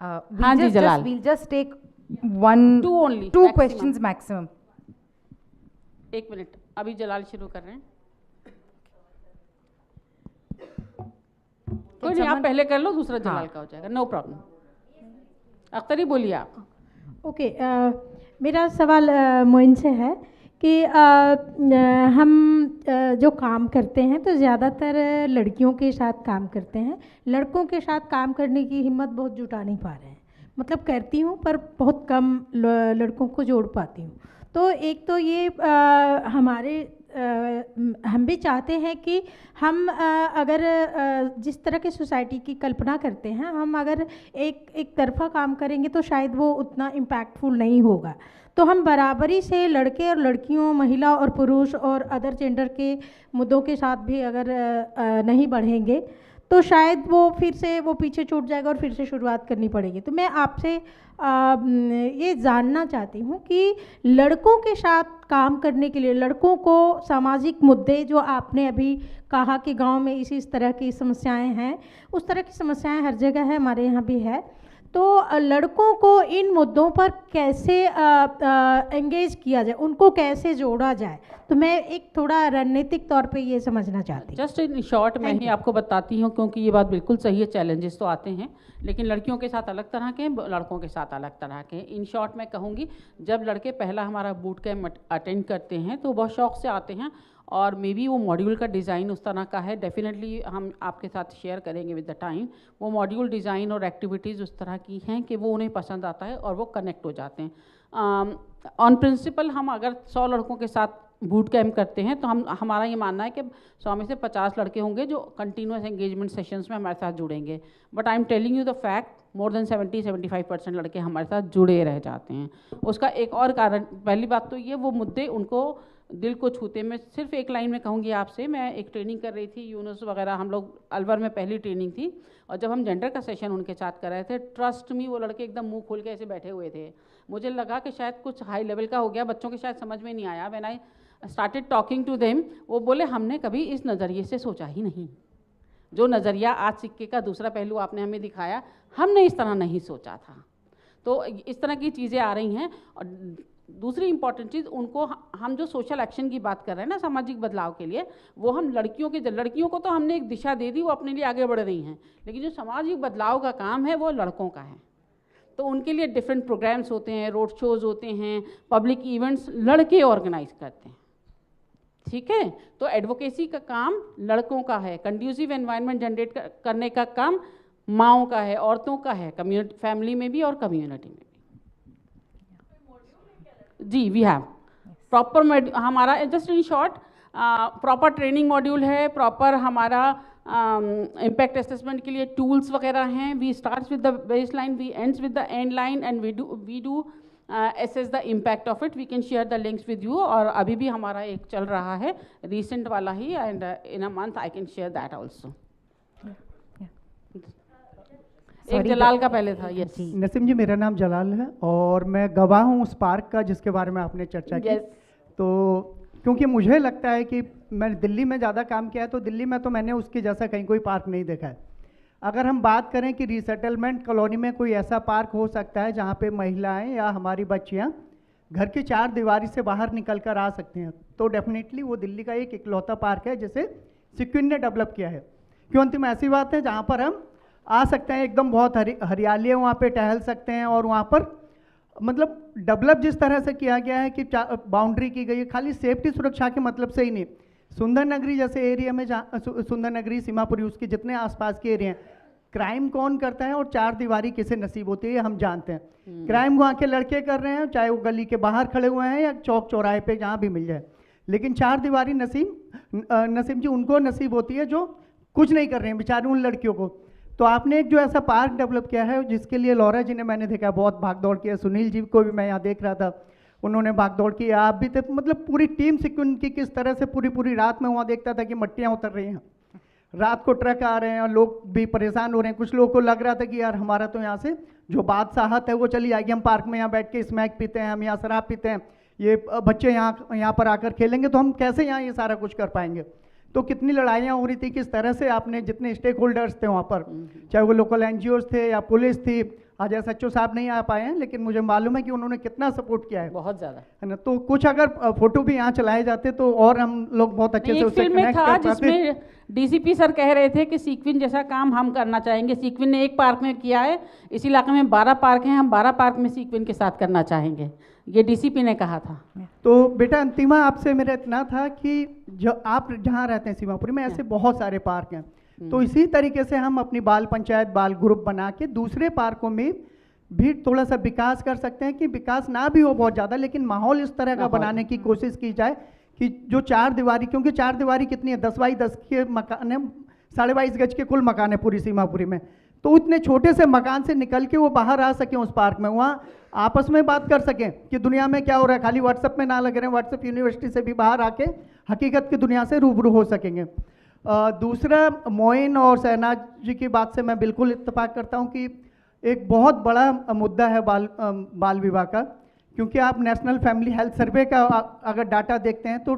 हाँ जी जलाल, we'll just take two questions maximum. एक मिनट, अभी जलाल शुरू कर रहे हैं। कोई नहीं, आप पहले कर लो, दूसरा जलाल का हो जाएगा, नो प्रॉब्लम। अख्तरी बोलिए आप। ओके, मेरा सवाल मोइन से है कि हम जो काम करते हैं तो ज़्यादातर लड़कियों के साथ काम करते हैं, लड़कों के साथ काम करने की हिम्मत बहुत जुटा नहीं पा रहे हैं। मतलब करती हूँ पर बहुत कम लड़कों को जोड़ पाती हूँ। तो एक तो ये हमारे हम भी चाहते हैं कि हम अगर जिस तरह की सोसाइटी की कल्पना करते हैं, हम अगर एक तरफा काम करेंगे तो शायद वो उतना इम्पैक्टफुल नहीं होगा। तो हम बराबरी से लड़के और लड़कियों, महिला और पुरुष और अदर जेंडर के मुद्दों के साथ भी अगर नहीं बढ़ेंगे तो शायद वो फिर से वो पीछे छूट जाएगा और फिर से शुरुआत करनी पड़ेगी। तो मैं आपसे ये जानना चाहती हूँ कि लड़कों के साथ काम करने के लिए, लड़कों को सामाजिक मुद्दे जो आपने अभी कहा कि गांव में इस तरह की समस्याएं हैं, उस तरह की समस्याएं हर जगह है, हमारे यहाँ भी है। तो लड़कों को इन मुद्दों पर कैसे एंगेज किया जाए, उनको कैसे जोड़ा जाए, तो मैं एक थोड़ा रणनीतिक तौर पे ये समझना चाहती हूँ। जस्ट इन शॉर्ट मैं ही आपको बताती हूँ, क्योंकि ये बात बिल्कुल सही है, चैलेंजेस तो आते हैं, लेकिन लड़कियों के साथ अलग तरह के हैं, लड़कों के साथ अलग तरह के हैं। इन शॉर्ट मैं कहूँगी, जब लड़के पहला हमारा बूट कैम्प अटेंड करते हैं तो बहुत शौक से आते हैं, और मे बी वो मॉड्यूल का डिज़ाइन उस तरह का है, डेफिनेटली हम आपके साथ शेयर करेंगे विद द टाइम। वो मॉड्यूल डिज़ाइन और एक्टिविटीज़ उस तरह की हैं कि वो उन्हें पसंद आता है और वो कनेक्ट हो जाते हैं। ऑन प्रिंसिपल हम अगर 100 लड़कों के साथ बूट कैम्प करते हैं तो हमारा ये मानना है कि 100 में से 50 लड़के होंगे जो कंटिन्यूस एंगेजमेंट सेशंस में हमारे साथ जुड़ेंगे। But I am telling you the fact, more than 70-75% लड़के हमारे साथ जुड़े रह जाते हैं। उसका एक और कारण, पहली बात तो ये, वो मुद्दे उनको दिल को छूते। मैं सिर्फ एक लाइन में कहूँगी आपसे, मैं एक ट्रेनिंग कर रही थी, यूनुस वगैरह, हम लोग अलवर में पहली ट्रेनिंग थी, और जब हम जेंडर का सेशन उनके साथ कर रहे थे, ट्रस्ट मी वो लड़के एकदम मुंह खोल के ऐसे बैठे हुए थे। मुझे लगा कि शायद कुछ हाई लेवल का हो गया, बच्चों के शायद समझ में नहीं आया। When I started talking to them, वो बोले हमने कभी इस नज़रिए से सोचा ही नहीं, जो नज़रिया आज सिक्के का दूसरा पहलू आपने हमें दिखाया, हमने इस तरह नहीं सोचा था। तो इस तरह की चीज़ें आ रही हैं। और दूसरी इंपॉर्टेंट चीज़, उनको हम जो सोशल एक्शन की बात कर रहे हैं ना, सामाजिक बदलाव के लिए, वो हम लड़कियों को तो हमने एक दिशा दे दी, वो अपने लिए आगे बढ़ रही हैं, लेकिन जो सामाजिक बदलाव का काम है वो लड़कों का है। तो उनके लिए डिफरेंट प्रोग्राम्स होते हैं, रोड शोज़ होते हैं, पब्लिक इवेंट्स लड़के ऑर्गेनाइज करते हैं, ठीक है। तो एडवोकेसी का काम लड़कों का है, कंड्यूसिव एनवायरनमेंट जनरेट करने का काम माँओं का है, औरतों का है, कम्युनिटी, फैमिली में भी और कम्युनिटी में भी। जी, वी हैव प्रॉपर हमारा, just in short, proper training module है, प्रॉपर हमारा इम्पैक्ट असेसमेंट के लिए टूल्स वगैरह हैं। We start with the baseline, we ends with the endline, and we do assess the impact of it. We can share the links with you, और अभी भी हमारा एक चल रहा है recent वाला ही, and in a month I can share that also. एक जलाल का पहले था। यस नसीम जी, मेरा नाम जलाल है और मैं गवाह हूँ उस पार्क का जिसके बारे में आपने चर्चा की। तो क्योंकि मुझे लगता है कि मैं दिल्ली में ज़्यादा काम किया है, तो दिल्ली में तो मैंने उसके जैसा कहीं कोई पार्क नहीं देखा है। अगर हम बात करें कि रीसेटलमेंट कॉलोनी में कोई ऐसा पार्क हो सकता है जहाँ पे महिलाएं या हमारी बच्चियाँ घर की 4 दीवारी से बाहर निकल कर आ सकती हैं, तो डेफिनेटली वो दिल्ली का एक इकलौता पार्क है जिसे सिक्विन ने डेवलप किया है। क्यों अंतिम ऐसी बात है जहाँ पर हम आ सकते हैं, एकदम बहुत हरियाली है, वहाँ पे टहल सकते हैं, और वहाँ पर मतलब डेवलप जिस तरह से किया गया है कि बाउंड्री की गई है, खाली सेफ्टी सुरक्षा के मतलब से ही नहीं। सुंदर नगरी जैसे एरिया में, जहाँ सुंदर नगरी, सीमापुरी, उसके जितने आसपास के एरिया हैं, क्राइम कौन करता है और 4 दीवारी किसे नसीब होती है, ये हम जानते हैं। क्राइम वहाँ के लड़के कर रहे हैं, चाहे वो गली के बाहर खड़े हुए हैं या चौक चौराहे पे जहाँ भी मिल जाए, लेकिन 4 दीवारी नसीम जी उनको नसीब होती है जो कुछ नहीं कर रहे हैं बेचारे, उन लड़कियों को। तो आपने एक जो ऐसा पार्क डेवलप किया है जिसके लिए लौरा जी ने, मैंने देखा बहुत भाग दौड़ की है, सुनील जी को भी मैं यहाँ देख रहा था, उन्होंने भाग दौड़ की, आप भी थे, मतलब पूरी टीम सिक्विन की किस तरह से पूरी रात में वहाँ देखता था कि मट्टियाँ उतर रही हैं। रात को ट्रक आ रहे हैं और लोग भी परेशान हो रहे हैं। कुछ लोगों को लग रहा था कि यार हमारा तो यहाँ से जो बादशाहत है वो चली जाएगी, हम पार्क में यहाँ बैठ के स्मैक पीते हैं, हम यहाँ शराब पीते हैं, ये बच्चे यहाँ पर आकर खेलेंगे तो हम कैसे यहाँ ये सारा कुछ कर पाएंगे। तो कितनी लड़ाइयाँ हो रही थी, किस तरह से आपने जितने स्टेक होल्डर्स थे वहाँ पर, चाहे वो लोकल एनजीओज थे या पुलिस थी, आज एसएचओ साहब नहीं आ पाए हैं लेकिन मुझे मालूम है कि उन्होंने कितना सपोर्ट किया है, बहुत ज़्यादा, है ना। तो कुछ अगर फोटो भी यहाँ चलाए जाते तो और हम लोग बहुत अच्छे से उससे कनेक्ट कर पाते। जिसमें डीसीपी सर कह रहे थे कि सीक्विन जैसा काम हम करना चाहेंगे। सीक्विन ने एक पार्क में किया है, इस इलाके में 12 पार्क हैं, हम 12 पार्क में सीक्विन के साथ करना चाहेंगे, ये डीसीपी ने कहा था। तो बेटा अंतिमा आपसे मेरा इतना था कि जो आप जहाँ रहते हैं सीमापुरी में ऐसे बहुत सारे पार्क हैं, तो इसी तरीके से हम अपनी बाल पंचायत बाल ग्रुप बना के दूसरे पार्कों में भी थोड़ा सा विकास कर सकते हैं कि विकास ना भी हो बहुत ज़्यादा लेकिन माहौल इस तरह का बनाने की कोशिश की जाए कि जो 4 दीवारी, क्योंकि 4 दीवारी कितनी है, 10 बाई 10 के मकान है, 22.5 गज के कुल मकान है पूरी सीमापुरी में, तो इतने छोटे से मकान से निकल के वो बाहर आ सकें उस पार्क में, वहाँ आपस में बात कर सकें कि दुनिया में क्या हो रहा है, खाली व्हाट्सएप में ना लग रहे हैं, व्हाट्सएप यूनिवर्सिटी से भी बाहर आके हकीकत की दुनिया से रूबरू हो सकेंगे। दूसरा, मोइन और शहनाज जी की बात से मैं बिल्कुल इत्तेफाक करता हूँ कि एक बहुत बड़ा मुद्दा है बाल विवाह का, क्योंकि आप नेशनल फैमिली हेल्थ सर्वे का अगर डाटा देखते हैं तो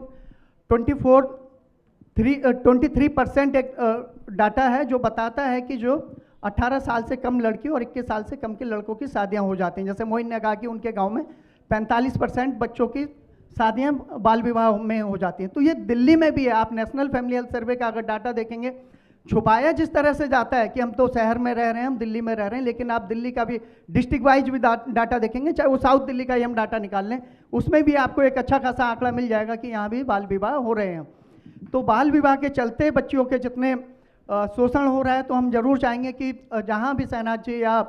23% एक डाटा है जो बताता है कि जो 18 साल से कम लड़की और 21 साल से कम के लड़कों की शादियां हो जाती हैं। जैसे मोइन ने कहा कि उनके गांव में 45% बच्चों की शादियां बाल विवाह में हो जाती हैं। तो ये दिल्ली में भी है, आप नेशनल फैमिली हेल्थ सर्वे का अगर डाटा देखेंगे, छुपाया जिस तरह से जाता है कि हम तो शहर में रह रहे हैं, हम दिल्ली में रह रहे हैं, लेकिन आप दिल्ली का भी डिस्ट्रिक्ट वाइज भी डाटा देखेंगे, चाहे वो साउथ दिल्ली का ही हम डाटा निकाल लें, उसमें भी आपको एक अच्छा खासा आंकड़ा मिल जाएगा कि यहाँ भी बाल विवाह हो रहे हैं। तो बाल विवाह के चलते बच्चियों के जितने शोषण हो रहा है, तो हम जरूर चाहेंगे कि जहाँ भी शहनाज जी या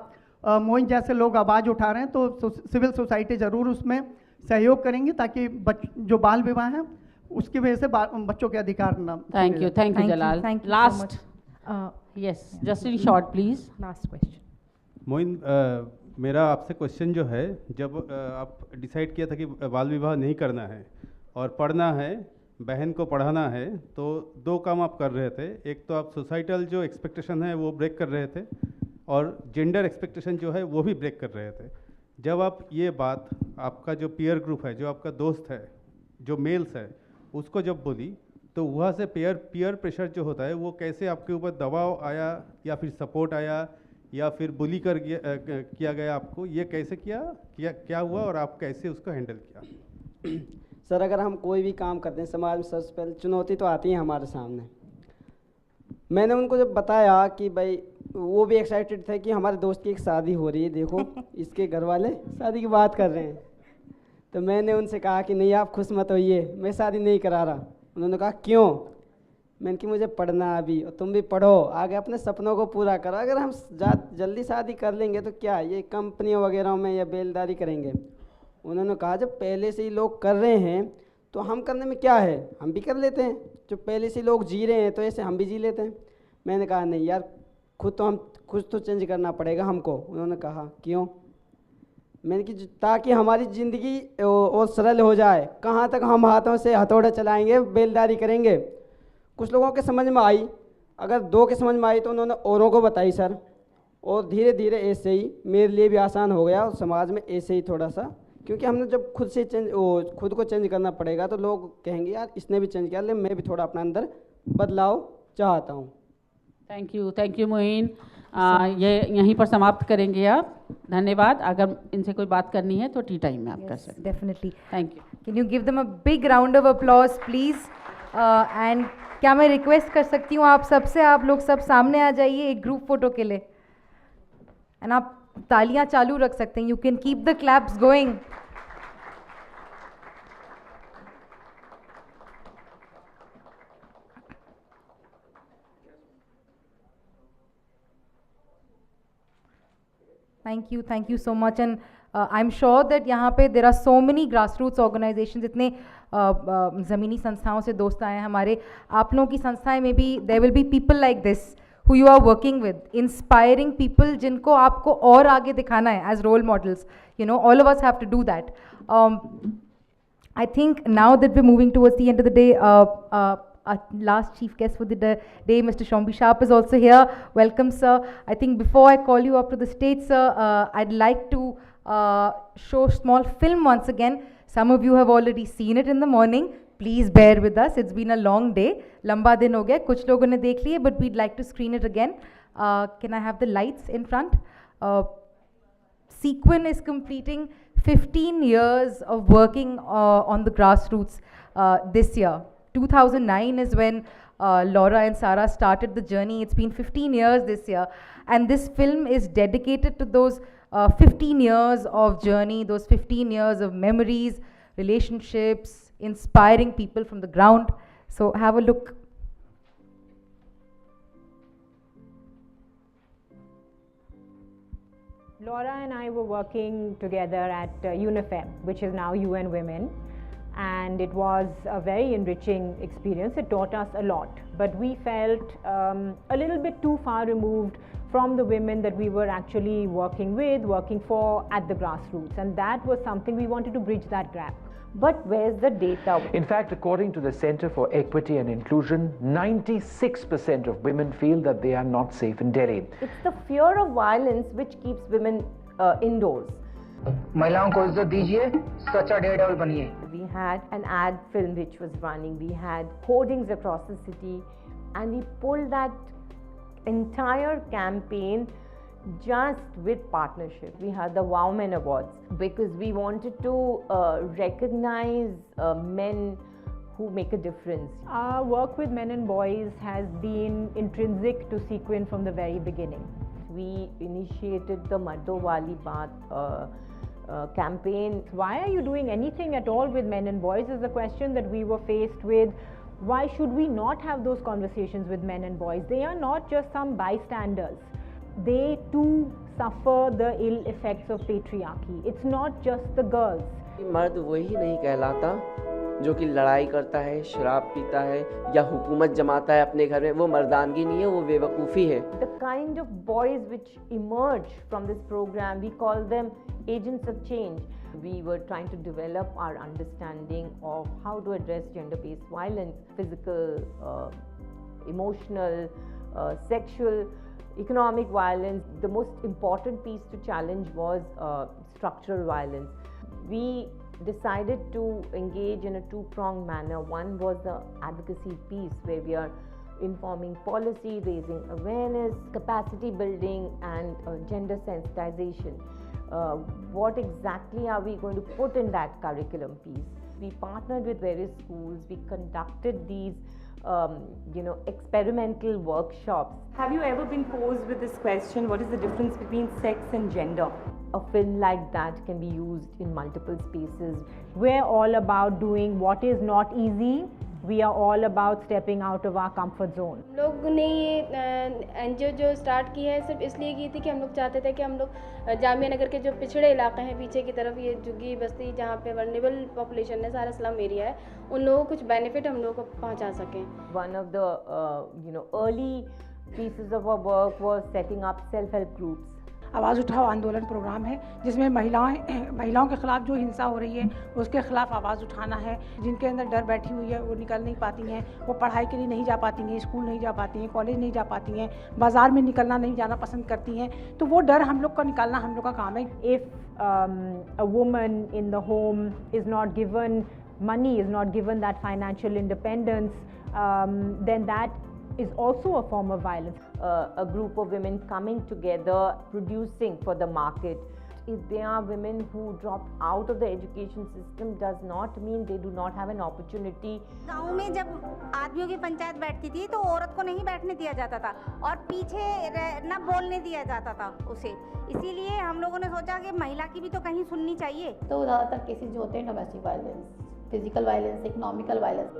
मोइन जैसे लोग आवाज़ उठा रहे हैं तो सिविल सोसाइटी ज़रूर उसमें सहयोग करेंगे ताकि जो बाल विवाह है उसकी वजह से बच्चों के अधिकार ना। Thank you Jalal. Last, yes, just in short please, last question. Moin, मेरा आपसे क्वेश्चन जो है, जब आप डिसाइड किया था कि बाल विवाह नहीं करना है और पढ़ना है, बहन को पढ़ाना है, तो 2 काम आप कर रहे थे। एक तो आप सोसाइटल जो एक्सपेक्टेशन है वो ब्रेक कर रहे थे और जेंडर एक्सपेक्टेशन जो है वो भी ब्रेक कर रहे थे। जब आप ये बात, आपका जो पीयर ग्रुप है, जो आपका दोस्त है, जो मेल्स है, उसको जब बोली, तो वहाँ से पीयर प्रेशर जो होता है वो कैसे आपके ऊपर दबाव आया या फिर सपोर्ट आया या फिर बुली किया गया आपको, ये कैसे क्या हुआ और आप कैसे उसको हैंडल किया? सर, अगर हम कोई भी काम करते हैं समाज में, सबसे पहले चुनौती तो आती है हमारे सामने। मैंने उनको जब बताया कि भाई, वो भी एक्साइटेड थे कि हमारे दोस्त की एक शादी हो रही है, देखो इसके घर वाले शादी की बात कर रहे हैं। तो मैंने उनसे कहा कि नहीं, आप खुश मत होइए, मैं शादी नहीं करा रहा। उन्होंने कहा क्यों? मैंने कि मुझे पढ़ना अभी, और तुम भी पढ़ो, आगे अपने सपनों को पूरा करो। अगर हम जल्दी शादी कर लेंगे तो क्या ये कंपनियों वगैरह में या बेलदारी करेंगे? उन्होंने कहा जब पहले से ही लोग कर रहे हैं तो हम करने में क्या है, हम भी कर लेते हैं। जो पहले से लोग जी रहे हैं तो ऐसे हम भी जी लेते हैं। मैंने कहा नहीं यार, खुद तो चेंज करना पड़ेगा हमको। उन्होंने कहा क्यों? मैंने कि ताकि हमारी ज़िंदगी और सरल हो जाए। कहाँ तक हम हाथों से हथौड़ा चलाएंगे, बेलदारी करेंगे? कुछ लोगों के समझ में आई, अगर 2 के समझ में आई तो उन्होंने औरों को बताई सर, और धीरे धीरे ऐसे ही मेरे लिए भी आसान हो गया और समाज में ऐसे ही थोड़ा सा, क्योंकि हमने जब खुद को चेंज करना पड़ेगा तो लोग कहेंगे यार इसने भी चेंज किया, लेकिन मैं भी थोड़ा अपना अंदर बदलाव चाहता हूँ। Thank you Moin. ये यहीं पर समाप्त करेंगे आप। धन्यवाद। अगर इनसे कोई बात करनी है तो टी टाइम में आप कर सकते हैं। Definitely, thank you. Can you give them a big round of applause please. And क्या मैं रिक्वेस्ट कर सकती हूँ आप सबसे, आप लोग सब सामने आ जाइए एक ग्रुप फोटो के लिए, एंड आप तालियां चालू रख सकते हैं। You can keep the claps going. Thank you so much. And I am sure that यहाँ पे there are so many grassroots organisations, इतने ज़मीनी संस्थाओं से दोस्त आए हैं हमारे। आप लोगों की संस्थाएं में भी there will be people like this who you are working with, inspiring people जिनको आपको और आगे दिखाना है as role models. You know, all of us have to do that. I think now that we're moving towards the end of the day, our last chief guest for the day, Mr. Shombi Sharp, is also here. Welcome, sir. I think before I call you up to the stage, sir, I'd like to show a small film once again. Some of you have already seen it in the morning. Please bear with us. It's been a long day. Lamba din ho gaya. Kuch logon ne dekh liye, but we'd like to screen it again. Can I have the lights in front? Sequin is completing 15 years of working on the grassroots this year. 2009 is when Laura and Sarah started the journey. It's been 15 years this year. And this film is dedicated to those 15 years of journey, those 15 years of memories, relationships, inspiring people from the ground. So have a look. Laura and I were working together at UNIFEM, which is now UN Women, and it was a very enriching experience. It taught us a lot, but we felt a little bit too far removed from the women that we were actually working with, working for at the grassroots, and that was something we wanted to bridge that gap. But where's the data? In fact, according to the Center for Equity and Inclusion, 96% of women feel that they are not safe in Delhi. It's the fear of violence which keeps women indoors. महिलाओं को इज्जत दीजिए, सच्चा Daredevil बनिए. We had an ad film which was running. We had hoardings across the city, and we pulled that entire campaign just with partnership. We had the Wow Men Awards because we wanted to recognize men who make a difference. Our work with men and boys has been intrinsic to Sequin from the very beginning. We initiated the Mardo Wali Baat campaign. Why are you doing anything at all with men and boys is the question that we were faced with. Why should we not have those conversations with men and boys? They are not just some bystanders. They too suffer the ill effects of patriarchy. It's not just the girls. मर्द वही नहीं कहलाता जो कि लड़ाई करता है, शराब पीता है या हुकूमत जमाता है अपने घर में. वो मर्दानगी नहीं है, वो बेवकूफ़ी है. The kind of boys which emerge from this program, we call them agents of change. We were trying to develop our understanding of how to address gender-based violence, physical, emotional, sexual, economic violence. The most important piece to challenge was structural violence. We decided to engage in a two-pronged manner. One was the advocacy piece where we are informing policy, raising awareness, capacity building and gender sensitization. What exactly are we going to put in that curriculum piece? We partnered with various schools. We conducted these experimental workshops. Have you ever been posed with this question, what is the difference between sex and gender? A film like that can be used in multiple spaces. We're all about doing what is not easy. We are all about stepping out of our comfort zone. लोग ने ये NGO जो start की है सिर्फ इसलिए की थी कि हम लोग चाहते थे कि हम लोग जामिया नगर के जो पिछड़े इलाके हैं पीछे की तरफ, ये झुग्गी बस्ती जहाँ पे वर्नेबल पॉपुलेशन है, सारा स्लम एरिया है, उन लोगों को कुछ बेनिफिट हम लोगों को पहुँचा सकें. One of the early pieces of our work was setting up self-help groups. आवाज़ उठाओ आंदोलन प्रोग्राम है जिसमें महिलाओं के ख़िलाफ़ जो हिंसा हो रही है उसके ख़िलाफ़ आवाज़ उठाना है. जिनके अंदर डर बैठी हुई है वो निकल नहीं पाती हैं, वो पढ़ाई के लिए नहीं जा पाती हैं, स्कूल नहीं जा पाती हैं, कॉलेज नहीं जा पाती हैं, बाज़ार में निकलना नहीं जाना पसंद करती हैं, तो वो डर हम लोग का निकालना हम लोग का काम है. If a woman in the home is not given money, is not given that financial independence, then that is also a form of violence. A group of women coming together, producing for the market. If there are women who dropped out of the education system, does not mean they do not have an opportunity. गाँव में जब आदमियों की पंचायत बैठती थी तो औरत को नहीं बैठने दिया जाता था और पीछे न बोलने दिया जाता था उसे. इसीलिए हम लोगों ने सोचा कि महिला की भी तो कहीं सुननी चाहिए. तो ज़्यादातर केसेस जो होते हैं domestic violence, physical violence, economical violence.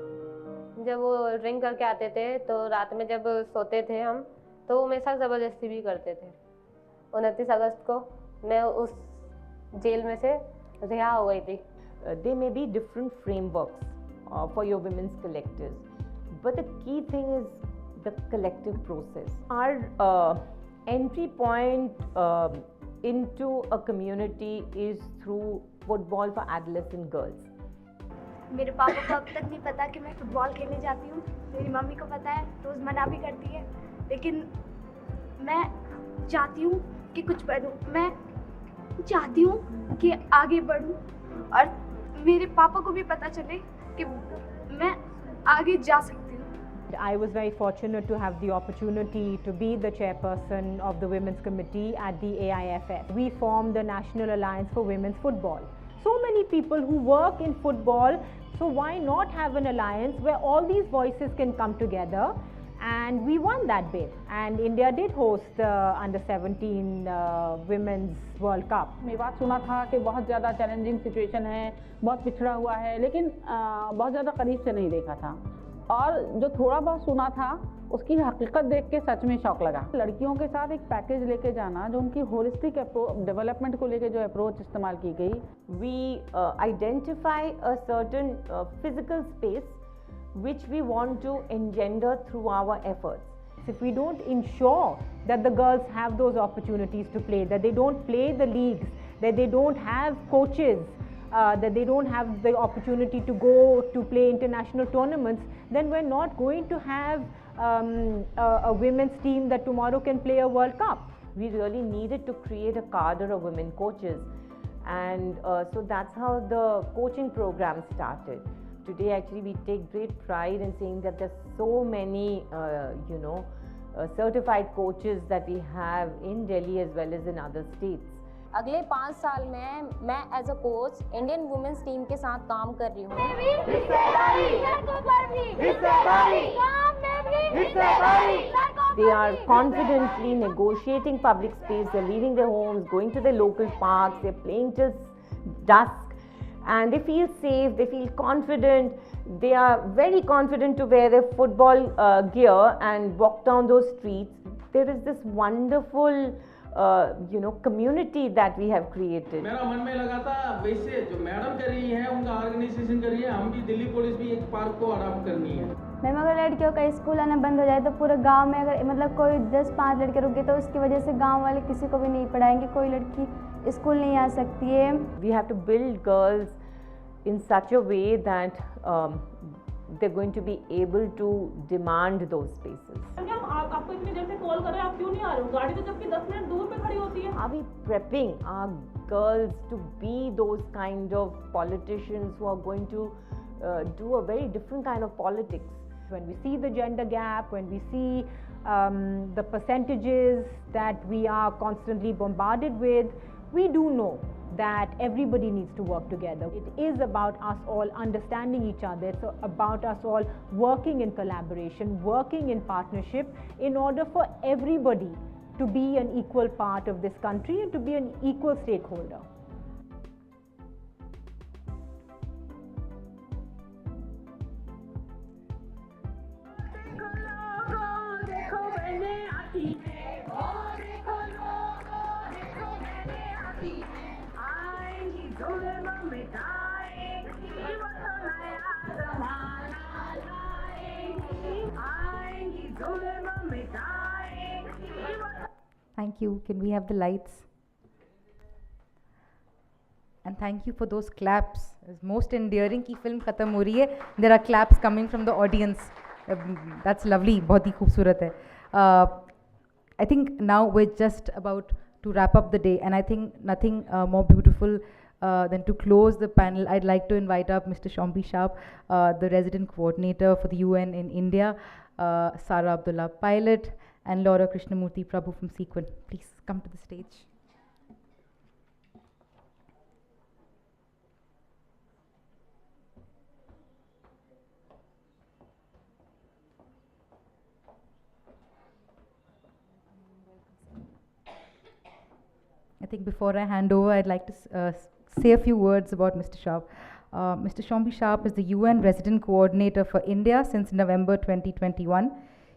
जब वो ड्रिंक करके आते थे तो रात में जब सोते थे हम तो वो मेरे साथ ज़बरदस्ती भी करते थे. 29 अगस्त को मैं उस जेल में से रिहा हो गई थी. There may be different frameworks for your women's collectives, but the key thing is the collective process. Our entry point into a community is through football for adolescent girls. मेरे पापा को अब तक नहीं पता कि मैं फुटबॉल खेलने जाती हूँ। मेरी मम्मी को पता है, रोज़ मना भी करती है, लेकिन मैं चाहती हूँ कि कुछ बनूँ। मैं चाहती हूँ कि आगे बढ़ूँ और मेरे पापा को भी पता चले कि मैं आगे जा सकती हूँ। I was very fortunate to have the opportunity to be the chairperson of the Women's Committee at the AIFF. We formed the National Alliance for Women's Football. So many people who work in football, so why not have an alliance where all these voices can come together? And we won that bid. And India did host the Under 17 Women's World Cup. मैं बात सुना था कि बहुत ज़्यादा challenging situation है, बहुत पिछड़ा हुआ है, लेकिन बहुत ज़्यादा करीब से नहीं देखा था। और जो थोड़ा बहुत सुना था उसकी हकीकत देख के सच में शौक लगा। लड़कियों के साथ एक पैकेज लेके जाना, जो उनकी होलिस्टिक डेवलपमेंट को लेके जो अप्रोच इस्तेमाल की गई। We identify a certain physical space which we want to engender through our efforts. If we don't ensure that the girls have those opportunities to play, that they don't play the leagues, that they don't have coaches, that they don't have the opportunity to go to play international tournaments, then we're not going to have a women's team that tomorrow can play a World Cup. We really needed to create a cadre of women coaches, and so that's how the coaching program started. Today actually we take great pride in saying that there's so many certified coaches that we have in Delhi as well as in other states. अगले 5 साल में मैं as a coach Indian women's team के साथ काम कर रही हूँ। They are confidently negotiating public space, they're leaving their homes, going to their local parks, they're playing till dusk, and they feel safe, they feel confident, they are very confident to wear their football gear and walk down those streets. There is this wonderful community that we have created. मेरा मन में लगा था वैसे जो madam कर रही है उनका ऑर्गेनाइजेशन कर रही है, हम भी दिल्ली पुलिस भी एक पार्क को अडॉप्ट करनी है। मैम अगर लड़कियों का स्कूल आना बंद हो जाए तो पूरे गांव में अगर मतलब कोई 10-5 लड़के रुक गए तो उसकी वजह से गांव वाले किसी को भी नहीं पढ़ाएंगे, कोई लड़की स्कूल नहीं आ सकती है। We have to build girls in such a way that they're going to be able to demand those spaces. आपको इतनी देर से कॉल कर रहे हैं, आप क्यों नहीं आ रहे हो? गाड़ी तो जबकि 10 मिनट दूर पे खड़ी होती है। Are we prepping our girls to be those kind of politicians who are going to do a very different kind of politics? When we see the gender gap, when we see the percentages that we are constantly bombarded with, we do know that everybody needs to work together. It is about us all understanding each other. It's about us all working in collaboration, working in partnership in order for everybody to be an equal part of this country and to be an equal stakeholder. Thank you. Can we have the lights? And thank you for those claps. It's most endearing ki film khatam ho rahi hai. There are claps coming from the audience. That's lovely. बहुत ही खूबसूरत है. I think now we're just about to wrap up the day, and I think nothing more beautiful than to close the panel. I'd like to invite up Mr. Shombi Sharp, the resident coordinator for the UN in India, Sara Abdullah Pilot, and Laura Krishnamurthy Prabhu from Sequin. Please come to the stage. I think before I hand over, I'd like to say a few words about Mr. Sharp. Mr. Shombi Sharp is the UN Resident Coordinator for India since November 2021.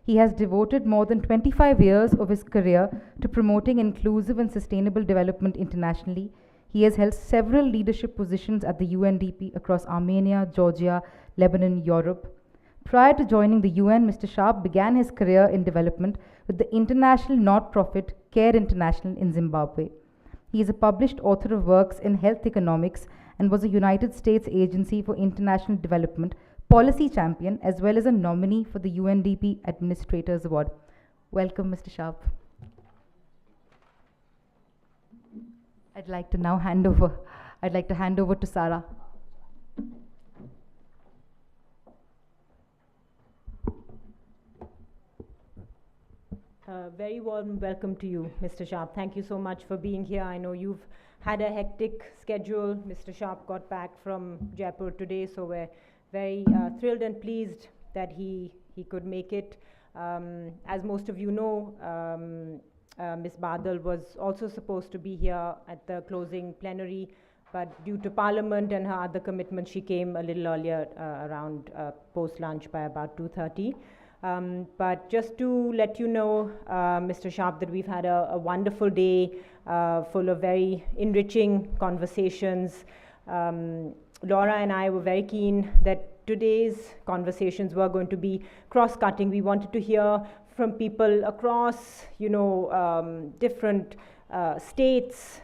He has devoted more than 25 years of his career to promoting inclusive and sustainable development internationally. He has held several leadership positions at the UNDP across Armenia, Georgia, Lebanon, Europe. Prior to joining the UN, Mr. Sharp began his career in development with the international not-profit Care International in Zimbabwe. He is a published author of works in health economics and was a United States Agency for International Development policy champion, as well as a nominee for the UNDP Administrators Award. Welcome, Mr. Sharp. I'd like to hand over to Sarah. Very warm welcome to you, Mr. Sharp. Thank you so much for being here. I know you've had a hectic schedule. Mr. Sharp got back from Jaipur today, so we're very thrilled and pleased that he could make it. As most of you know, Ms. Badal was also supposed to be here at the closing plenary, but due to Parliament and her other commitments, she came a little earlier, around post-lunch by about 2:30. But just to let you know, Mr. Sharp, that we've had a wonderful day full of very enriching conversations. Laura and I were very keen that today's conversations were going to be cross-cutting. We wanted to hear from people across, different states,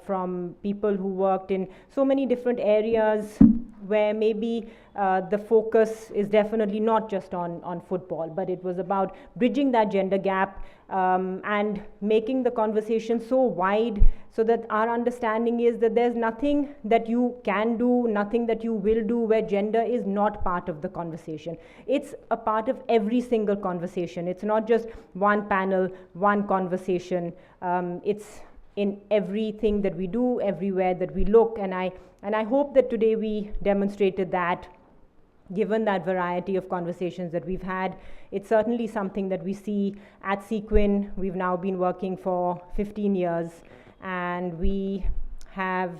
from people who worked in so many different areas where maybe the focus is definitely not just on football, but it was about bridging that gender gap and making the conversation so wide so that our understanding is that there's nothing that you can do, nothing that you will do where gender is not part of the conversation. It's a part of every single conversation. It's not just one panel, one conversation. It's in everything that we do, everywhere that we look, and I hope that today we demonstrated that. Given that variety of conversations that we've had, it's certainly something that we see at Sequin. We've now been working for 15 years, and we have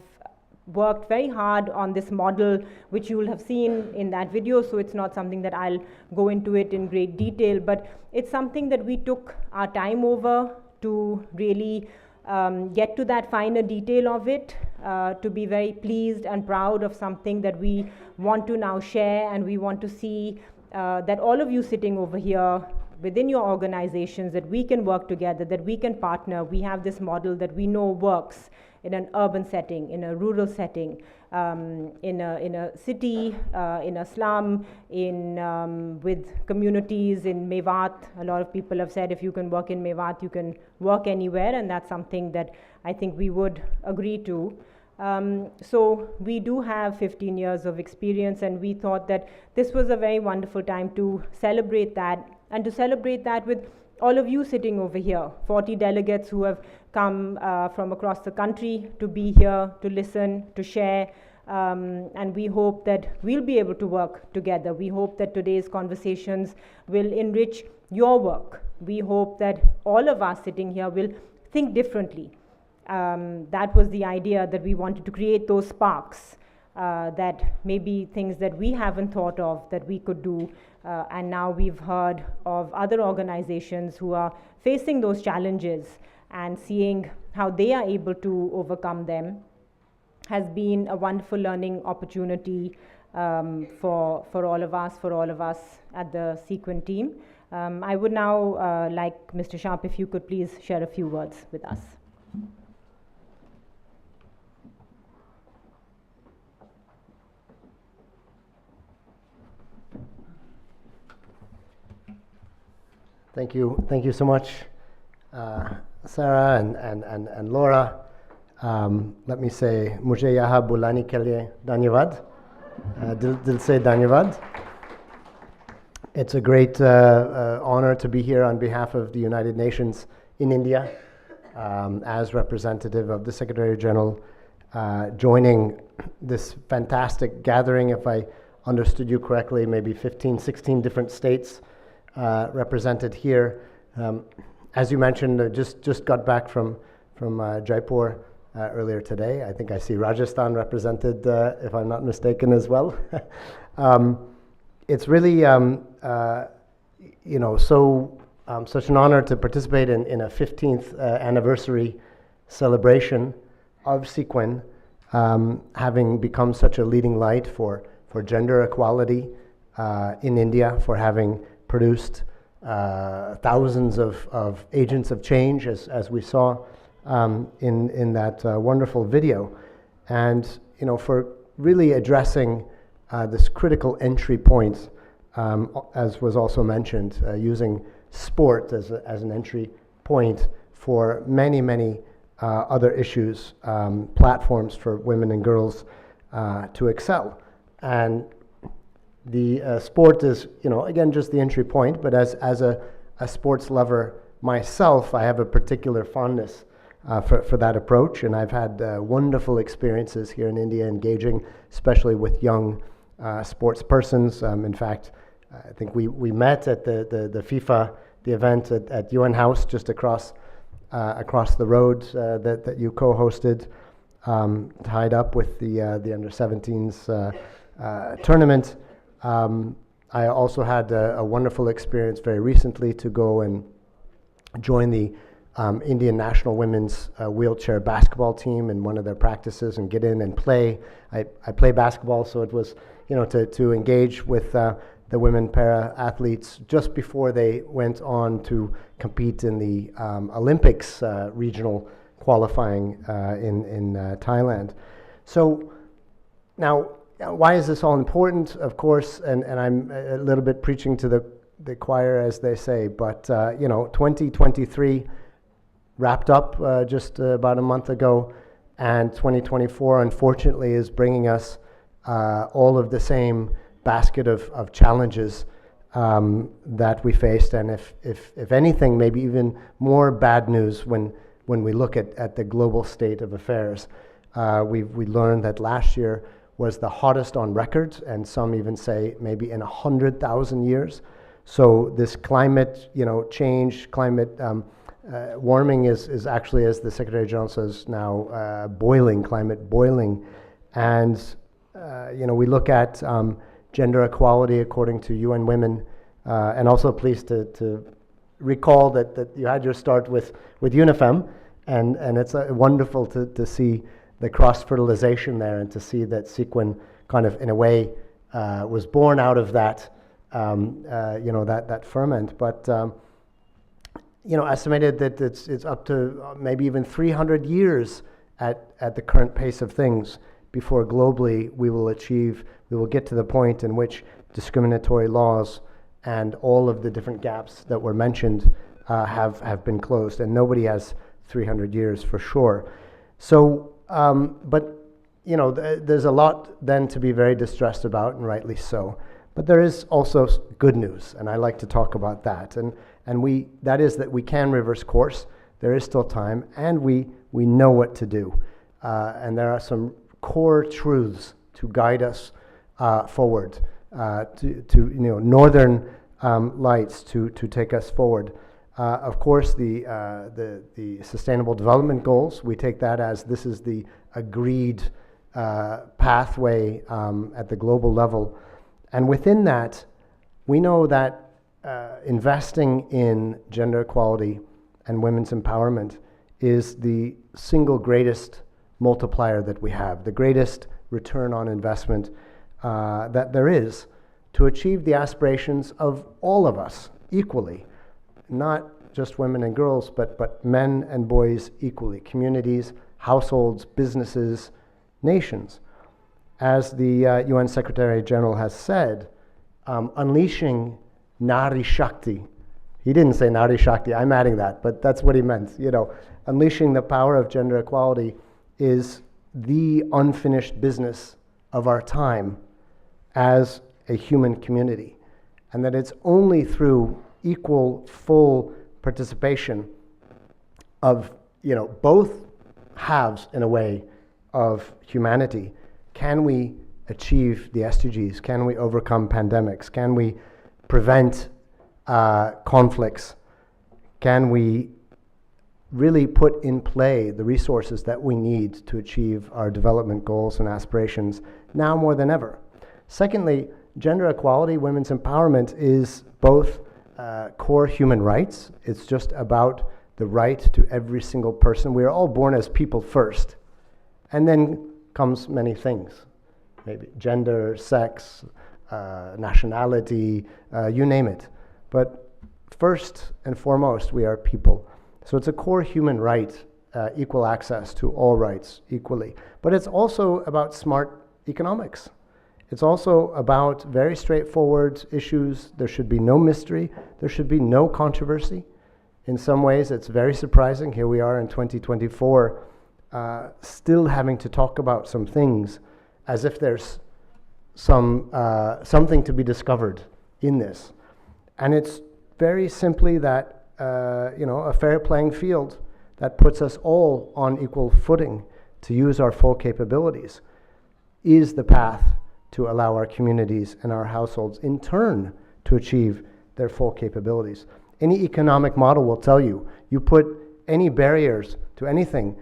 worked very hard on this model, which you will have seen in that video, so it's not something that I'll go into it in great detail, but it's something that we took our time over to really get to that finer detail of it, to be very pleased and proud of something that we want to now share, and we want to see that all of you sitting over here within your organizations, that we can work together, that we can partner. We have this model that we know works in an urban setting, in a rural setting, in a city, in a slum, with communities in Mewat. A lot of people have said if you can work in Mewat, you can work anywhere, and that's something that I think we would agree to. So we do have 15 years of experience, and we thought that this was a very wonderful time to celebrate that, and to celebrate that with all of you sitting over here, 40 delegates who have come from across the country to be here, to listen, to share, and we hope that we'll be able to work together. We hope that today's conversations will enrich your work. We hope that all of us sitting here will think differently. That was the idea, that we wanted to create those sparks, that maybe things that we haven't thought of that we could do, and now we've heard of other organizations who are facing those challenges and seeing how they are able to overcome them has been a wonderful learning opportunity for all of us at the Sequin team. I would now like Mr. Sharp, if you could please share a few words with us. Thank you so much, Sarah and Laura. Let me say, mujhe yahan bulane ke liye dhanyavad. Dil se dhanyavad. It's a great honor to be here on behalf of the United Nations in India, as representative of the Secretary General, joining this fantastic gathering. If I understood you correctly, maybe 15, 16 different states represented here. As you mentioned, just got back from Jaipur earlier today. I think I see Rajasthan represented, if I'm not mistaken, as well. It's really, such an honor to participate in a 15th anniversary celebration of Sequin, having become such a leading light for gender equality in India, for having produced thousands of agents of change, as we saw in that wonderful video. And for really addressing this critical entry point, as was also mentioned, using sport as an entry point for many, many other issues, platforms for women and girls to excel. And the sport is, again, just the entry point, but as a sports lover myself, I have a particular fondness for that approach, and I've had wonderful experiences here in India engaging, especially with young sports persons. In fact, I think we met at the FIFA, the event at UN House just across the road that you co-hosted, tied up with the under-17s tournament. I also had a wonderful experience very recently to go and join the Indian national women's wheelchair basketball team in one of their practices and get in and play. I play basketball, so it was, to engage with the women para athletes just before they went on to compete in the Olympics regional qualifying in Thailand. So now, why is this all important? Of course, and I'm a little bit preaching to the choir, as they say, but 2023 wrapped up just about a month ago, and 2024 unfortunately is bringing us all of the same basket of challenges that we faced, and if anything, maybe even more bad news when we look at the global state of affairs. We learned that last year was the hottest on record, and some even say maybe in 100,000 years. So this climate, change, climate warming is actually, as the Secretary General says now, boiling, climate boiling. And, we look at gender equality according to UN Women, and also pleased to recall that you had your start with UNIFEM, and it's wonderful to see the cross-fertilization there, and to see that Sequin kind of, in a way, was born out of that, that ferment. But, estimated that it's up to maybe even 300 years at the current pace of things before globally we will get to the point in which discriminatory laws and all of the different gaps that were mentioned have been closed, and nobody has 300 years for sure. So, but there's a lot then to be very distressed about, and rightly so. But there is also good news, and I like to talk about that. And that is that we can reverse course. There is still time, and we know what to do. And there are some core truths to guide us forward, to northern lights to take us forward. Of course, the Sustainable Development Goals, we take that as this is the agreed pathway at the global level. And within that, we know that investing in gender equality and women's empowerment is the single greatest multiplier that we have, the greatest return on investment that there is to achieve the aspirations of all of us equally, not just women and girls, but men and boys equally, communities, households, businesses, nations. As the UN Secretary General has said, unleashing Nari Shakti. He didn't say Nari Shakti, I'm adding that, but that's what he meant. Unleashing the power of gender equality is the unfinished business of our time as a human community, and that it's only through equal, full participation of both halves, in a way, of humanity can we achieve the SDGs, can we overcome pandemics, can we prevent conflicts, can we really put in play the resources that we need to achieve our development goals and aspirations now more than ever. Secondly, gender equality, women's empowerment is both core human rights. It's just about the right to every single person. We are all born as people first, and then comes many things, maybe gender, sex, nationality, you name it. But first and foremost, we are people. So it's a core human right equal access to all rights equally. But it's also about smart economics. It's also about very straightforward issues. There should be no mystery. There should be no controversy. In some ways, it's very surprising. Here we are in 2024, still having to talk about some things as if there's something to be discovered in this. And it's very simply that, a fair playing field that puts us all on equal footing to use our full capabilities is the path to allow our communities and our households in turn to achieve their full capabilities. Any economic model will tell you, you put any barriers to anything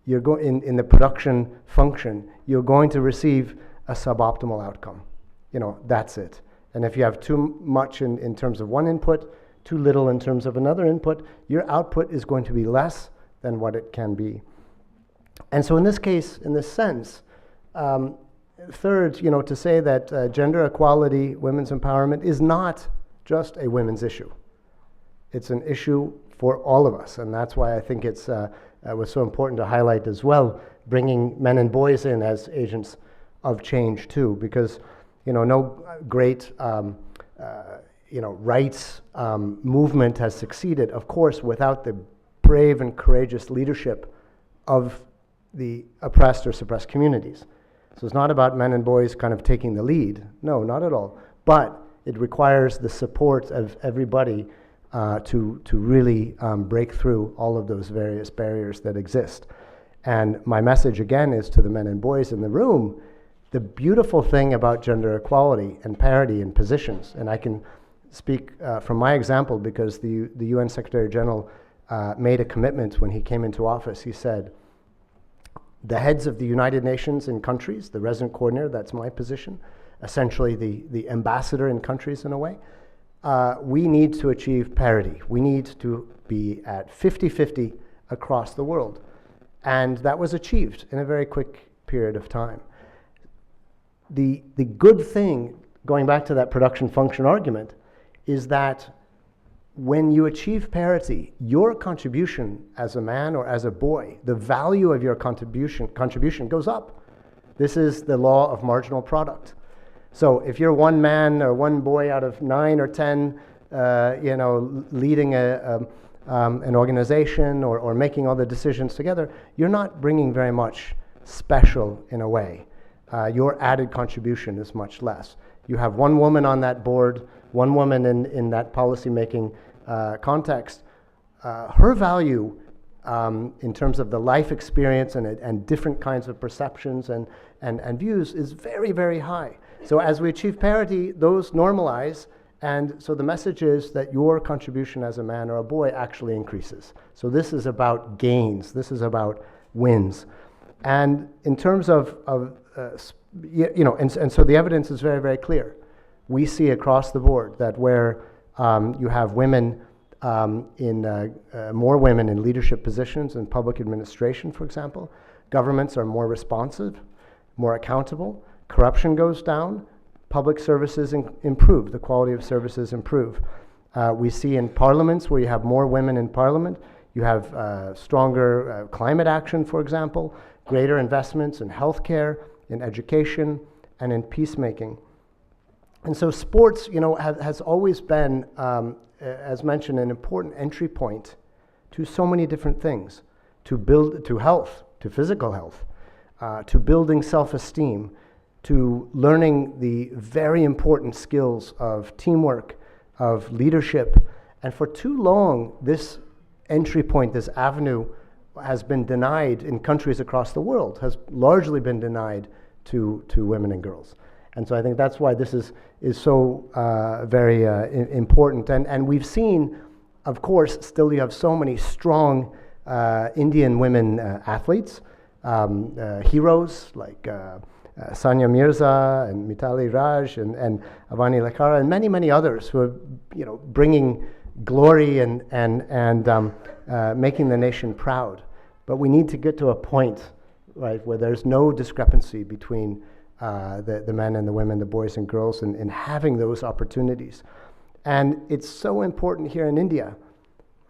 you're in the production function, you're going to receive a suboptimal outcome. That's it. And if you have too much in terms of one input, too little in terms of another input, your output is going to be less than what it can be. And so in this case, in this sense, third, to say that gender equality, women's empowerment is not just a women's issue. It's an issue for all of us, and that's why I think it was so important to highlight as well, bringing men and boys in as agents of change too, because no great rights movement has succeeded, of course, without the brave and courageous leadership of the oppressed or suppressed communities. So it's not about men and boys kind of taking the lead. No, not at all. But it requires the support of everybody to really break through all of those various barriers that exist. And my message again is to the men and boys in the room, the beautiful thing about gender equality and parity in positions, and I can speak from my example because the UN Secretary General made a commitment when he came into office. He said, the heads of the United Nations in countries, the resident coordinator, that's my position, essentially the ambassador in countries in a way, we need to achieve parity. We need to be at 50-50 across the world. And that was achieved in a very quick period of time. The good thing, going back to that production function argument, is that when you achieve parity, your contribution as a man or as a boy, the value of your contribution goes up. This is the law of marginal product. So if you're one man or one boy out of 9 or 10, leading an organization or making all the decisions together, you're not bringing very much special in a way. Your added contribution is much less. You have one woman on that board, one woman in that policy-making context. Her value in terms of the life experience and different kinds of perceptions and views is very, very high. So as we achieve parity, those normalize, and so the message is that your contribution as a man or a boy actually increases. So this is about gains. This is about wins. And in terms of and so the evidence is very, very clear. We see across the board that where you have women more women in leadership positions in public administration, for example, governments are more responsive, more accountable, corruption goes down, public services improve, the quality of services improve. We see in parliaments where you have more women in parliament, you have stronger climate action, for example, greater investments in healthcare, in education, and in peacemaking. And so sports, has always been, as mentioned, an important entry point to so many different things, to health, to physical health, to building self-esteem, to learning the very important skills of teamwork, of leadership. And for too long, this entry point, this avenue, has been denied in countries across the world, has largely been denied to women and girls. And so I think that's why this is so very important. And we've seen, of course, still you have so many strong Indian women athletes, heroes like Sania Mirza and Mitali Raj and Avani Lakara and many, many others who are bringing glory and making the nation proud. But we need to get to a point, right, where there's no discrepancy between the men and the women, the boys and girls, in having those opportunities. And it's so important here in India.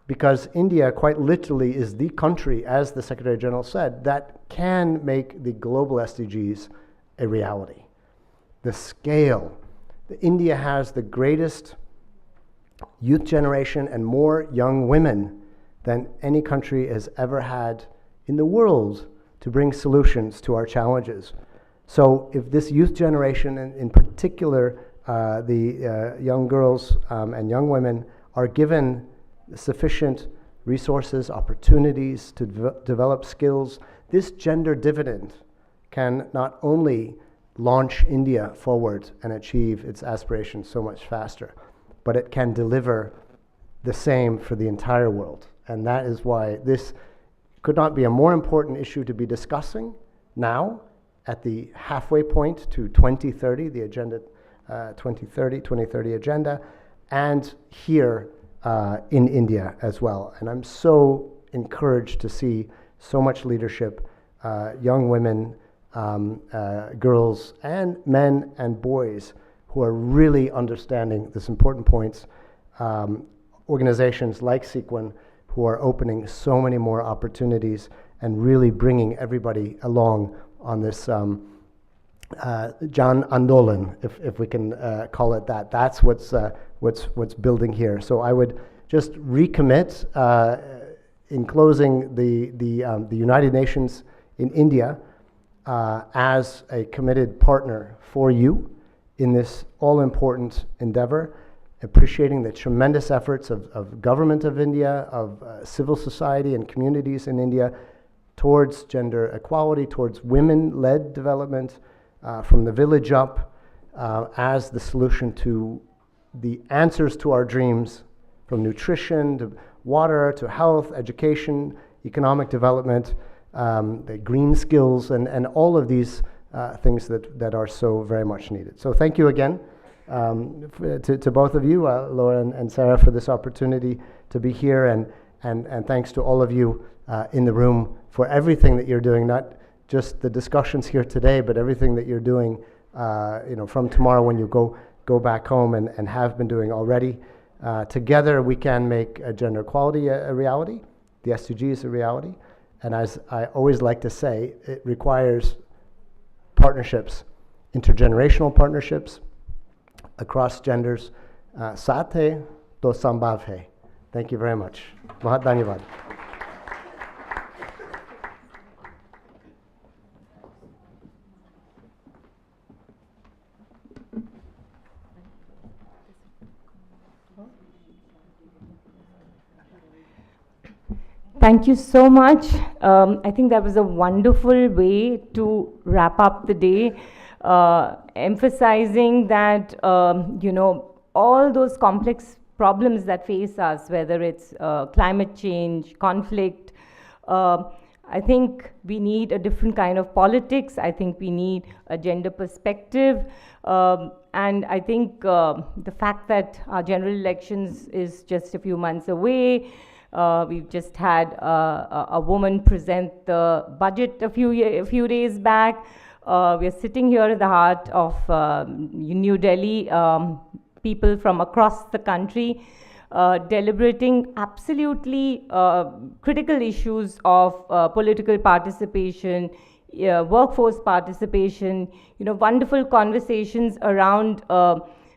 because India quite literally is the country, as the Secretary General said, that can make the global SDGs a reality. The scale. India has the greatest youth generation and more young women than any country has ever had in the world to bring solutions to our challenges. So if this youth generation, and in particular the young girls and young women, are given sufficient resources, opportunities to develop skills, this gender dividend can not only launch India forward and achieve its aspirations so much faster, but it can deliver the same for the entire world. And that is why this could not be a more important issue to be discussing now at the halfway point to 2030, the agenda 2030 agenda, and here in India as well. And I'm so encouraged to see so much leadership, young women, girls and men and boys who are really understanding this important points. Organizations like Sequin who are opening so many more opportunities and really bringing everybody along on this Jan Andolan, if we can call it that. That's what's building here. So I would just recommit in closing the United Nations in India as a committed partner for you in this all-important endeavor, appreciating the tremendous efforts of government of India, of civil society and communities in India towards gender equality, towards women-led development from the village up as the solution to the answers to our dreams, from nutrition to water to health, education, economic development, the green skills, and all of these things that are so very much needed. So thank you again to both of you, Laura and Sarah, for this opportunity to be here, and thanks to all of you in the room for everything that you're doing, not just the discussions here today, but everything that you're doing from tomorrow when you go back home and have been doing already. Together we can make gender equality a reality, the SDGs a reality, and as I always like to say, it requires partnerships, intergenerational partnerships across genders. Saath hai to sambhav hai. Thank you very much. Bahut dhanyavad. Thank you so much. I think that was a wonderful way to wrap up the day, emphasizing that, all those complex problems that face us, whether it's climate change, conflict, I think we need a different kind of politics. I think we need a gender perspective. And I think the fact that our general elections is just a few months away, we've just had a woman present the budget a few days back. We are sitting here in the heart of New Delhi, people from across the country, deliberating absolutely critical issues of political participation, workforce participation, wonderful conversations around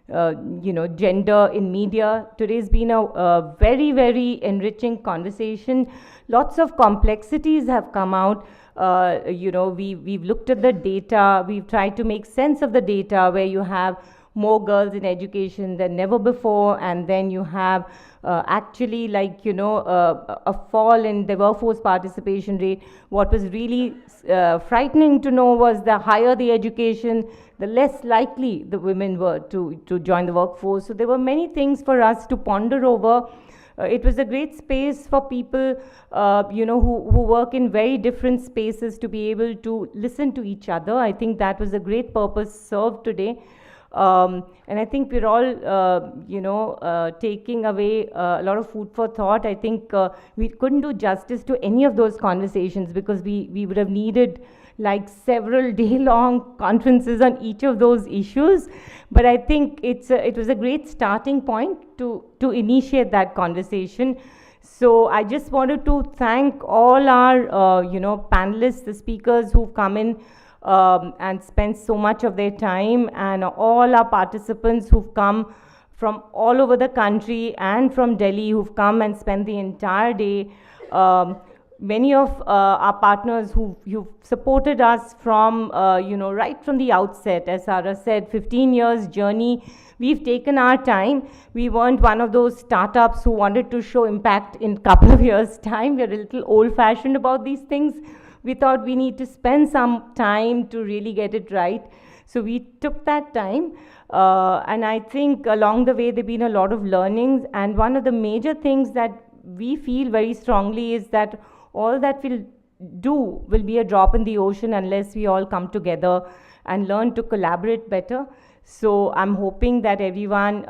gender in media. Today's been a very, very enriching conversation. Lots of complexities have come out. We've looked at the data. We've tried to make sense of the data, where you have more girls in education than never before, and then you have actually a fall in the workforce participation rate. What was really frightening to know was the higher the education, the less likely the women were to join the workforce. So there were many things for us to ponder over. It was a great space for people who work in very different spaces to be able to listen to each other. I think that was a great purpose served today. And I think we're all, taking away a lot of food for thought. I think we couldn't do justice to any of those conversations, because we would have needed several day-long conferences on each of those issues. But I think it was a great starting point to initiate that conversation. So I just wanted to thank all our, panelists, the speakers who've come in and spent so much of their time, and all our participants who've come from all over the country and from Delhi, who've come and spent the entire day. Many of our partners who've supported us from, right from the outset. As Sarah said, 15 years journey. We've taken our time. We weren't one of those startups who wanted to show impact in a couple of years' time. We're a little old-fashioned about these things. We thought we need to spend some time to really get it right. So we took that time. And I think along the way, there have been a lot of learnings. And one of the major things that we feel very strongly is that all that we'll do will be a drop in the ocean unless we all come together and learn to collaborate better. So I'm hoping that everyone,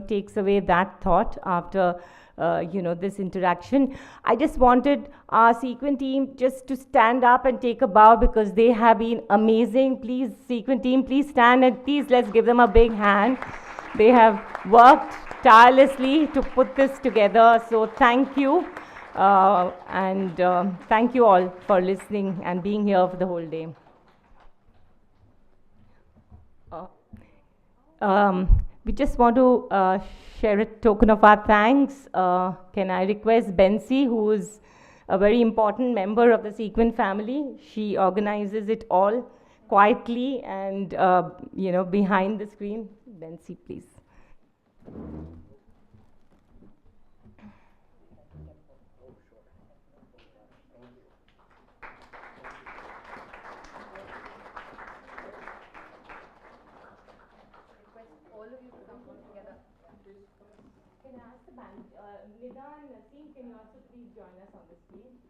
takes away that thought after, this interaction. I just wanted our Sequin team just to stand up and take a bow because they have been amazing. Please, Sequin team, please stand and please let's give them a big hand. They have worked tirelessly to put this together. So thank you. And thank you all for listening and being here for the whole day. We just want to share a token of our thanks. Can I request Bensi, who is a very important member of the Sequin family? She organizes it all quietly and, behind the screen. Bensi, please. Can you also please join us on the stage?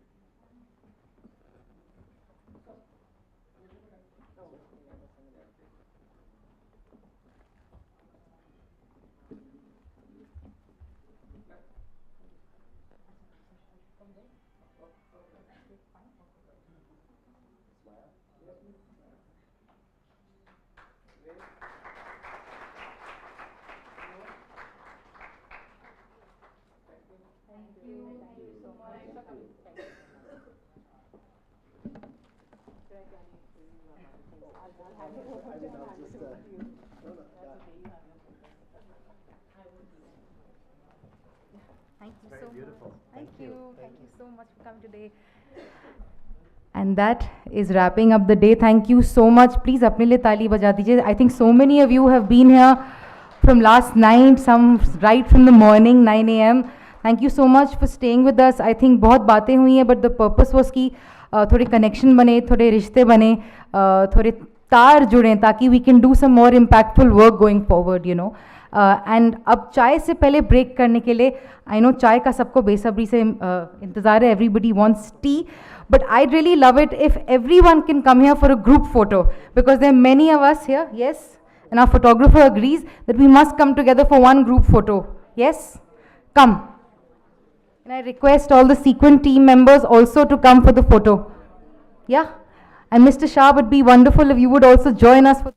Thank you so much. Thank you so much for coming today. And that is wrapping up the day. Thank you so much. Please apne liye taali baja dijiye. I think so many of you have been here from last night, some right from the morning, 9 a.m. Thank you so much for staying with us. I think बहुत बातें हुई हैं, but the purpose was कि थोड़े connection बने, थोड़े रिश्ते बने, थोड़े तार जुड़ें ताकि we can do some more impactful work going forward, and अब चाय से पहले break करने के लिए, I know चाय का सबको बेसब्री से इंतज़ार है, everybody wants tea, but I'd really love it if everyone can come here for a group photo, because there are many of us here, yes, and our photographer agrees that we must come together for one group photo, yes, come. And I request all the Sequin team members also to come for the photo, yeah, and Mr. Shah, it would be wonderful if you would also join us for